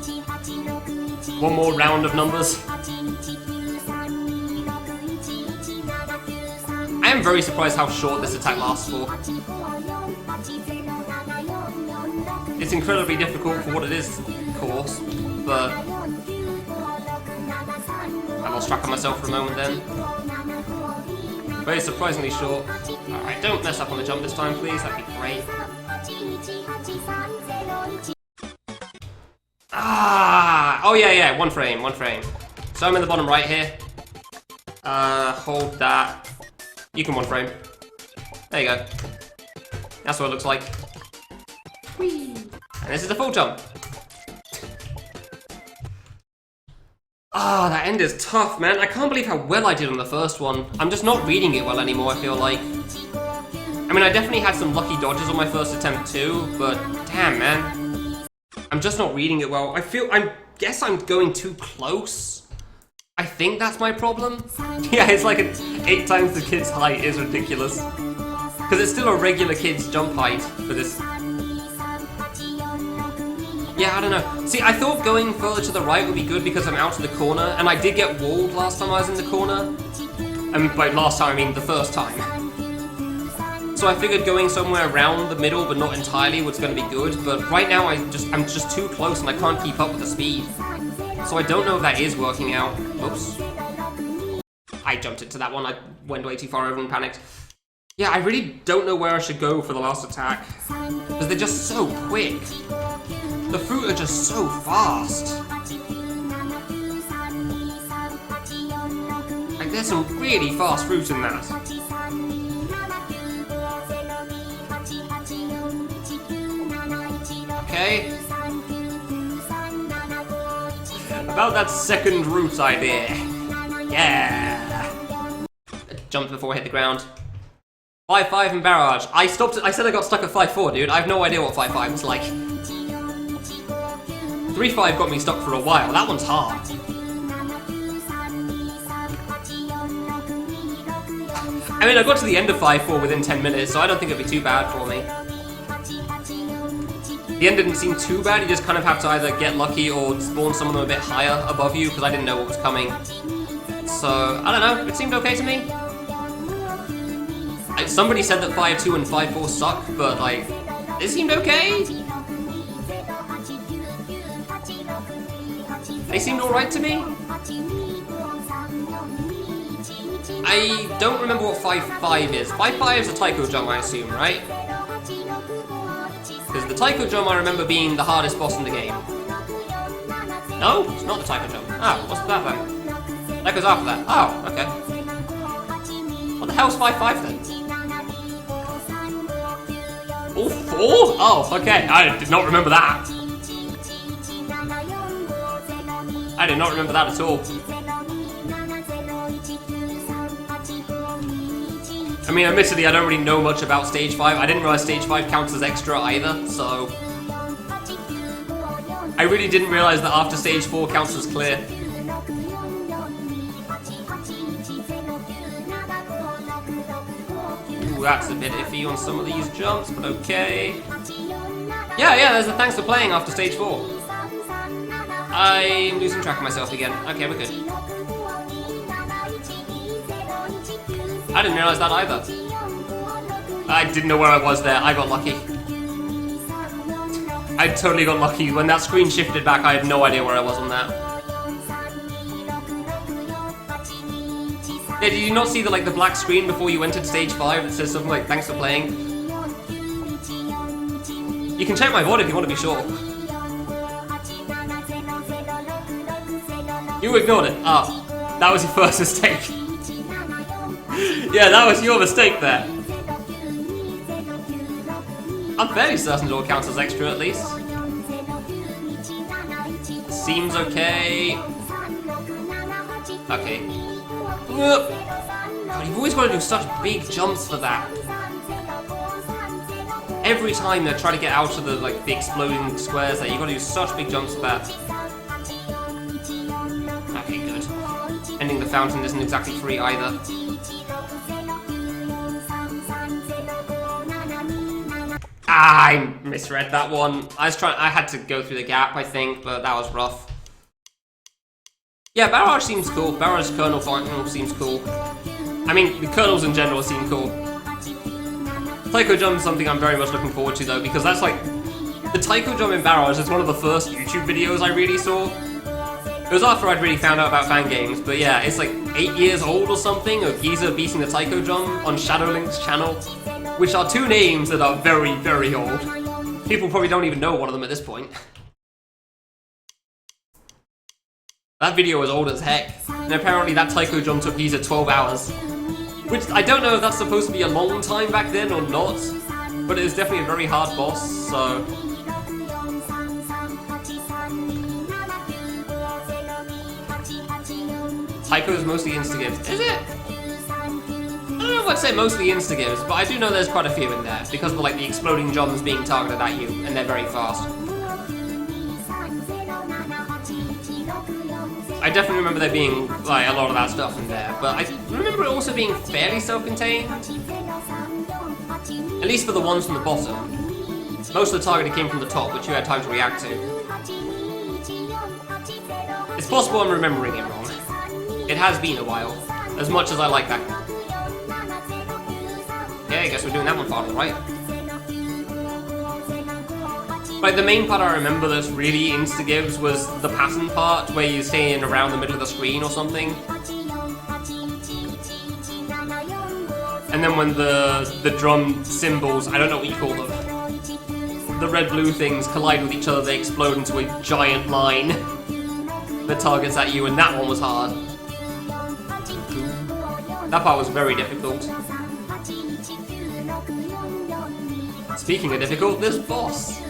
One more round of numbers. I am very surprised how short this attack lasts for. It's incredibly difficult for what it is, of course, but I lost track of myself for a moment then. Very surprisingly short. Alright, don't mess up on the jump this time, please, that'd be great. Ah! Oh yeah, one frame. So I'm in the bottom right here. Hold that. You can one frame. There you go. That's what it looks like. Whee! And this is the full jump. Ah, that end is tough, man. I can't believe how well I did on the first one. I'm just not reading it well anymore, I feel like. I mean, I definitely had some lucky dodges on my first attempt too, but damn, man. I'm just not reading it well. I guess I'm going too close. I think that's my problem. Yeah, it's like 8 times the kid's height is ridiculous. Because it's still a regular kid's jump height for this. Yeah, I don't know. See, I thought going further to the right would be good because I'm out to the corner, and I did get walled last time I was in the corner. And by last time, I mean the first time. So I figured going somewhere around the middle, but not entirely, was going to be good. But right now, I'm just too close, and I can't keep up with the speed. So I don't know if that is working out. Oops. I jumped into that one. I went way too far over and panicked. Yeah, I really don't know where I should go for the last attack. Because they're just so quick. The fruit are just so fast. Like, there's some really fast fruit in that. Okay. About that second route idea. Yeah. Jumped before I hit the ground. 5-5 and barrage. I stopped. I said I got stuck at 5-4, dude. I have no idea what 5-5 was like. 3-5 got me stuck for a while. That one's hard. I mean, I got to the end of 5-4 within 10 minutes, so I don't think it'd be too bad for me. The end didn't seem too bad. You just kind of have to either get lucky or spawn some of them a bit higher above you, because I didn't know what was coming. So, I don't know. It seemed okay to me. Somebody said that 5-2 and 5-4 suck, but, like, it seemed okay. They seemed alright to me. I don't remember what 5-5 is. 5-5 is a taiko jump, I assume, right? Because the taiko jump I remember being the hardest boss in the game. No, it's not the taiko jump. Ah, what's that then? That goes after that. Oh, okay. What the hell's 5-5 then? Oh, 4? Oh, okay. I did not remember that. I did not remember that at all. I mean, admittedly, I don't really know much about Stage 5. I didn't realize Stage 5 counts as extra either, so... I really didn't realize that after Stage 4 counts as clear. that's a bit iffy on some of these jumps, but okay. Yeah, there's a thanks for playing after stage 4. I'm losing track of myself again. Okay, we're good. I didn't realize that either. I didn't know where I was there. I got lucky. I totally got lucky. When that screen shifted back, I had no idea where I was on that. Yeah, did you not see the black screen before you entered stage 5 that says something like, thanks for playing? You can check my VOD if you want to be sure. You ignored it. Ah, that was your first mistake. Yeah, that was your mistake there. I'm fairly certain it all counts as extra at least. Seems okay. Okay. God, you've always got to do such big jumps for that. Every time they try to get out of the the exploding squares there, you've got to do such big jumps for that. Okay, good. Ending the fountain isn't exactly free either. I misread that one. I had to go through the gap, I think, but that was rough. Yeah, Barrage seems cool. Barrage Colonel Final seems cool. I mean, the Colonels in general seem cool. Taiko Jump is something I'm very much looking forward to, though, because that's the Taiko Jump in Barrage is one of the first YouTube videos I really saw. It was after I'd really found out about Fangames, but yeah, it's 8 years old or something of Giza beating the Taiko Jump on Shadowlink's channel, which are 2 names that are very, very old. People probably don't even know one of them at this point. That video was old as heck, and apparently that Taiko Jump took Giza 12 hours. Which, I don't know if that's supposed to be a long time back then or not, but it is definitely a very hard boss, so... Taiko is mostly insta-gives. Is it? I don't know if I'd say mostly insta-gives, but I do know there's quite a few in there, because of the exploding jumps being targeted at you, and they're very fast. I definitely remember there being, a lot of that stuff in there, but I remember it also being fairly self-contained. At least for the ones from the bottom. Most of the targeting came from the top, which you had time to react to. It's possible I'm remembering it wrong. It has been a while, as much as I like that. Yeah, I guess we're doing that one part of the right. The main part I remember that's really insta-gives was the pattern part, where you stay in around the middle of the screen or something. And then when the drum symbols, I don't know what you call them, the red-blue things collide with each other, they explode into a giant line that targets at you, and that one was hard. That part was very difficult. Speaking of difficult, this boss.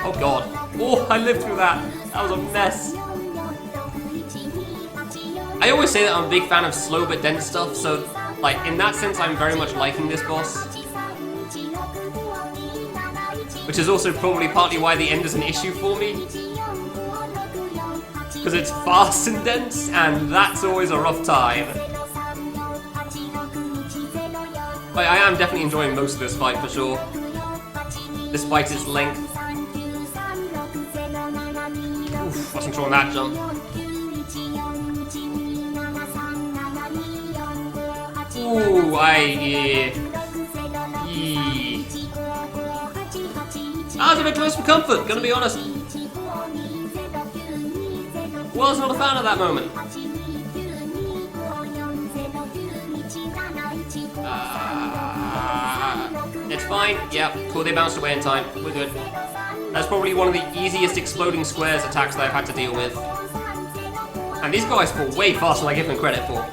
Oh god. Oh, I lived through that. That was a mess. I always say that I'm a big fan of slow but dense stuff, so, in that sense, I'm very much liking this boss. Which is also probably partly why the end is an issue for me. Because it's fast and dense, and that's always a rough time. I am definitely enjoying most of this fight, for sure. Despite its length. Oof, wasn't sure on that jump. Ooh, yeah. I was a bit close for comfort, gonna be honest. Was not a fan of that moment. It's fine. Yeah, cool, they bounced away in time. We're good. That's probably one of the easiest exploding squares attacks that I've had to deal with. And these guys fall way faster than I give them credit for.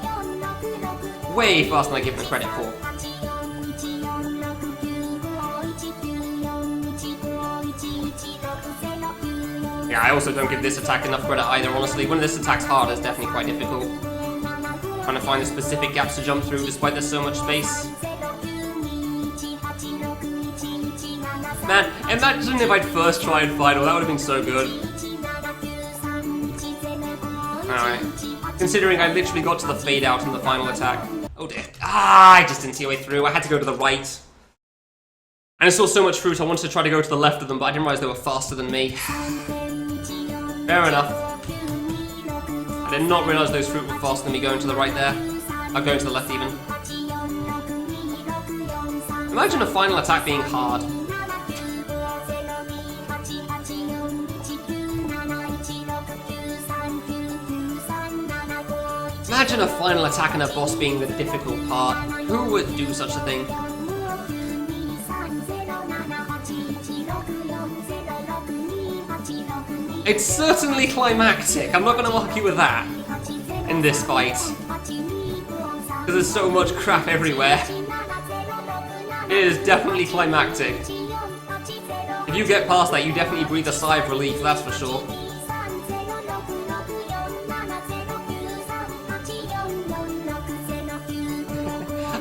Way faster than I give them credit for. Yeah, I also don't give this attack enough credit either, honestly. When this attack's hard, it's definitely quite difficult. Trying to find the specific gaps to jump through despite there's so much space. Man, imagine if I'd first tried Final, that would have been so good. Alright. Considering I literally got to the fade out in the final attack. Oh dear. Ah, I just didn't see a way through. I had to go to the right. And I saw so much fruit, I wanted to try to go to the left of them, but I didn't realize they were faster than me. Fair enough. I did not realize those fruit were faster than me going to the right there. I'm going to the left even. Imagine a final attack being hard. Imagine a final attack and a boss being the difficult part. Who would do such a thing? It's certainly climactic, I'm not going to argue with that in this fight. Because there's so much crap everywhere. It is definitely climactic. If you get past that, you definitely breathe a sigh of relief, that's for sure.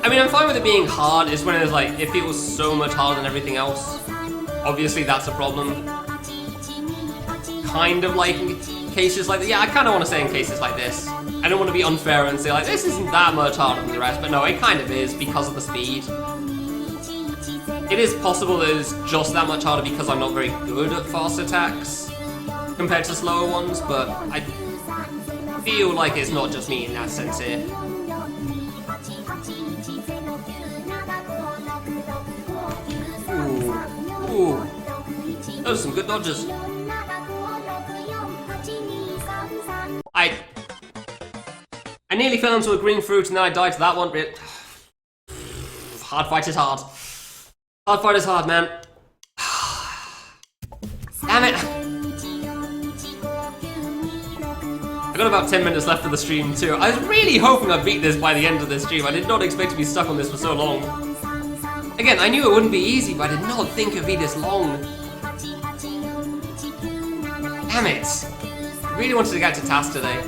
I mean, I'm fine with it being hard, it's when it's like, it feels so much harder than everything else. Obviously, that's a problem. Kind of like in cases like that. Yeah, I kind of want to say in cases like this. I don't want to be unfair and say like, this isn't that much harder than the rest, but no, it kind of is because of the speed. It is possible that it's just that much harder because I'm not very good at fast attacks compared to slower ones, but I feel like it's not just me in that sense here. Ooh. Those are some good dodges. I nearly fell into a green fruit and then I died to that one, but hard fight is hard. Hard fight is hard, man. Damn it! I got about 10 minutes left of the stream too. I was really hoping I'd beat this by the end of this stream. I did not expect to be stuck on this for so long. Again, I knew it wouldn't be easy, but I did not think it'd be this long. Damn it! I really wanted to get to task today.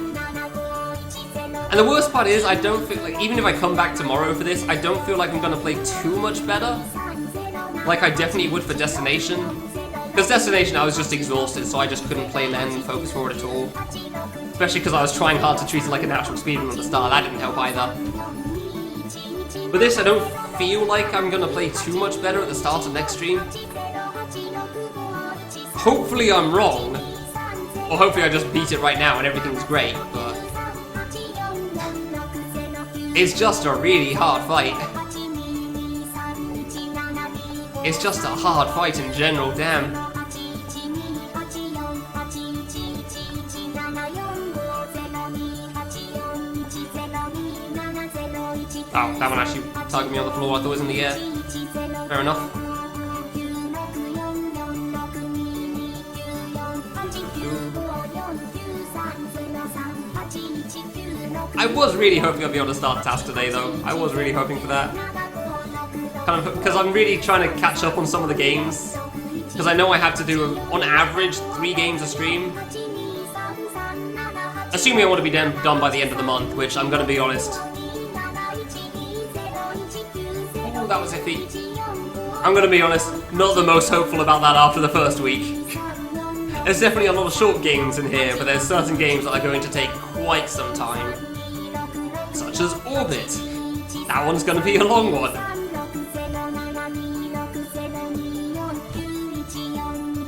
And the worst part is, I don't feel like, even if I come back tomorrow for this, I don't feel like I'm gonna play too much better. Like I definitely would for Destination. Because Destination, I was just exhausted, so I just couldn't play Len and focus forward at all. Especially because I was trying hard to treat it like a natural speedrun at the start, that didn't help either. But this, I don't feel like I'm gonna play too much better at the start of next stream. Hopefully I'm wrong. Or hopefully I just beat it right now and everything's great, but... it's just a really hard fight. It's just a hard fight in general, damn. Oh, that one actually targeted me on the floor, I thought it was in the air. Fair enough. I was really hoping I'd be able to start task today though. I was really hoping for that. Kind of, because I'm really trying to catch up on some of the games. Because I know I have to do, on average, 3 games a stream. Assuming I want to be done by the end of the month, which I'm going to be honest. Oh, that was iffy. I'm going to be honest, not the most hopeful about that after the first week. There's definitely a lot of short games in here, but there's certain games that are going to take quite some time. Such as Orbit. That one's going to be a long one.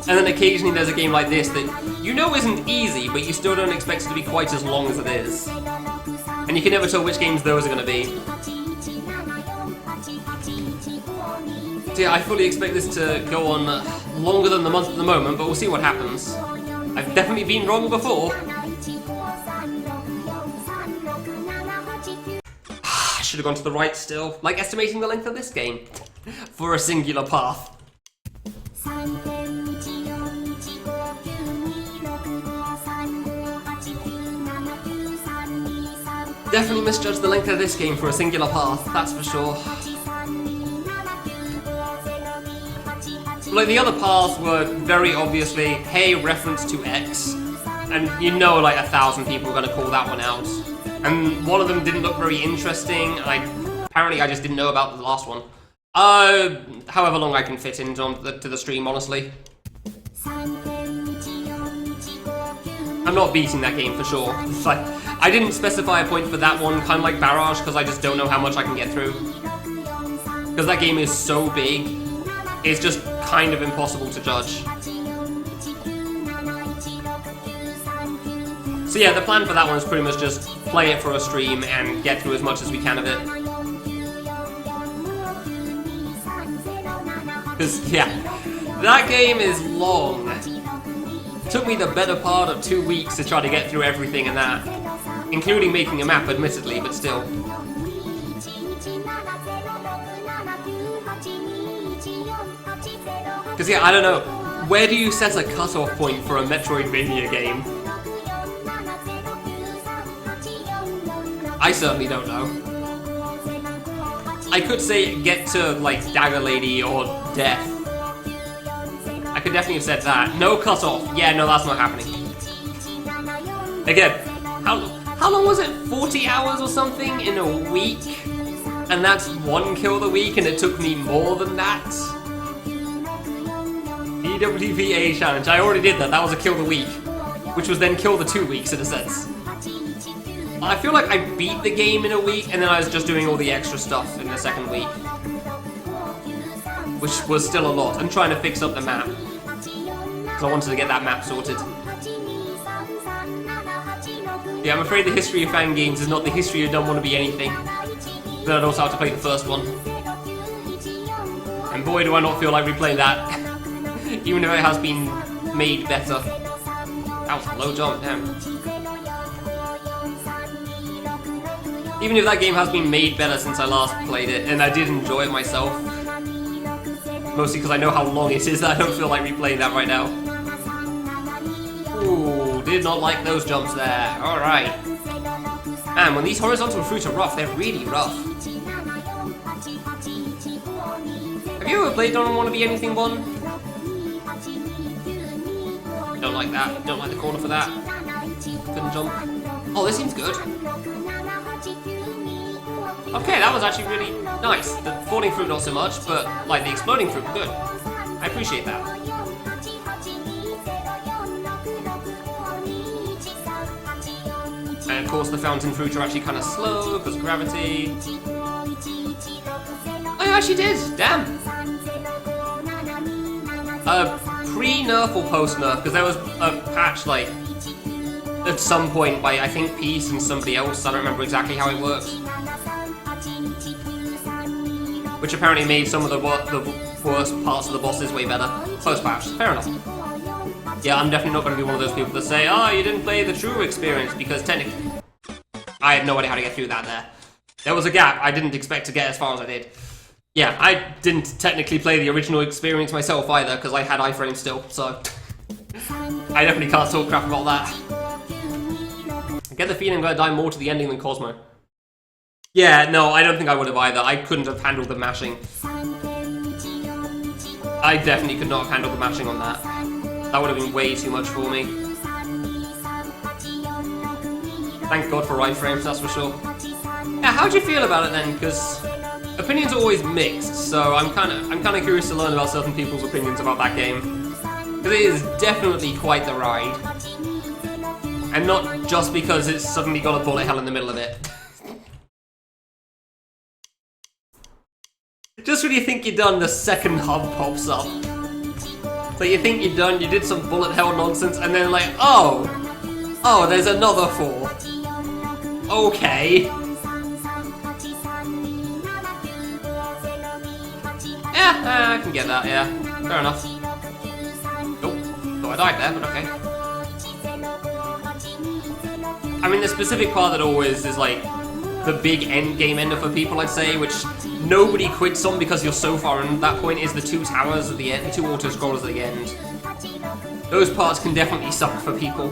And then occasionally there's a game like this that you know isn't easy, but you still don't expect it to be quite as long as it is. And you can never tell which games those are going to be. So yeah, I fully expect this to go on longer than the month at the moment, but we'll see what happens. I've definitely been wrong before. I should have gone to the right still. Like estimating the length of this game for a singular path. Definitely misjudged the length of this game for a singular path, that's for sure. Like, the other paths were very obviously, hey, reference to X. And you know, like, 1,000 people are gonna call that one out. And one of them didn't look very interesting, and apparently I just didn't know about the last one. However long I can fit into the stream, honestly. I'm not beating that game for sure. It's like, I didn't specify a point for that one, kind of like Barrage, because I just don't know how much I can get through. Because that game is so big. is just kind of impossible to judge. So yeah, the plan for that one is pretty much just play it for a stream and get through as much as we can of it. Because, yeah, that game is long. It took me the better part of 2 weeks to try to get through everything in that. Including making a map, admittedly, but still. Because, yeah, I don't know. Where do you set a cutoff point for a Metroidvania game? I certainly don't know. I could say get to, like, Dagger Lady or Death. I could definitely have said that. No cutoff. Yeah, no, that's not happening. Again, how long was it? 40 hours or something in a week? And that's 1 kill a week, and it took me more than that? EWVA challenge. I already did that. That was a kill the week. Which was then kill the 2 weeks, in a sense. I feel like I beat the game in a week, and then I was just doing all the extra stuff in the second week. Which was still a lot, and trying to fix up the map. Because I wanted to get that map sorted. Yeah, I'm afraid the History of Fangames is not the history of Don't Want to Be Anything. Then I'd also have to play the first one. And boy, do I not feel like replaying that. Even if it has been made better. That was a low jump, damn. Even if that game has been made better since I last played it, and I did enjoy it myself. Mostly because I know how long it is that I don't feel like replaying that right now. Ooh, did not like those jumps there. Alright. Man, when these horizontal fruits are rough, they're really rough. Have you ever played Don't Want to Be Anything 1? Don't like that. Don't like the corner for that. Couldn't jump. Oh, this seems good. Okay, that was actually really nice. The falling fruit not so much, but like the exploding fruit, good. I appreciate that. And of course the fountain fruit are actually kind of slow because of gravity. Oh, you actually did! Damn! Pre-nerf or post-nerf? Because there was a patch like at some point by I think Peace and somebody else. I don't remember exactly how it worked. Which apparently made some of the worst parts of the bosses way better. Post-patch, fair enough. Yeah, I'm definitely not going to be one of those people that say, oh, you didn't play the true experience, because technically, I had no idea how to get through that there. There was a gap, I didn't expect to get as far as I did. Yeah, I didn't technically play the original experience myself either, because I had iframes still, so... I definitely can't talk crap about that. I get the feeling I'm going to die more to the ending than Cosmo. Yeah, no, I don't think I would have either. I couldn't have handled the mashing. I definitely could not have handled the mashing on that. That would have been way too much for me. Thank God for iframes, that's for sure. Yeah, how'd you feel about it then? Because opinions are always mixed, so I'm kind of curious to learn about certain people's opinions about that game. Because it is definitely quite the ride. And not just because it's suddenly got a bullet hell in the middle of it. Just when you think you're done, the second hub pops up. So you think you're done, you did some bullet hell nonsense, and then like, oh, there's another 4. Okay. Yeah, I can get that, yeah. Fair enough. Nope. Thought I died there, but okay. I mean, the specific part that always is like the big end game ender for people, I'd say, which nobody quits on because you're so far in that point, is the 2 towers at the end, the 2 auto-scrollers at the end. Those parts can definitely suck for people.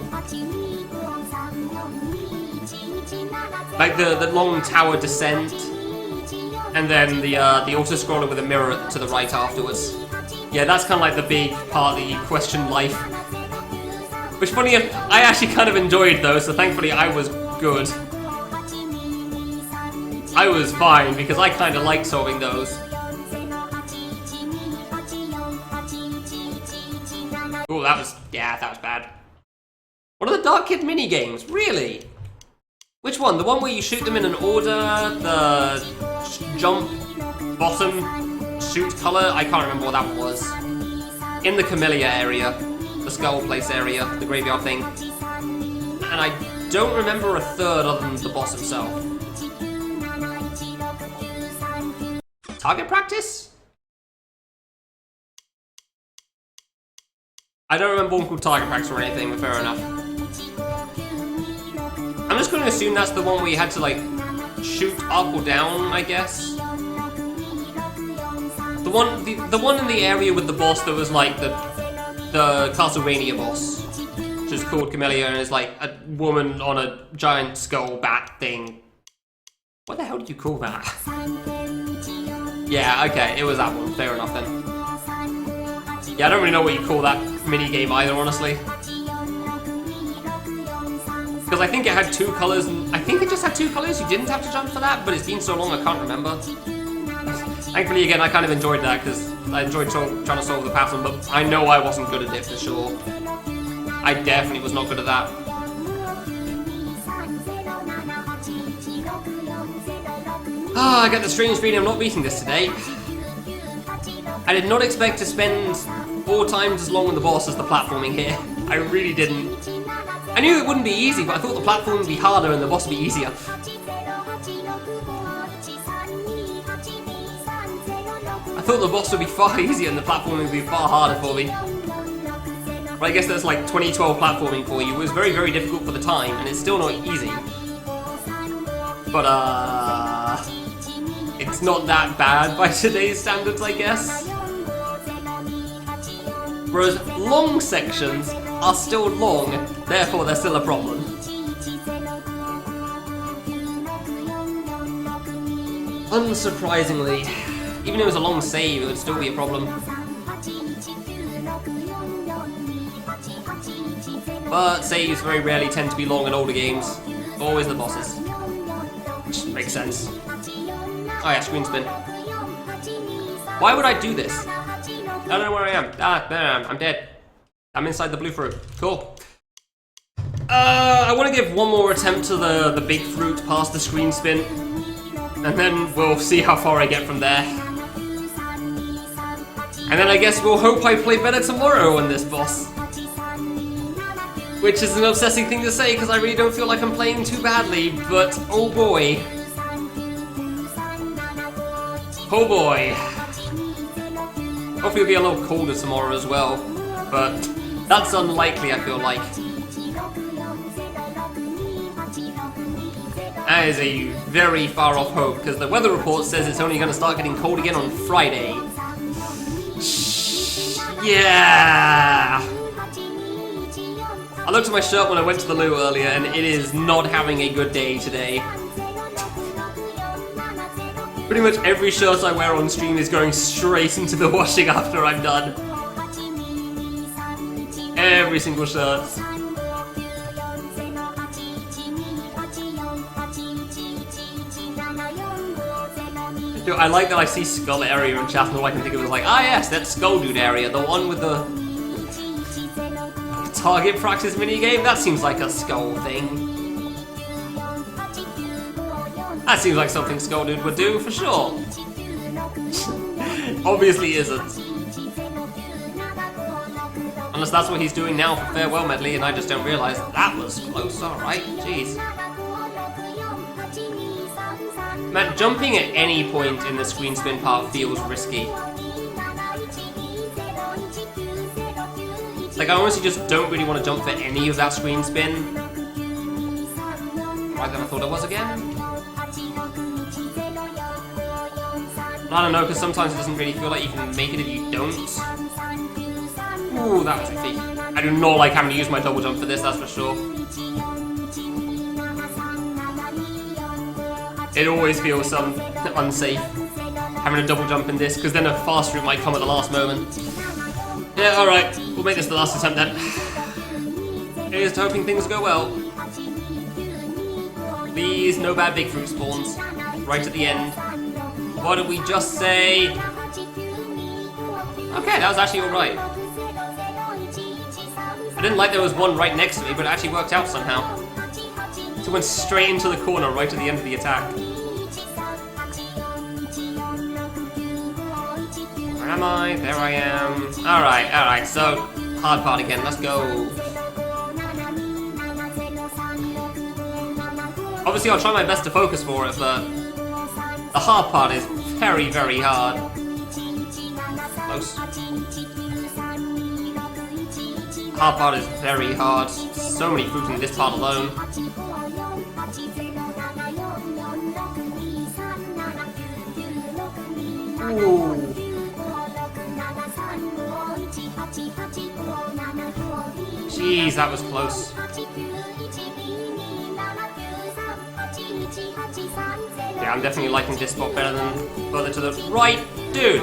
Like the long tower descent, and then the auto-scroller with a mirror to the right afterwards. Yeah, that's kind of like the big part that you question life. Which, funny enough, I actually kind of enjoyed those, so thankfully I was good. I was fine, because I kind of like solving those. Oh, that was bad. What are the Dark Kid mini-games? Really? Which one? The one where you shoot them in an order, the jump, bottom, shoot color. I can't remember what that one was. In the Camellia area, the Skull Place area, the graveyard thing. And I don't remember a third other than the boss himself. Target practice? I don't remember one called target practice or anything, but fair enough. I'm just going to assume that's the one where you had to, like, shoot up or down, I guess. The one in the area with the boss that was, like, the Castlevania boss. Which is called Camellia and is, like, a woman on a giant skull bat thing. What the hell did you call that? Yeah, okay, it was that one. Fair enough, then. Yeah, I don't really know what you call that mini-game either, honestly. Because I think it had 2 colors, and I think it just had 2 colors. You didn't have to jump for that, but it's been so long I can't remember. Thankfully, again, I kind of enjoyed that because I enjoyed trying to solve the pattern, but I know I wasn't good at it for sure. I definitely was not good at that. I get the strange feeling I'm not beating this today. I did not expect to spend 4 times as long on the boss as the platforming here. I really didn't. I knew it wouldn't be easy, but I thought the platform would be harder and the boss would be easier. I thought the boss would be far easier and the platforming would be far harder for me. But I guess that's like 2012 platforming for you. It was very, very difficult for the time, and it's still not easy. But, it's not that bad by today's standards, I guess. Whereas long sections are still long, therefore they're still a problem. Unsurprisingly, even if it was a long save, it would still be a problem. But saves very rarely tend to be long in older games. Always the bosses. Which makes sense. Oh yeah, screen spin. Why would I do this? I don't know where I am. Ah, there I am. I'm dead. I'm inside the blue fruit. Cool. I want to give one more attempt to the big fruit past the screen spin. And then we'll see how far I get from there. And then I guess we'll hope I play better tomorrow on this boss. Which is an upsetting thing to say because I really don't feel like I'm playing too badly, but oh boy. Oh boy. Hopefully it'll be a little colder tomorrow as well, but that's unlikely, I feel like. That is a very far off hope, because the weather report says it's only going to start getting cold again on Friday. Yeah! I looked at my shirt when I went to the loo earlier, and it is not having a good day today. Pretty much every shirt I wear on stream is going straight into the washing after I'm done. Every single shirt. Dude, I like that I see Skull area in chat and all I can think of is like, ah yes, that Skull Dude area, the one with the target practice minigame? That seems like a Skull thing. That seems like something Skull Dude would do, for sure. Obviously isn't. Unless that's what he's doing now for Farewell Medley and I just don't realise. That was close, alright, jeez. Man, jumping at any point in the screen spin part feels risky. Like, I honestly just don't really want to jump for any of that screen spin. Right than I thought it was again. I don't know, because sometimes it doesn't really feel like you can make it if you don't. Ooh, that was iffy. I do not like having to use my double jump for this, that's for sure. It always feels unsafe having a double jump in this, because then a fast route might come at the last moment. Yeah, alright, we'll make this the last attempt then. Here's to hoping things go well. Please, no bad big fruit spawns. Right at the end. What did we just say? Okay, that was actually alright. I didn't like there was one right next to me, but it actually worked out somehow. So it went straight into the corner right at the end of the attack. am I? There I am. Alright, so hard part again, let's go. Obviously I'll try my best to focus for it, but the hard part is very, very hard. Close. Hard part is very hard. So many fruits in this part alone. Ooh. Jeez, that was close. Yeah, I'm definitely liking this spot better than further to the right. Dude!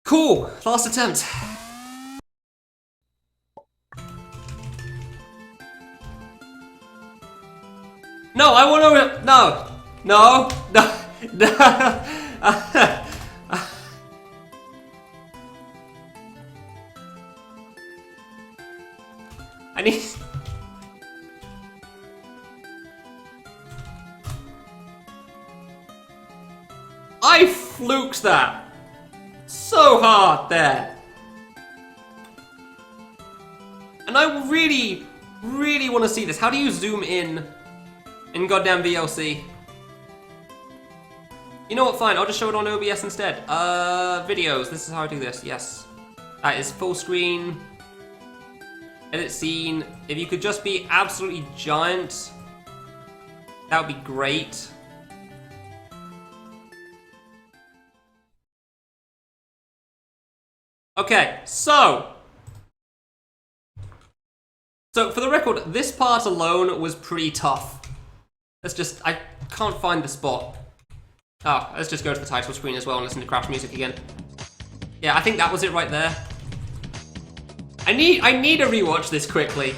Cool! Last attempt. No, I want to... No! No! No! No! I need... I fluked that! So hard there! And I really, really want to see this. How do you zoom in goddamn VLC? You know what, fine, I'll just show it on OBS instead. Videos, this is how I do this, yes. That is full screen. Edit scene. If you could just be absolutely giant, that would be great. Okay, so for the record, this part alone was pretty tough. I can't find the spot. Oh, let's just go to the title screen as well and listen to craft music again. Yeah, I think that was it right there. I need to rewatch this quickly,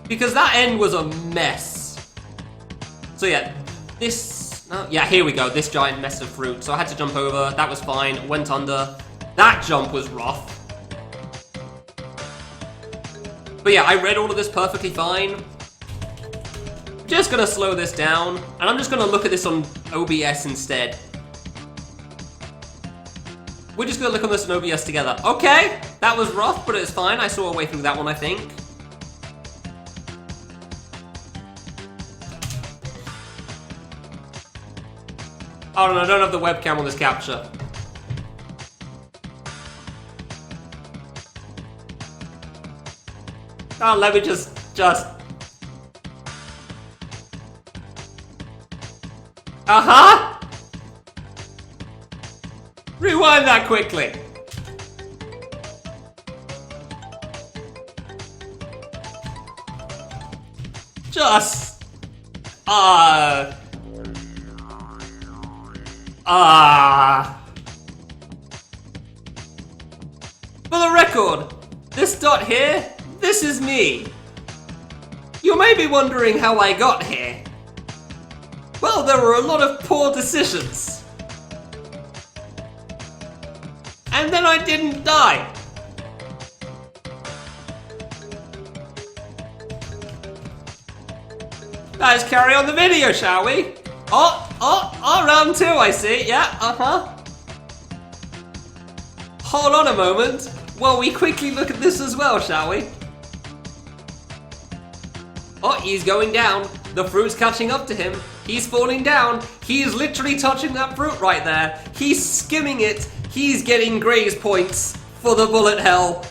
because that end was a mess. So yeah, yeah, here we go, this giant mess of fruit. So I had to jump over, that was fine, went under. That jump was rough. But yeah, I read all of this perfectly fine. Just gonna slow this down, and I'm just gonna look at this on OBS instead. We're just gonna look on this on OBS together. Okay, that was rough, but it's fine. I saw a way through that one, I think. Oh no, I don't have the webcam on this capture. Oh, let me just... Uh-huh! Rewind that quickly. Just... For the record, this dot here, this is me. You may be wondering how I got here. Well, there were a lot of poor decisions. And then I didn't die. Let's carry on the video, shall we? Oh, round two, I see. Yeah, uh-huh. Hold on a moment while we quickly look at this as well, shall we? Oh, he's going down. The fruit's catching up to him. He's falling down. He's literally touching that fruit right there. He's skimming it. He's getting graze points for the bullet hell.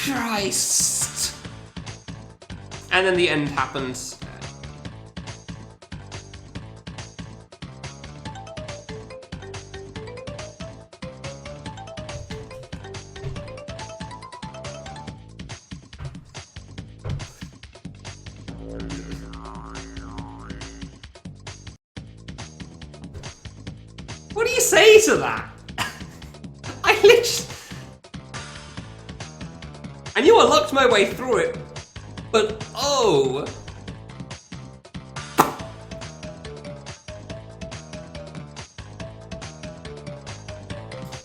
Christ. And then the end happens. What do you say to that? I knew I locked my way through it, but oh.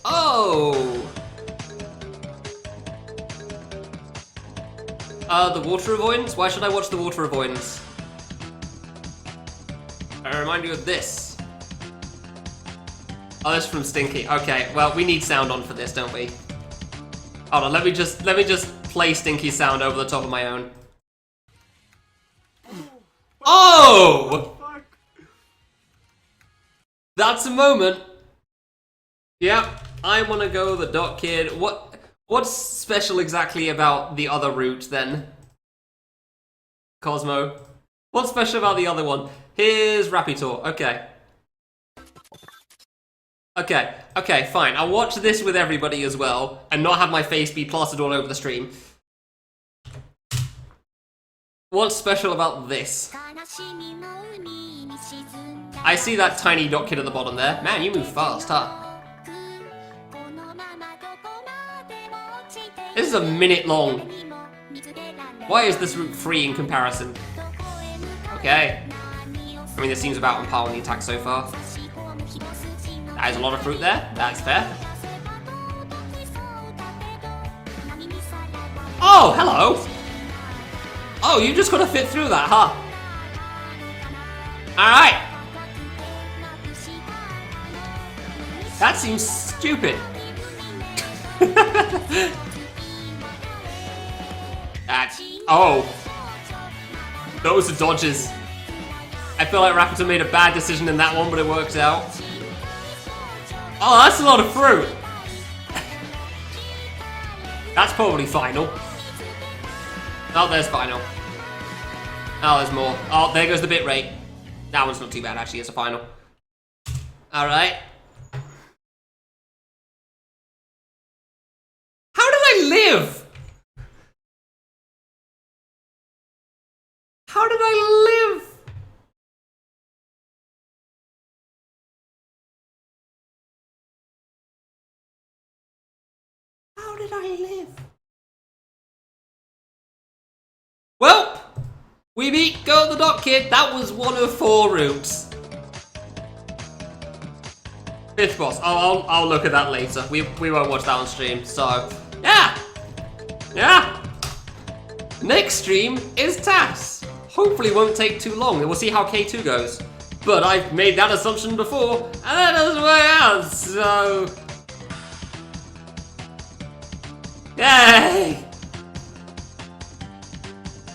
Oh. The water avoidance? Why should I watch the water avoidance? I remind you of this. Oh, this is from Stinky. Okay, well, we need sound on for this, don't we? Hold on, let me just play Stinky sound over the top of my own. Oh! That's a moment. Yep, I want to go the Dot Kid. What's special exactly about the other route then? Cosmo. What's special about the other one? Here's Rapitor. Okay. Okay, fine. I'll watch this with everybody as well, and not have my face be plastered all over the stream. What's special about this? I see that tiny Dot Kid at the bottom there. Man, you move fast, huh? This is a minute long. Why is this route free in comparison? Okay. I mean, this seems about on par with the attack so far. That is a lot of fruit there. That's fair. Oh, hello! Oh, you just gotta fit through that, huh? Alright! That seems stupid. Oh. Those are dodges. I feel like Rapitor made a bad decision in that one, but it worked out. Oh, that's a lot of fruit. That's probably final. Oh, there's final. Oh, there's more. Oh, there goes the bit rate. That one's not too bad, actually. It's a final. Alright. How did I live? How did I live? How did I live? Well, we beat Go the Dot Kid. That was one of 4 routes. 5th boss. Oh, I'll look at that later. We won't watch that on stream. So, yeah. Next stream is TAS. Hopefully, it won't take too long. We'll see how K2 goes. But I've made that assumption before, and that doesn't work out. So, yay!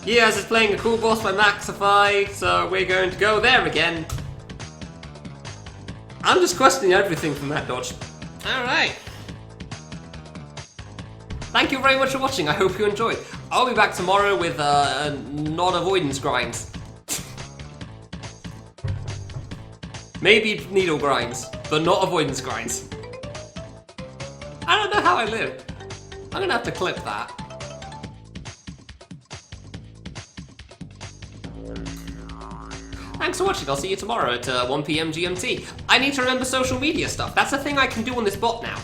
Yes, is playing a cool boss by Maxify, so we're going to go there again. I'm just questioning everything from that dodge. Alright. Thank you very much for watching, I hope you enjoyed. I'll be back tomorrow with not avoidance grinds. Maybe needle grinds, but not avoidance grinds. I don't know how I live. I'm gonna have to clip that. Thanks for watching, I'll see you tomorrow at 1 PM GMT. I need to remember social media stuff. That's a thing I can do on this bot now.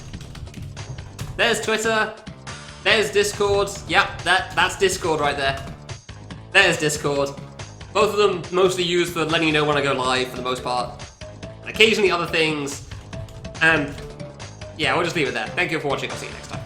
There's Twitter. There's Discord. Yep, that's Discord right there. There's Discord. Both of them mostly used for letting you know when I go live for the most part. And occasionally other things. And yeah, we'll just leave it there. Thank you for watching, I'll see you next time.